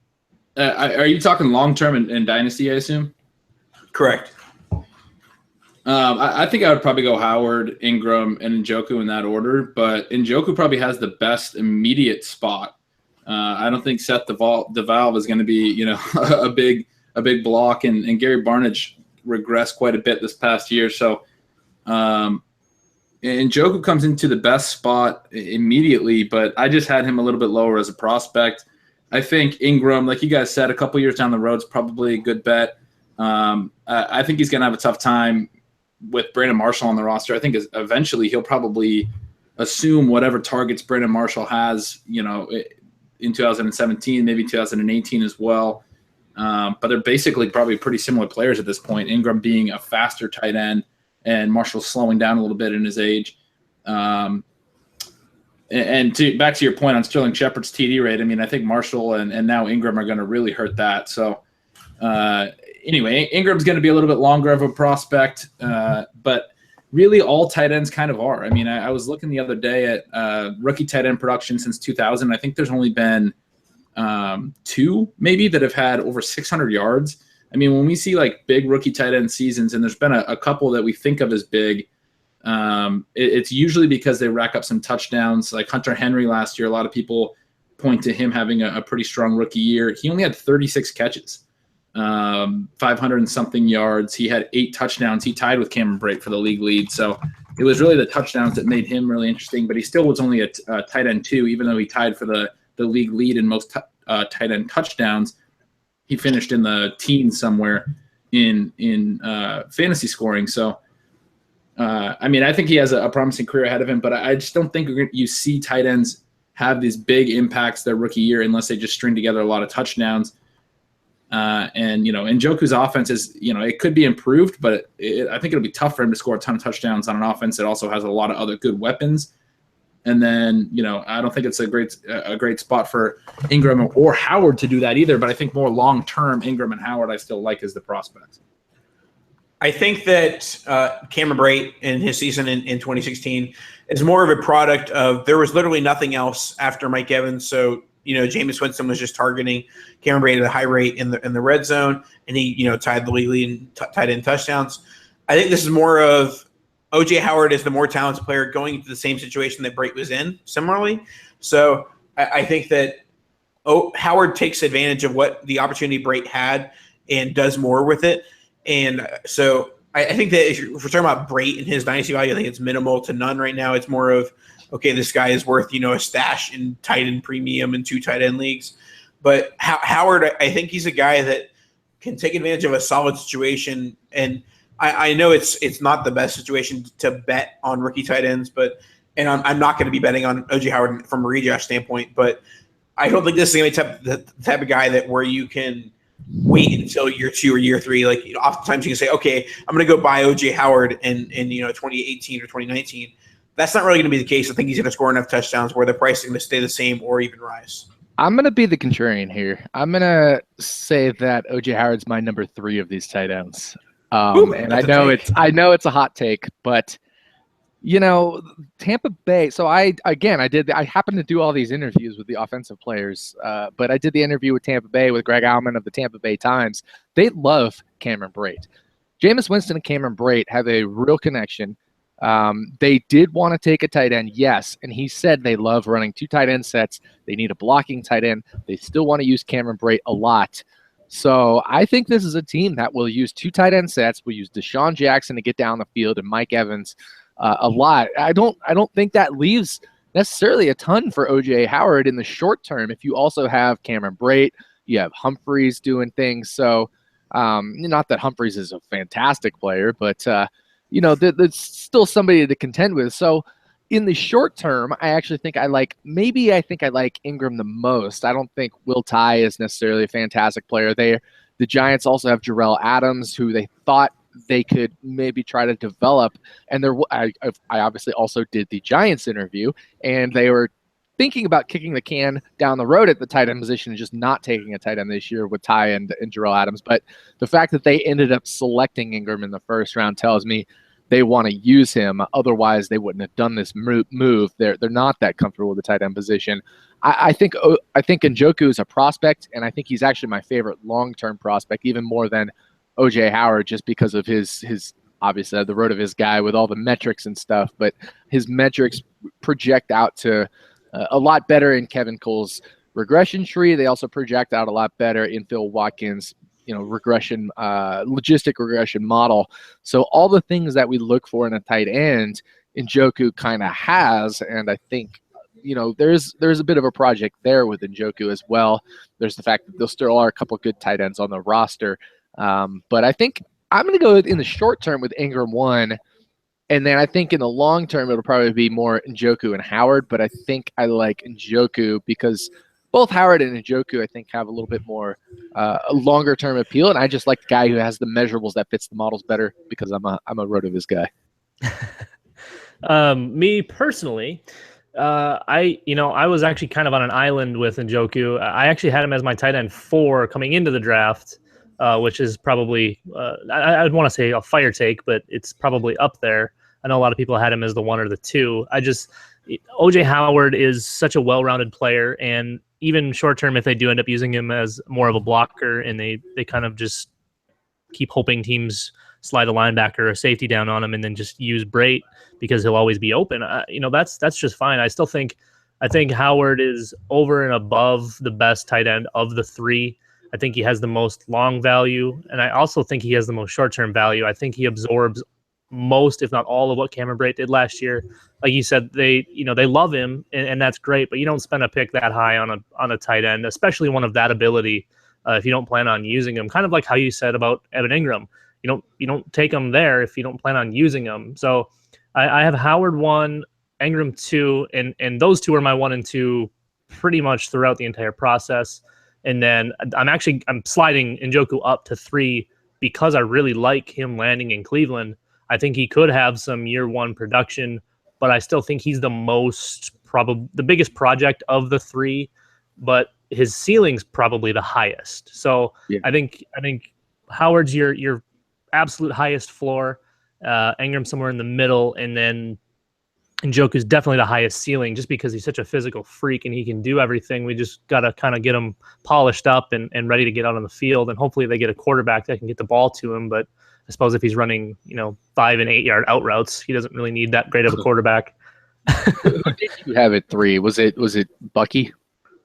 you talking long-term in Dynasty, I assume? Correct. I think I would probably go Howard, Ingram, and Njoku in that order, but Njoku probably has the best immediate spot. I don't think Seth DeValve is going to be, a big block, and Gary Barnidge regressed quite a bit this past year. So, And Njoku comes into the best spot immediately, but I just had him a little bit lower as a prospect. I think Ingram, like you guys said, a couple years down the road is probably a good bet. I think he's going to have a tough time with Brandon Marshall on the roster. I think eventually he'll probably assume whatever targets Brandon Marshall has, in 2017, maybe 2018 as well. But they're basically probably pretty similar players at this point. Ingram being a faster tight end and Marshall slowing down a little bit in his age. Back to your point on Sterling Shepard's TD rate, I mean, I think Marshall and now Ingram are going to really hurt that. So anyway, Ingram's going to be a little bit longer of a prospect, but really all tight ends kind of are. I mean, I was looking the other day at rookie tight end production since 2000. I think there's only been two maybe that have had over 600 yards. I mean, when we see like big rookie tight end seasons, and there's been a couple that we think of as big, it's usually because they rack up some touchdowns. Like Hunter Henry last year, a lot of people point to him having a pretty strong rookie year. He only had 36 catches, 500 and something yards. He had 8 touchdowns. He tied with Cameron Brate for the league lead. So it was really the touchdowns that made him really interesting, but he still was only a tight end 2, even though he tied for the league lead in most tight end touchdowns. He finished in the teens somewhere in fantasy scoring. So, I mean, I think he has a promising career ahead of him, but I just don't think you see tight ends have these big impacts their rookie year unless they just string together a lot of touchdowns. Njoku's offense is, it could be improved, but I think it'll be tough for him to score a ton of touchdowns on an offense that also has a lot of other good weapons. And then, I don't think it's a great spot for Ingram or Howard to do that either. But I think more long-term, Ingram and Howard I still like as the prospects. I think that Cameron Brate in his season in 2016 is more of a product of there was literally nothing else after Mike Evans. So, Jameis Winston was just targeting Cameron Brate at a high rate in the red zone, and he, tied the league lead in tight end touchdowns. I think this is more of O.J. Howard is the more talented player going into the same situation that Brate was in similarly. So I think that Howard takes advantage of what the opportunity Brate had and does more with it. And so I think that if we're talking about Brate and his dynasty value, I think it's minimal to none right now. It's more of, okay, this guy is worth, a stash in tight end premium and 2 tight end leagues. But Howard, I think he's a guy that can take advantage of a solid situation. And I know it's not the best situation to bet on rookie tight ends, and I'm not going to be betting on O.J. Howard from a redraft standpoint, but I don't think this is going to be the type of guy that where you can wait until year 2 or year 3. Like, oftentimes you can say, okay, I'm going to go buy O.J. Howard in 2018 or 2019. That's not really going to be the case. I think he's going to score enough touchdowns where the price is going to stay the same or even rise. I'm going to be the contrarian here. I'm going to say that O.J. Howard's my number 3 of these tight ends. And I know it's a hot take, but Tampa Bay. So I happened to do all these interviews with the offensive players, but I did the interview with Tampa Bay with Greg Auman of the Tampa Bay Times. They love Cameron Brate. Jameis Winston and Cameron Brate have a real connection. They did want to take a tight end, yes, and he said they love running 2 tight end sets. They need a blocking tight end. They still want to use Cameron Brate a lot. So I think this is a team that will use 2 tight end sets. We'll use Deshaun Jackson to get down the field and Mike Evans a lot. I don't think that leaves necessarily a ton for O.J. Howard in the short term. If you also have Cameron Brate, you have Humphreys doing things. So not that Humphreys is a fantastic player, but there's still somebody to contend with. So in the short term, I actually think I like Ingram the most. I don't think Will Tye is necessarily a fantastic player there. The Giants also have Jarrell Adams, who they thought they could maybe try to develop. And I obviously also did the Giants interview, and they were thinking about kicking the can down the road at the tight end position and just not taking a tight end this year with Tye and Jarrell Adams. But the fact that they ended up selecting Ingram in the first round tells me they want to use him. Otherwise, they wouldn't have done this move. They're not that comfortable with the tight end position. I think Njoku is a prospect, and I think he's actually my favorite long-term prospect, even more than O.J. Howard, just because of his obviously the RotoViz guy with all the metrics and stuff. But his metrics project out to a lot better in Kevin Cole's regression tree. They also project out a lot better in Phil Watkins' logistic regression model. So all the things that we look for in a tight end Njoku kind of has, and I think there's a bit of a project there with Njoku as well. There's the fact that there still are a couple of good tight ends on the roster, but I think I'm going to go in the short term with Ingram 1, and then I think in the long term it'll probably be more Njoku and Howard, but I think I like Njoku because both Howard and Njoku, I think, have a little bit more a longer term appeal, and I just like the guy who has the measurables that fits the models better because I'm a RotoViz guy. Me personally, I was actually kind of on an island with Njoku. I actually had him as my tight end 4 coming into the draft, which is probably I'd want to say a fire take, but it's probably up there. I know a lot of people had him as the 1 or the 2. OJ Howard is such a well-rounded player, and even short-term, if they do end up using him as more of a blocker and they kind of just keep hoping teams slide a linebacker or a safety down on him and then just use Brait because he'll always be open, that's just fine. I think Howard is over and above the best tight end of the 3. I think he has the most long value, and I also think he has the most short-term value. I think he absorbs most, if not all, of what Cameron Brate did last year. Like you said, they love him, and that's great. But you don't spend a pick that high on a tight end, especially one of that ability, if you don't plan on using him. Kind of like how you said about Evan Ingram. You don't take him there if you don't plan on using him. So I have Howard 1, Ingram 2, and those 2 are my 1 and 2 pretty much throughout the entire process. And then I'm sliding Njoku up to 3 because I really like him landing in Cleveland. I think he could have some year 1 production, but I still think he's the biggest project of the 3, but his ceiling's probably the highest. So yeah. I think Howard's your absolute highest floor, Ingram somewhere in the middle, and then Njoku's definitely the highest ceiling just because he's such a physical freak and he can do everything. We just got to kind of get him polished up and ready to get out on the field, and hopefully they get a quarterback that can get the ball to him. But I suppose if he's running, 5 and 8 yard out routes, he doesn't really need that great of a quarterback. Who did you have at 3? Was it Bucky?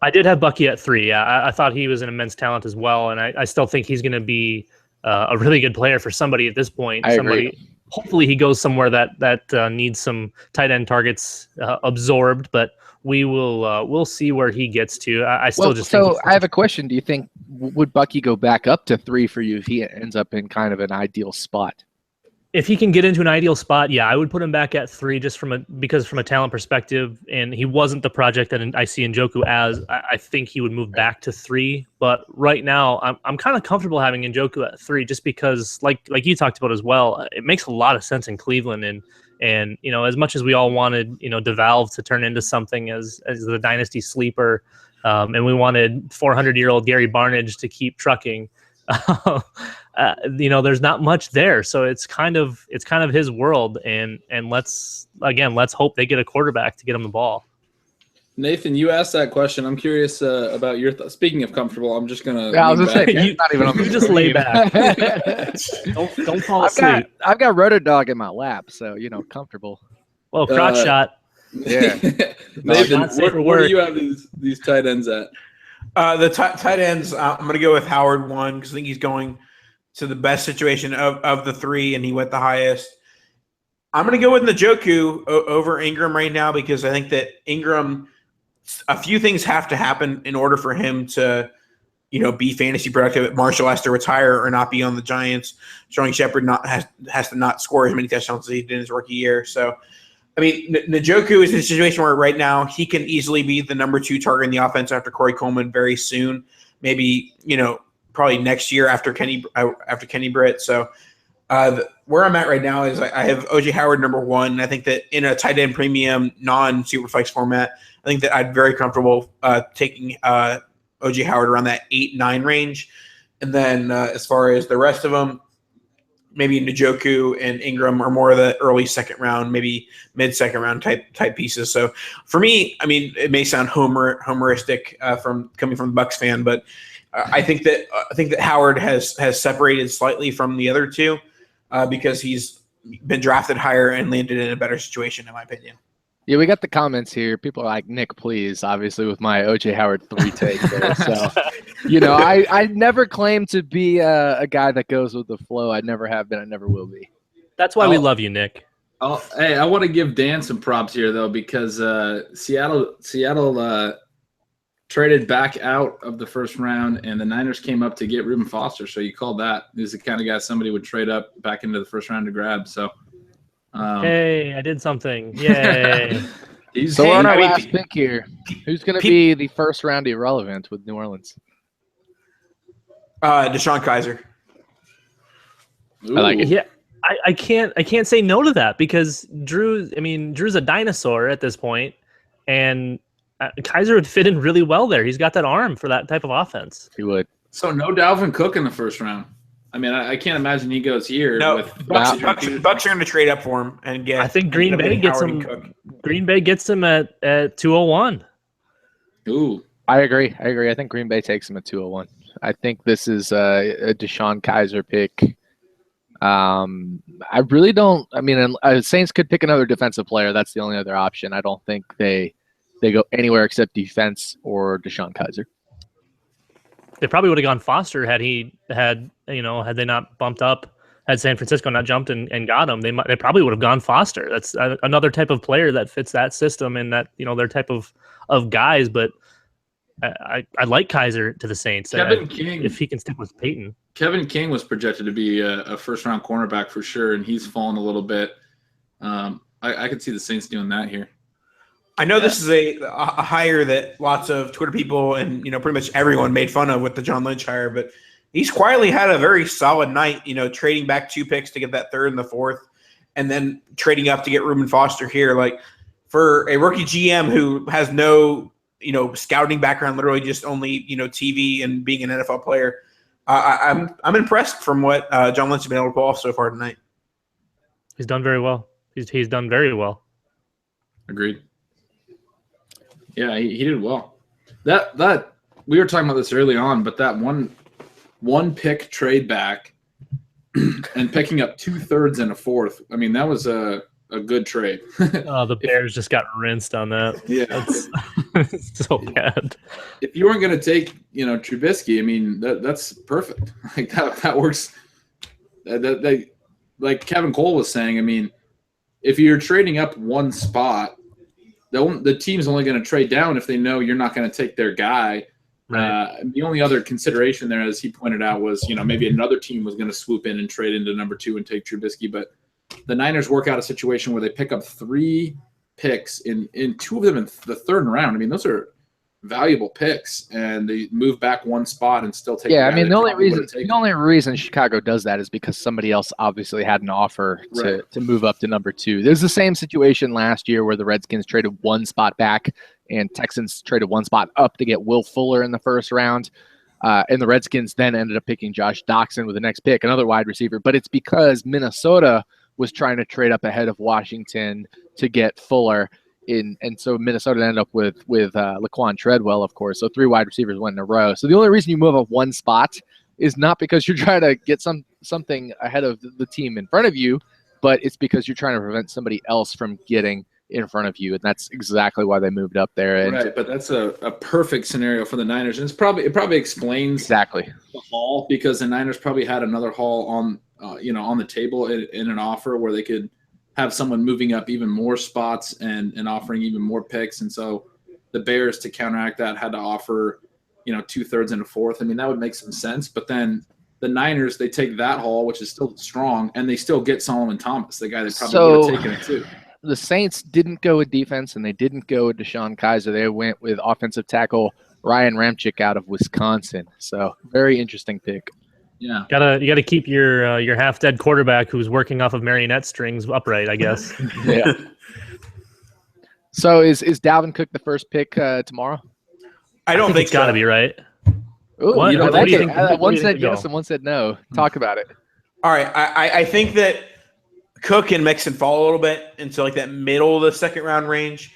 I did have Bucky at 3. Yeah, I thought he was an immense talent as well, and I still think he's going to be a really good player for somebody at this point. Agree. Hopefully he goes somewhere that needs some tight end targets absorbed, but we'll see where he gets to. I have a question. Do you think would Bucky go back up to 3 for you if he ends up in kind of an ideal spot? If he can get into an ideal spot, yeah, I would put him back at 3 just from a talent perspective, and he wasn't the project that I see Njoku as. I think he would move back to 3, but right now I'm kind of comfortable having Njoku at 3 just because, like you talked about as well, it makes a lot of sense in Cleveland, and as much as we all wanted DeValve to turn into something as the dynasty sleeper, and we wanted 400-year-old Gary Barnidge to keep trucking. There's not much there, so it's kind of his world, and let's hope they get a quarterback to get him the ball. Nathan, you asked that question. I'm curious about your thoughts. Speaking of comfortable, I'm just gonna. Yeah, I was gonna say, not even on the just lay back. don't fall asleep. I've got RotoDog in my lap, so comfortable. Well, crotch shot. Yeah. Nathan, where do you have these tight ends at? The tight ends, I'm going to go with Howard 1 because I think he's going to the best situation of the 3, and he went the highest. I'm going to go with Njoku over Ingram right now because I think that Ingram, a few things have to happen in order for him to, be fantasy productive. Marshall has to retire or not be on the Giants. Sterling Shepard has to not score as many touchdowns as he did in his rookie year. So, Njoku is in a situation where right now he can easily be the number 2 target in the offense after Corey Coleman very soon. Maybe, probably next year after Kenny Britt. So where I'm at right now is I have OJ Howard number 1. I think that in a tight end premium non-superflex format, I think that I'd very comfortable taking OJ Howard around that 8-9 range. And then as far as the rest of them, maybe Njoku and Ingram are more of the early second round, maybe mid-second round type pieces. So for me, it may sound homeristic coming from the Bucs fan, but I think that Howard has separated slightly from the other 2 because he's been drafted higher and landed in a better situation, in my opinion. Yeah, we got the comments here. People are like, Nick, please, obviously, with my OJ Howard 3 take there. So, I never claim to be a guy that goes with the flow. I never have been. I never will be. That's why we love you, Nick. Hey, I want to give Dan some props here though, because Seattle traded back out of the first round, and the Niners came up to get Reuben Foster. So you call that? He's the kind of guy somebody would trade up back into the first round to grab. So, hey, I did something! Yay! So we're on our last pick here. Who's going to be the first round irrelevant with New Orleans? DeShone Kizer. Ooh. I like it. Yeah. I can't say no to that because Drew's a dinosaur at this point, and Kizer would fit in really well there. He's got that arm for that type of offense. He would. So no Dalvin Cook in the first round. I mean, I can't imagine he goes here. No, with Bucks are going to trade up for him and get. I think Green Bay gets him. Green Bay gets him at 201. Ooh, I agree. I think Green Bay takes him at 201. I think this is a DeShone Kizer pick. I really don't. I mean, Saints could pick another defensive player. That's the only other option. I don't think they go anywhere except defense or DeShone Kizer. They probably would have gone Foster had they not bumped up, had San Francisco not jumped and got him. They probably would have gone Foster. That's another type of player that fits that system and that their type of guys. But I like Kizer to the Saints. Kevin King, if he can stick with Peyton. Kevin King was projected to be a first-round cornerback for sure, and he's fallen a little bit. I could see the Saints doing that here. I know this is a hire that lots of Twitter people and pretty much everyone made fun of with the John Lynch hire, but he's quietly had a very solid night. Trading back 2 picks to get that third and the fourth, and then trading up to get Reuben Foster here. Like for a rookie GM who has no scouting background, literally just only TV and being an NFL player. I'm impressed from what John Lynch has been able to pull off so far tonight. He's done very well. He's done very well. Agreed. Yeah, he did well. That we were talking about this early on, but that one pick trade back and picking up 2/3 and a fourth. I mean, that was a good trade. The Bears just got rinsed on that. Yeah, that's so bad. If you weren't going to take Trubisky, I mean that's perfect. Like that works. Like Kevin Cole was saying. I mean, if you're trading up one spot, the team's only going to trade down if they know you're not going to take their guy. Right. The only other consideration there, as he pointed out, was maybe another team was going to swoop in and trade into number 2 and take Trubisky, but the Niners work out a situation where they pick up 3 picks in 2 of them in the third round. I mean, those are valuable picks, and they move back 1 spot and still take. Yeah, I mean, the only reason Chicago does that is because somebody else obviously had an offer to move up to number 2. There's the same situation last year where the Redskins traded 1 spot back, and Texans traded 1 spot up to get Will Fuller in the first round. And the Redskins then ended up picking Josh Doxson with the next pick, another wide receiver. But it's because Minnesota was trying to trade up ahead of Washington to get Fuller in, and so Minnesota ended up with Laquan Treadwell, of course. So 3 wide receivers went in a row. So the only reason you move up 1 spot is not because you're trying to get something ahead of the team in front of you, but it's because you're trying to prevent somebody else from getting in front of you, and that's exactly why they moved up there. And right, but that's a perfect scenario for the Niners, and it probably explains exactly the haul, because the Niners probably had another haul on the table in an offer where they could have someone moving up even more spots and offering even more picks, and so the Bears, to counteract that, had to offer 2/3 and a fourth. I mean, that would make some sense, but then the Niners, they take that haul, which is still strong, and they still get Solomon Thomas, the guy that probably would have taken it too. The Saints didn't go with defense, and they didn't go with DeShone Kizer. They went with offensive tackle Ryan Ramczyk out of Wisconsin. So very interesting pick. Yeah, you gotta keep your half dead quarterback who's working off of marionette strings upright, I guess. Yeah. So is Dalvin Cook the first pick tomorrow? I don't think it's got to be right. Ooh, what do you think? One said yes and one said no. Talk about it. All right, I think that Cook and Mixon fall a little bit into like that middle of the second round range,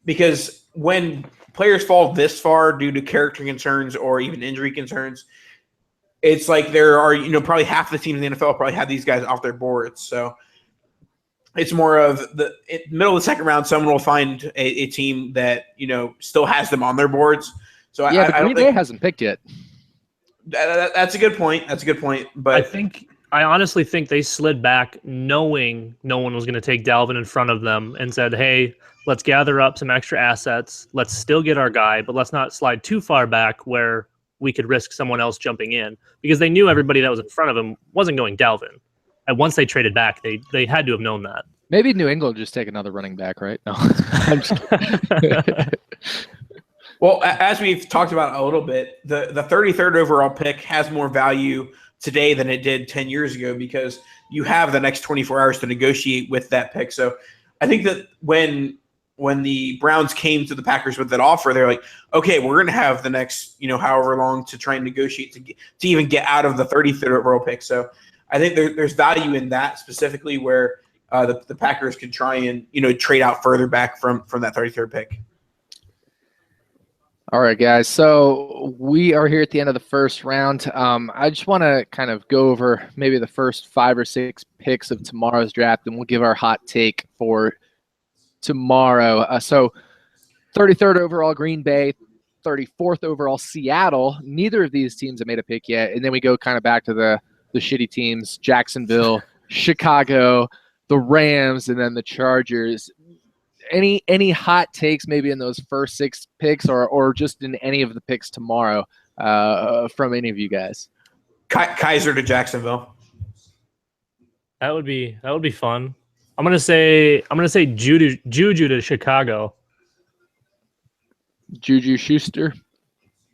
because when players fall this far due to character concerns or even injury concerns, it's like there are probably half the teams in the NFL probably have these guys off their boards. So it's more of the middle of the second round, someone will find a team that still has them on their boards. So yeah, but Green Bay hasn't picked yet. That's a good point. But I honestly think they slid back knowing no one was going to take Dalvin in front of them and said, hey, let's gather up some extra assets. Let's still get our guy, but let's not slide too far back where we could risk someone else jumping in, because they knew everybody that was in front of him wasn't going Dalvin. And once they traded back, they had to have known that. Maybe New England just take another running back, right? No, I'm just kidding. Well, as we've talked about a little bit, the 33rd overall pick has more value today than it did 10 years ago because you have the next 24 hours to negotiate with that pick. So I think that when the Browns came to the Packers with that offer, they're like, okay, we're going to have the next, however long to try and negotiate to even get out of the 33rd overall pick. So I think there's value in that specifically where the Packers can try and, trade out further back from that 33rd pick. All right, guys. So we are here at the end of the first round. I just want to kind of go over maybe the first 5 or 6 picks of tomorrow's draft, and we'll give our hot take for tomorrow. So 33rd overall, Green Bay. 34th overall, Seattle. Neither of these teams have made a pick yet. And then we go kind of back to the shitty teams, Jacksonville, Chicago, the Rams, and then the Chargers. Any hot takes maybe in those first 6 picks or just in any of the picks tomorrow from any of you guys? Kaiser to Jacksonville. That would be fun. I'm gonna say Juju to Chicago. Juju Schuster.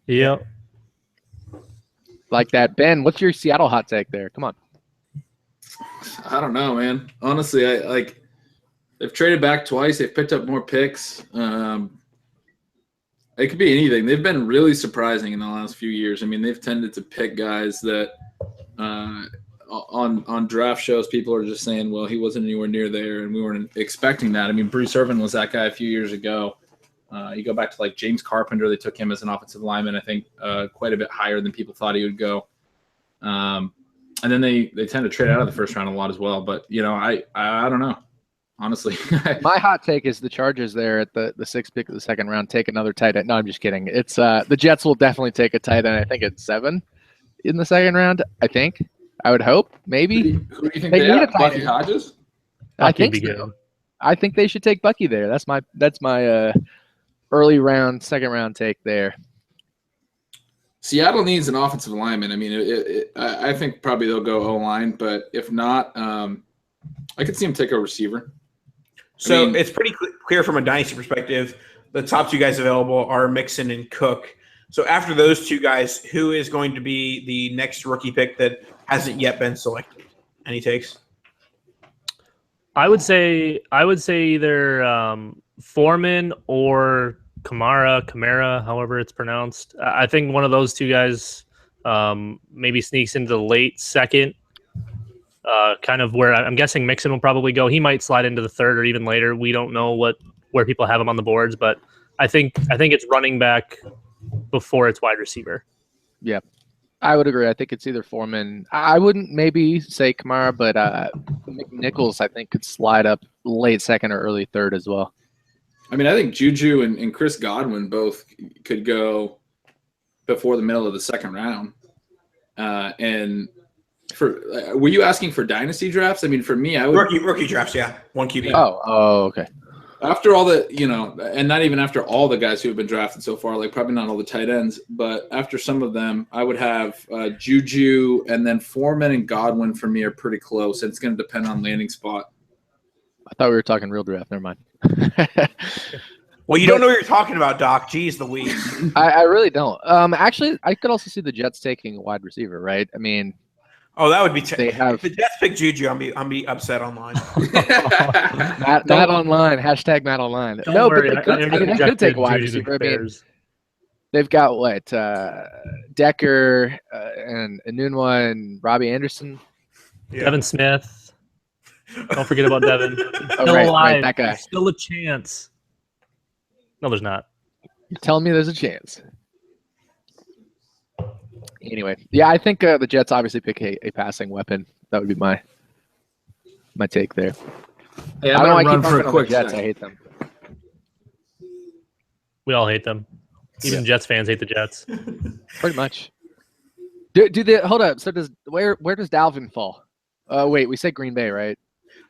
Yep. Like that. Ben, what's your Seattle hot take there? Come on. I don't know, man. Honestly, they've traded back twice. They've picked up more picks. It could be anything. They've been really surprising in the last few years. I mean, they've tended to pick guys that on draft shows, people are just saying, well, he wasn't anywhere near there, and we weren't expecting that. I mean, Bruce Irvin was that guy a few years ago. You go back to like James Carpenter. They took him as an offensive lineman, I think, quite a bit higher than people thought he would go. And then they tend to trade out of the first round a lot as well. But, I don't know. Honestly, my hot take is the Chargers there at the 6th pick of the second round take another tight end. No, I'm just kidding. It's the Jets will definitely take a tight end. I think it's 7 in the second round. I would hope. Maybe. Who do you think they have? Bucky Hodges? I think so. I think they should take Bucky there. That's my early round, second round take there. Seattle needs an offensive lineman. I mean, I think probably they'll go O-line, but if not, I could see him take a receiver. So it's pretty clear from a dynasty perspective, the top 2 guys available are Mixon and Cook. So after those 2 guys, who is going to be the next rookie pick that hasn't yet been selected? Any takes? I would say either Foreman or Kamara, however it's pronounced. I think one of those 2 guys maybe sneaks into the late second. Kind of where I'm guessing Mixon will probably go. He might slide into the 3rd or even later. We don't know where people have him on the boards, but I think it's running back before it's wide receiver. Yeah, I would agree. I think it's either Foreman. I wouldn't maybe say Kamara, but McNichols I think could slide up late 2nd or early 3rd as well. I mean, I think Juju and Chris Godwin both could go before the middle of the 2nd round, and. Were you asking for dynasty drafts? I mean, for me, I would rookie drafts. Yeah, 1 QB. Oh, okay. After all the, and not even after all the guys who have been drafted so far, like probably not all the tight ends, but after some of them, I would have Juju and then Foreman and Godwin for me are pretty close. And it's going to depend on landing spot. I thought we were talking real draft. Never mind. Well, you don't know what you're talking about, Doc. Jeez Louise. I really don't. Actually, I could also see the Jets taking a wide receiver, right? I mean. Oh, that would be if the Jets pick Juju, I'm be upset online. Matt online, hashtag Matt online. Don't worry, but they could take a wide receiver. I mean, they've got what Decker and Enunwa and Robbie Anderson, Devin Smith. Don't forget about Devin. Still alive. Right, that guy. There's still a chance. No, there's not. You're telling me there's a chance. Anyway, yeah, I think the Jets obviously pick a passing weapon. That would be my take there. Hey, I'm going to run for a quick Jets. I hate them. We all hate them. Even Jets fans hate the Jets. Pretty much. Do they hold up? So where does Dalvin fall? Wait, we said Green Bay, right?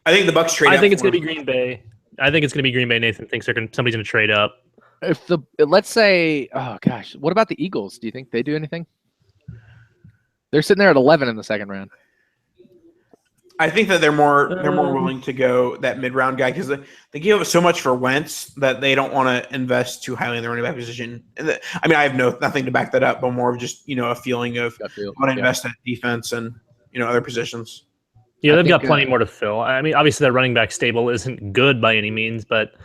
I think the Bucks trade. I up think it's for going to him. be Green Bay. I think it's going to be Green Bay. Nathan thinks somebody's going to trade up. Let's say, oh gosh, what about the Eagles? Do you think they do anything? They're sitting there at 11 in the second round. I think that they're more willing to go that mid round guy because they give up so much for Wentz that they don't want to invest too highly in the running back position. And I mean, I have nothing to back that up, but more of just a feeling of want to invest in defense and other positions. Yeah, they've got plenty more to fill. I mean, obviously their running back stable isn't good by any means, but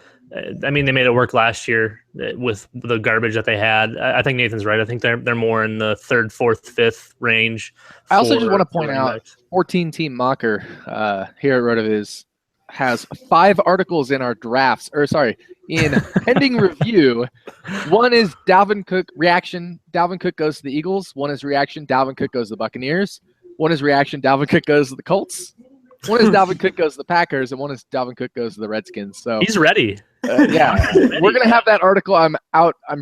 I mean, they made it work last year with the garbage that they had. I think Nathan's right. I think they're more in the third, fourth, fifth range. I also just want to point out 14-team mocker here at RotoViz has 5 articles in our drafts, in pending review. One is Dalvin Cook reaction. Dalvin Cook goes to the Eagles. One is reaction. Dalvin Cook goes to the Buccaneers. One is reaction. Dalvin Cook goes to the Colts. One is Dalvin Cook goes to the Packers, and one is Dalvin Cook goes to the Redskins. So he's ready. Yeah, we're gonna have that article. I'm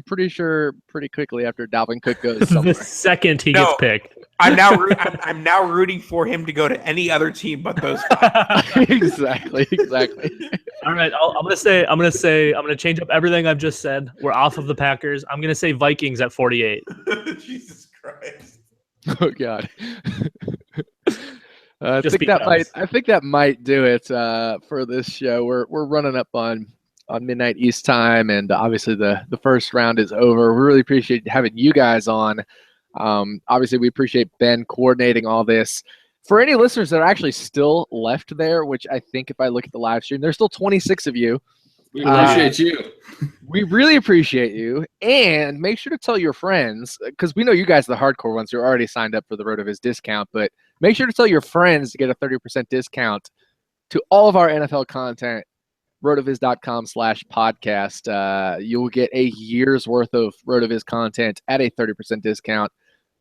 pretty sure pretty quickly after Dalvin Cook goes somewhere. The second he gets picked. I'm now rooting for him to go to any other team but those 5. Exactly. All right, I'm gonna change up everything I've just said. We're off of the Packers. I'm gonna say Vikings at 48. Jesus Christ. Oh God. I think that might do it for this show. We're running up on midnight East time, and obviously the first round is over. We really appreciate having you guys on. Obviously, we appreciate Ben coordinating all this. For any listeners that are actually still left there, which I think if I look at the live stream, there's still 26 of you. We appreciate you. We really appreciate you. And make sure to tell your friends, because we know you guys are the hardcore ones who are already signed up for the RotoViz discount, but make sure to tell your friends to get a 30% discount to all of our NFL content, rotoviz.com/podcast. You will get a year's worth of RotoViz content at a 30% discount.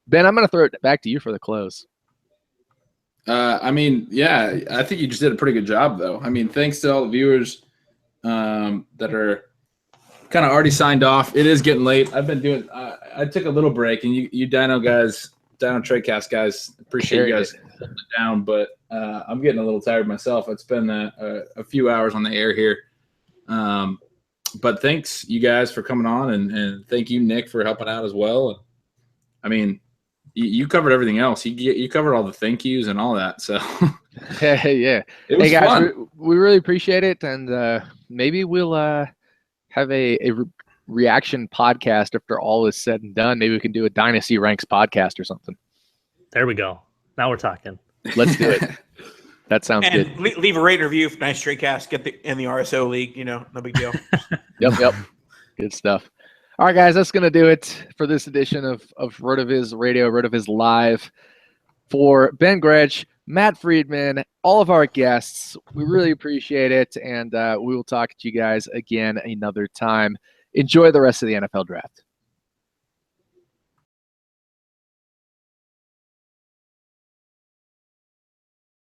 Ben, I'm going to throw it back to you for the close. I mean, yeah, I think you just did a pretty good job, though. I mean, thanks to all the viewers that are kind of already signed off. It is getting late. I've been doing I took a little break, and you Dino guys, Dino Tradecast guys, appreciate you guys holding it down, but I'm getting a little tired myself. It's been a few hours on the air here. But thanks you guys for coming on, and thank you, Nick, for helping out as well. I mean, you covered everything else. You covered all the thank yous and all that. So yeah. It was guys, fun. we really appreciate it, and maybe we'll have a reaction podcast after all is said and done. Maybe we can do a Dynasty Ranks podcast or something. There we go. Now we're talking. Let's do it. That sounds and good. Leave a rate and review for Nice Straight Cast. Get in the RSO league. No big deal. Yep. Good stuff. All right, guys, that's going to do it for this edition of RotoViz Radio, RotoViz Live. For Ben Gretsch, Matt Friedman, all of our guests, we really appreciate it, and we will talk to you guys again another time. Enjoy the rest of the NFL draft.